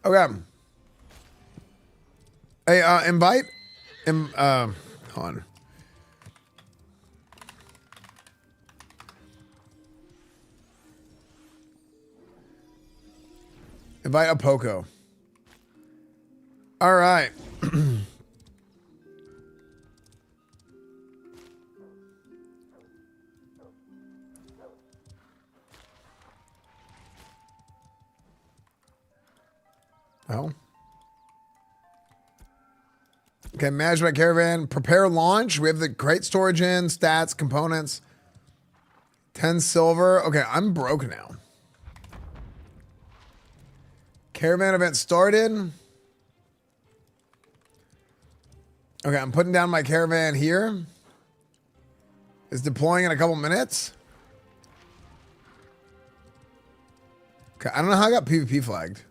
Okay. Hey, invite. Hold on. Invite a Poco. All right. Well. Okay, manage my caravan. Prepare launch. We have the crate storage in, stats, components. 10 silver. Okay, I'm broke now. Caravan event started. Okay, I'm putting down my caravan here. It's deploying in a couple minutes. Okay, I don't know how I got PvP flagged.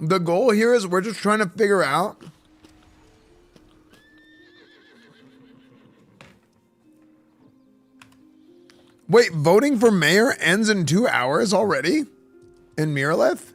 The goal here is we're just trying to figure out wait, voting for mayor ends in 2 hours already in Miralith?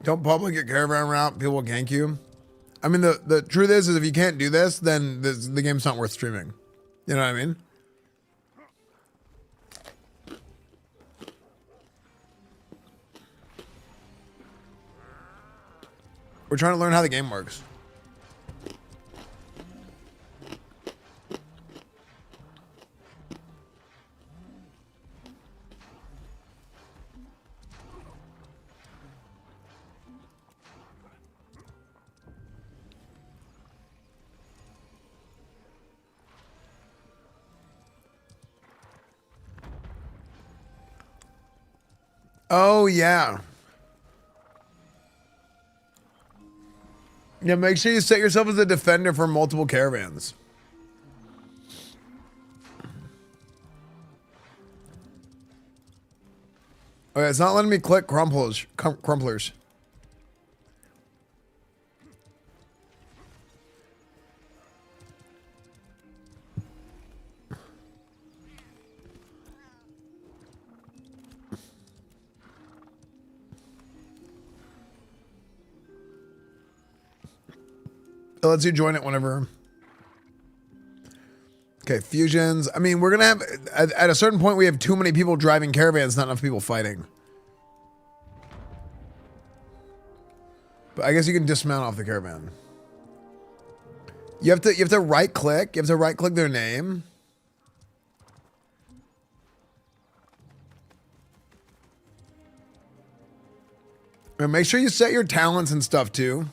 Don't public a caravan route, people will gank you. I mean, the truth is if you can't do this, then the game's not worth streaming. You know what I mean? We're trying to learn how the game works. Oh, yeah. Yeah, make sure you set yourself as a defender for multiple caravans. Okay, it's not letting me click crumplers. lets you join it whenever. Okay, fusions. I mean, we're gonna have at a certain point we have too many people driving caravans, not enough people fighting. But I guess you can dismount off the caravan. You have to right click. You have to right click their name. And make sure you set your talents and stuff too.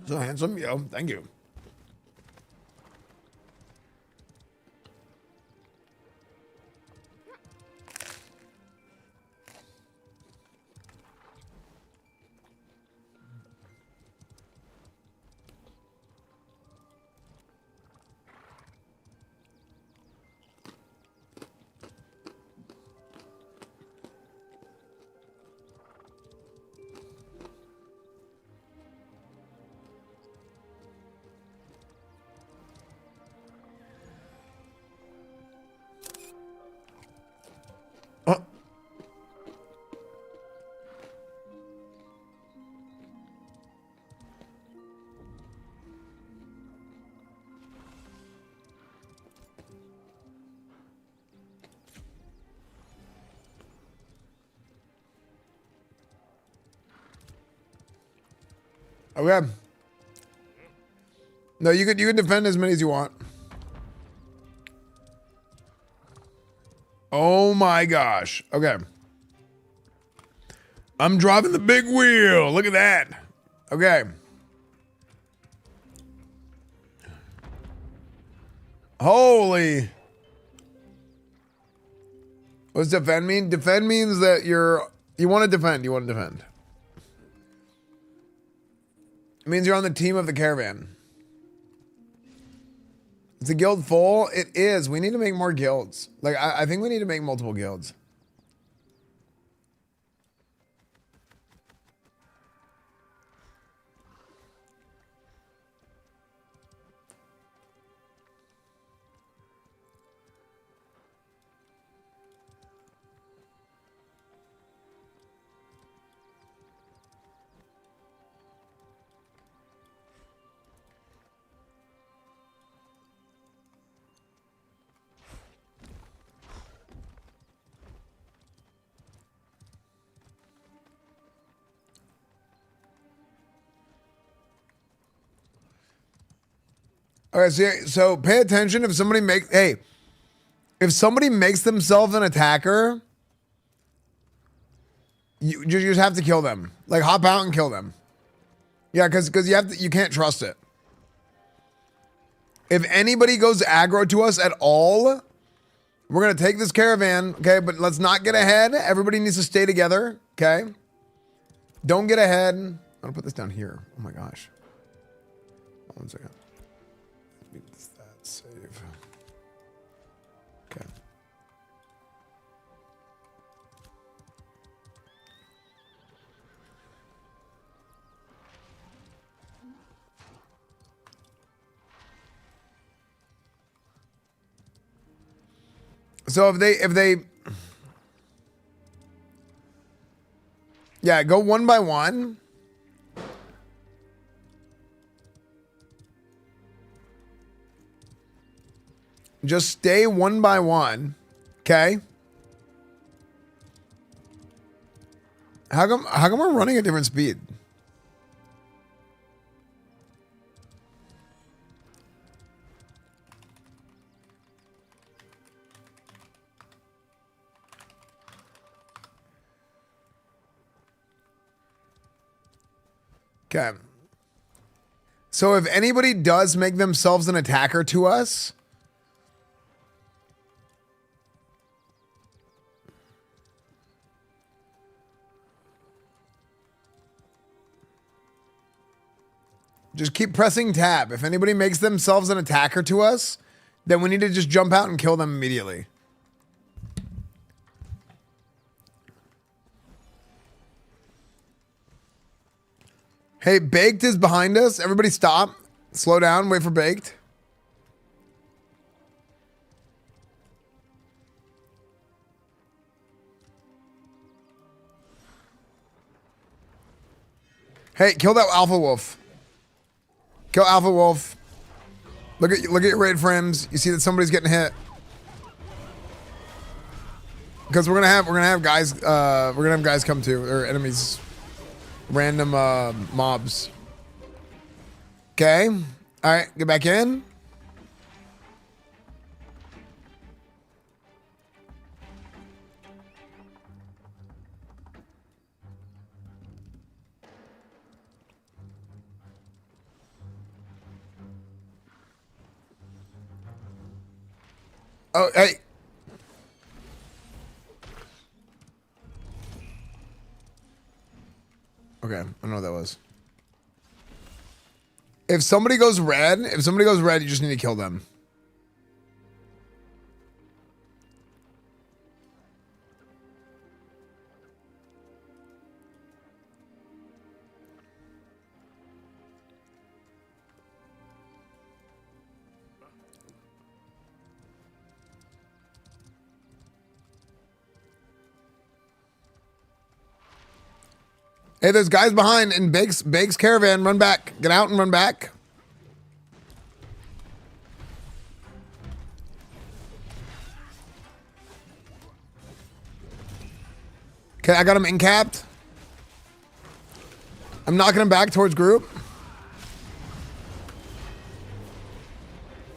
So handsome, yo. Thank you. Okay. No, you can defend as many as you want. Oh my gosh. Okay. I'm driving the big wheel. Look at that. Okay. Holy. What's defend mean? Defend means that you want to defend. You want to defend. It means you're on the team of the caravan. Is the guild full? It is. We need to make more guilds. Like, I think we need to make multiple guilds. Okay, so pay attention if somebody if somebody makes themselves an attacker, you just have to kill them. Like, hop out and kill them. Yeah, because you can't trust it. If anybody goes aggro to us at all, we're gonna take this caravan, okay? But let's not get ahead. Everybody needs to stay together, okay? Don't get ahead. I'm gonna put this down here. Oh my gosh. One second. Save. Okay. So if they yeah, go one by one. Just stay one by one, okay? How come we're running at different speed? Okay. So if anybody does make themselves an attacker to us, just keep pressing tab. If anybody makes themselves an attacker to us, then we need to just jump out and kill them immediately. Hey, Baked is behind us. Everybody stop. Slow down. Wait for Baked. Hey, kill that Alpha Wolf. Kill Alpha Wolf. Look at your raid frames. You see that somebody's getting hit. Because we're gonna have guys come too, or enemies, random mobs. Okay, all right, get back in. Oh, hey. Okay, I don't know what that was. If somebody goes red, you just need to kill them. Hey, there's guys behind in Bake's Caravan. Run back. Get out and run back. Okay, I got him incapped. I'm knocking him back towards group.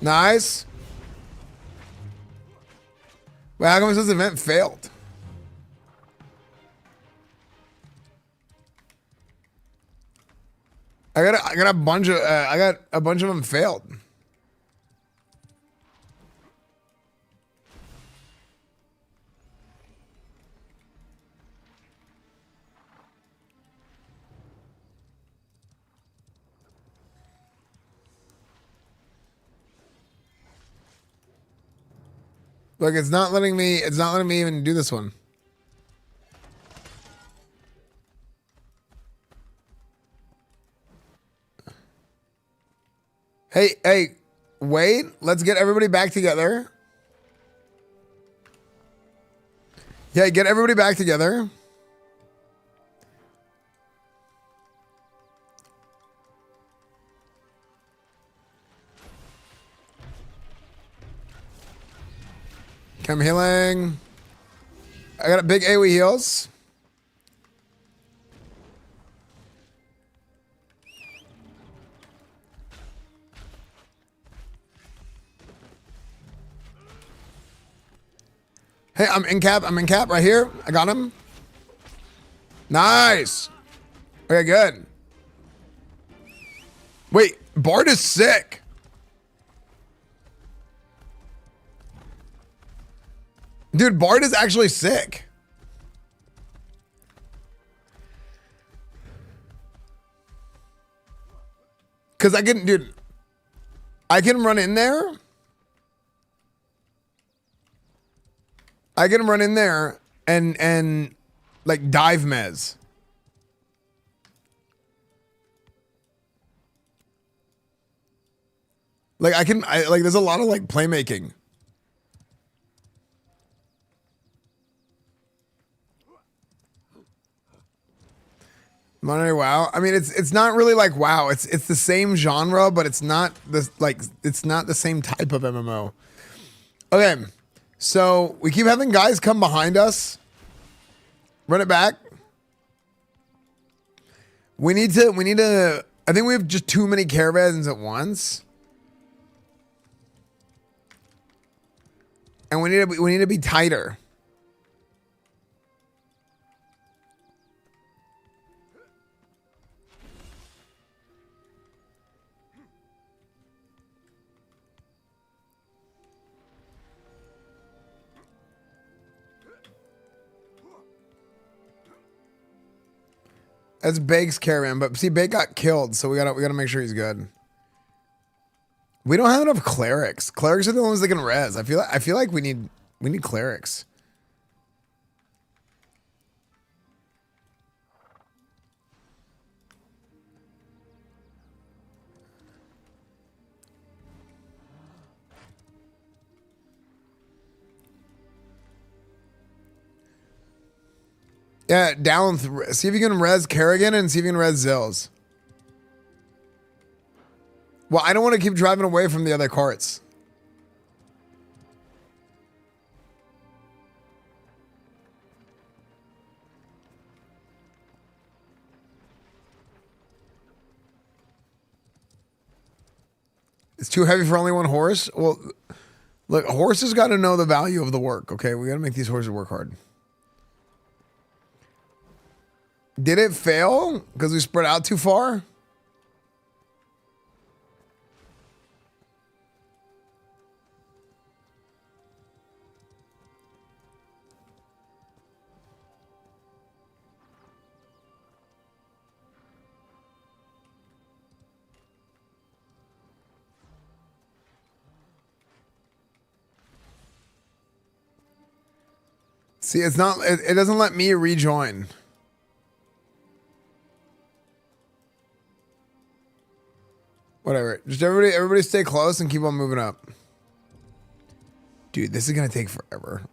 Nice. Wait, how come this event failed? I got a bunch of them failed. Look, it's not letting me even do this one. Hey, wait. Let's get everybody back together. Yeah, get everybody back together. I'm healing. I got a big AoE heals. Hey, I'm in cap right here. I got him. Nice. Okay, good. Wait, Bard is sick. Dude, Bard is actually sick. Cause I can run in there. I can run in there and like dive mez. Like there's a lot of like playmaking. Monterey WoW. I mean, it's not really like WoW. It's the same genre, but it's not it's not the same type of MMO. Okay. So we keep having guys come behind us. Run it back. We need to, I think we have just too many caravans at once. And we need to be tighter. That's Bake's Caravan, but see, Bake got killed, so we gotta make sure he's good. We don't have enough clerics. Clerics are the ones that can res. I feel like we need clerics. Yeah, down. See if you can res Kerrigan and see if you can res Zills. Well, I don't want to keep driving away from the other carts. It's too heavy for only one horse. Well, look, horses got to know the value of the work. Okay, we got to make these horses work hard. Did it fail because we spread out too far? See, it's not, it doesn't let me rejoin. Whatever. Just everybody stay close and keep on moving up. Dude, this is going to take forever.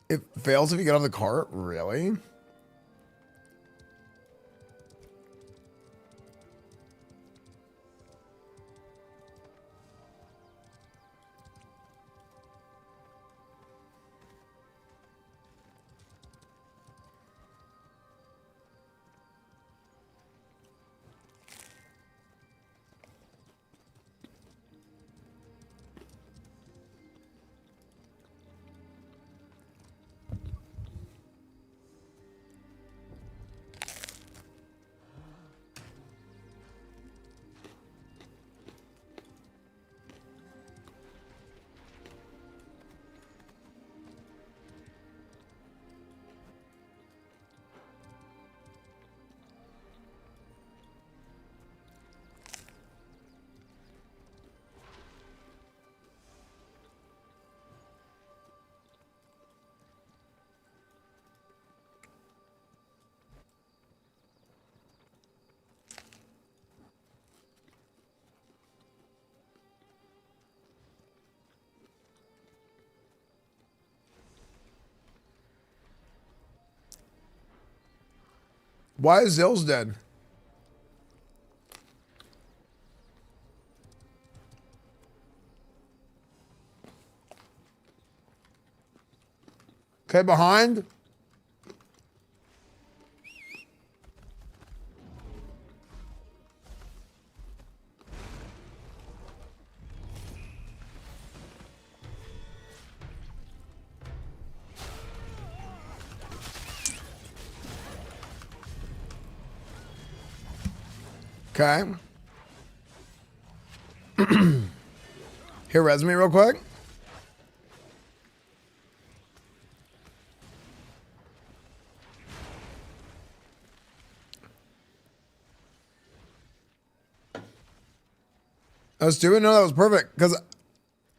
It fails if you get off the cart? Really? Why is Zill's dead? Okay, behind. Okay. Here, res me real quick. I was doing no, that was perfect because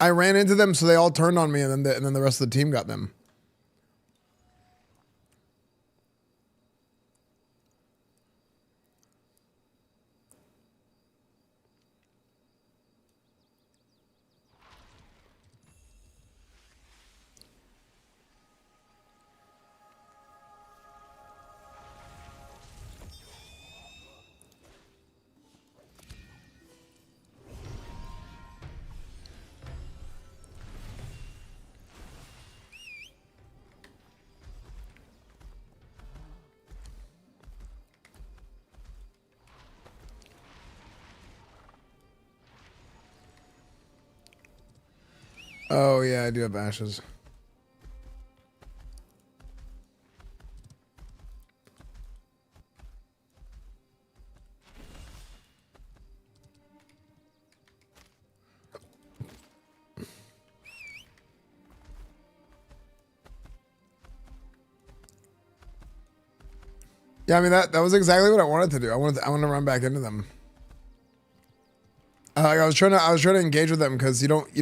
I ran into them, so they all turned on me, and then the rest of the team got them. Oh yeah, I do have ashes. Yeah, I mean that was exactly what I wanted to do. I wanted to run back into them. I was trying to engage with them because you don't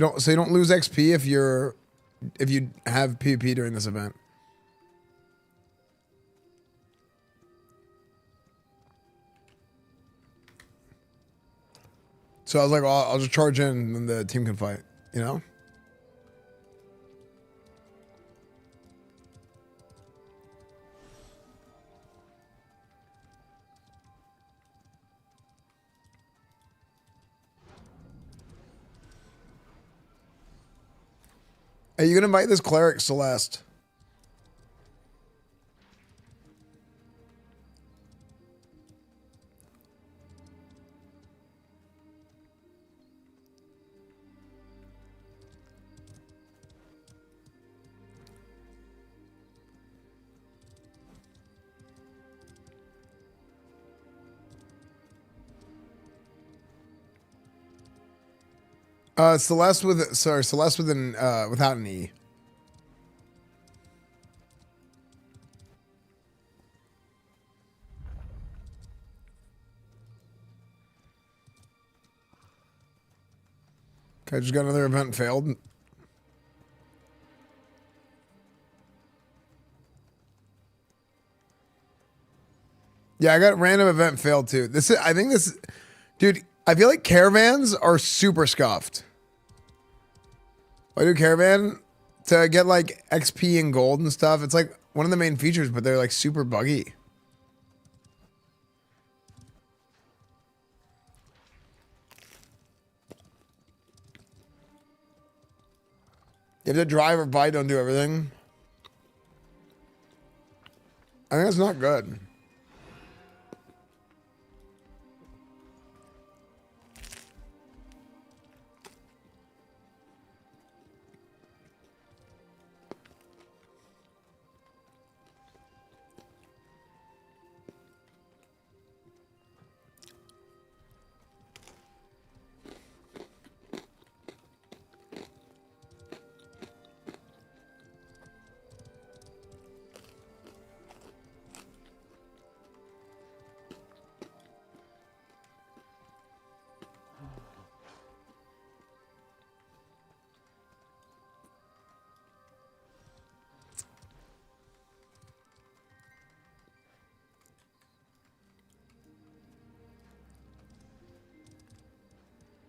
lose XP if you have PvP during this event. So I was like, well, I'll just charge in and then the team can fight, you know? Are you gonna invite this cleric, Celeste? Celeste with Celeste with an without an E. Okay, I just got another event failed. Yeah, I got random event failed too. I think this, dude, I feel like caravans are super scuffed. I do caravan to get like XP and gold and stuff. It's like one of the main features, but they're like super buggy. You have to drive or buy, don't do everything. I think that's not good.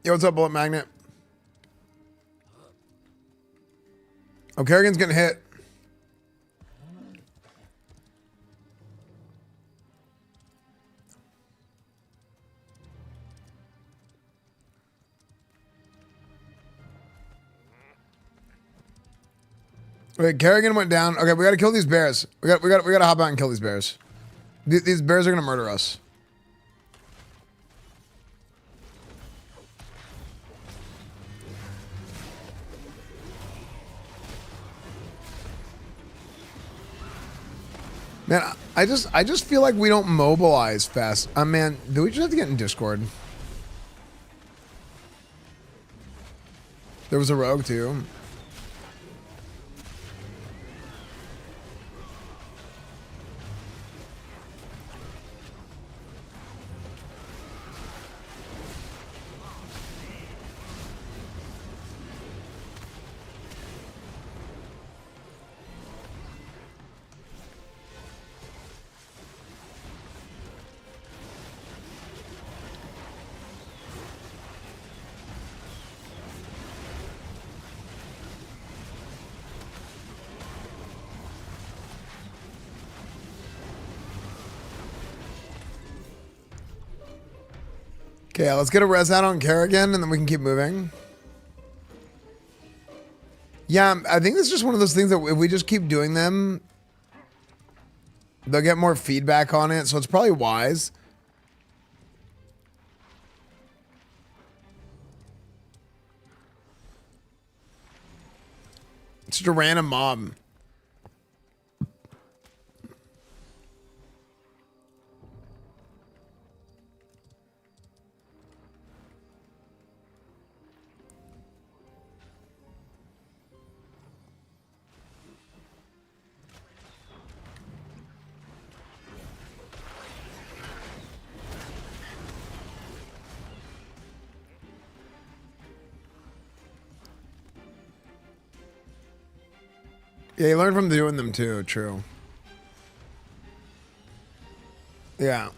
Yo, what's up, Bullet Magnet? Oh, Kerrigan's getting hit. Okay, Kerrigan went down. Okay, we gotta kill these bears. We gotta hop out and kill these bears. These bears are gonna murder us. Man, I just feel like we don't mobilize fast. Man, do we just have to get in Discord? There was a rogue too. Okay, let's get a res out on Kerrigan and then we can keep moving. Yeah, I think it's just one of those things that if we just keep doing them, they'll get more feedback on it, so it's probably wise. It's just a random mob. Yeah, you learn from doing them too, true. Yeah.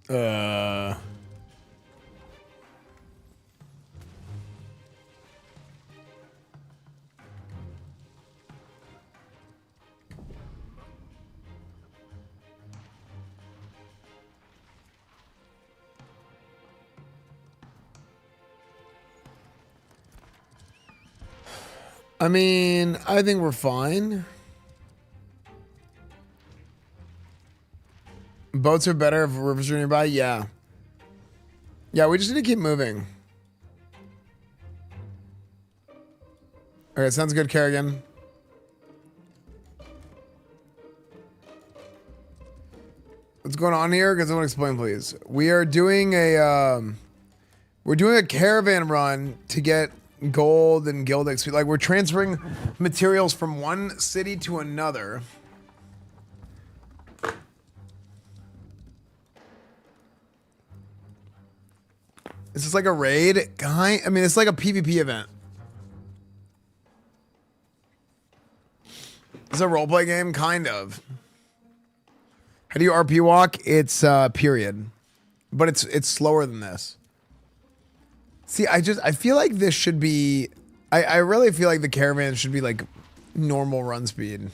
Uh. I mean, I think we're fine. Boats are better if rivers are nearby. Yeah. Yeah, we just need to keep moving. Okay, sounds good, Kerrigan. What's going on here? Because I want to explain, please. We are doing we're doing a caravan run to get gold and guild XP. Like, we're transferring materials from one city to another. Is this like a raid? I mean, it's like a PvP event. It's a roleplay game, kind of. How do you RP walk? It's period, but it's slower than this. See, I feel like this should be. I really feel like the caravan should be like normal run speed.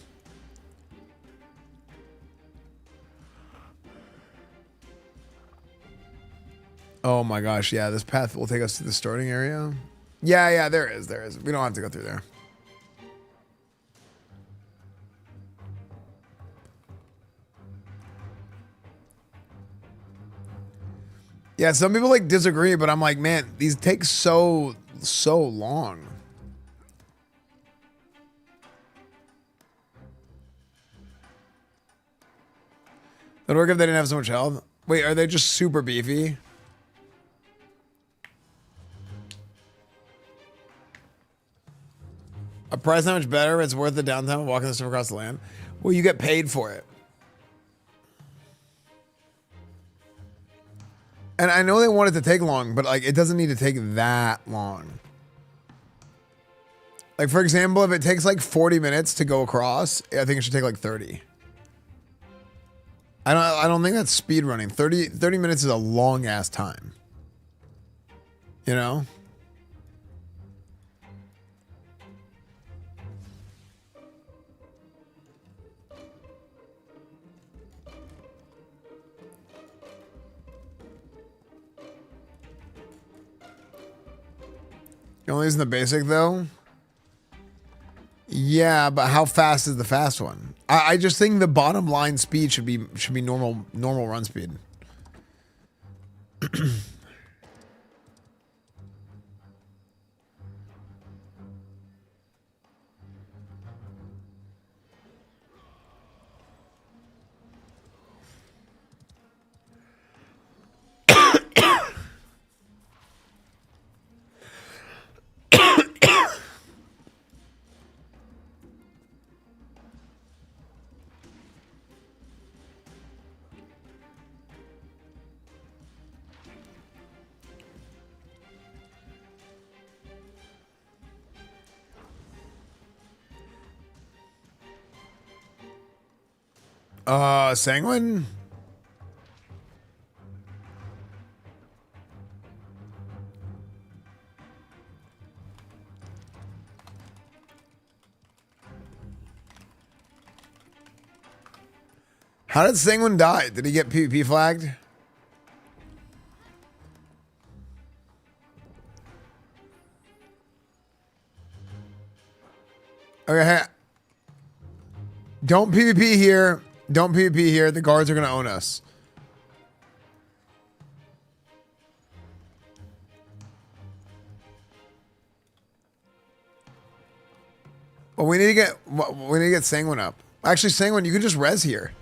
Oh my gosh, yeah, this path will take us to the starting area. Yeah, there is. We don't have to go through there. Yeah, some people like disagree, but I'm like, man, these take so long. That'd work if they didn't have so much health. Wait, are they just super beefy? A price not much better. It's worth the downtime of walking the stuff across the land. Well, you get paid for it. And I know they want it to take long, but like it doesn't need to take that long. Like, for example, if it takes like 40 minutes to go across, I think it should take like 30. I don't think that's speed running. 30 minutes is a long ass time. You know? You're only using the basic though? Yeah, but how fast is the fast one? I just think the bottom line speed should be normal run speed. Sanguine? How did Sanguine die? Did he get PvP flagged? Okay, hey. Don't PvP here. Don't PvP here. The guards are going to own us. Well, we need to get Sanguine up. Actually, Sanguine, you can just res here.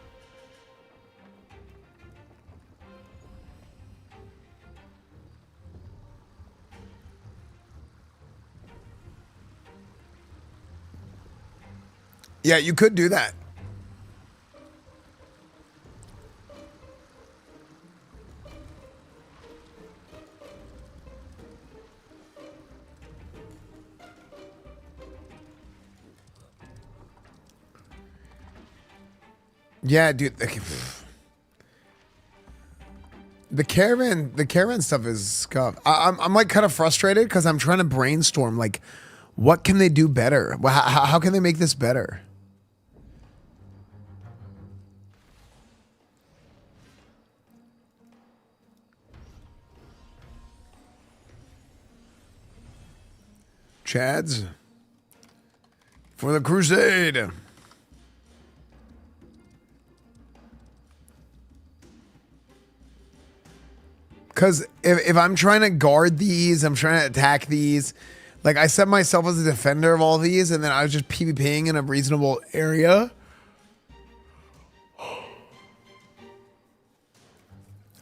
Yeah, you could do that. Yeah, dude. The caravan stuff is scuff. I'm like kind of frustrated because I'm trying to brainstorm like, what can they do better? How can they make this better? Chads for the crusade. Because if I'm trying to guard these, I'm trying to attack these. Like, I set myself as a defender of all these, and then I was just PvPing in a reasonable area.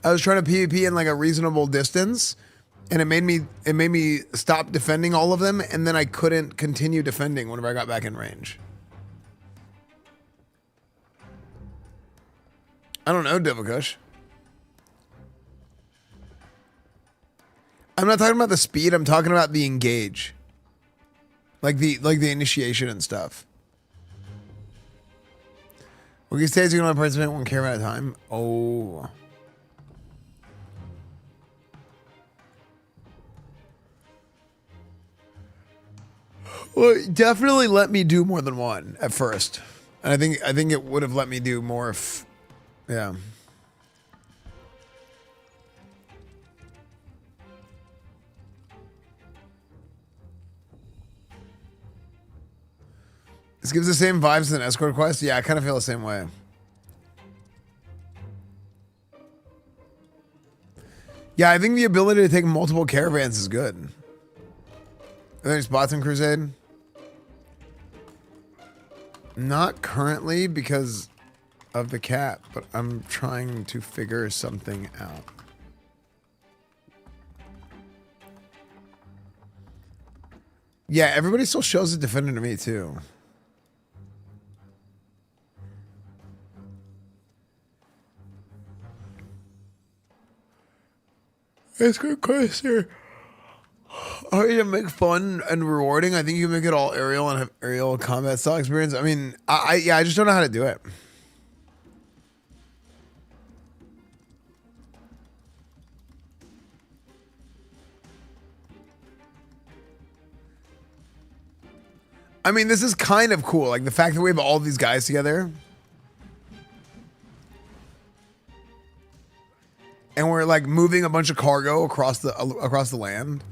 I was trying to PvP in like a reasonable distance, and it made me stop defending all of them, and then I couldn't continue defending whenever I got back in range. I don't know, Divakush. I'm not talking about the speed. I'm talking about the engage, like the initiation and stuff. Well, these days you can only participate one caravan at a time. Oh. Well, definitely let me do more than one at first, and I think it would have let me do more if, yeah. This gives the same vibes as an escort quest. Yeah, I kind of feel the same way. Yeah, I think the ability to take multiple caravans is good. Are there any spots in Crusade? Not currently because of the cat, but I'm trying to figure something out. Yeah, everybody still shows a defender to me too. It's good question. Oh, you make fun and rewarding. I think you make it all aerial and have aerial combat style experience. I mean, I just don't know how to do it. I mean, this is kind of cool. Like the fact that we have all these guys together. And we're like moving a bunch of cargo across the land.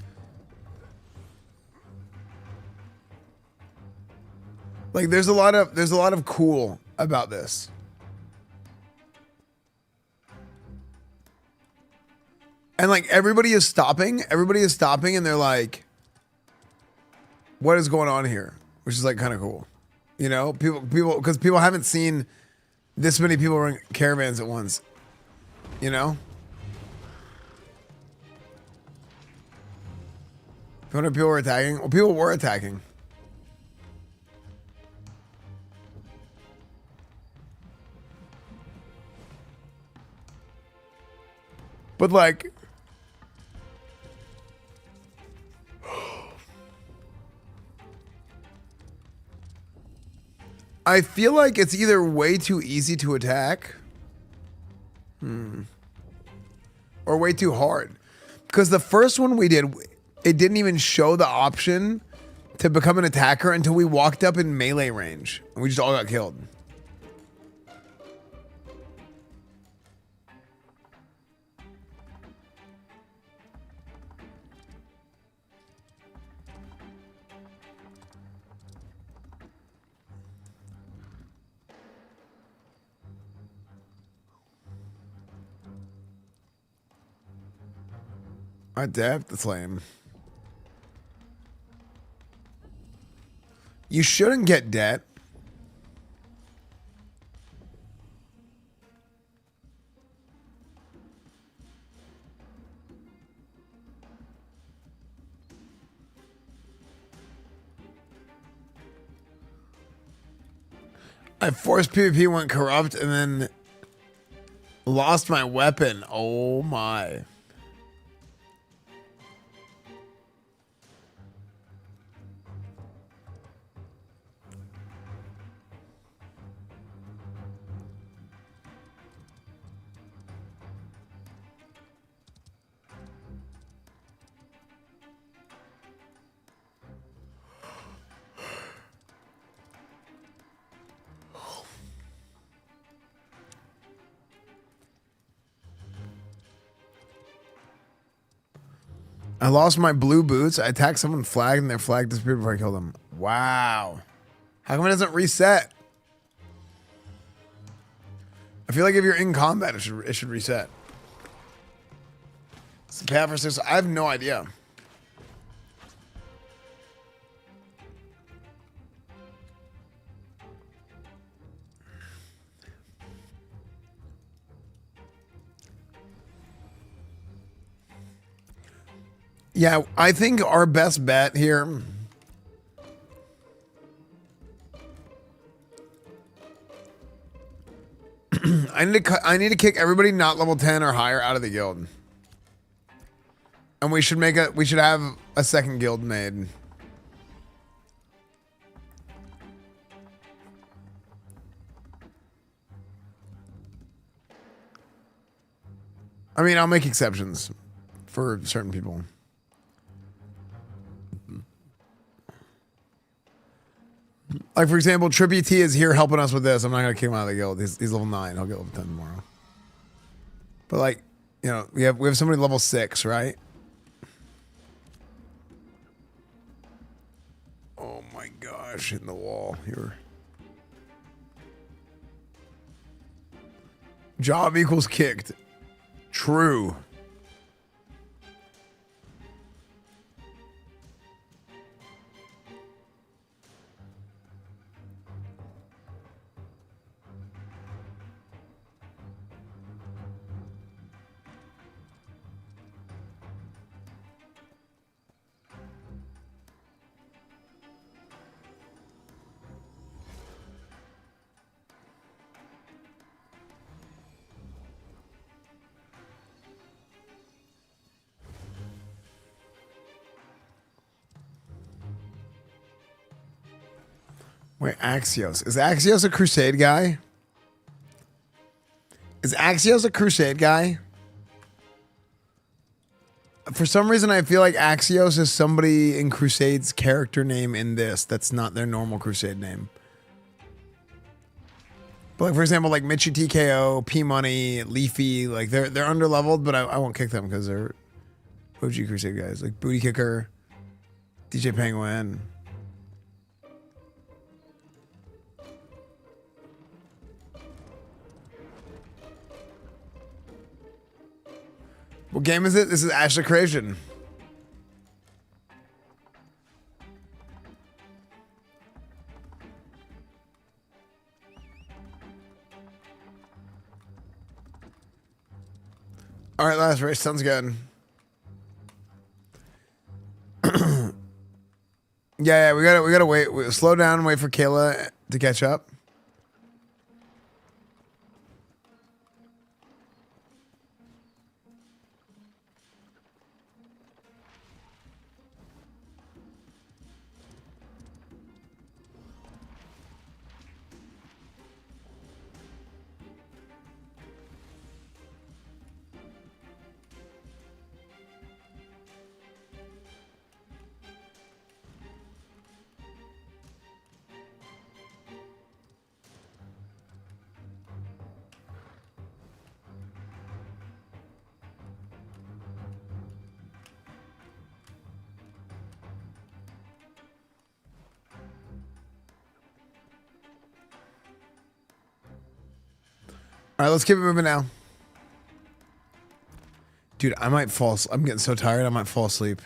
Like there's a lot of cool about this. And like everybody is stopping and they're like, what is going on here? Which is like kind of cool. You know, people because people haven't seen this many people run caravans at once. You know? 200 people were attacking. Well, people were attacking. But like, I feel like it's either way too easy to attack, or way too hard. Because the first one we did, it didn't even show the option to become an attacker until we walked up in melee range. And we just all got killed. I depth, that's lame. You shouldn't get debt. I forced PvP, went corrupt, and then lost my weapon. Oh my. I lost my blue boots. I attacked someone flag and their flag disappeared before I killed them. Wow. How come it doesn't reset? I feel like if you're in combat, it should reset. It's the path for 6. I have no idea. Yeah, I think our best bet here. I need to kick everybody not level 10 or higher out of the guild. And we should have a second guild made. I mean, I'll make exceptions for certain people. Like, for example, Trippy T is here helping us with this. I'm not going to kick him out of the guild. He's level 9. He'll get level 10 tomorrow. But, like, you know, we have somebody level 6, right? Oh, my gosh. Hitting the wall here. Job equals kicked. True. Wait, Axios. Is Axios a crusade guy? Is Axios a crusade guy? For some reason, I feel like Axios is somebody in Crusade's character name in this. That's not their normal Crusade name. But like, for example, like Mitchy TKO, P Money, Leafy, like they're underleveled, but I won't kick them because they're OG Crusade guys. Like Booty Kicker, DJ Penguin. What game is it? This is Ash the Creation. All right, last race sounds good. yeah, we gotta wait. Slow down and wait for Kayla to catch up. All right, let's keep it moving now. Dude, I might fall. I'm getting so tired, I might fall asleep.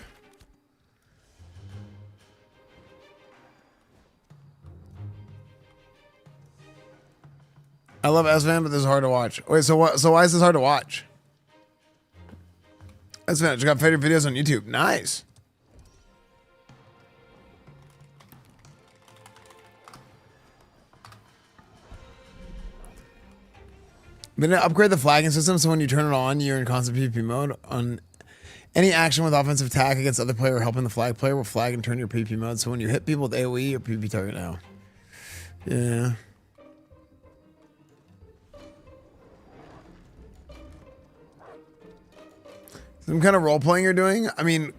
I love Esfand, but this is hard to watch. Wait, so what? So why is this hard to watch? Esfand, I just got favorite videos on YouTube. Nice. I'm gonna upgrade the flagging system so when you turn it on, you're in constant PvP mode. On any action with offensive attack against other player or helping the flag player will flag and turn your PvP mode. So when you hit people with AoE, you're PvP target now. Yeah. Some kind of role playing you're doing. I mean,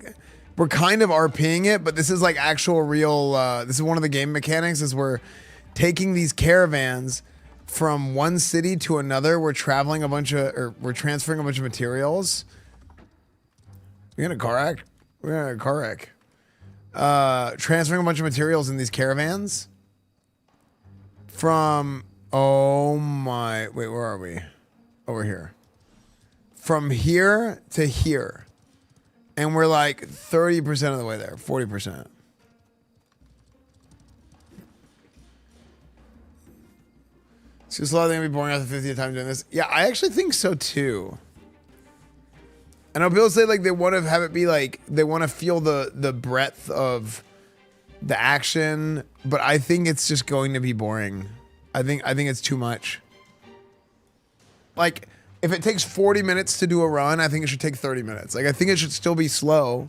we're kind of RPing it, but this is like actual real. This is one of the game mechanics. Is we're taking these caravans from one city to another. We're traveling we're transferring a bunch of materials. You in a car We're in a car wreck. Transferring a bunch of materials in these caravans from, oh my, wait, where are we? Over here. From here to here. And we're like 30% of the way there, 40%. It's just a lot of things be boring after 50th time doing this. Yeah, I actually think so too. I know people say like they want to have it be like they want to feel the breadth of the action, but I think it's just going to be boring. I think it's too much. Like if it takes 40 minutes to do a run, I think it should take 30 minutes. Like I think it should still be slow.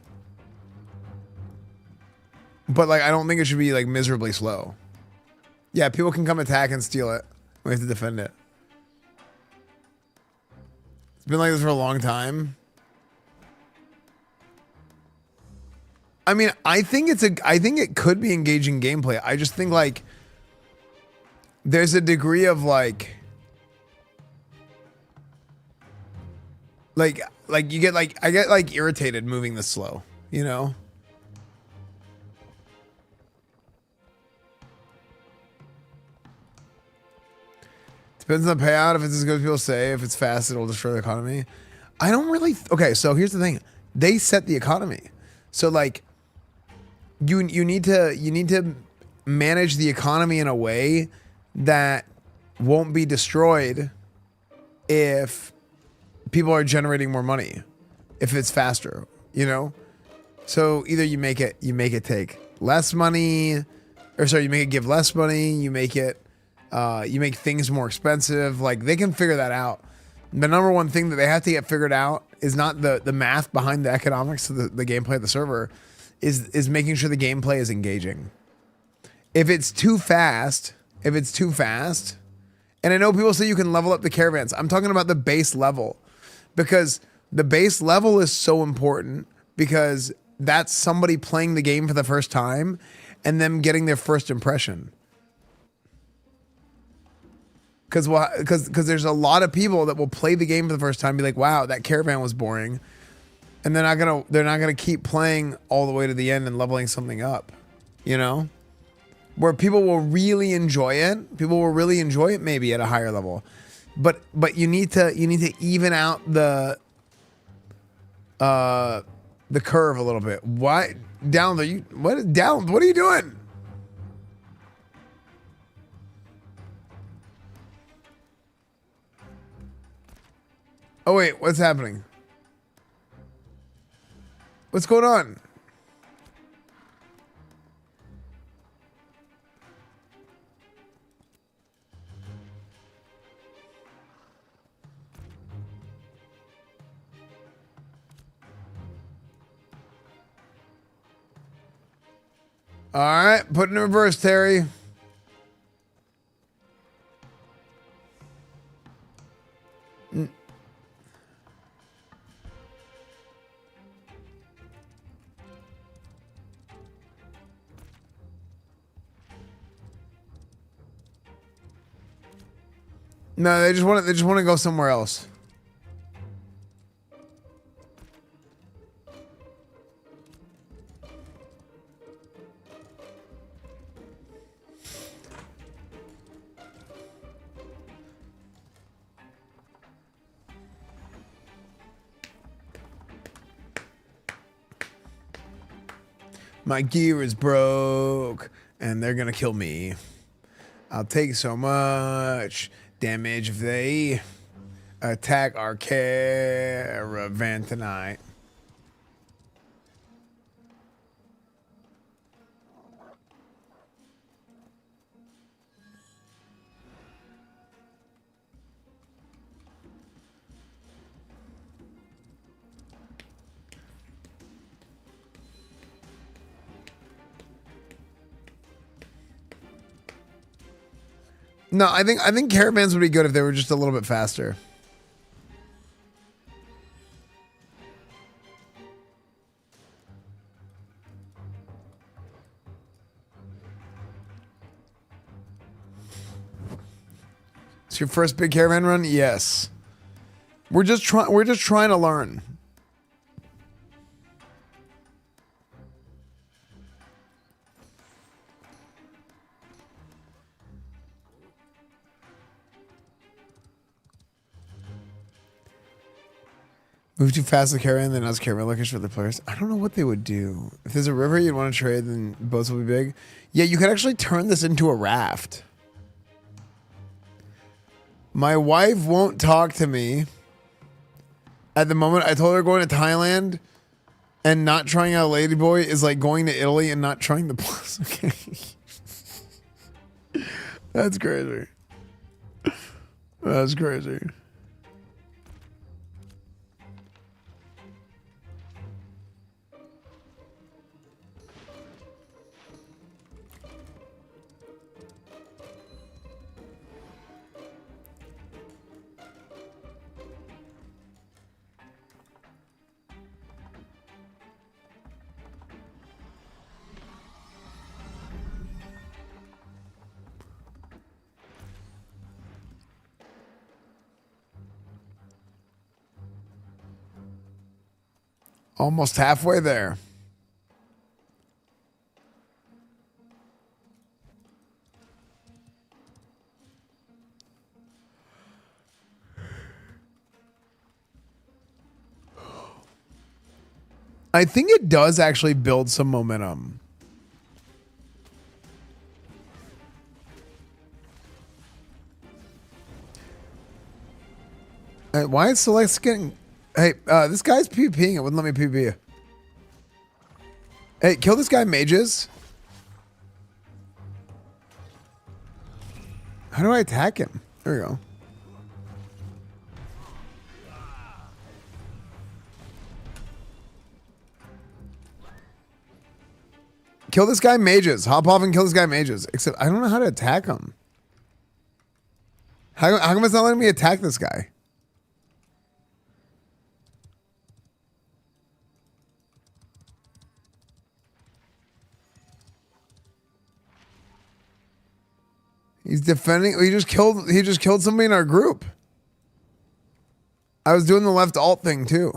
But like I don't think it should be like miserably slow. Yeah, people can come attack and steal it. We have to defend it. It's been like this for a long time. I mean, I think it could be engaging gameplay. I just think like there's a degree of like you get like I get like irritated moving this slow, you know? Depends on the payout. If it's as good as people say, if it's fast, it'll destroy the economy. I don't really. Okay, so here's the thing: they set the economy, so like you need to manage the economy in a way that won't be destroyed if people are generating more money, if it's faster, you know. So either you make it take less money, or sorry, you make it give less money. You make things more expensive. Like they can figure that out. The number one thing that they have to get figured out is not the math behind the economics of the gameplay of the server, is making sure the gameplay is engaging. If it's too fast, and I know people say you can level up the caravans. I'm talking about the base level, because the base level is so important, because that's somebody playing the game for the first time and them getting their first impression. Because there's a lot of people that will play the game for the first time and be like, wow, that caravan was boring. And they're not gonna keep playing all the way to the end and leveling something up. You know? Where people will really enjoy it. People will really enjoy it maybe at a higher level. But you need to even out the curve a little bit. Why down what are you doing? Oh wait, what's happening? What's going on? All right, put it in reverse, Terry. No, they just want to go somewhere else. My gear is broke, and they're gonna kill me. I'll take so much damage if they attack our caravan tonight. No, I think caravans would be good if they were just a little bit faster. It's your first big caravan run? Yes. We're just trying to learn. Move too fast with Caravan, then us Caravan lookers for the players. I don't know what they would do. If there's a river you'd want to trade, then boats will be big. Yeah, you could actually turn this into a raft. My wife won't talk to me. At the moment, I told her going to Thailand and not trying out Ladyboy is like going to Italy and not trying the plus. Okay. That's crazy. That's crazy. Almost halfway there. I think it does actually build some momentum. Why is Celeste getting... Hey, this guy's PvPing. It wouldn't let me PvP. Hey, kill this guy, mages. How do I attack him? There we go. Kill this guy, mages. Hop off and kill this guy, mages. Except I don't know how to attack him. How come it's not letting me attack this guy? He's defending. He just killed somebody in our group. I was doing the left alt thing too.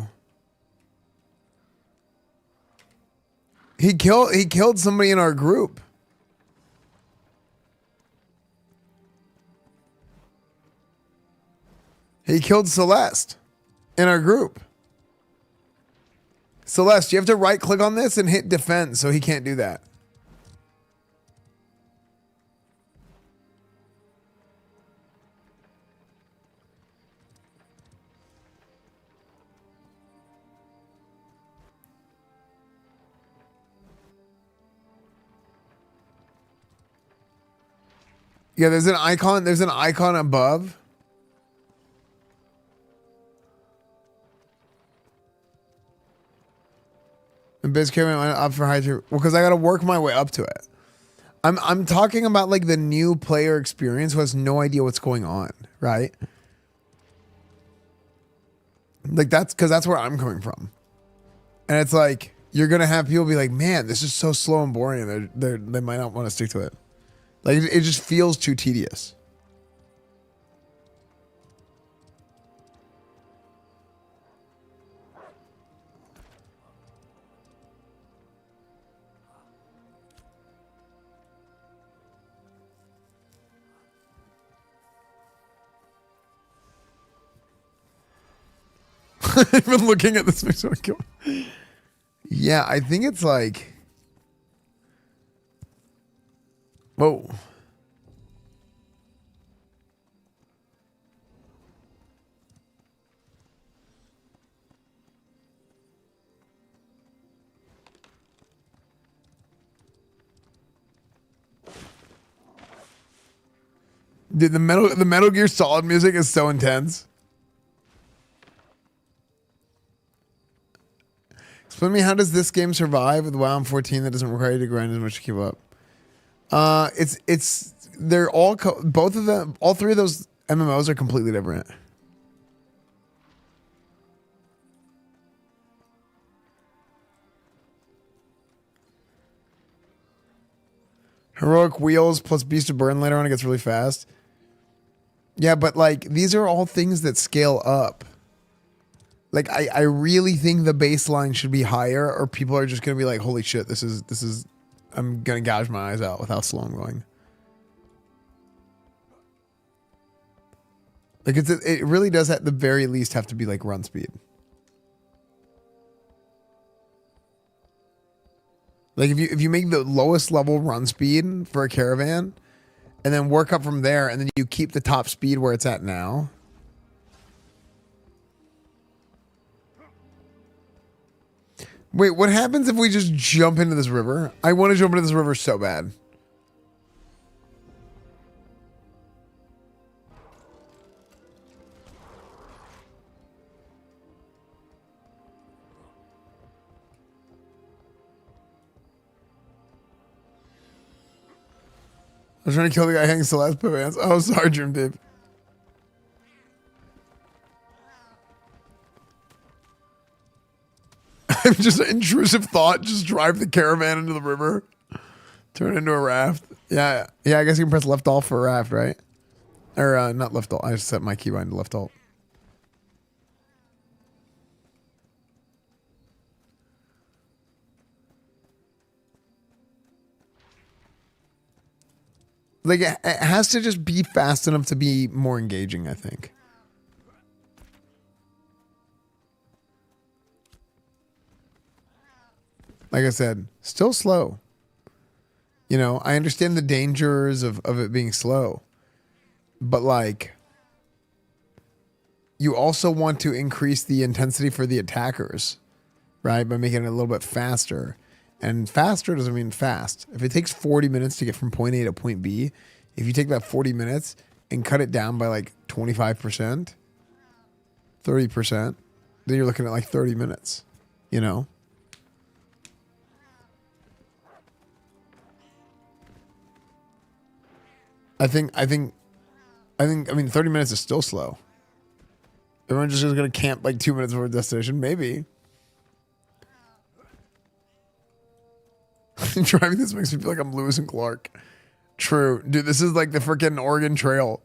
He killed somebody in our group. He killed Celeste in our group. Celeste, you have to right click on this and hit defend, so he can't do that. Yeah, there's an icon. There's an icon above. And Biz Caravan went up for high tier. Well, because I got to work my way up to it. I'm talking about like the new player experience who has no idea what's going on, right? Like that's because that's where I'm coming from. And it's like you're gonna have people be like, "Man, this is so slow and boring," and they might not want to stick to it. Like, it just feels too tedious. I've been looking at this picture. Yeah, I think it's like... Whoa. Dude, the Metal Gear Solid music is so intense. Explain to me, how does this game survive with WoW 14 that doesn't require you to grind as much to keep up? They're all both of them, all three of those MMOs are completely different. Heroic Wheels plus Beast of Burden later on, it gets really fast. Yeah, but like these are all things that scale up. Like I really think the baseline should be higher, or people are just gonna be like, holy shit, this is I'm gonna gouge my eyes out with how slow I'm going. Like it really does at the very least have to be like run speed. Like if you make the lowest level run speed for a caravan and then work up from there and then you keep the top speed where it's at now. Wait, what happens if we just jump into this river? I want to jump into this river so bad. I was trying to kill the guy hanging Celeste pants. Oh, sorry, Jim Dave. I'm just an intrusive thought. Just drive the caravan into the river. Turn it into a raft. Yeah, yeah. I guess you can press left alt for a raft, right? Or not left alt. I just set my keybind to left alt. Like it has to just be fast enough to be more engaging, I think. Like I said, still slow. You know, I understand the dangers of it being slow. But like, you also want to increase the intensity for the attackers, right? By making it a little bit faster. And faster doesn't mean fast. If it takes 40 minutes to get from point A to point B, if you take that 40 minutes and cut it down by like 25%, 30%, then you're looking at like 30 minutes, you know? I mean, 30 minutes is still slow. Everyone's just going to camp like 2 minutes before destination? Maybe. Driving this makes me feel like I'm Lewis and Clark. True. Dude, this is like the freaking Oregon Trail.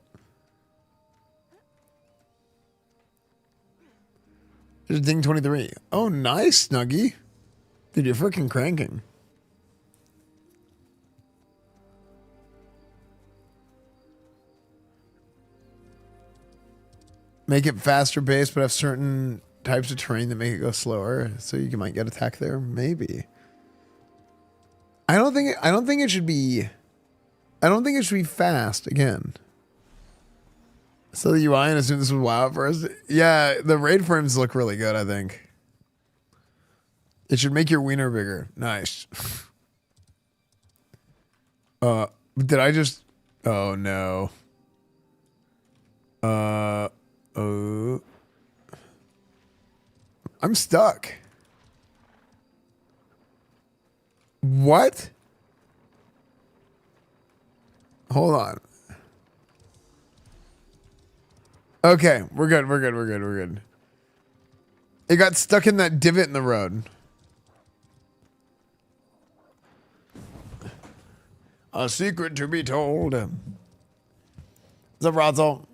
There's Ding 23. Oh, nice, Snuggie. Dude, you're freaking cranking. Make it faster paced, but have certain types of terrain that make it go slower, so you might get attacked there. Maybe. I don't think it should be fast again. So the UI and assume this was WoW at first. Yeah, the raid frames look really good, I think. It should make your wiener bigger. Nice. Did I just oh no. I'm stuck. What? Hold on. Okay, we're good. It got stuck in that divot in the road. A secret to be told. What's up, Rodzel?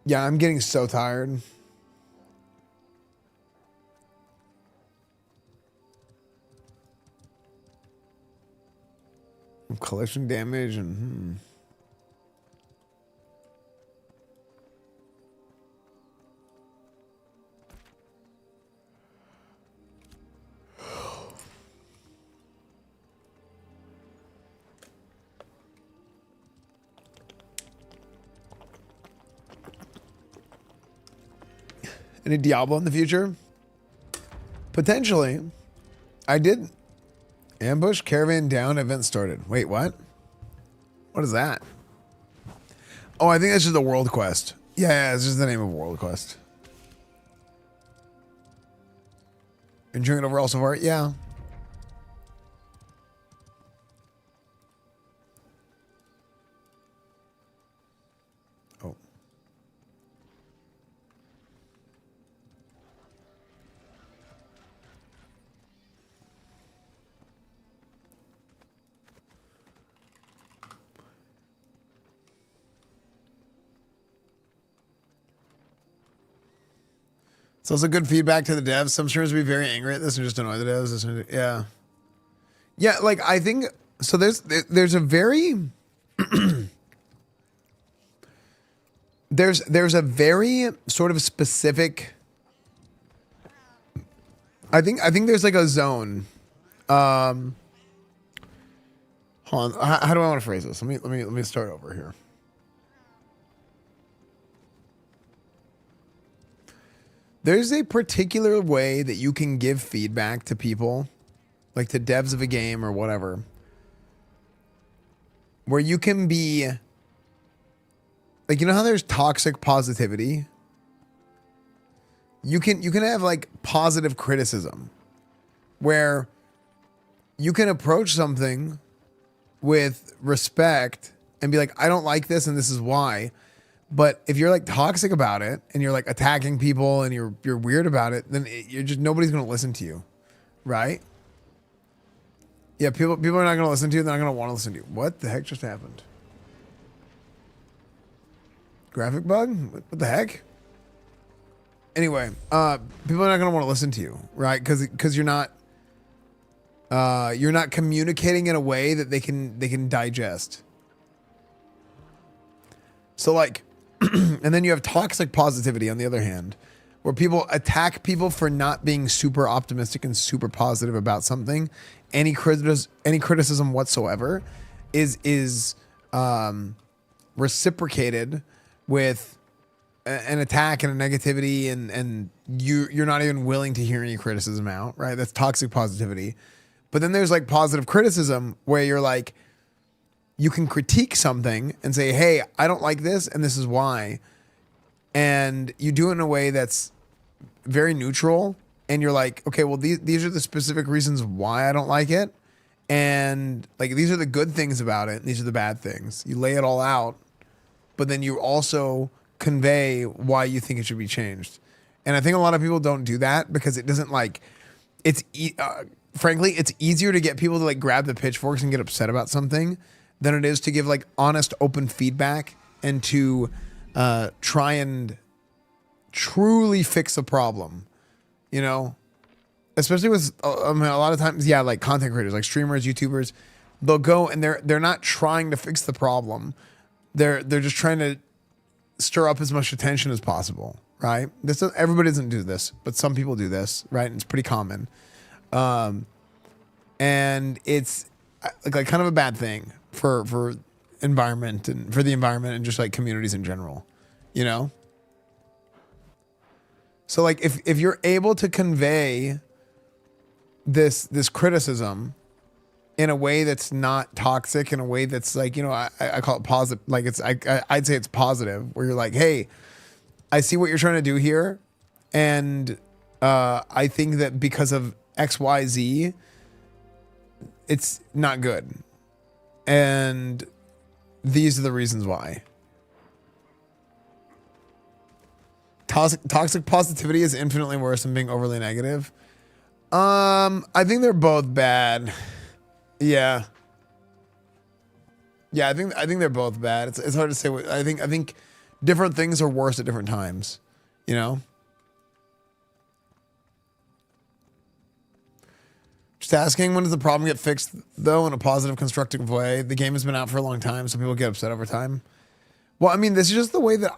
Yeah, I'm getting so tired. Collection damage and Any Diablo in the future? Potentially. I did. Ambush, caravan down, event started. Wait, what? What is that? Oh, I think that's just a world quest. Yeah, it's just the name of a world quest. Enjoying it overall so far? Yeah. Oh. It's also good feedback to the devs. Some streamers will be very angry at this and just annoy the devs. Yeah. Yeah, like I think so there's a very there's a very sort of specific I think there's like a zone. Hold on. How do I want to phrase this? Let me start over here. There's a particular way that you can give feedback to people, like to devs of a game or whatever, where you can be like, you know how there's toxic positivity? You can have like positive criticism where you can approach something with respect and be like, I don't like this and this is why. But if you're like toxic about it and you're like attacking people and you're weird about it, then you're just, nobody's going to listen to you. Right? Yeah. People are not going to listen to you. They're not going to want to listen to you. What the heck just happened? Graphic bug? What the heck? Anyway, people are not going to want to listen to you, right? Because you're not communicating in a way that they can digest. So like, and then you have toxic positivity on the other hand, where people attack people for not being super optimistic and super positive about something. Any criticism whatsoever is reciprocated with an attack and a negativity, and you're not even willing to hear any criticism out, right? That's toxic positivity. But then there's like positive criticism where you're like, you can critique something and say, hey, I don't like this and this is why. And you do it in a way that's very neutral. And you're like, okay, well, these are the specific reasons why I don't like it. And like, these are the good things about it. And these are the bad things. You lay it all out, but then you also convey why you think it should be changed. And I think a lot of people don't do that because it doesn't like, frankly, it's easier to get people to like grab the pitchforks and get upset about something than it is to give like honest, open feedback and to try and truly fix a problem, you know? Especially with, I mean, a lot of times, yeah, like content creators, like streamers, YouTubers, they'll go and they're not trying to fix the problem. They're just trying to stir up as much attention as possible, right? Everybody doesn't do this, but some people do this, right? And it's pretty common. And it's like kind of a bad thing for environment and for the environment and just like communities in general, you know? So like if you're able to convey this criticism in a way that's not toxic, in a way that's like, you know, I call it positive, like I'd say it's positive, where you're like, hey, I see what you're trying to do here. And I think that because of XYZ, it's not good. And these are the reasons why. Toxic positivity is infinitely worse than being overly negative. I think they're both bad. Yeah. Yeah, I think they're both bad. It's hard to say what I think different things are worse at different times, you know? Just asking, when does the problem get fixed, though, in a positive, constructive way? The game has been out for a long time, so people get upset over time. Well, I mean, this is just the way that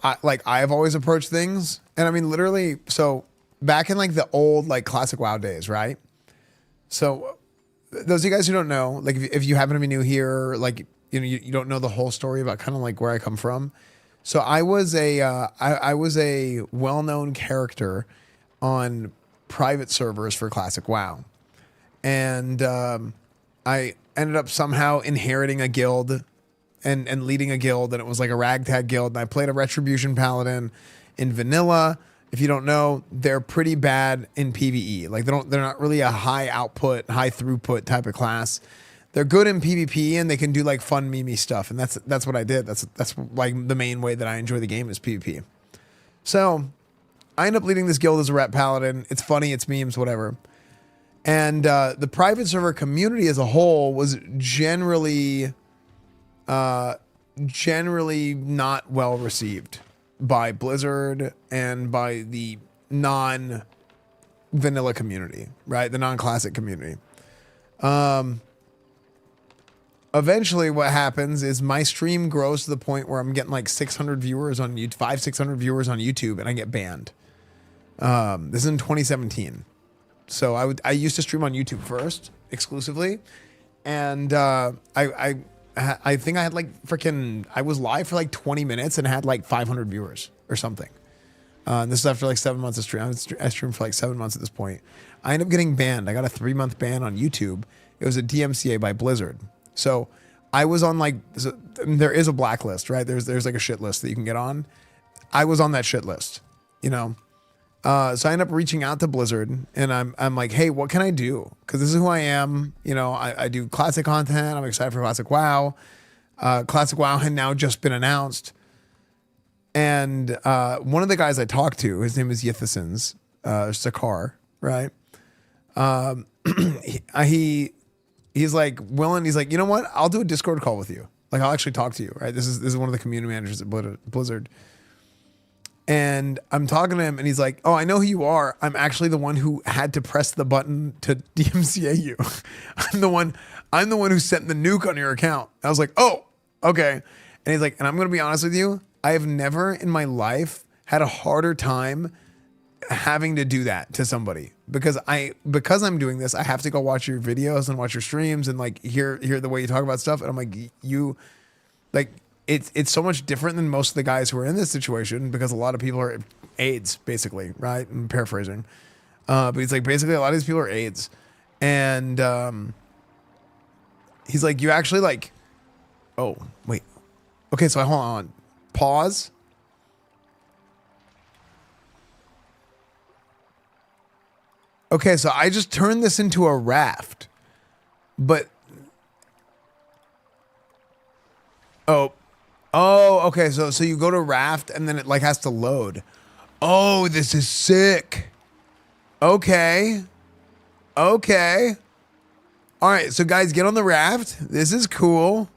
I've always approached things. And I mean, literally, so back in like the old, like classic WoW days, right? So those of you guys who don't know, like if you happen to be new here, like, you know, you don't know the whole story about kind of like where I come from. So I was a well-known character on private servers for classic WoW. And I ended up somehow inheriting a guild and leading a guild, and it was like a ragtag guild. And I played a Retribution Paladin in vanilla. If you don't know, they're pretty bad in PvE. Like they're not really a high output, high throughput type of class. They're good in PvP and they can do like fun meme stuff. And that's what I did. That's like the main way that I enjoy the game is PvP. So I end up leading this guild as a Ret Paladin. It's funny, it's memes, whatever. And the private server community as a whole was generally not well received by Blizzard and by the non-vanilla community, right? The non-classic community. Eventually what happens is my stream grows to the point where I'm getting like 600 viewers on YouTube, 600 viewers on YouTube, and I get banned. This is in 2017. So I used to stream on YouTube first, exclusively. And I think I had like I was live for like 20 minutes and had like 500 viewers or something. And this is after like 7 months of stream. I streamed for like 7 months at this point. I ended up getting banned. I got a 3-month ban on YouTube. It was a DMCA by Blizzard. So I was on like, there is a blacklist, right? There's like a shit list that you can get on. I was on that shit list, you know? So I ended up reaching out to Blizzard and I'm like, hey, what can I do? Cause this is who I am. You know, I do classic content. I'm excited for Classic WoW. Classic WoW had now just been announced. And one of the guys I talked to, his name is Yithesons, Sakar, right? He's like willing. He's like, you know what? I'll do a Discord call with you. Like, I'll actually talk to you, right? This is one of the community managers at Blizzard. And I'm talking to him and he's like, oh, I know who you are. I'm actually the one who had to press the button to DMCA you. I'm the one who sent the nuke on your account. I was like, oh, okay. And he's like, and I'm going to be honest with you. I have never in my life had a harder time having to do that to somebody because I'm doing this. I have to go watch your videos and watch your streams and like hear the way you talk about stuff. And I'm like, it's so much different than most of the guys who are in this situation because a lot of people are AIDS basically, right? I'm paraphrasing. But he's like, basically a lot of these people are AIDS. And he's like, you actually like, oh, wait. Okay, so hold on. Pause. Okay, so I just turned this into a raft. But oh, okay. So you go to raft and then it like has to load. Oh, this is sick. Okay. All right, so guys, get on the raft. This is cool.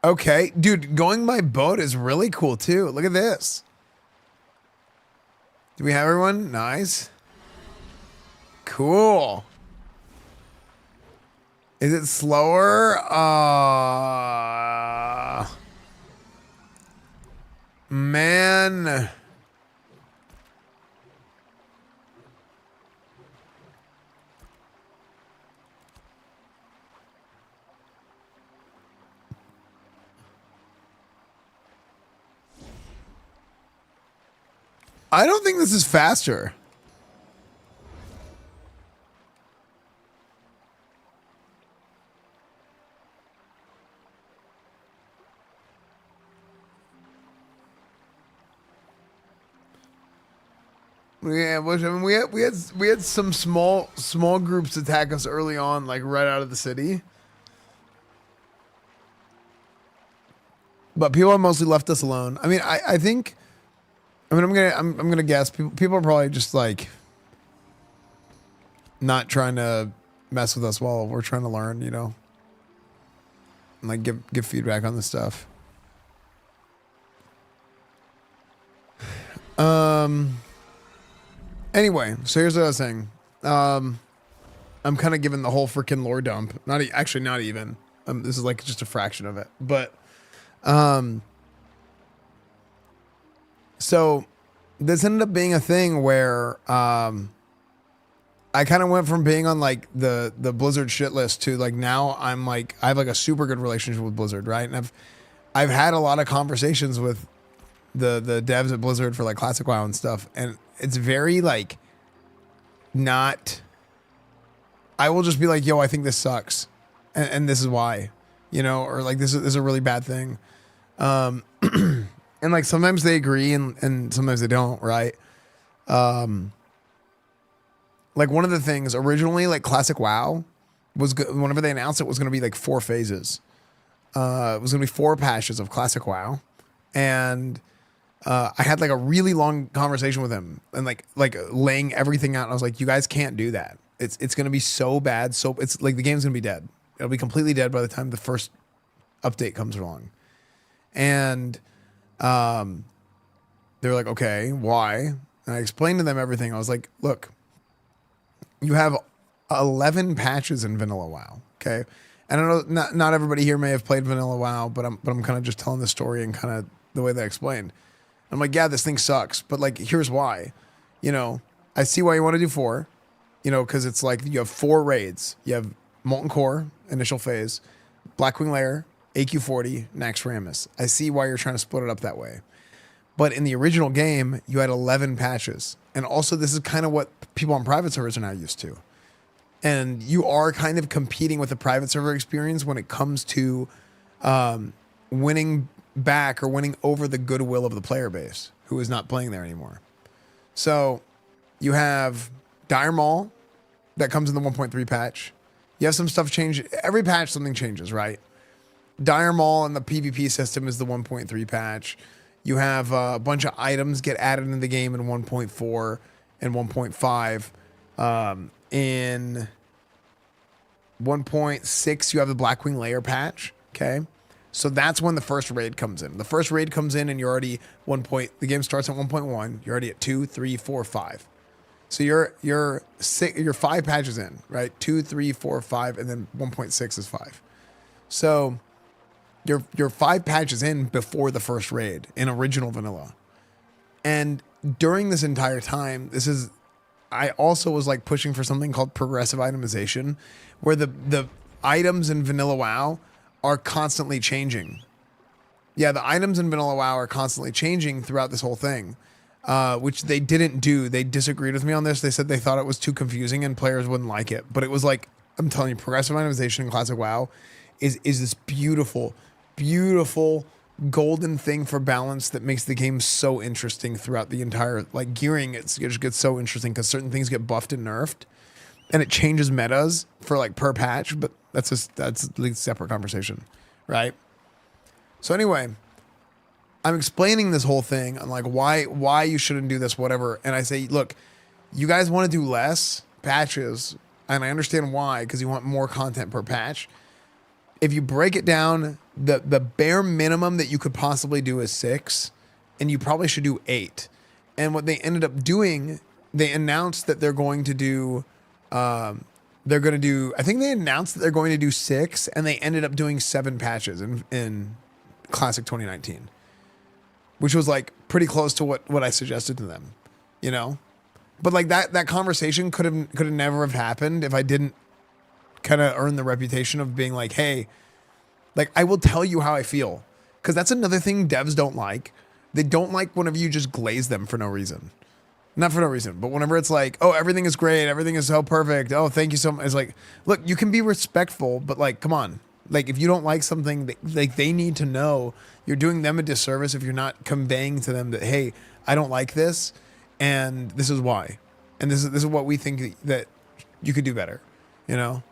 Okay, dude, going by boat is really cool too. Look at this. Do we have everyone? Nice. Cool. Is it slower? Man. I don't think this is faster. Yeah, which I mean, we had some small groups attack us early on, like right out of the city. But people have mostly left us alone. I mean, I think. I mean, I'm gonna guess people are probably just like not trying to mess with us while we're trying to learn, you know, and like give feedback on this stuff. Anyway, so here's what I was saying. I'm kind of giving the whole freaking lore dump. Not even. This is like just a fraction of it, but so this ended up being a thing where I kind of went from being on like the Blizzard shit list to like now I'm like I have like a super good relationship with Blizzard, right? And I've had a lot of conversations with the devs at Blizzard for like Classic WoW and stuff, and it's very like not. I will just be like, yo, I think this sucks, and this is why, you know, or like this is a really bad thing. And like sometimes they agree and sometimes they don't, right? Like one of the things originally, like Classic WoW was whenever they announced it was going to be like 4 phases. it was gonna be 4 patches of Classic WoW, and I had like a really long conversation with him and like laying everything out. And I was like, you guys can't do that. It's gonna be so bad. So it's like the game's gonna be dead. It'll be completely dead by the time the first update comes along. And they were like, okay, why? And I explained to them everything. I was like, look, you have 11 patches in Vanilla WoW, okay? And I know not everybody here may have played Vanilla WoW, but I'm kind of just telling the story and kind of the way that I explained. I'm like, yeah, this thing sucks, but like, here's why. You know, I see why you want to do 4, you know, because it's like you have 4 raids. You have Molten Core, initial phase, Blackwing Lair, AQ40, Nax Ramus. I see why you're trying to split it up that way. But in the original game, you had 11 patches. And also, this is kind of what people on private servers are now used to. And you are kind of competing with the private server experience when it comes to winning back or winning over the goodwill of the player base who is not playing there anymore. So you have Dire Maul that comes in the 1.3 patch. You have some stuff change. Every patch, something changes, right? Dire Maul and the PvP system is the 1.3 patch. You have a bunch of items get added in the game in 1.4 and 1.5. In 1.6, you have the Blackwing Lair patch. Okay. So that's when the first raid comes in. The first raid comes in and you're already the game starts at 1.1. You're already at 2, 3, 4, 5. So you're 5 patches in, right? 2, 3, 4, 5, and then 1.6 is 5. So you're 5 patches in before the first raid in original vanilla. And during this entire time, I also was like pushing for something called progressive itemization, where the items in vanilla WoW are constantly changing. Yeah, the items in vanilla WoW are constantly changing throughout this whole thing, which they didn't do. They disagreed with me on this. They said they thought it was too confusing and players wouldn't like it. But it was like, I'm telling you, progressive itemization in Classic WoW is this beautiful golden thing for balance that makes the game so interesting throughout the entire, like, gearing. It just gets so interesting because certain things get buffed and nerfed, and it changes metas for like per patch. But that's a separate conversation, right? So anyway, I'm explaining this whole thing on like why you shouldn't do this, whatever. And I say, look, you guys want to do less patches, and I understand why, because you want more content per patch. If you break it down, the bare minimum that you could possibly do is 6, and you probably should do 8. And what they ended up doing, they announced that they're going to do, I think they announced that they're going to do 6, and they ended up doing 7 patches in Classic 2019, which was like pretty close to what I suggested to them, you know? But like that conversation could have never have happened if I didn't kind of earn the reputation of being like, hey, like, I will tell you how I feel. Because that's another thing devs don't like. They don't like whenever you just glaze them for no reason. Not for no reason, but whenever it's like, oh, everything is great, everything is so perfect, oh, thank you so much. It's like, look, you can be respectful, but like, come on. Like, if you don't like something, like, they need to know. You're doing them a disservice if you're not conveying to them that, hey, I don't like this, and this is why. And this is what we think that you could do better, you know?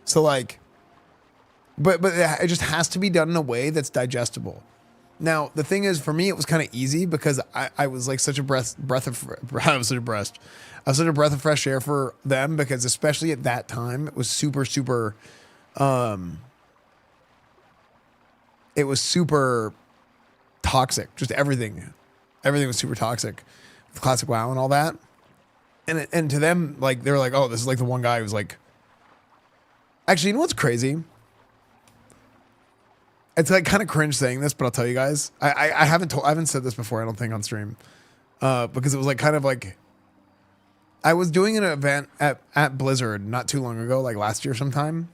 So like, but it just has to be done in a way that's digestible. Now, the thing is, for me, it was kind of easy because I was like such a breath of fresh air for them, because especially at that time, it was super toxic. Just everything was super toxic with Classic WoW and all that. And to them, like, they were like, oh, this is like the one guy who's like, actually, you know what's crazy? It's like kind of cringe saying this, but I'll tell you guys. I haven't said this before, I don't think, on stream. Because it was like kind of like, I was doing an event at Blizzard not too long ago, like last year sometime.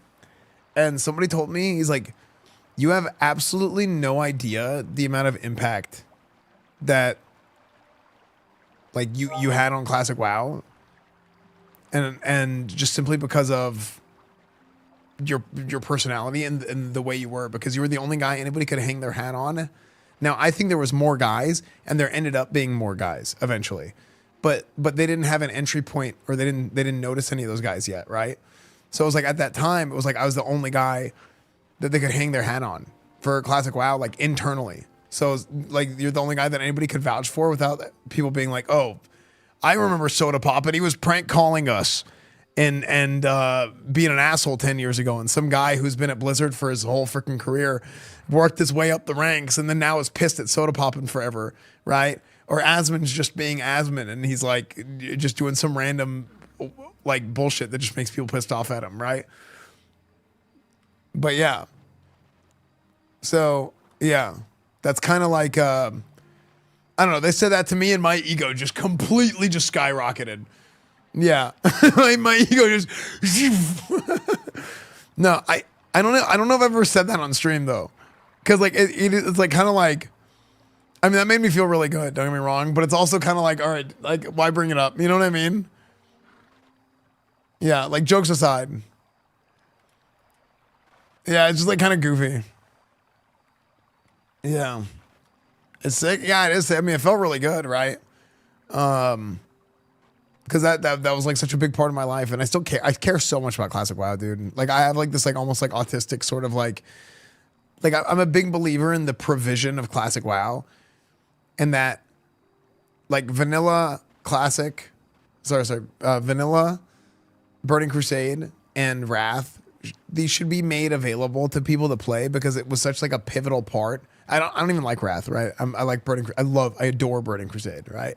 And somebody told me, he's like, you have absolutely no idea the amount of impact that like you had on Classic WoW. And just simply because of your personality and the way you were, because you were the only guy anybody could hang their hat on. Now, I think there was more guys, and there ended up being more guys eventually, but they didn't have an entry point, or they didn't notice any of those guys yet, right? So it was like at that time, it was like I was the only guy that they could hang their hat on for Classic WoW, like internally. So it was like you're the only guy that anybody could vouch for without people being like, oh, I remember Soda Pop and he was prank calling us and being an asshole 10 years ago. And some guy who's been at Blizzard for his whole freaking career worked his way up the ranks and then now is pissed at Soda Popping forever, right? Or Asmon's just being Asmon and he's like just doing some random like bullshit that just makes people pissed off at him, right? But yeah. So, yeah. That's kind of like, I don't know. They said that to me and my ego just completely just skyrocketed. Yeah. my ego just, no, I don't know. I don't know if I've ever said that on stream though. Cause like, it's like kind of like, I mean, that made me feel really good. Don't get me wrong, but it's also kind of like, all right, like why bring it up? You know what I mean? Yeah. Like jokes aside. Yeah. It's just like kind of goofy. Yeah. It's sick. Yeah, it is. I mean, it felt really good, right? Because that was like such a big part of my life, and I still care. I care so much about Classic WoW, dude. Like I have like this like almost like autistic sort of like I'm a big believer in the provision of Classic WoW, and that like vanilla classic, vanilla, Burning Crusade, and Wrath. These should be made available to people to play because it was such like a pivotal part. I don't even like Wrath, right? I like Burning. I adore Burning Crusade, right?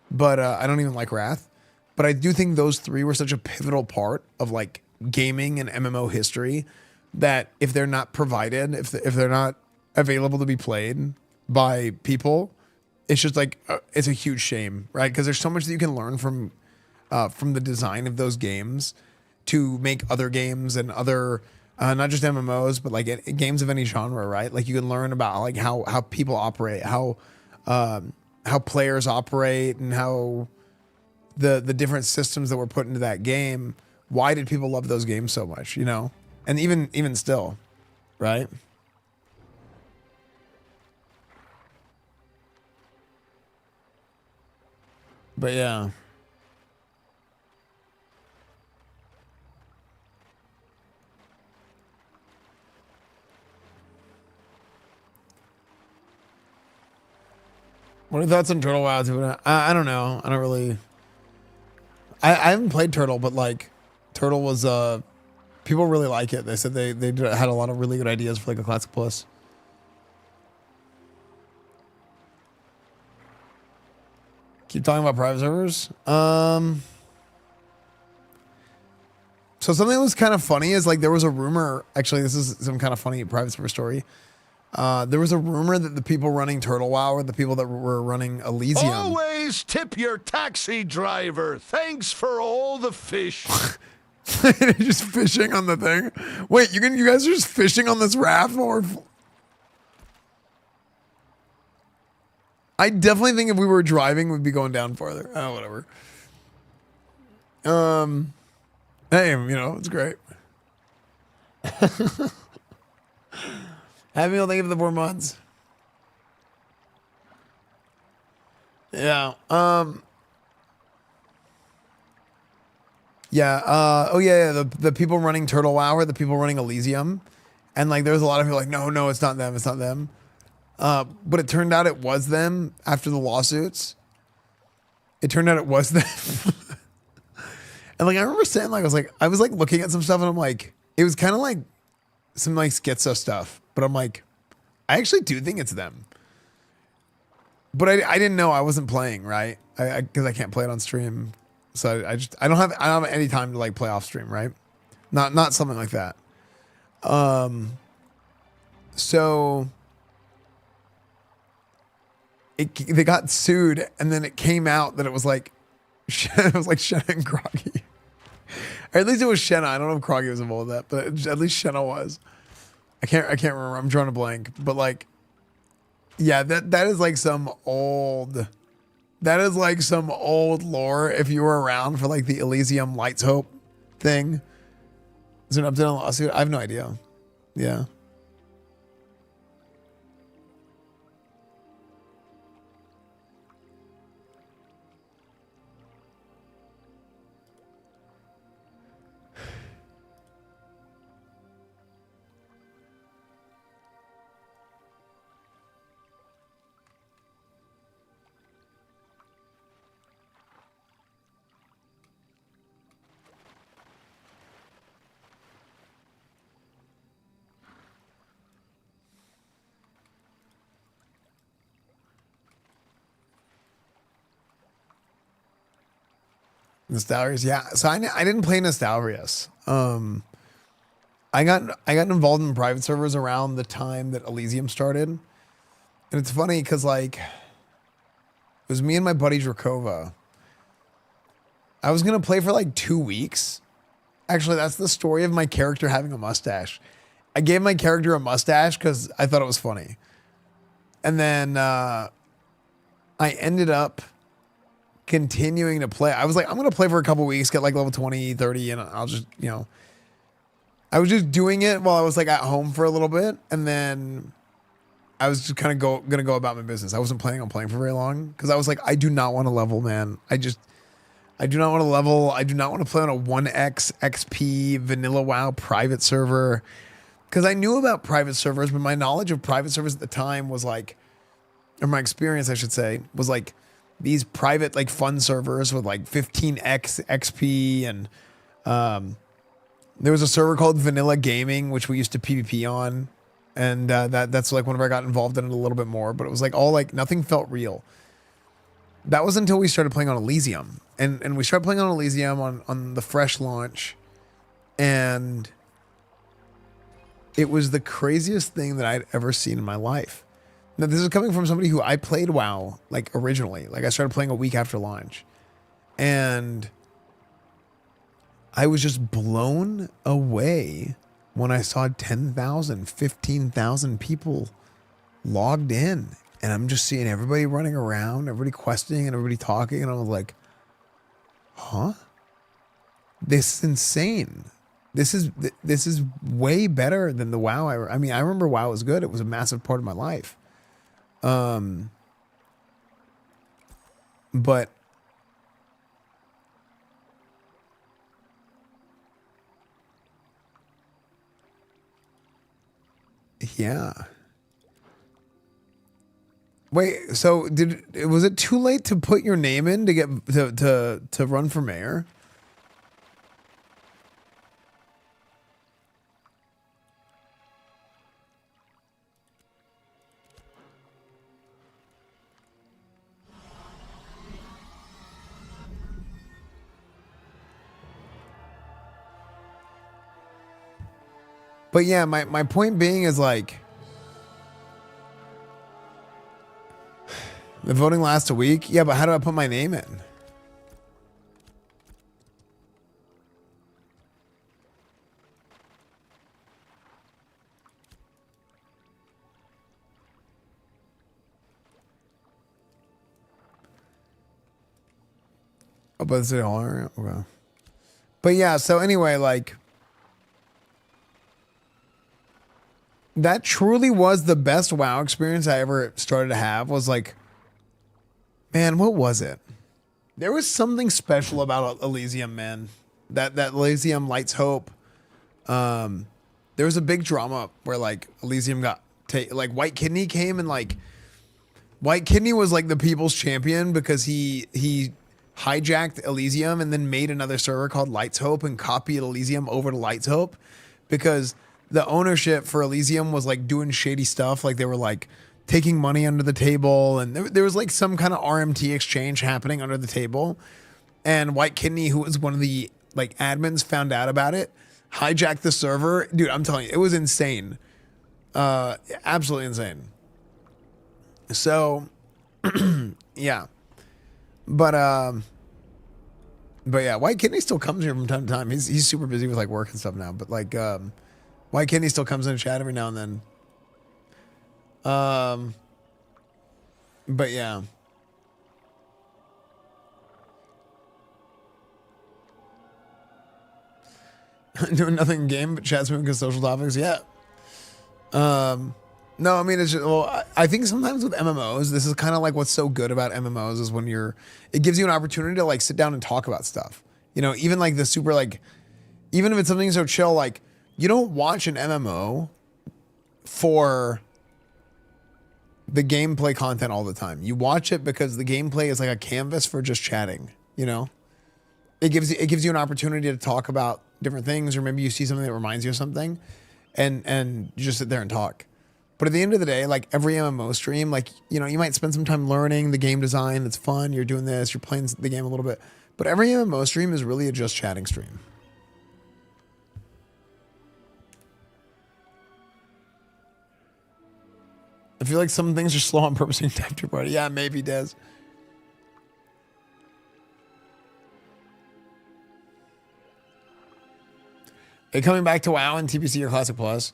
But I don't even like Wrath. But I do think those three were such a pivotal part of like gaming and MMO history that if they're not provided, if they're not available to be played by people, it's just like it's a huge shame, right? Because there's so much that you can learn from the design of those games to make other games and other. Not just MMOs, but like games of any genre, right? Like you can learn about like how people operate, how players operate, and how the different systems that were put into that game. Why did people love those games so much? You know, and even still, right? But yeah. What are your thoughts on Turtle WoW? I don't know. I don't really. I haven't played Turtle, but like, Turtle was people really like it. They said they had a lot of really good ideas for like a Classic Plus. Keep talking about private servers. So something that was kind of funny is like there was a rumor. Actually, this is some kind of funny private server story. There was a rumor that the people running Turtle WoW were the people that were running Elysium. Always tip your taxi driver. Thanks for all the fish. Just fishing on the thing. Wait, you guys are just fishing on this raft? Or I definitely think if we were driving, we'd be going down farther. Oh, whatever. Hey, you know, it's great. Happy meal, thank you for the 4 months. Yeah. Yeah. Oh yeah. The people running Turtle WoW are the people running Elysium, and like there's a lot of people like, no, it's not them. It's not them. But it turned out it was them after the lawsuits. It turned out it was them. And like I remember saying like I was like looking at some stuff and I'm like it was kind of like some like schizo stuff. But I'm like, I actually do think it's them. But I didn't know I wasn't playing, right? Because I can't play it on stream. So I don't have any time to like play off stream, right? Not something like that. So they got sued and then it came out that it was like Shenna and Groggy. Or at least it was Shenna. I don't know if Groggy was involved with that, but at least Shenna was. I can't remember. I'm drawing a blank. But like, yeah, that is like some old lore if you were around for like the Elysium Lights Hope thing. Is there an update on the lawsuit? I have no idea. Yeah. Nostalrius, yeah. So I didn't play Nostalrius. I got involved in private servers around the time that Elysium started, and it's funny because like it was me and my buddy Drakova. I was gonna play for like 2 weeks. Actually, that's the story of my character having a mustache. I gave my character a mustache because I thought it was funny, and then I ended up continuing to play. I was like, I'm going to play for a couple weeks, get like level 20, 30, and I'll just, you know, I was just doing it while I was like at home for a little bit. And then I was just kind of going to go about my business. I wasn't planning on playing for very long because I was like, I do not want to level, man. I do not want to level. I do not want to play on a 1x XP vanilla WoW private server because I knew about private servers, but my knowledge of private servers at the time was like, or my experience, I should say, was like, these private like fun servers with like 15x XP and there was a server called Vanilla Gaming which we used to PvP on, and that's like whenever I got involved in it a little bit more, but it was like all like nothing felt real. That was until we started playing on Elysium, and we started playing on Elysium on the fresh launch, and it was the craziest thing that I'd ever seen in my life. Now, this is coming from somebody who I played WoW, like, originally. Like, I started playing a week after launch. And I was just blown away when I saw 10,000, 15,000 people logged in. And I'm just seeing everybody running around, everybody questing, and everybody talking. And I was like, huh? This is insane. This is way better than the WoW. I mean, I remember WoW was good. It was a massive part of my life. But yeah. Wait, so was it too late to put your name in to get to run for mayor? But yeah, my point being is like, the voting lasts a week. Yeah, but how do I put my name in? Oh, but it's a dollar. Okay. But yeah, so anyway, like, that truly was the best WoW experience I ever started to have. Was like, man, what was it? There was something special about Elysium, man. That Elysium lights hope. There was a big drama where like Elysium got like White Kidney came, and like White Kidney was like the people's champion because he hijacked Elysium and then made another server called Lights Hope and copied Elysium over to Lights Hope because the ownership for Elysium was like doing shady stuff. Like they were like taking money under the table, and there was like some kind of RMT exchange happening under the table. And White Kidney, who was one of the like admins, found out about it, hijacked the server. Dude, I'm telling you, it was insane. Absolutely insane. So yeah. But yeah, White Kidney still comes here from time to time. He's super busy with like work and stuff now, but like White Kidney still comes in and chat every now and then. But yeah. Doing nothing in game but chat moving because social topics. Yeah. No, I mean, it's just, well, I think sometimes with MMOs, this is kind of like what's so good about MMOs is when it gives you an opportunity to like sit down and talk about stuff. You know, even like the super, like, even if it's something so chill, like you don't watch an MMO for the gameplay content all the time. You watch it because the gameplay is like a canvas for just chatting, you know? It gives you an opportunity to talk about different things, or maybe you see something that reminds you of something and you just sit there and talk. But at the end of the day, like every MMO stream, like, you know, you might spend some time learning the game design. It's fun. You're doing this, you're playing the game a little bit. But every MMO stream is really a just chatting stream. I feel like some things are slow on purpose in type 2 party. Yeah, maybe Des. Hey, coming back to WoW and TPC or Classic Plus,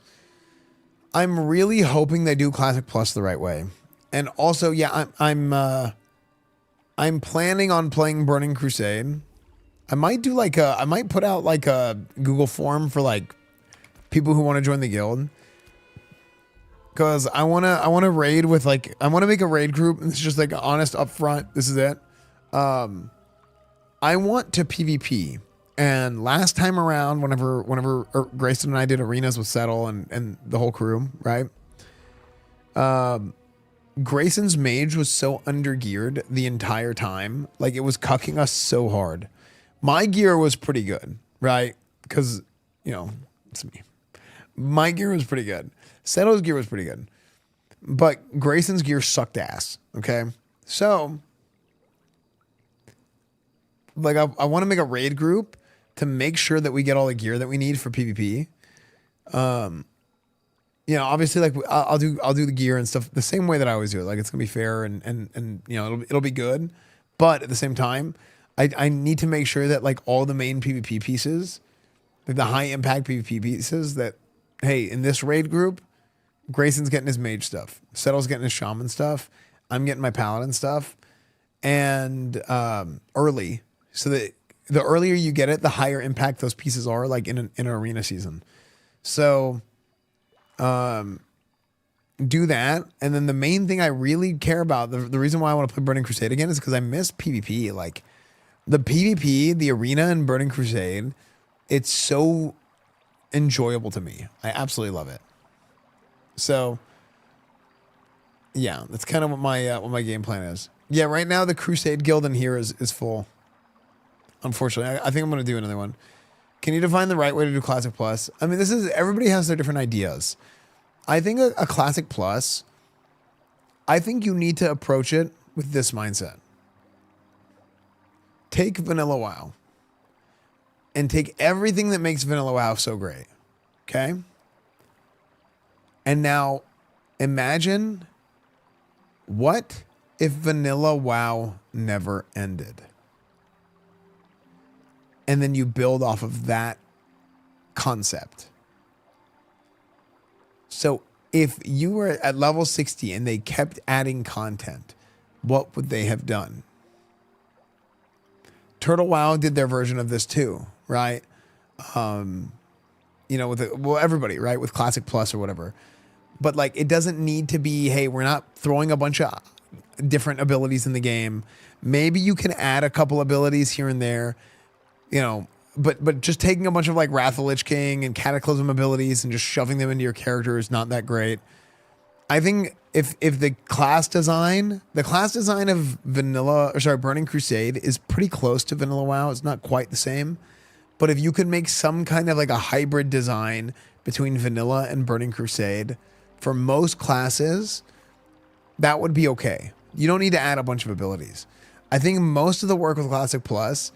I'm really hoping they do Classic Plus the right way. And also, yeah, I'm planning on playing Burning Crusade. I might do like I might put out like a Google form for like people who want to join the guild. Cause I wanna raid with like, I wanna make a raid group and it's just like honest upfront. This is it. I want to PvP. And last time around, whenever Grayson and I did arenas with Settle and the whole crew, right? Grayson's mage was so undergeared the entire time. Like it was cucking us so hard. My gear was pretty good, right? Because, you know, it's me. My gear was pretty good. Settle's gear was pretty good. But Grayson's gear sucked ass. Okay. So, like, I want to make a raid group to make sure that we get all the gear that we need for PvP. You know, obviously, like I'll do the gear and stuff the same way that I always do it. Like it's gonna be fair and you know it'll be good. But at the same time, I need to make sure that like all the main PvP pieces, like the high impact PvP pieces, that hey, in this raid group, Grayson's getting his mage stuff, Settle's getting his shaman stuff, I'm getting my paladin stuff, and early, so that the earlier you get it, the higher impact those pieces are, like in an arena season. So, do that, and then the main thing I really care about, the reason why I want to play Burning Crusade again is because I miss PvP. Like the PvP, the arena in Burning Crusade, it's so enjoyable to me. I absolutely love it. So, yeah, that's kind of what my game plan is. Yeah, right now the Crusade guild in here is full. Unfortunately, I think I'm going to do another one. Can you define the right way to do Classic Plus? I mean, everybody has their different ideas. I think a Classic Plus, I think you need to approach it with this mindset. Take Vanilla WoW and take everything that makes Vanilla WoW so great. Okay? And now imagine, what if Vanilla WoW never ended? And then you build off of that concept. So if you were at level 60 and they kept adding content, what would they have done? Turtle WoW did their version of this too, right? You know, everybody, right? With Classic Plus or whatever. But like, it doesn't need to be, hey, we're not throwing a bunch of different abilities in the game. Maybe you can add a couple abilities here and there, you know, but just taking a bunch of like Wrath of the Lich King and Cataclysm abilities and just shoving them into your character is not that great. I think if the class design of Burning Crusade is pretty close to Vanilla WoW, it's not quite the same. But if you could make some kind of like a hybrid design between Vanilla and Burning Crusade for most classes, that would be okay. You don't need to add a bunch of abilities. I think most of the work with Classic Plus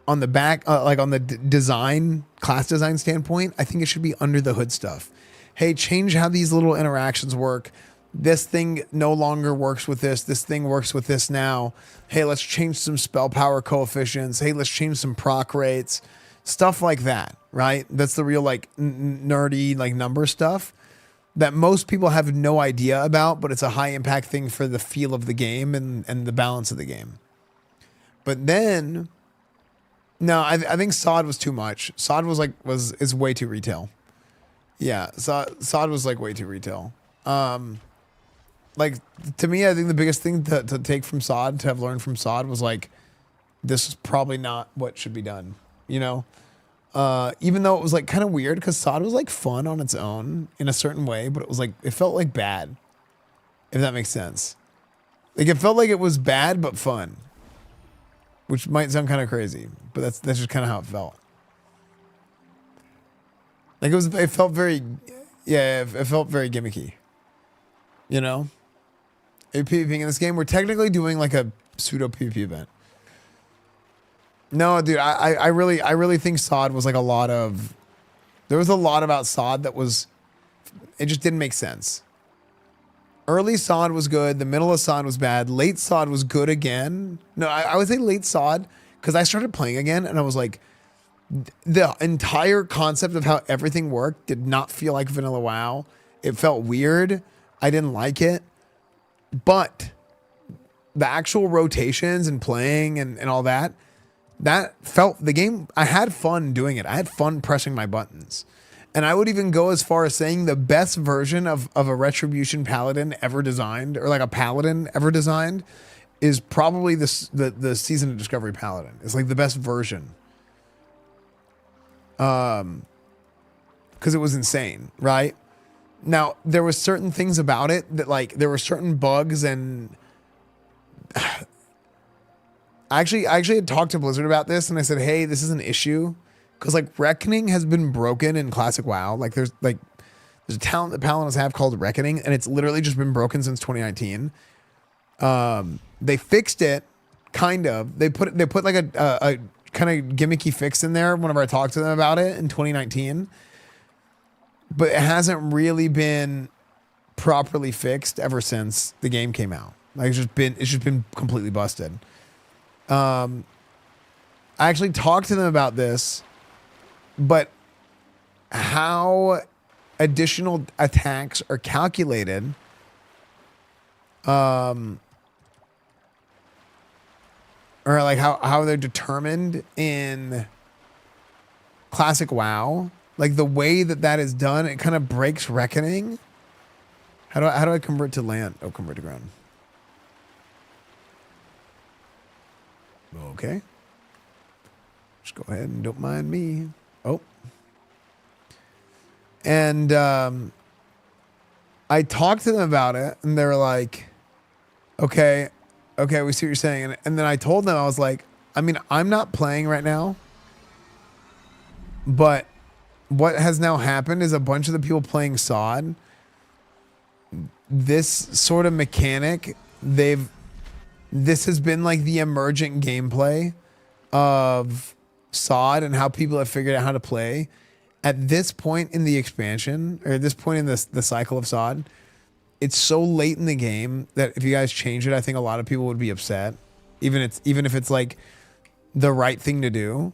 on the back, like on the class design standpoint, I think it should be under the hood stuff. Hey, change how these little interactions work. This thing no longer works with this. This thing works with this now. Hey, let's change some spell power coefficients. Hey, let's change some proc rates. Stuff like that, right? That's the real like nerdy like number stuff that most people have no idea about, but it's a high impact thing for the feel of the game and the balance of the game. But then, no, I think SOD was too much. SOD is way too retail. Yeah, SOD was like way too retail. Like to me, I think the biggest thing to take from SOD, to have learned from SOD, was like, this is probably not what should be done. You know, even though it was like kind of weird because SOD was like fun on its own in a certain way, but it was like, it felt like bad, if that makes sense. Like it felt like it was bad but fun, which might sound kind of crazy, but that's just kind of how it felt. Like it felt very, yeah, it felt very gimmicky. You know, PvPing in this game, we're technically doing like a pseudo PvP event. No, dude, I really think SOD was like a lot of, there was a lot about SOD that was, it just didn't make sense. Early SOD was good. The middle of SOD was bad. Late SOD was good again. No, I would say late SOD because I started playing again and I was like, the entire concept of how everything worked did not feel like vanilla WoW. It felt weird. I didn't like it. But the actual rotations and playing and all that, that felt the game. I had fun doing it. I had fun pressing my buttons. And I would even go as far as saying the best version of a Retribution Paladin ever designed, or like a Paladin ever designed, is probably the Season of Discovery Paladin. It's like the best version. Because it was insane, right? Now, there was certain things about it that, like, there were certain bugs, and I actually had talked to Blizzard about this, and I said, hey, this is an issue. Because, like, Reckoning has been broken in Classic WoW. Like, there's a talent that Paladins have called Reckoning, and it's literally just been broken since 2019. They fixed it, kind of. They put like a kind of gimmicky fix in there whenever I talked to them about it in 2019. But it hasn't really been properly fixed ever since the game came out. Like, it's just been completely busted. I actually talked to them about this, but how additional attacks are calculated, or like how they're determined in Classic WoW, like the way that is done, it kind of breaks Reckoning. How do I convert to land? Oh, convert to ground. Okay. Just go ahead and don't mind me. Oh. And I talked to them about it, and they were like, okay, we see what you're saying. And then I told them, I was like, I mean, I'm not playing right now, but what has now happened is a bunch of the people playing SOD, this sort of mechanic, this has been like the emergent gameplay of SOD and how people have figured out how to play. At this point in the expansion, or at this point in the cycle of SOD, it's so late in the game that if you guys change it, I think a lot of people would be upset. Even if it's like the right thing to do,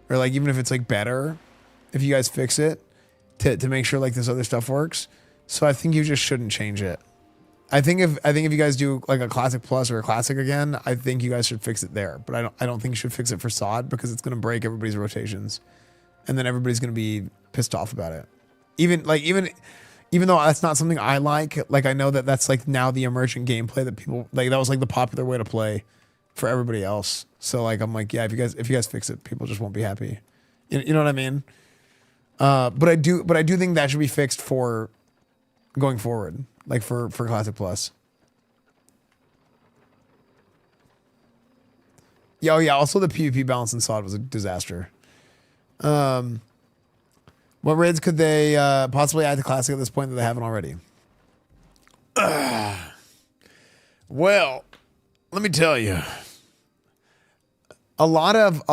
or like even if it's like better, if you guys fix it to make sure like this other stuff works. So I think you just shouldn't change it. I think if you guys do like a Classic Plus or a Classic again, I think you guys should fix it there. But I don't think you should fix it for SOD because it's going to break everybody's rotations, and then everybody's going to be pissed off about it. Even though that's not something I like I know that's like now the emergent gameplay that people like. That was like the popular way to play for everybody else. So like I'm like, yeah, if you guys fix it, people just won't be happy. You know what I mean? But I do think that should be fixed for going forward, like for Classic Plus. Yeah, oh yeah. Also, the PvP balance in SOD was a disaster. What raids could they possibly add to Classic at this point that they haven't already? Well, let me tell you. A lot of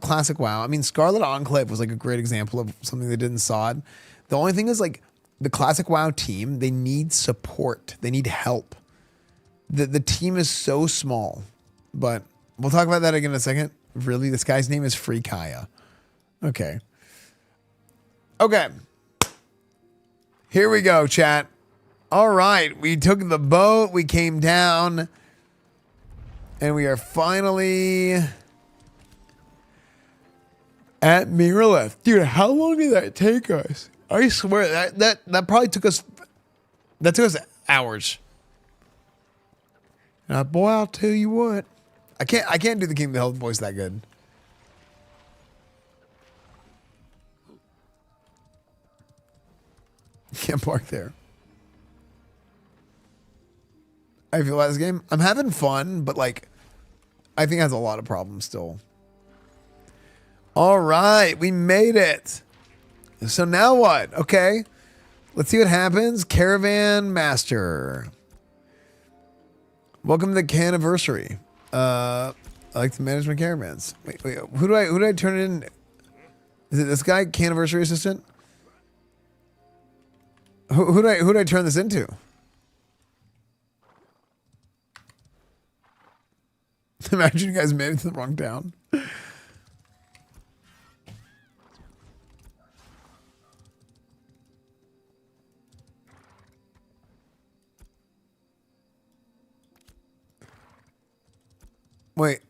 Classic WoW. I mean, Scarlet Enclave was like a great example of something they did in SOD. The only thing is like the Classic WoW team, they need support. They need help. The team is so small, but we'll talk about that again in a second. Really, this guy's name is Free Kaya. Okay. Here we go, chat. All right, we took the boat, we came down, and we are finally at Mayoral. Dude, how long did that take us? I swear that probably took us hours. Now, boy, I'll tell you what. I can't do the King of the Hill voice that good. Can't park there. I feel like this game, I'm having fun, but like, I think it has a lot of problems still. All right, we made it. So now what? Okay, let's see what happens. Caravan Master. Welcome to the Caniversary. I like to manage my caravans. Wait, who do I turn it in? Is it this guy, Canniversary Assistant? Who do I turn this into? Imagine you guys made it to the wrong town. Wait.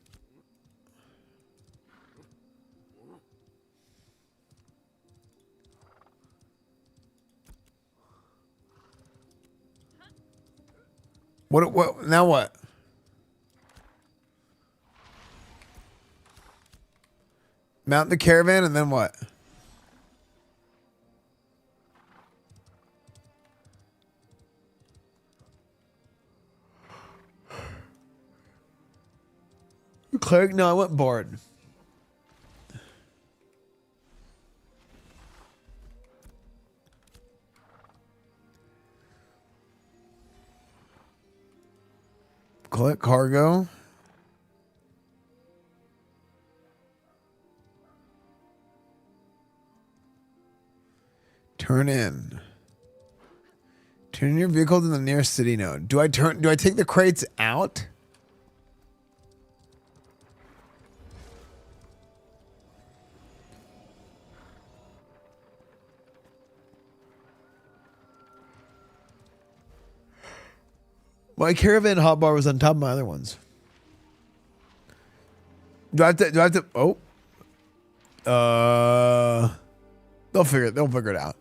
What now what? Mount the caravan and then what? Cleric? No, I went bard. Collect cargo. Turn in. Turn your vehicle to the nearest city node. Do I take the crates out? My caravan hotbar was on top of my other ones. Do I have to they'll figure it out.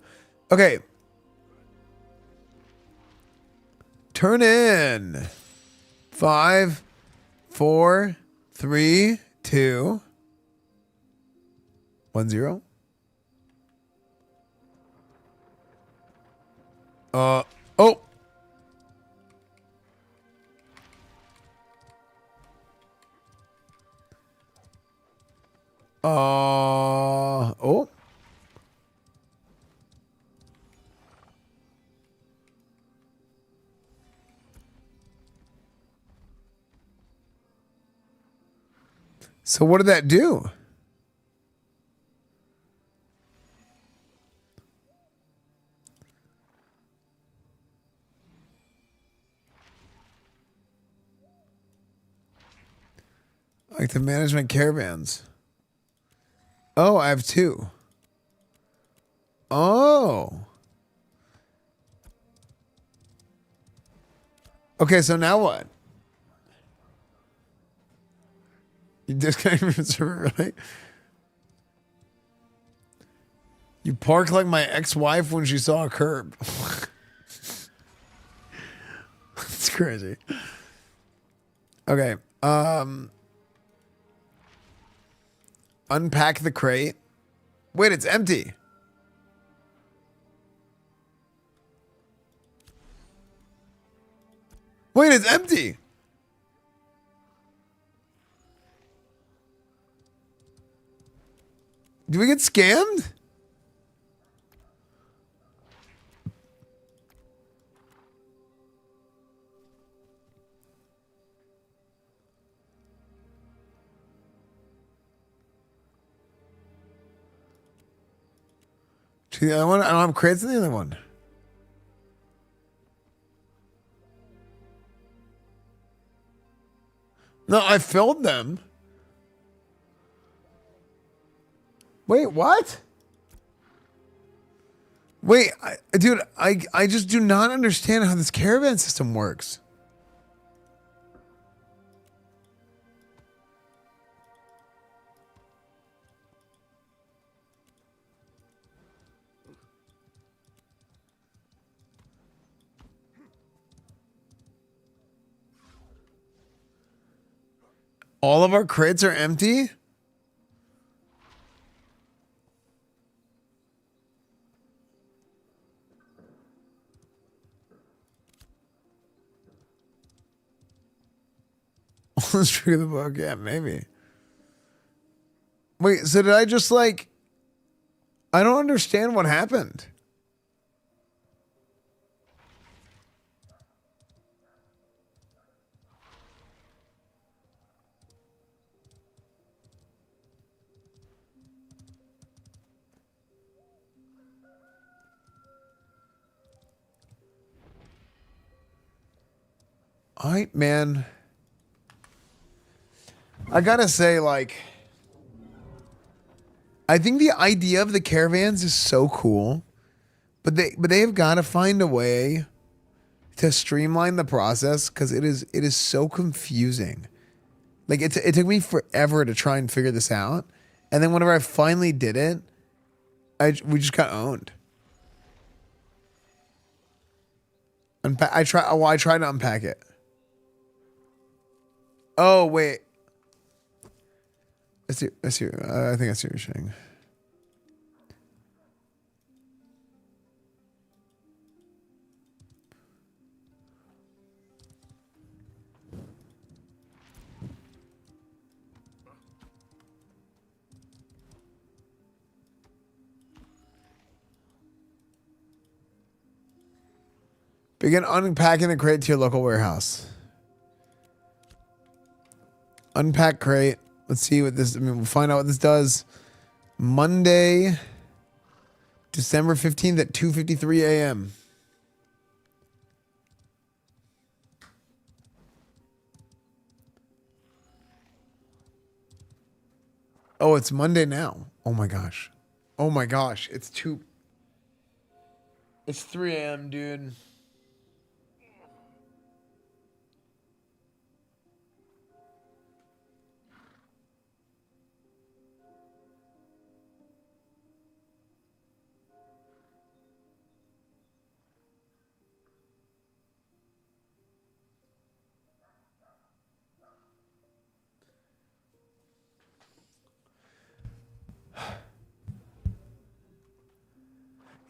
Okay. Turn in. 5, 4, 3, 2, 1, 0. Oh. Oh. So what did that do? Like the management caravans. Oh, I have 2. Oh. Okay, so now what? You disconnected from the server, right? You park like my ex-wife when she saw a curb. It's crazy. Okay. Unpack the crate. Wait, it's empty. Wait, it's empty. Do we get scammed? To the other one? I don't have crates in the other one. No, I filled them. Wait, what? Wait, dude, I just do not understand how this caravan system works. All of our crates are empty? Let's trigger the bug. Yeah, maybe. Wait, so did I just like... I don't understand what happened. All right, man. I gotta say, like, I think the idea of the caravans is so cool, but they've got to find a way to streamline the process because it is so confusing. Like it took me forever to try and figure this out, and then whenever I finally did it, we just got owned. I tried to unpack it. Oh wait. I see. I think I see what you're saying. Begin unpacking the crate to your local warehouse. Unpack crate. Let's see what this, we'll find out what this does. Monday, December 15th at 2:53 a.m. Oh, it's Monday now. Oh my gosh. Oh my gosh. It's 3 a.m., dude.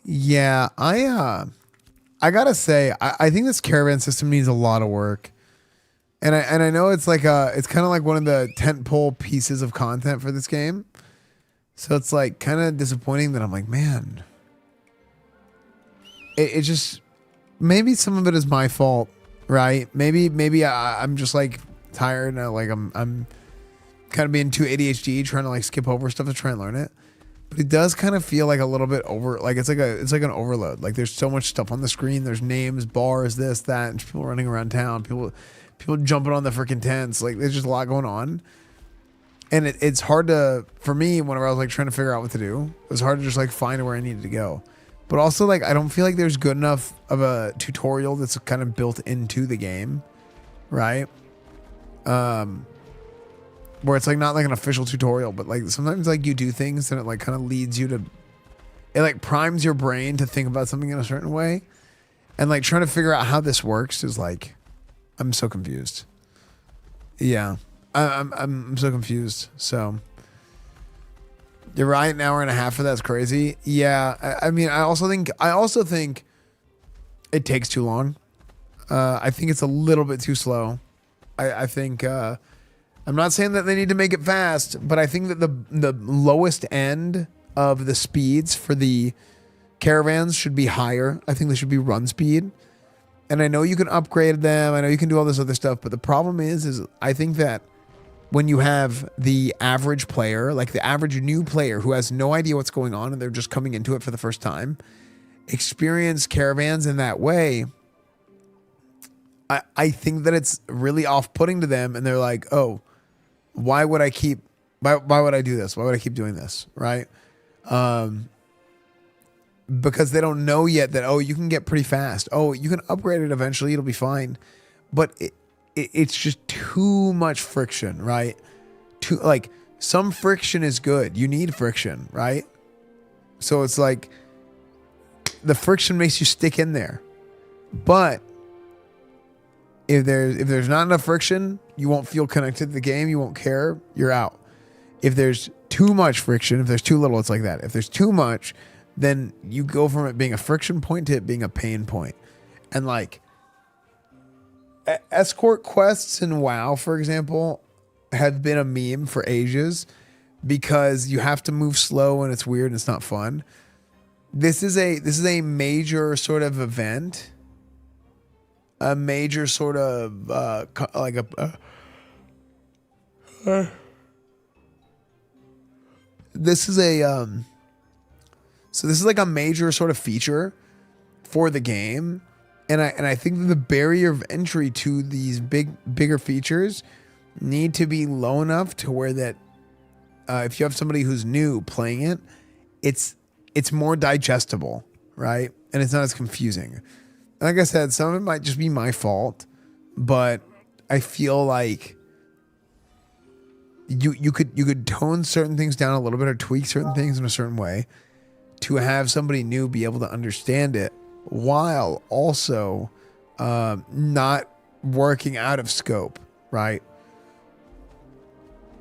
Yeah, I gotta say, I think this caravan system needs a lot of work, and I know it's like it's kind of like one of the tentpole pieces of content for this game, so it's like kind of disappointing that I'm like, man, it just, maybe some of it is my fault, right? Maybe I'm just like tired and like I'm kind of being too ADHD trying to like skip over stuff to try and learn it. But it does kind of feel like a little bit over, like it's like an overload. Like there's so much stuff on the screen. There's names, bars, this, that, and people running around town. People jumping on the freaking tents. Like there's just a lot going on, and it's hard for me whenever I was like trying to figure out what to do. It was hard to just like find where I needed to go. But also like I don't feel like there's good enough of a tutorial that's kind of built into the game, right? Where it's like not like an official tutorial, but like sometimes like you do things and it like kind of leads you to, it like primes your brain to think about something in a certain way, and like trying to figure out how this works is like, I'm so confused. Yeah, I'm so confused. So you're right, an hour and a half for that's crazy. Yeah, I mean I also think it takes too long. I think it's a little bit too slow. I think. I'm not saying that they need to make it fast, but I think that the lowest end of the speeds for the caravans should be higher. I think they should be run speed. And I know you can upgrade them. I know you can do all this other stuff. But the problem is I think that when you have the average player, like the average new player who has no idea what's going on and they're just coming into it for the first time, experience caravans in that way, I think that it's really off-putting to them. And they're like, oh, why would I do this? Why would I keep doing this? Right? Because they don't know yet that, oh, you can get pretty fast. Oh, you can upgrade it eventually. It'll be fine. But it's just too much friction, right? Like some friction is good. You need friction, right? So it's like the friction makes you stick in there. But if there's not enough friction, you won't feel connected to the game. You won't care. You're out. If there's too much friction, if there's too little, it's like that. If there's too much, then you go from it being a friction point to it being a pain point. And like escort quests in WoW, for example, have been a meme for ages because you have to move slow and it's weird and it's not fun. This is a major sort of event. A major sort of like this is like a major sort of feature for the game And I think that the barrier of entry to these bigger features need to be low enough to where that if you have somebody who's new playing it, it's more digestible, right? And it's not as confusing. Like I said, some of it might just be my fault, but I feel like you could tone certain things down a little bit or tweak certain things in a certain way to have somebody new be able to understand it while also not working out of scope, right?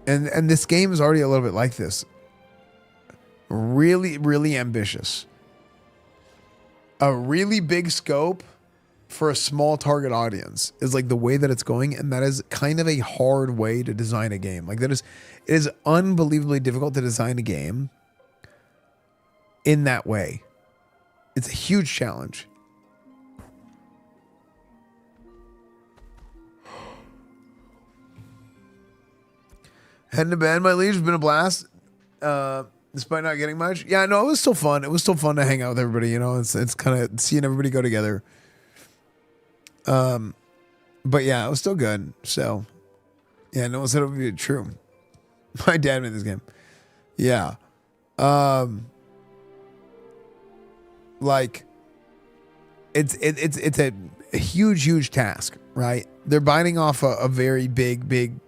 And this game is already a little bit like this. Really, really ambitious. A really big scope for a small target audience is like the way that it's going, and that is kind of a hard way to design a game. Like it is unbelievably difficult to design a game in that way. It's a huge challenge. Heading to bed, my liege. It's been a blast. Despite not getting much. Yeah, no, it was still fun. It was still fun to hang out with everybody, you know. It's kind of seeing everybody go together. But yeah, it was still good. So yeah, no one said it would be true. My dad made this game. Yeah. Like it's a huge task, right? They're biting off a very big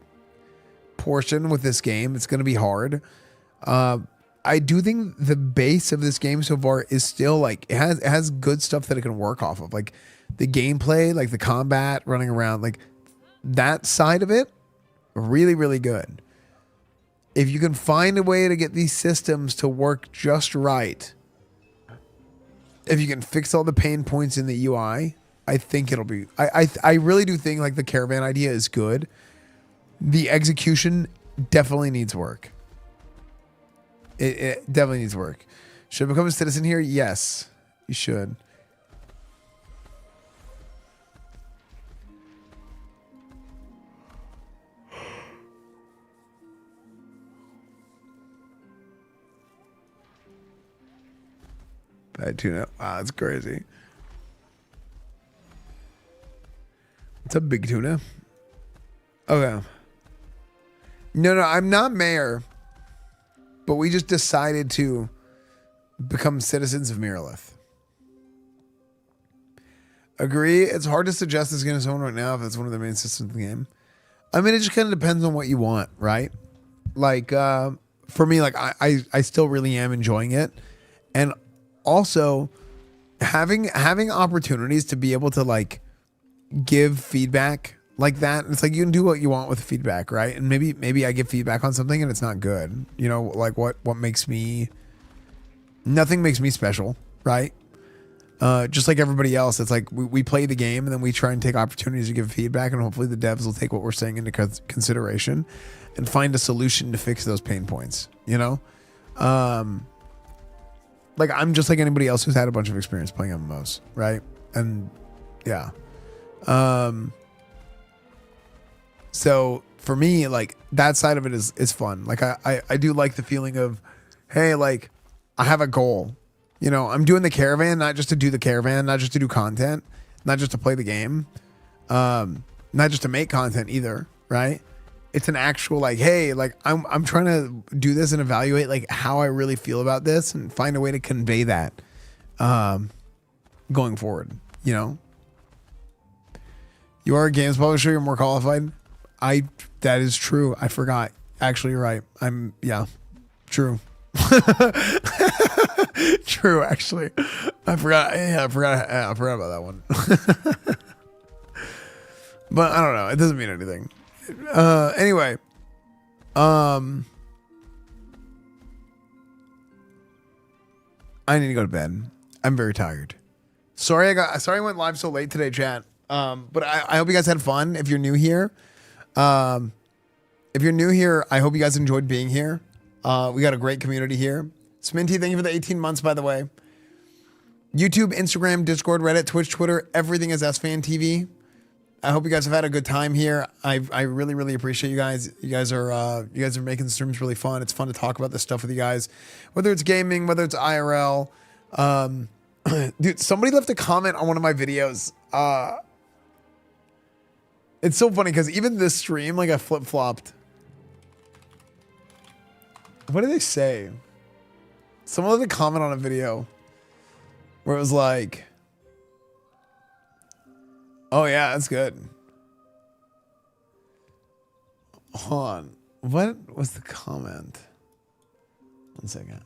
portion with this game. It's going to be hard. I do think the base of this game so far is still like it has good stuff that it can work off of, like the gameplay, like the combat, running around, like that side of it, really good. If you can find a way to get these systems to work just right, if you can fix all the pain points in the UI, I think it'll be. I really do think like the Caravan idea is good. The execution definitely needs work. It definitely needs work. Should I become a citizen here? Yes, you should. Bad tuna. Wow, that's crazy. What's up, big tuna? Okay. No, I'm not mayor. But we just decided to become citizens of Miralith. Agree. It's hard to suggest this game to someone right now if it's one of the main systems of the game. I mean, it just kind of depends on what you want, right? Like, for me, like I still really am enjoying it. And also having opportunities to be able to like give feedback like that. It's like you can do what you want with feedback, right? And maybe I give feedback on something and it's not good. You know, like what makes me, nothing makes me special, right? Just like everybody else, it's like we play the game and then we try and take opportunities to give feedback, and hopefully the devs will take what we're saying into consideration and find a solution to fix those pain points, you know? Like I'm just like anybody else who's had a bunch of experience playing MMOs, right? And yeah. So for me, like that side of it is fun. Like I do like the feeling of, hey, like I have a goal. You know, I'm doing the Caravan, not just to do the Caravan, not just to do content, not just to play the game, not just to make content either, right? It's an actual like, hey, like I'm trying to do this and evaluate like how I really feel about this and find a way to convey that going forward, you know? You are a games publisher, you're more qualified. That is true. I forgot. Actually, you're right. True. True, actually. I forgot. Yeah, I forgot about that one. But I don't know. It doesn't mean anything. Anyway. I need to go to bed. I'm very tired. Sorry I went live so late today, chat. But I hope you guys had fun. If you're new here, I hope you guys enjoyed being here. We got a great community here. Sminty, thank you for the 18 months, by the way. YouTube, Instagram, Discord, Reddit, Twitch, Twitter, everything is EsfandTV. I hope you guys have had a good time here. I really, really appreciate you guys. You guys are making the streams really fun. It's fun to talk about this stuff with you guys, whether it's gaming, whether it's IRL. Dude, somebody left a comment on one of my videos It's so funny because even this stream, like I flip-flopped. What did they say? Someone left a comment on a video where it was like, oh yeah, that's good. Hold on. What was the comment? 1 second.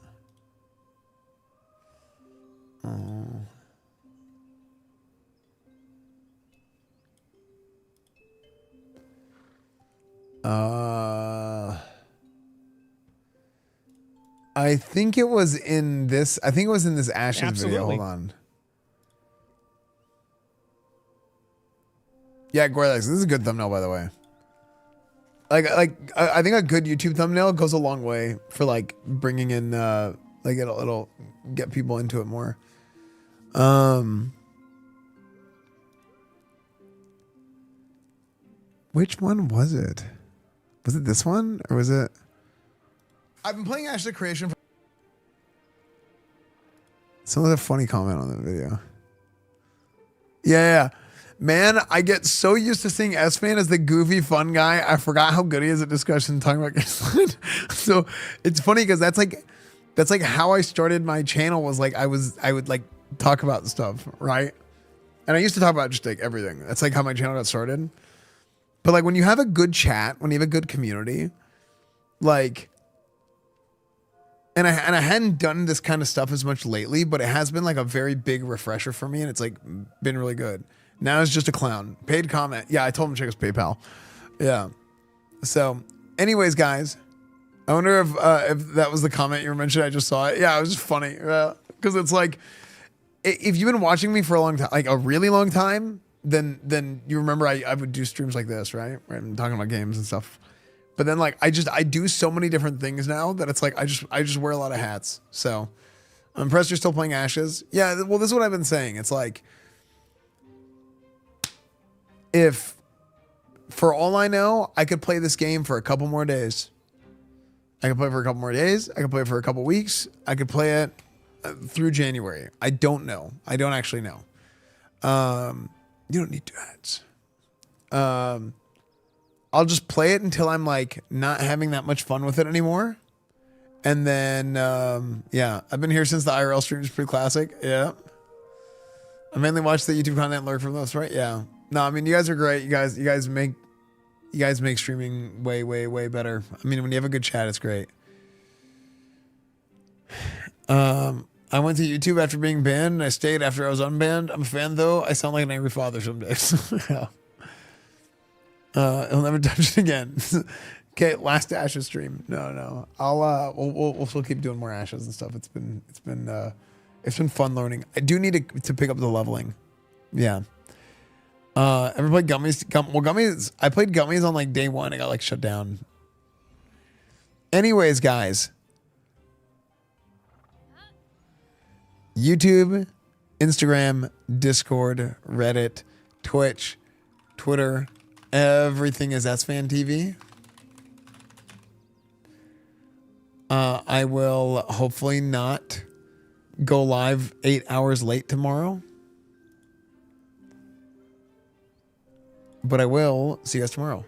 I think it was in this. I think it was in this Ashes Absolutely. video. Hold on. Yeah, Gorlex. This is a good thumbnail, by the way. I think a good YouTube thumbnail goes a long way for like bringing in like it'll get people into it more. Which one was it? Was it this one or was it? I've been playing Ashes of Creation for someone had a funny comment on that video. Yeah. Man, I get so used to seeing Esfand as the goofy, fun guy. I forgot how good he is at discussion talking about games. So it's funny because that's like how I started my channel. Was like I would like talk about stuff, right? And I used to talk about just like everything. That's like how my channel got started. But like when you have a good chat, when you have a good community, like, and I hadn't done this kind of stuff as much lately, but it has been like a very big refresher for me, and it's like been really good. Now it's just a clown. Paid comment. Yeah, I told him to check his PayPal. Yeah. So, anyways, guys, I wonder if that was the comment you were mentioning. I just saw it. Yeah, it was just funny. Because it's like, if you've been watching me for a long time, like a really long time, then you remember I would do streams like this, right? Where I'm talking about games and stuff. But then like I do so many different things now that it's like I just wear a lot of hats. So I'm impressed you're still playing Ashes. Yeah, well, this is what I've been saying. It's like, if for all I know, I could play this game for a couple more days. I could play for a couple more days. I could play for a couple weeks. I could play it through January. I don't know. I don't actually know. You don't need to ads. I'll just play it until I'm like not having that much fun with it anymore. And then, yeah, I've been here since the IRL stream is pretty classic. Yeah. I mainly watch the YouTube content and learn from those, right? Yeah. No, I mean, you guys are great. You guys make streaming way, way, way better. I mean, when you have a good chat, it's great. I went to YouTube after being banned, and I stayed after I was unbanned. I'm a fan, though. I sound like an angry father some days. Yeah. He'll never touch it again. Okay, last Ashes stream. No. I'll we'll still keep doing more Ashes and stuff. It's been fun learning. I do need to pick up the leveling. Yeah. Ever played Gummies? Gummies. I played Gummies on like day one. I got like shut down. Anyways, guys. YouTube, Instagram, Discord, Reddit, Twitch, Twitter, everything is EsfandTV. I will hopefully not go live 8 hours late tomorrow. But I will see you guys tomorrow.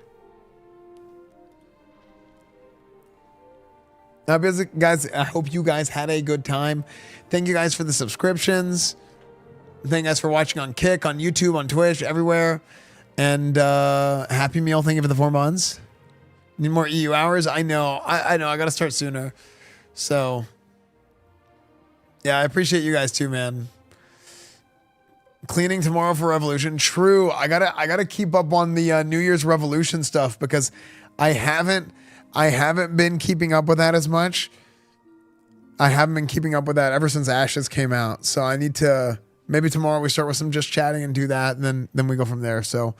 Now, guys, I hope you guys had a good time. Thank you guys for the subscriptions. Thank you guys for watching on Kick, on YouTube, on Twitch, everywhere. And Happy Meal, thank you for the 4 months. Need more EU hours? I know. I know. I got to start sooner. So, yeah, I appreciate you guys too, man. Cleaning tomorrow for Revolution. True. I gotta keep up on the New Year's Revolution stuff because I haven't been keeping up with that as much. I haven't been keeping up with that ever since Ashes came out. So I need to, maybe tomorrow we start with some just chatting and do that, and then we go from there. So